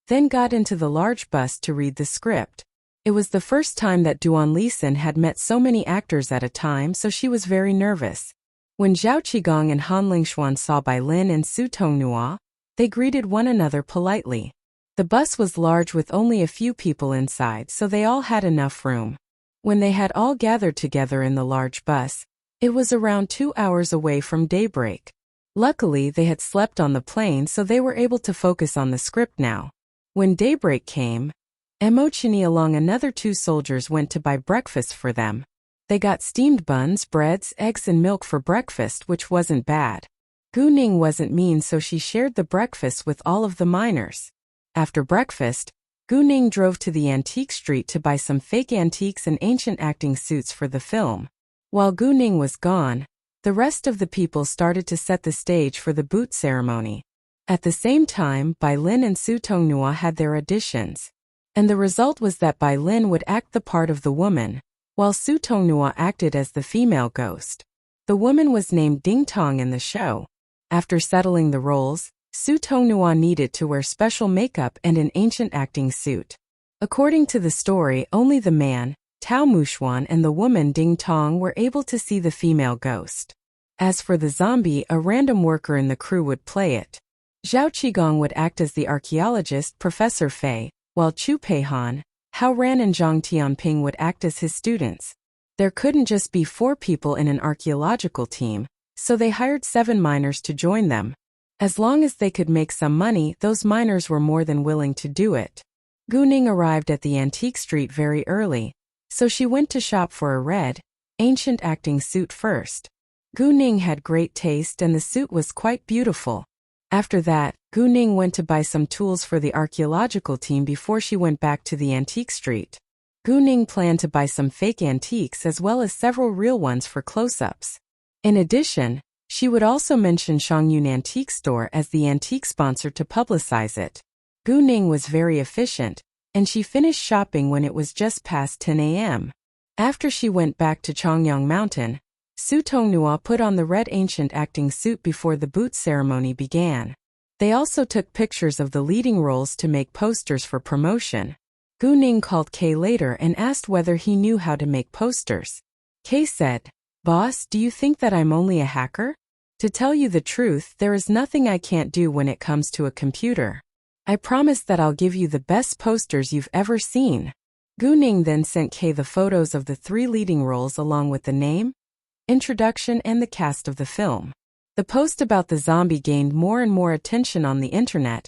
then got into the large bus to read the script. It was the first time that Duan Lisin had met so many actors at a time, so she was very nervous. When Zhao Qigong and Han Lingxuan saw Bai Lin and Su Tonghua, They greeted one another politely. The bus was large with only a few people inside, so they all had enough room. When they had all gathered together in the large bus, it was around 2 hours away from daybreak. Luckily, they had slept on the plane, so they were able to focus on the script now. When daybreak came, Emochini along another 2 soldiers went to buy breakfast for them. They got steamed buns, breads, eggs and milk for breakfast, which wasn't bad. Gu Ning wasn't mean, so she shared the breakfast with all of the miners. After breakfast, Gu Ning drove to the antique street to buy some fake antiques and ancient acting suits for the film. While Gu Ning was gone, the rest of the people started to set the stage for the boot ceremony. At the same time, Bai Lin and Su Tongnua had their auditions. And the result was that Bai Lin would act the part of the woman, while Su Tongnua acted as the female ghost. The woman was named Ding Tong in the show. After settling the roles, Su Tongnua needed to wear special makeup and an ancient acting suit. According to the story, only the man, Tao Muxuan, and the woman Ding Tong were able to see the female ghost. As for the zombie, a random worker in the crew would play it. Zhao Qigong would act as the archaeologist Professor Fei, while Chu Peihan, Hao Ran and Zhang Tianping would act as his students. There couldn't just be 4 people in an archaeological team, so they hired 7 miners to join them. As long as they could make some money, those miners were more than willing to do it. Gu Ning arrived at the antique street very early, so she went to shop for a red, ancient acting suit first. Gu Ning had great taste and the suit was quite beautiful. After that, Gu Ning went to buy some tools for the archaeological team before she went back to the antique street. Gu Ning planned to buy some fake antiques as well as several real ones for close-ups. In addition, she would also mention Shangyun Antique Store as the antique sponsor to publicize it. Gu Ning was very efficient, and she finished shopping when it was just past 10 a.m. After she went back to Chongyang Mountain, Su Tongnua put on the red ancient acting suit before the boot ceremony began. They also took pictures of the leading roles to make posters for promotion. Gu Ning called Kei later and asked whether he knew how to make posters. Kei said, "Boss, do you think that I'm only a hacker? To tell you the truth, there is nothing I can't do when it comes to a computer. I promise that I'll give you the best posters you've ever seen." Gu Ning then sent Kei the photos of the 3 leading roles along with the name, introduction and the cast of the film. The post about the zombie gained more and more attention on the internet,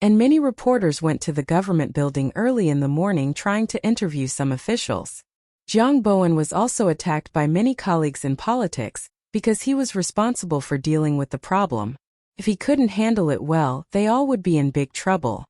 and many reporters went to the government building early in the morning trying to interview some officials. Jiang Bowen was also attacked by many colleagues in politics because he was responsible for dealing with the problem. If he couldn't handle it well, they all would be in big trouble.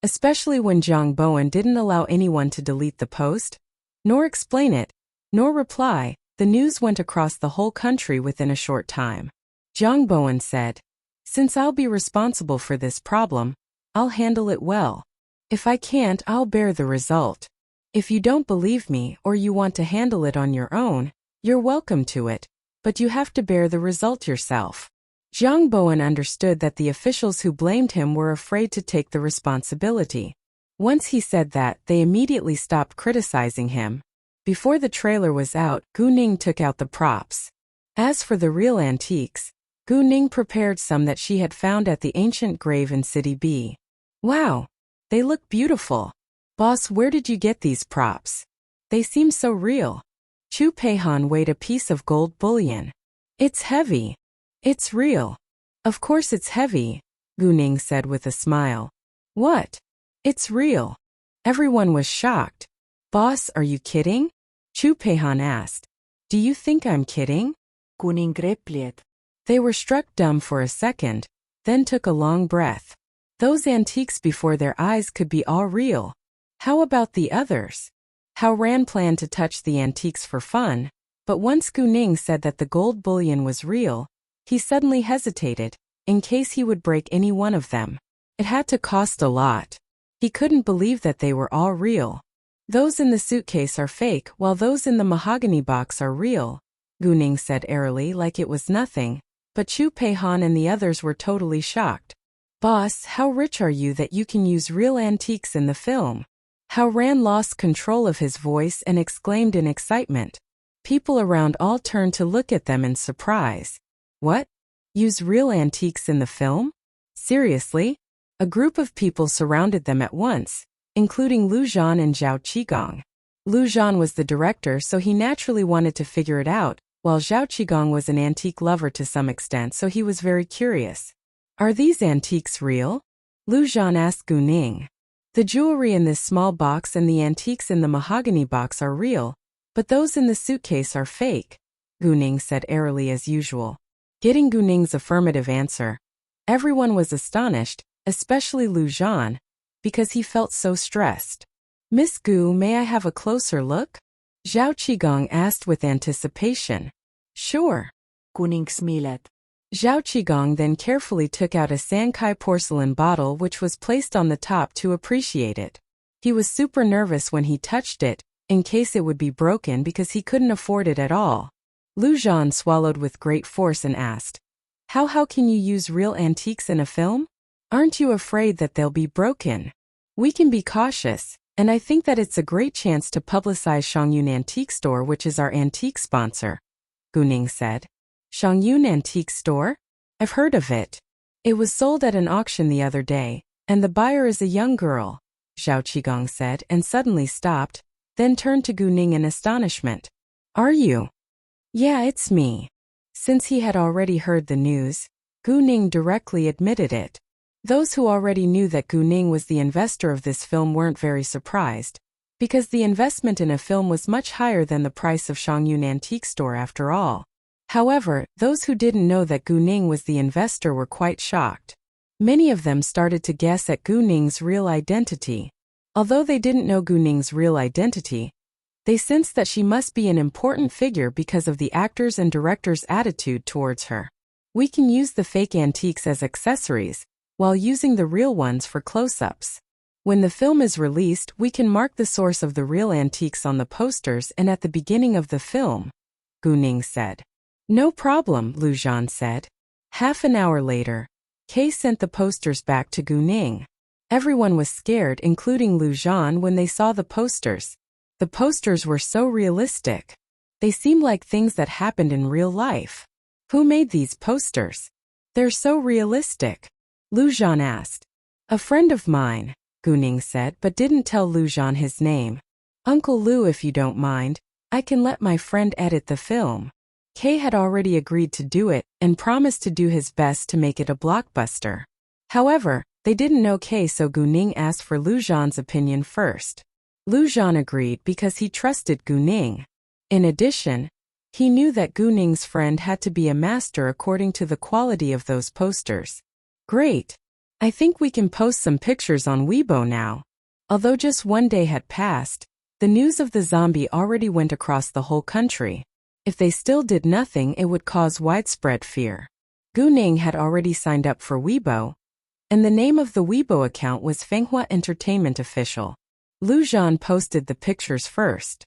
Especially when Jiang Bowen didn't allow anyone to delete the post, nor explain it, nor reply. The news went across the whole country within a short time. Jiang Bowen said, "Since I'll be responsible for this problem, I'll handle it well. If I can't, I'll bear the result. If you don't believe me or you want to handle it on your own, you're welcome to it, but you have to bear the result yourself." Jiang Bowen understood that the officials who blamed him were afraid to take the responsibility. Once he said that, they immediately stopped criticizing him. Before the trailer was out, Gu Ning took out the props. As for the real antiques, Gu Ning prepared some that she had found at the ancient grave in City B. "Wow! They look beautiful. Boss, where did you get these props? They seem so real." Chu Peihan weighed a piece of gold bullion. "It's heavy. It's real." "Of course it's heavy," Gu Ning said with a smile. "What? It's real." Everyone was shocked. "Boss, are you kidding?" Chu Peihan asked. "Do you think I'm kidding?" Gu Ning replied. They were struck dumb for a second, then took a long breath. Those antiques before their eyes could be all real. How about the others? Hao Ran planned to touch the antiques for fun, but once Gu Ning said that the gold bullion was real, he suddenly hesitated, in case he would break any one of them. It had to cost a lot. He couldn't believe that they were all real. "Those in the suitcase are fake, while those in the mahogany box are real," Gu Ning said airily like it was nothing, but Chu Peihan and the others were totally shocked. "Boss, how rich are you that you can use real antiques in the film?" Hao Ran lost control of his voice and exclaimed in excitement. People around all turned to look at them in surprise. "What? Use real antiques in the film? Seriously? A group of people surrounded them at once, including Lu Zhan and Zhao Qigong. Lu Zhan was the director, so he naturally wanted to figure it out, while Zhao Qigong was an antique lover to some extent, so he was very curious. Are these antiques real? Lu Zhan asked Gu Ning. The jewelry in this small box and the antiques in the mahogany box are real, but those in the suitcase are fake, Gu Ning said airily as usual. Getting Gu Ning's affirmative answer, everyone was astonished, especially Lu Zhan, because he felt so stressed. Miss Gu, may I have a closer look? Zhao Qigong asked with anticipation. Sure. Gu Ning smiled. Zhao Qigong then carefully took out a Sankai porcelain bottle which was placed on the top to appreciate it. He was super nervous when he touched it, in case it would be broken because he couldn't afford it at all. Lu Zhan swallowed with great force and asked, How can you use real antiques in a film? Aren't you afraid that they'll be broken? We can be cautious, and I think that it's a great chance to publicize Shangyun Antique Store, which is our antique sponsor, Gu Ning said. Shangyun Antique Store? I've heard of it. It was sold at an auction the other day, and the buyer is a young girl, Zhao Qigong said and suddenly stopped, then turned to Gu Ning in astonishment. Are you? Yeah, it's me. Since he had already heard the news, Gu Ning directly admitted it. Those who already knew that Gu Ning was the investor of this film weren't very surprised, because the investment in a film was much higher than the price of Shangyun Antique Store after all. However, those who didn't know that Gu Ning was the investor were quite shocked. Many of them started to guess at Gu Ning's real identity. Although they didn't know Gu Ning's real identity, they sensed that she must be an important figure because of the actors' and directors' attitude towards her. We can use the fake antiques as accessories, while using the real ones for close-ups. When the film is released, we can mark the source of the real antiques on the posters and at the beginning of the film, Gu Ning said. No problem, Lu Zhan said. Half an hour later, Kay sent the posters back to Gu Ning. Everyone was scared, including Lu Zhan, when they saw the posters. The posters were so realistic. They seemed like things that happened in real life. Who made these posters? They're so realistic, Lu Zhan asked. A friend of mine, Gu Ning said, but didn't tell Lu Zhan his name. Uncle Lu, if you don't mind, I can let my friend edit the film. Kay had already agreed to do it and promised to do his best to make it a blockbuster. However, they didn't know Kay, so Gu Ning asked for Lu Zhan's opinion first. Lu Zhan agreed because he trusted Gu Ning. In addition, he knew that Gu Ning's friend had to be a master according to the quality of those posters. Great! I think we can post some pictures on Weibo now. Although just one day had passed, the news of the zombie already went across the whole country. If they still did nothing, it would cause widespread fear. Gu Ning had already signed up for Weibo, and the name of the Weibo account was Fenghua Entertainment Official. Lu Zhan posted the pictures first.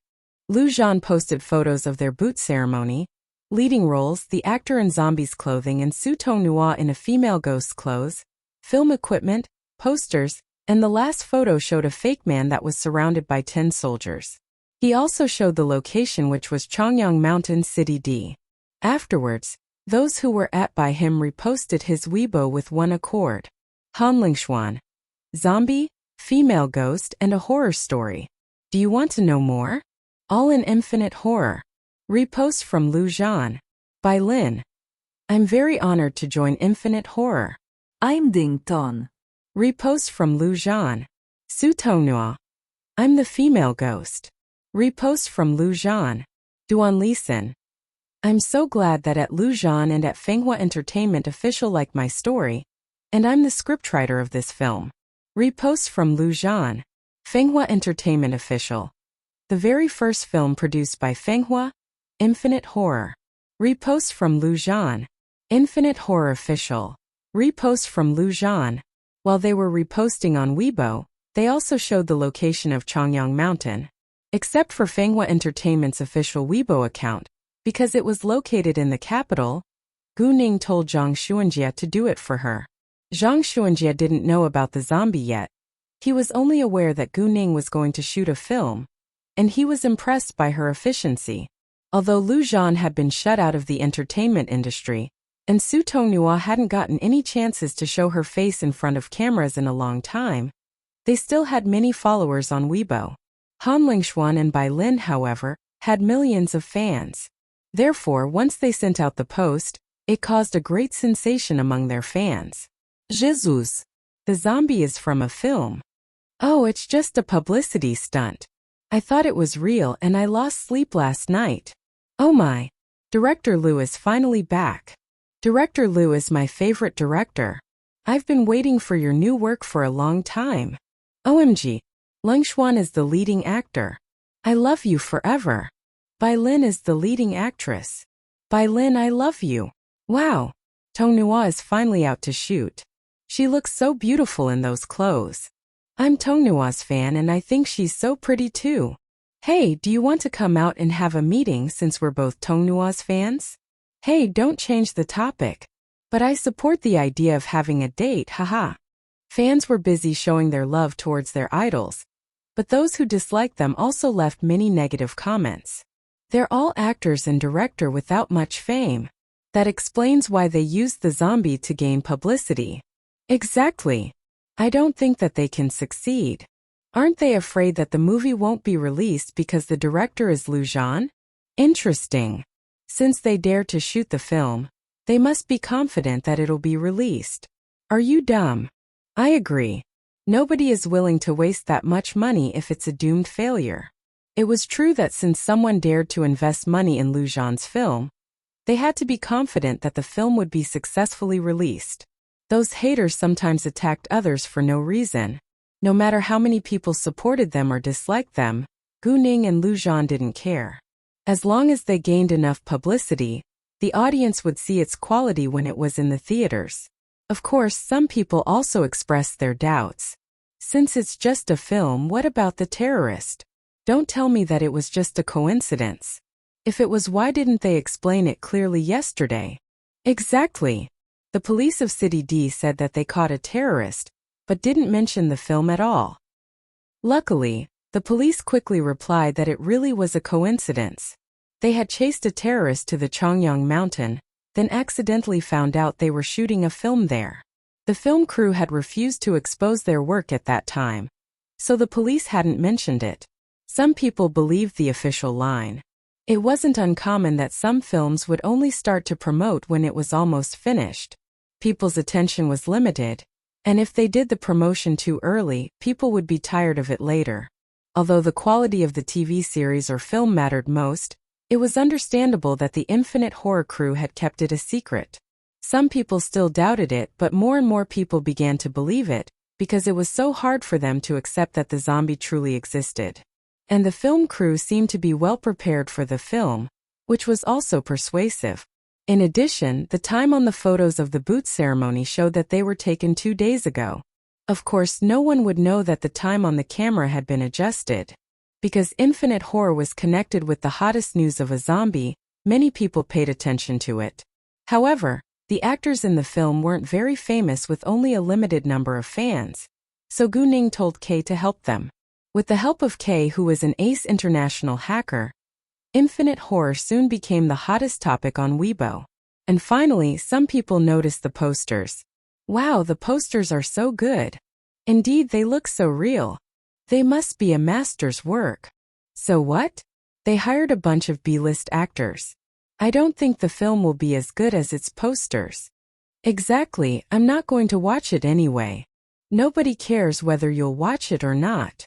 Lu Zhan posted photos of their boot ceremony, leading roles, the actor in zombies clothing and Su Tong Nua in a female ghost's clothes, film equipment, posters, and the last photo showed a fake man that was surrounded by 10 soldiers. He also showed the location, which was Chongyang Mountain City D. Afterwards, those who were by him reposted his Weibo with one accord. Hanlingshuan. Zombie, female ghost, and a horror story. Do you want to know more? All in infinite horror. Repost from Lu Zhan. By Lin. I'm very honored to join Infinite Horror. I'm Ding Ton. Repost from Lu Zhan. Su Tongnua. I'm the female ghost. Repost from Lu Zhan. Duan Lisan. I'm so glad that at Lu Zhan and at Fenghua Entertainment Official like my story, and I'm the scriptwriter of this film. Repost from Lu Zhan. Fenghua Entertainment Official. The very first film produced by Fenghua, Infinite Horror. Repost from Lu Zhan. Infinite Horror Official. Repost from Lu Zhan. While they were reposting on Weibo, they also showed the location of Chongyang Mountain. Except for Fenghua Entertainment's official Weibo account, because it was located in the capital, Gu Ning told Zhang Xuanjie to do it for her. Zhang Xuanjie didn't know about the zombie yet. He was only aware that Gu Ning was going to shoot a film, and he was impressed by her efficiency. Although Lu Zhan had been shut out of the entertainment industry, And Su Tonghua hadn't gotten any chances to show her face in front of cameras in a long time. They still had many followers on Weibo. Han Lingxuan and Bai Lin, however, had millions of fans. Therefore, once they sent out the post, it caused a great sensation among their fans. Jesus! The zombie is from a film. Oh, it's just a publicity stunt. I thought it was real and I lost sleep last night. Oh my! Director Liu is finally back. Director Liu is my favorite director. I've been waiting for your new work for a long time. OMG! Lingxuan is the leading actor. I love you forever. Bai Lin is the leading actress. Bai Lin, I love you. Wow! Tonghua is finally out to shoot. She looks so beautiful in those clothes. I'm Tongnua's fan and I think she's so pretty too. Hey, do you want to come out and have a meeting since we're both Tongnua's fans? Hey, don't change the topic. But I support the idea of having a date, haha. Fans were busy showing their love towards their idols, but those who disliked them also left many negative comments. They're all actors and director without much fame. That explains why they used the zombie to gain publicity. Exactly. I don't think that they can succeed. Aren't they afraid that the movie won't be released because the director is Liu Zhan? Interesting. Since they dared to shoot the film, they must be confident that it'll be released. Are you dumb? I agree. Nobody is willing to waste that much money if it's a doomed failure. It was true that since someone dared to invest money in Liu Zhan's film, they had to be confident that the film would be successfully released. Those haters sometimes attacked others for no reason. No matter how many people supported them or disliked them, Gu Ning and Liu Zhan didn't care. As long as they gained enough publicity, the audience would see its quality when it was in the theaters. Of course, some people also expressed their doubts. Since it's just a film, what about the terrorist? Don't tell me that it was just a coincidence. If it was, why didn't they explain it clearly yesterday? Exactly. The police of City D said that they caught a terrorist, but didn't mention the film at all. Luckily, the police quickly replied that it really was a coincidence. They had chased a terrorist to the Chongyang mountain, then accidentally found out they were shooting a film there. The film crew had refused to expose their work at that time, so the police hadn't mentioned it. Some people believed the official line. It wasn't uncommon that some films would only start to promote when it was almost finished. People's attention was limited, and if they did the promotion too early, people would be tired of it later. Although the quality of the TV series or film mattered most, it was understandable that the Infinite Horror crew had kept it a secret. Some people still doubted it, but more and more people began to believe it, because it was so hard for them to accept that the zombie truly existed. And the film crew seemed to be well prepared for the film, which was also persuasive. In addition, the time on the photos of the boot ceremony showed that they were taken 2 days ago. Of course, no one would know that the time on the camera had been adjusted. Because Infinite Horror was connected with the hottest news of a zombie, many people paid attention to it. However, the actors in the film weren't very famous with only a limited number of fans. So Gu Ning told Kay to help them. With the help of Kay, who was an ace international hacker, Infinite Horror soon became the hottest topic on Weibo. And finally, some people noticed the posters. Wow, the posters are so good. Indeed, they look so real. They must be a master's work. So what? They hired a bunch of B-list actors. I don't think the film will be as good as its posters. Exactly, I'm not going to watch it anyway. Nobody cares whether you'll watch it or not.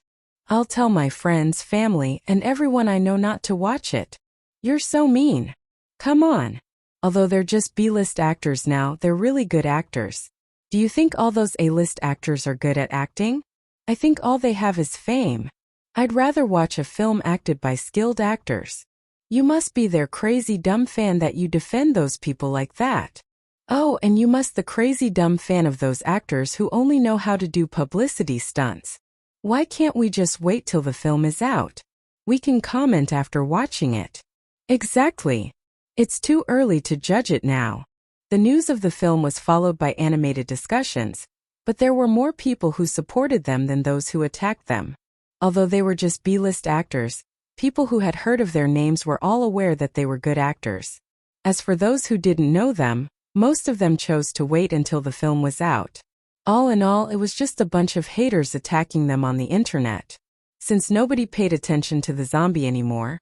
I'll tell my friends, family, and everyone I know not to watch it. You're so mean. Come on. Although they're just B-list actors now, they're really good actors. Do you think all those A-list actors are good at acting? I think all they have is fame. I'd rather watch a film acted by skilled actors. You must be their crazy dumb fan that you defend those people like that. Oh, and you must the crazy dumb fan of those actors who only know how to do publicity stunts. Why can't we just wait till the film is out? We can comment after watching it. Exactly. It's too early to judge it now. The news of the film was followed by animated discussions, but there were more people who supported them than those who attacked them. Although they were just B-list actors, people who had heard of their names were all aware that they were good actors. As for those who didn't know them, Most of them chose to wait until the film was out. All in all, it was just a bunch of haters attacking them on the internet. Since nobody paid attention to the zombie anymore,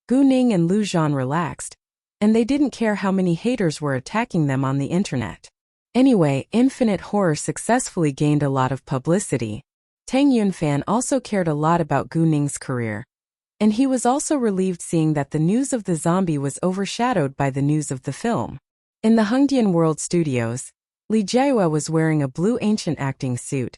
Gu Ning and Lu Zhan relaxed, and they didn't care how many haters were attacking them on the internet. Anyway, Infinite Horror successfully gained a lot of publicity. Tang Yunfan also cared a lot about Gu Ning's career, and he was also relieved seeing that the news of the zombie was overshadowed by the news of the film. In the Hongdian World Studios, Li Jiahua was wearing a blue ancient acting suit,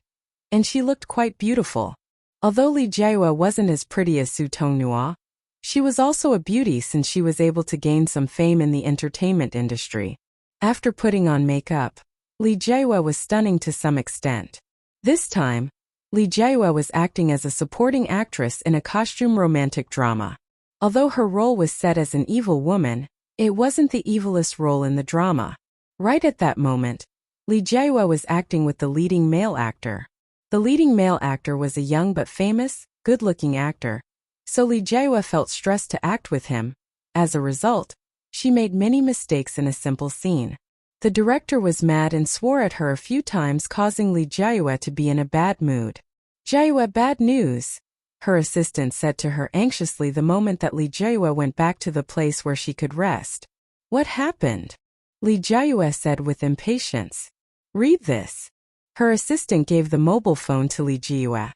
and she looked quite beautiful. Although Li Jiahua wasn't as pretty as Su Tonghua, she was also a beauty since she was able to gain some fame in the entertainment industry. After putting on makeup, Li Jiahua was stunning to some extent. This time, Li Jiahua was acting as a supporting actress in a costume romantic drama. Although her role was set as an evil woman, it wasn't the evilest role in the drama. Right at that moment, Li Jiahua was acting with the leading male actor. The leading male actor was a young but famous, good-looking actor, so Li Jiahua felt stressed to act with him. As a result, she made many mistakes in a simple scene. The director was mad and swore at her a few times, causing Li Jiahua to be in a bad mood. "Jiahua, bad news," her assistant said to her anxiously the moment that Li Jiahua went back to the place where she could rest. "What happened?" Li Jiahua said with impatience. "Read this." Her assistant gave the mobile phone to Li Jiahua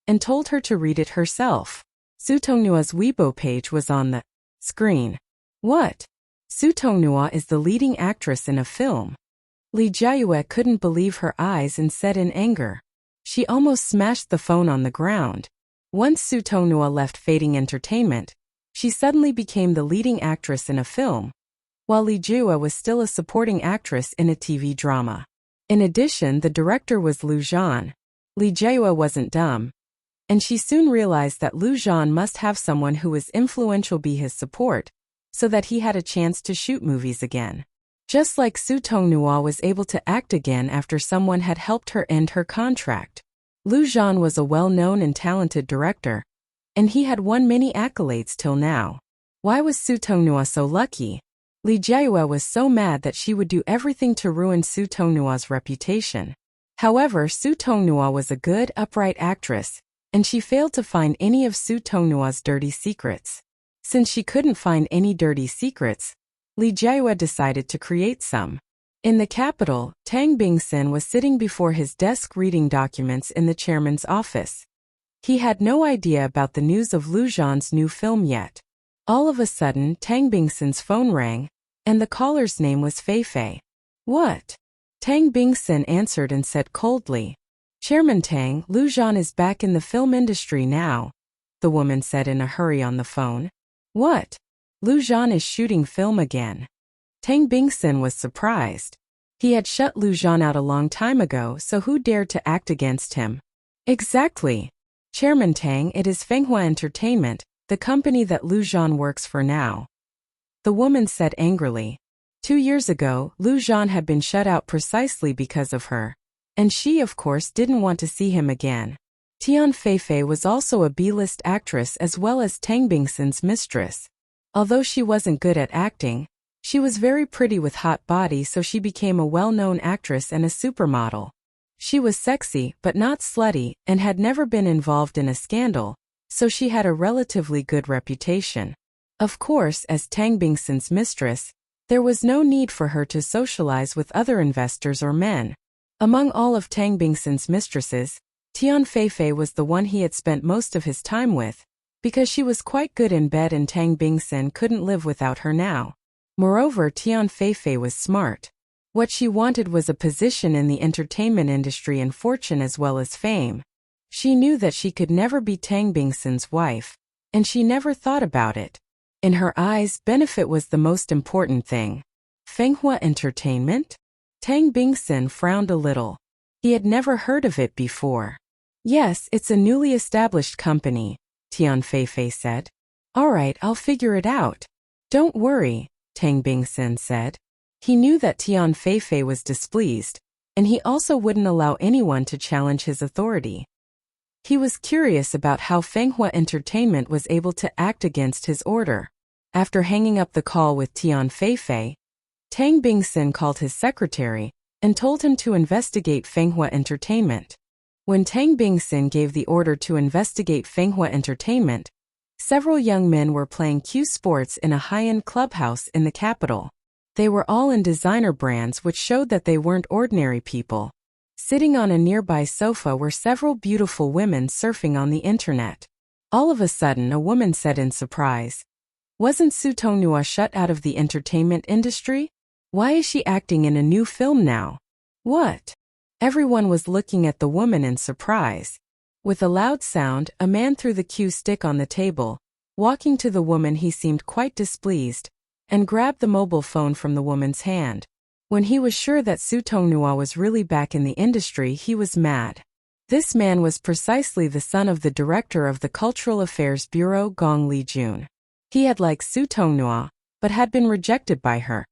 and told her to read it herself. Su Tonghua's Weibo page was on the screen. "What? Su Tonghua is the leading actress in a film?" Li Jiahua couldn't believe her eyes and said in anger. She almost smashed the phone on the ground. Once Su Tonghua left Fading Entertainment, she suddenly became the leading actress in a film, while Li Jiahua was still a supporting actress in a TV drama. In addition, the director was Lu Zhan. Li Jiahua wasn't dumb, and she soon realized that Lu Zhan must have someone who was influential be his support, so that he had a chance to shoot movies again. Just like Su Tonghua was able to act again after someone had helped her end her contract. Lu Zhan was a well-known and talented director, and he had won many accolades till now. Why was Su Tonghua so lucky? Li Jiahua was so mad that she would do everything to ruin Su Tonghua's reputation. However, Su Tonghua was a good, upright actress, and she failed to find any of Su Tonghua's dirty secrets. Since she couldn't find any dirty secrets, Li Jiahua decided to create some. In the capital, Tang Bingsen was sitting before his desk reading documents in the chairman's office. He had no idea about the news of Lu Zhan's new film yet. All of a sudden, Tang Bingsen's phone rang, and the caller's name was Fei Fei. "What?" Tang Bingsen answered and said coldly. "Chairman Tang, Lu Zhan is back in the film industry now," the woman said in a hurry on the phone. "What? Lu Zhan is shooting film again?" Tang Bingsen was surprised. He had shut Lu Zhan out a long time ago, so who dared to act against him? "Exactly. Chairman Tang, it is Fenghua Entertainment, the company that Lu Zhan works for now," the woman said angrily. 2 years ago, Lu Zhan had been shut out precisely because of her, and she of course didn't want to see him again. Tian Feifei was also a B-list actress as well as Tang Bingsen's mistress. Although she wasn't good at acting, she was very pretty with hot body, so she became a well-known actress and a supermodel. She was sexy but not slutty and had never been involved in a scandal, so she had a relatively good reputation. Of course, as Tang Bingsen's mistress, there was no need for her to socialize with other investors or men. Among all of Tang Bingsen's mistresses, Tian Feifei was the one he had spent most of his time with, because she was quite good in bed and Tang Bingsen couldn't live without her now. Moreover, Tian Feifei was smart. What she wanted was a position in the entertainment industry and fortune as well as fame. She knew that she could never be Tang Bingsen's wife, and she never thought about it. In her eyes, benefit was the most important thing. Fenghua Entertainment? Tang Bingsen frowned a little. He had never heard of it before. "Yes, it's a newly established company," Tian Feifei said. "All right, I'll figure it out." "Don't worry," Tang Bingsen said. He knew that Tian Feifei was displeased, and he also wouldn't allow anyone to challenge his authority. He was curious about how Fenghua Entertainment was able to act against his order. After hanging up the call with Tian Feifei, Tang Bingson called his secretary and told him to investigate Fenghua Entertainment. When Tang Bingson gave the order to investigate Fenghua Entertainment, several young men were playing cue sports in a high-end clubhouse in the capital. They were all in designer brands, which showed that they weren't ordinary people. Sitting on a nearby sofa were several beautiful women surfing on the internet. All of a sudden, a woman said in surprise, "Wasn't Su Tongnua shut out of the entertainment industry? Why is she acting in a new film now? What?" Everyone was looking at the woman in surprise. With a loud sound, a man threw the cue stick on the table. Walking to the woman, he seemed quite displeased and grabbed the mobile phone from the woman's hand. When he was sure that Su Tongnua was really back in the industry, he was mad. This man was precisely the son of the director of the Cultural Affairs Bureau, Gong Li-jun. He had liked Su Tongnua, but had been rejected by her.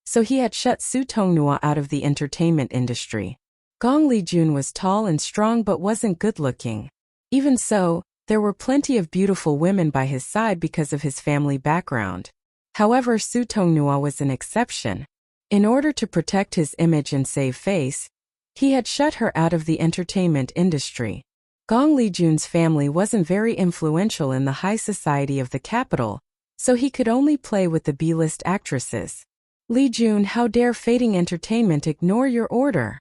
So he had shut Su Tongnua out of the entertainment industry. Gong Li-jun was tall and strong but wasn't good-looking. Even so, there were plenty of beautiful women by his side because of his family background. However, Su Tongnua was an exception. In order to protect his image and save face, he had shut her out of the entertainment industry. Gong Li-jun's family wasn't very influential in the high society of the capital, so he could only play with the B-list actresses. "Li-jun, how dare Fading Entertainment ignore your order?"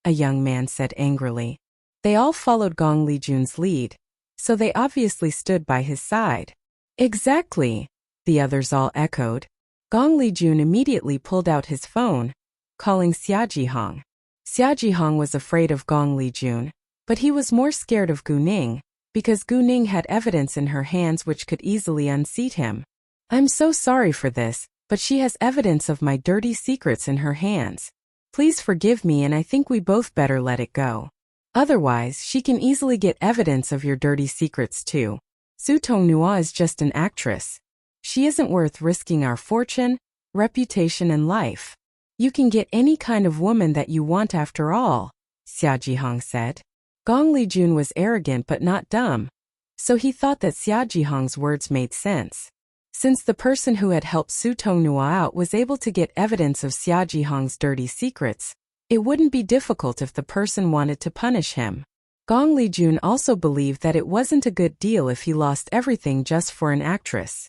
a young man said angrily. They all followed Gong Li-jun's lead, so they obviously stood by his side. "Exactly," the others all echoed. Gong Li-jun immediately pulled out his phone, calling Xia Jihong. Xia Jihong was afraid of Gong Li-jun, but he was more scared of Gu Ning, because Gu Ning had evidence in her hands which could easily unseat him. "I'm so sorry for this, but she has evidence of my dirty secrets in her hands. Please forgive me, and I think we both better let it go. Otherwise, she can easily get evidence of your dirty secrets too. Su Tongnua is just an actress. She isn't worth risking our fortune, reputation, and life. You can get any kind of woman that you want after all," Xia Jihong said. Gong Li-jun was arrogant but not dumb, so he thought that Xia Jihong's words made sense. Since the person who had helped Su Tongnua out was able to get evidence of Xia Jihong's dirty secrets, it wouldn't be difficult if the person wanted to punish him. Gong Li-jun also believed that it wasn't a good deal if he lost everything just for an actress.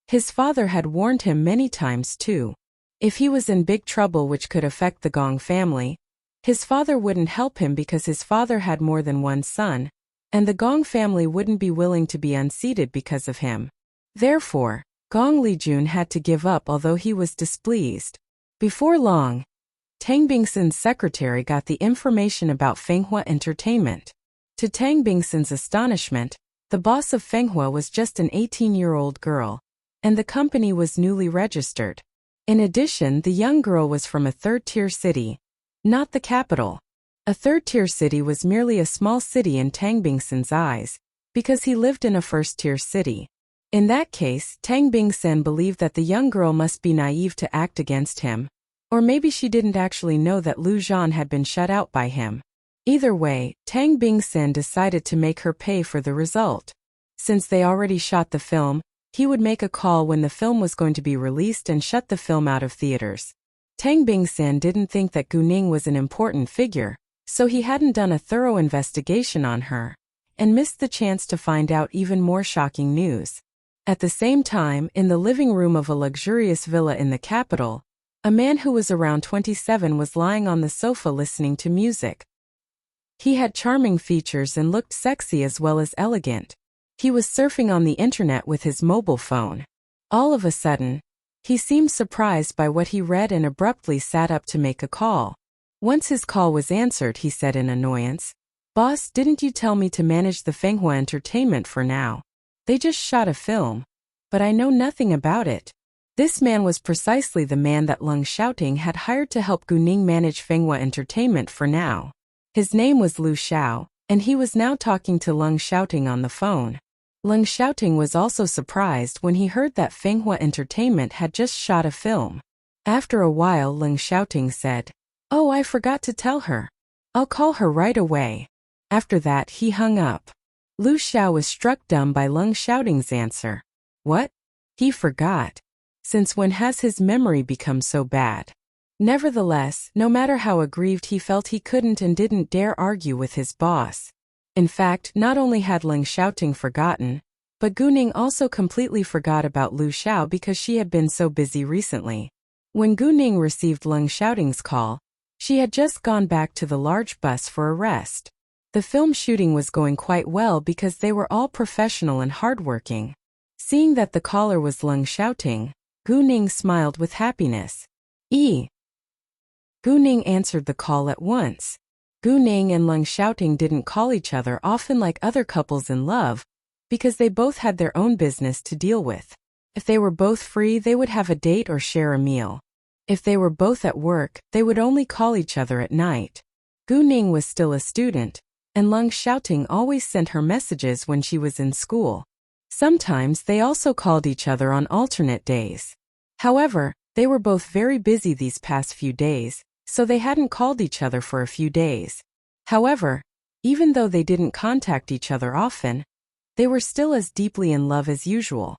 His father had warned him many times too. If he was in big trouble which could affect the Gong family, his father wouldn't help him because his father had more than one son, and the Gong family wouldn't be willing to be unseated because of him. Therefore, Gong Li-jun had to give up, although he was displeased. Before long, Tang Bingson's secretary got the information about Fenghua Entertainment. To Tang Bingson's astonishment, the boss of Fenghua was just an 18-year-old girl, and the company was newly registered. In addition, the young girl was from a third-tier city, not the capital. A third-tier city was merely a small city in Tang Bingson's eyes, because he lived in a first-tier city. In that case, Tang Bingson believed that the young girl must be naive to act against him, or maybe she didn't actually know that Lu Zhan had been shut out by him. Either way, Tang Bingson decided to make her pay for the result. Since they already shot the film, he would make a call when the film was going to be released and shut the film out of theaters. Tang Bingson didn't think that Gu Ning was an important figure, so he hadn't done a thorough investigation on her, and missed the chance to find out even more shocking news. At the same time, in the living room of a luxurious villa in the capital, a man who was around 27 was lying on the sofa listening to music. He had charming features and looked sexy as well as elegant. He was surfing on the internet with his mobile phone. All of a sudden, he seemed surprised by what he read and abruptly sat up to make a call. Once his call was answered, he said in annoyance, "Boss, didn't you tell me to manage the Fenghua Entertainment for now? They just shot a film, but I know nothing about it." This man was precisely the man that Leng Xiaoting had hired to help Gu Ning manage Fenghua Entertainment for now. His name was Lu Xiao, and he was now talking to Leng Xiaoting on the phone. Leng Xiaoting was also surprised when he heard that Fenghua Entertainment had just shot a film. After a while, Leng Xiaoting said, "Oh, I forgot to tell her. I'll call her right away." After that, he hung up. Lu Xiao was struck dumb by Leng Xiaoting's answer. What? He forgot. Since when has his memory become so bad? Nevertheless, no matter how aggrieved he felt, he couldn't and didn't dare argue with his boss. In fact, not only had Leng Xiaoting forgotten, but Gu Ning also completely forgot about Lu Xiao because she had been so busy recently. When Gu Ning received Leng Xiaoting's call, she had just gone back to the large bus for a rest. The film shooting was going quite well because they were all professional and hardworking. Seeing that the caller was Leng Xiaoting, Gu Ning smiled with happiness. Gu Ning answered the call at once. Gu Ning and Leng Xiaoting didn't call each other often like other couples in love, because they both had their own business to deal with. If they were both free, they would have a date or share a meal. If they were both at work, they would only call each other at night. Gu Ning was still a student, and Leng Xiaoting always sent her messages when she was in school. Sometimes they also called each other on alternate days. However, they were both very busy these past few days, so they hadn't called each other for a few days. However, even though they didn't contact each other often, they were still as deeply in love as usual.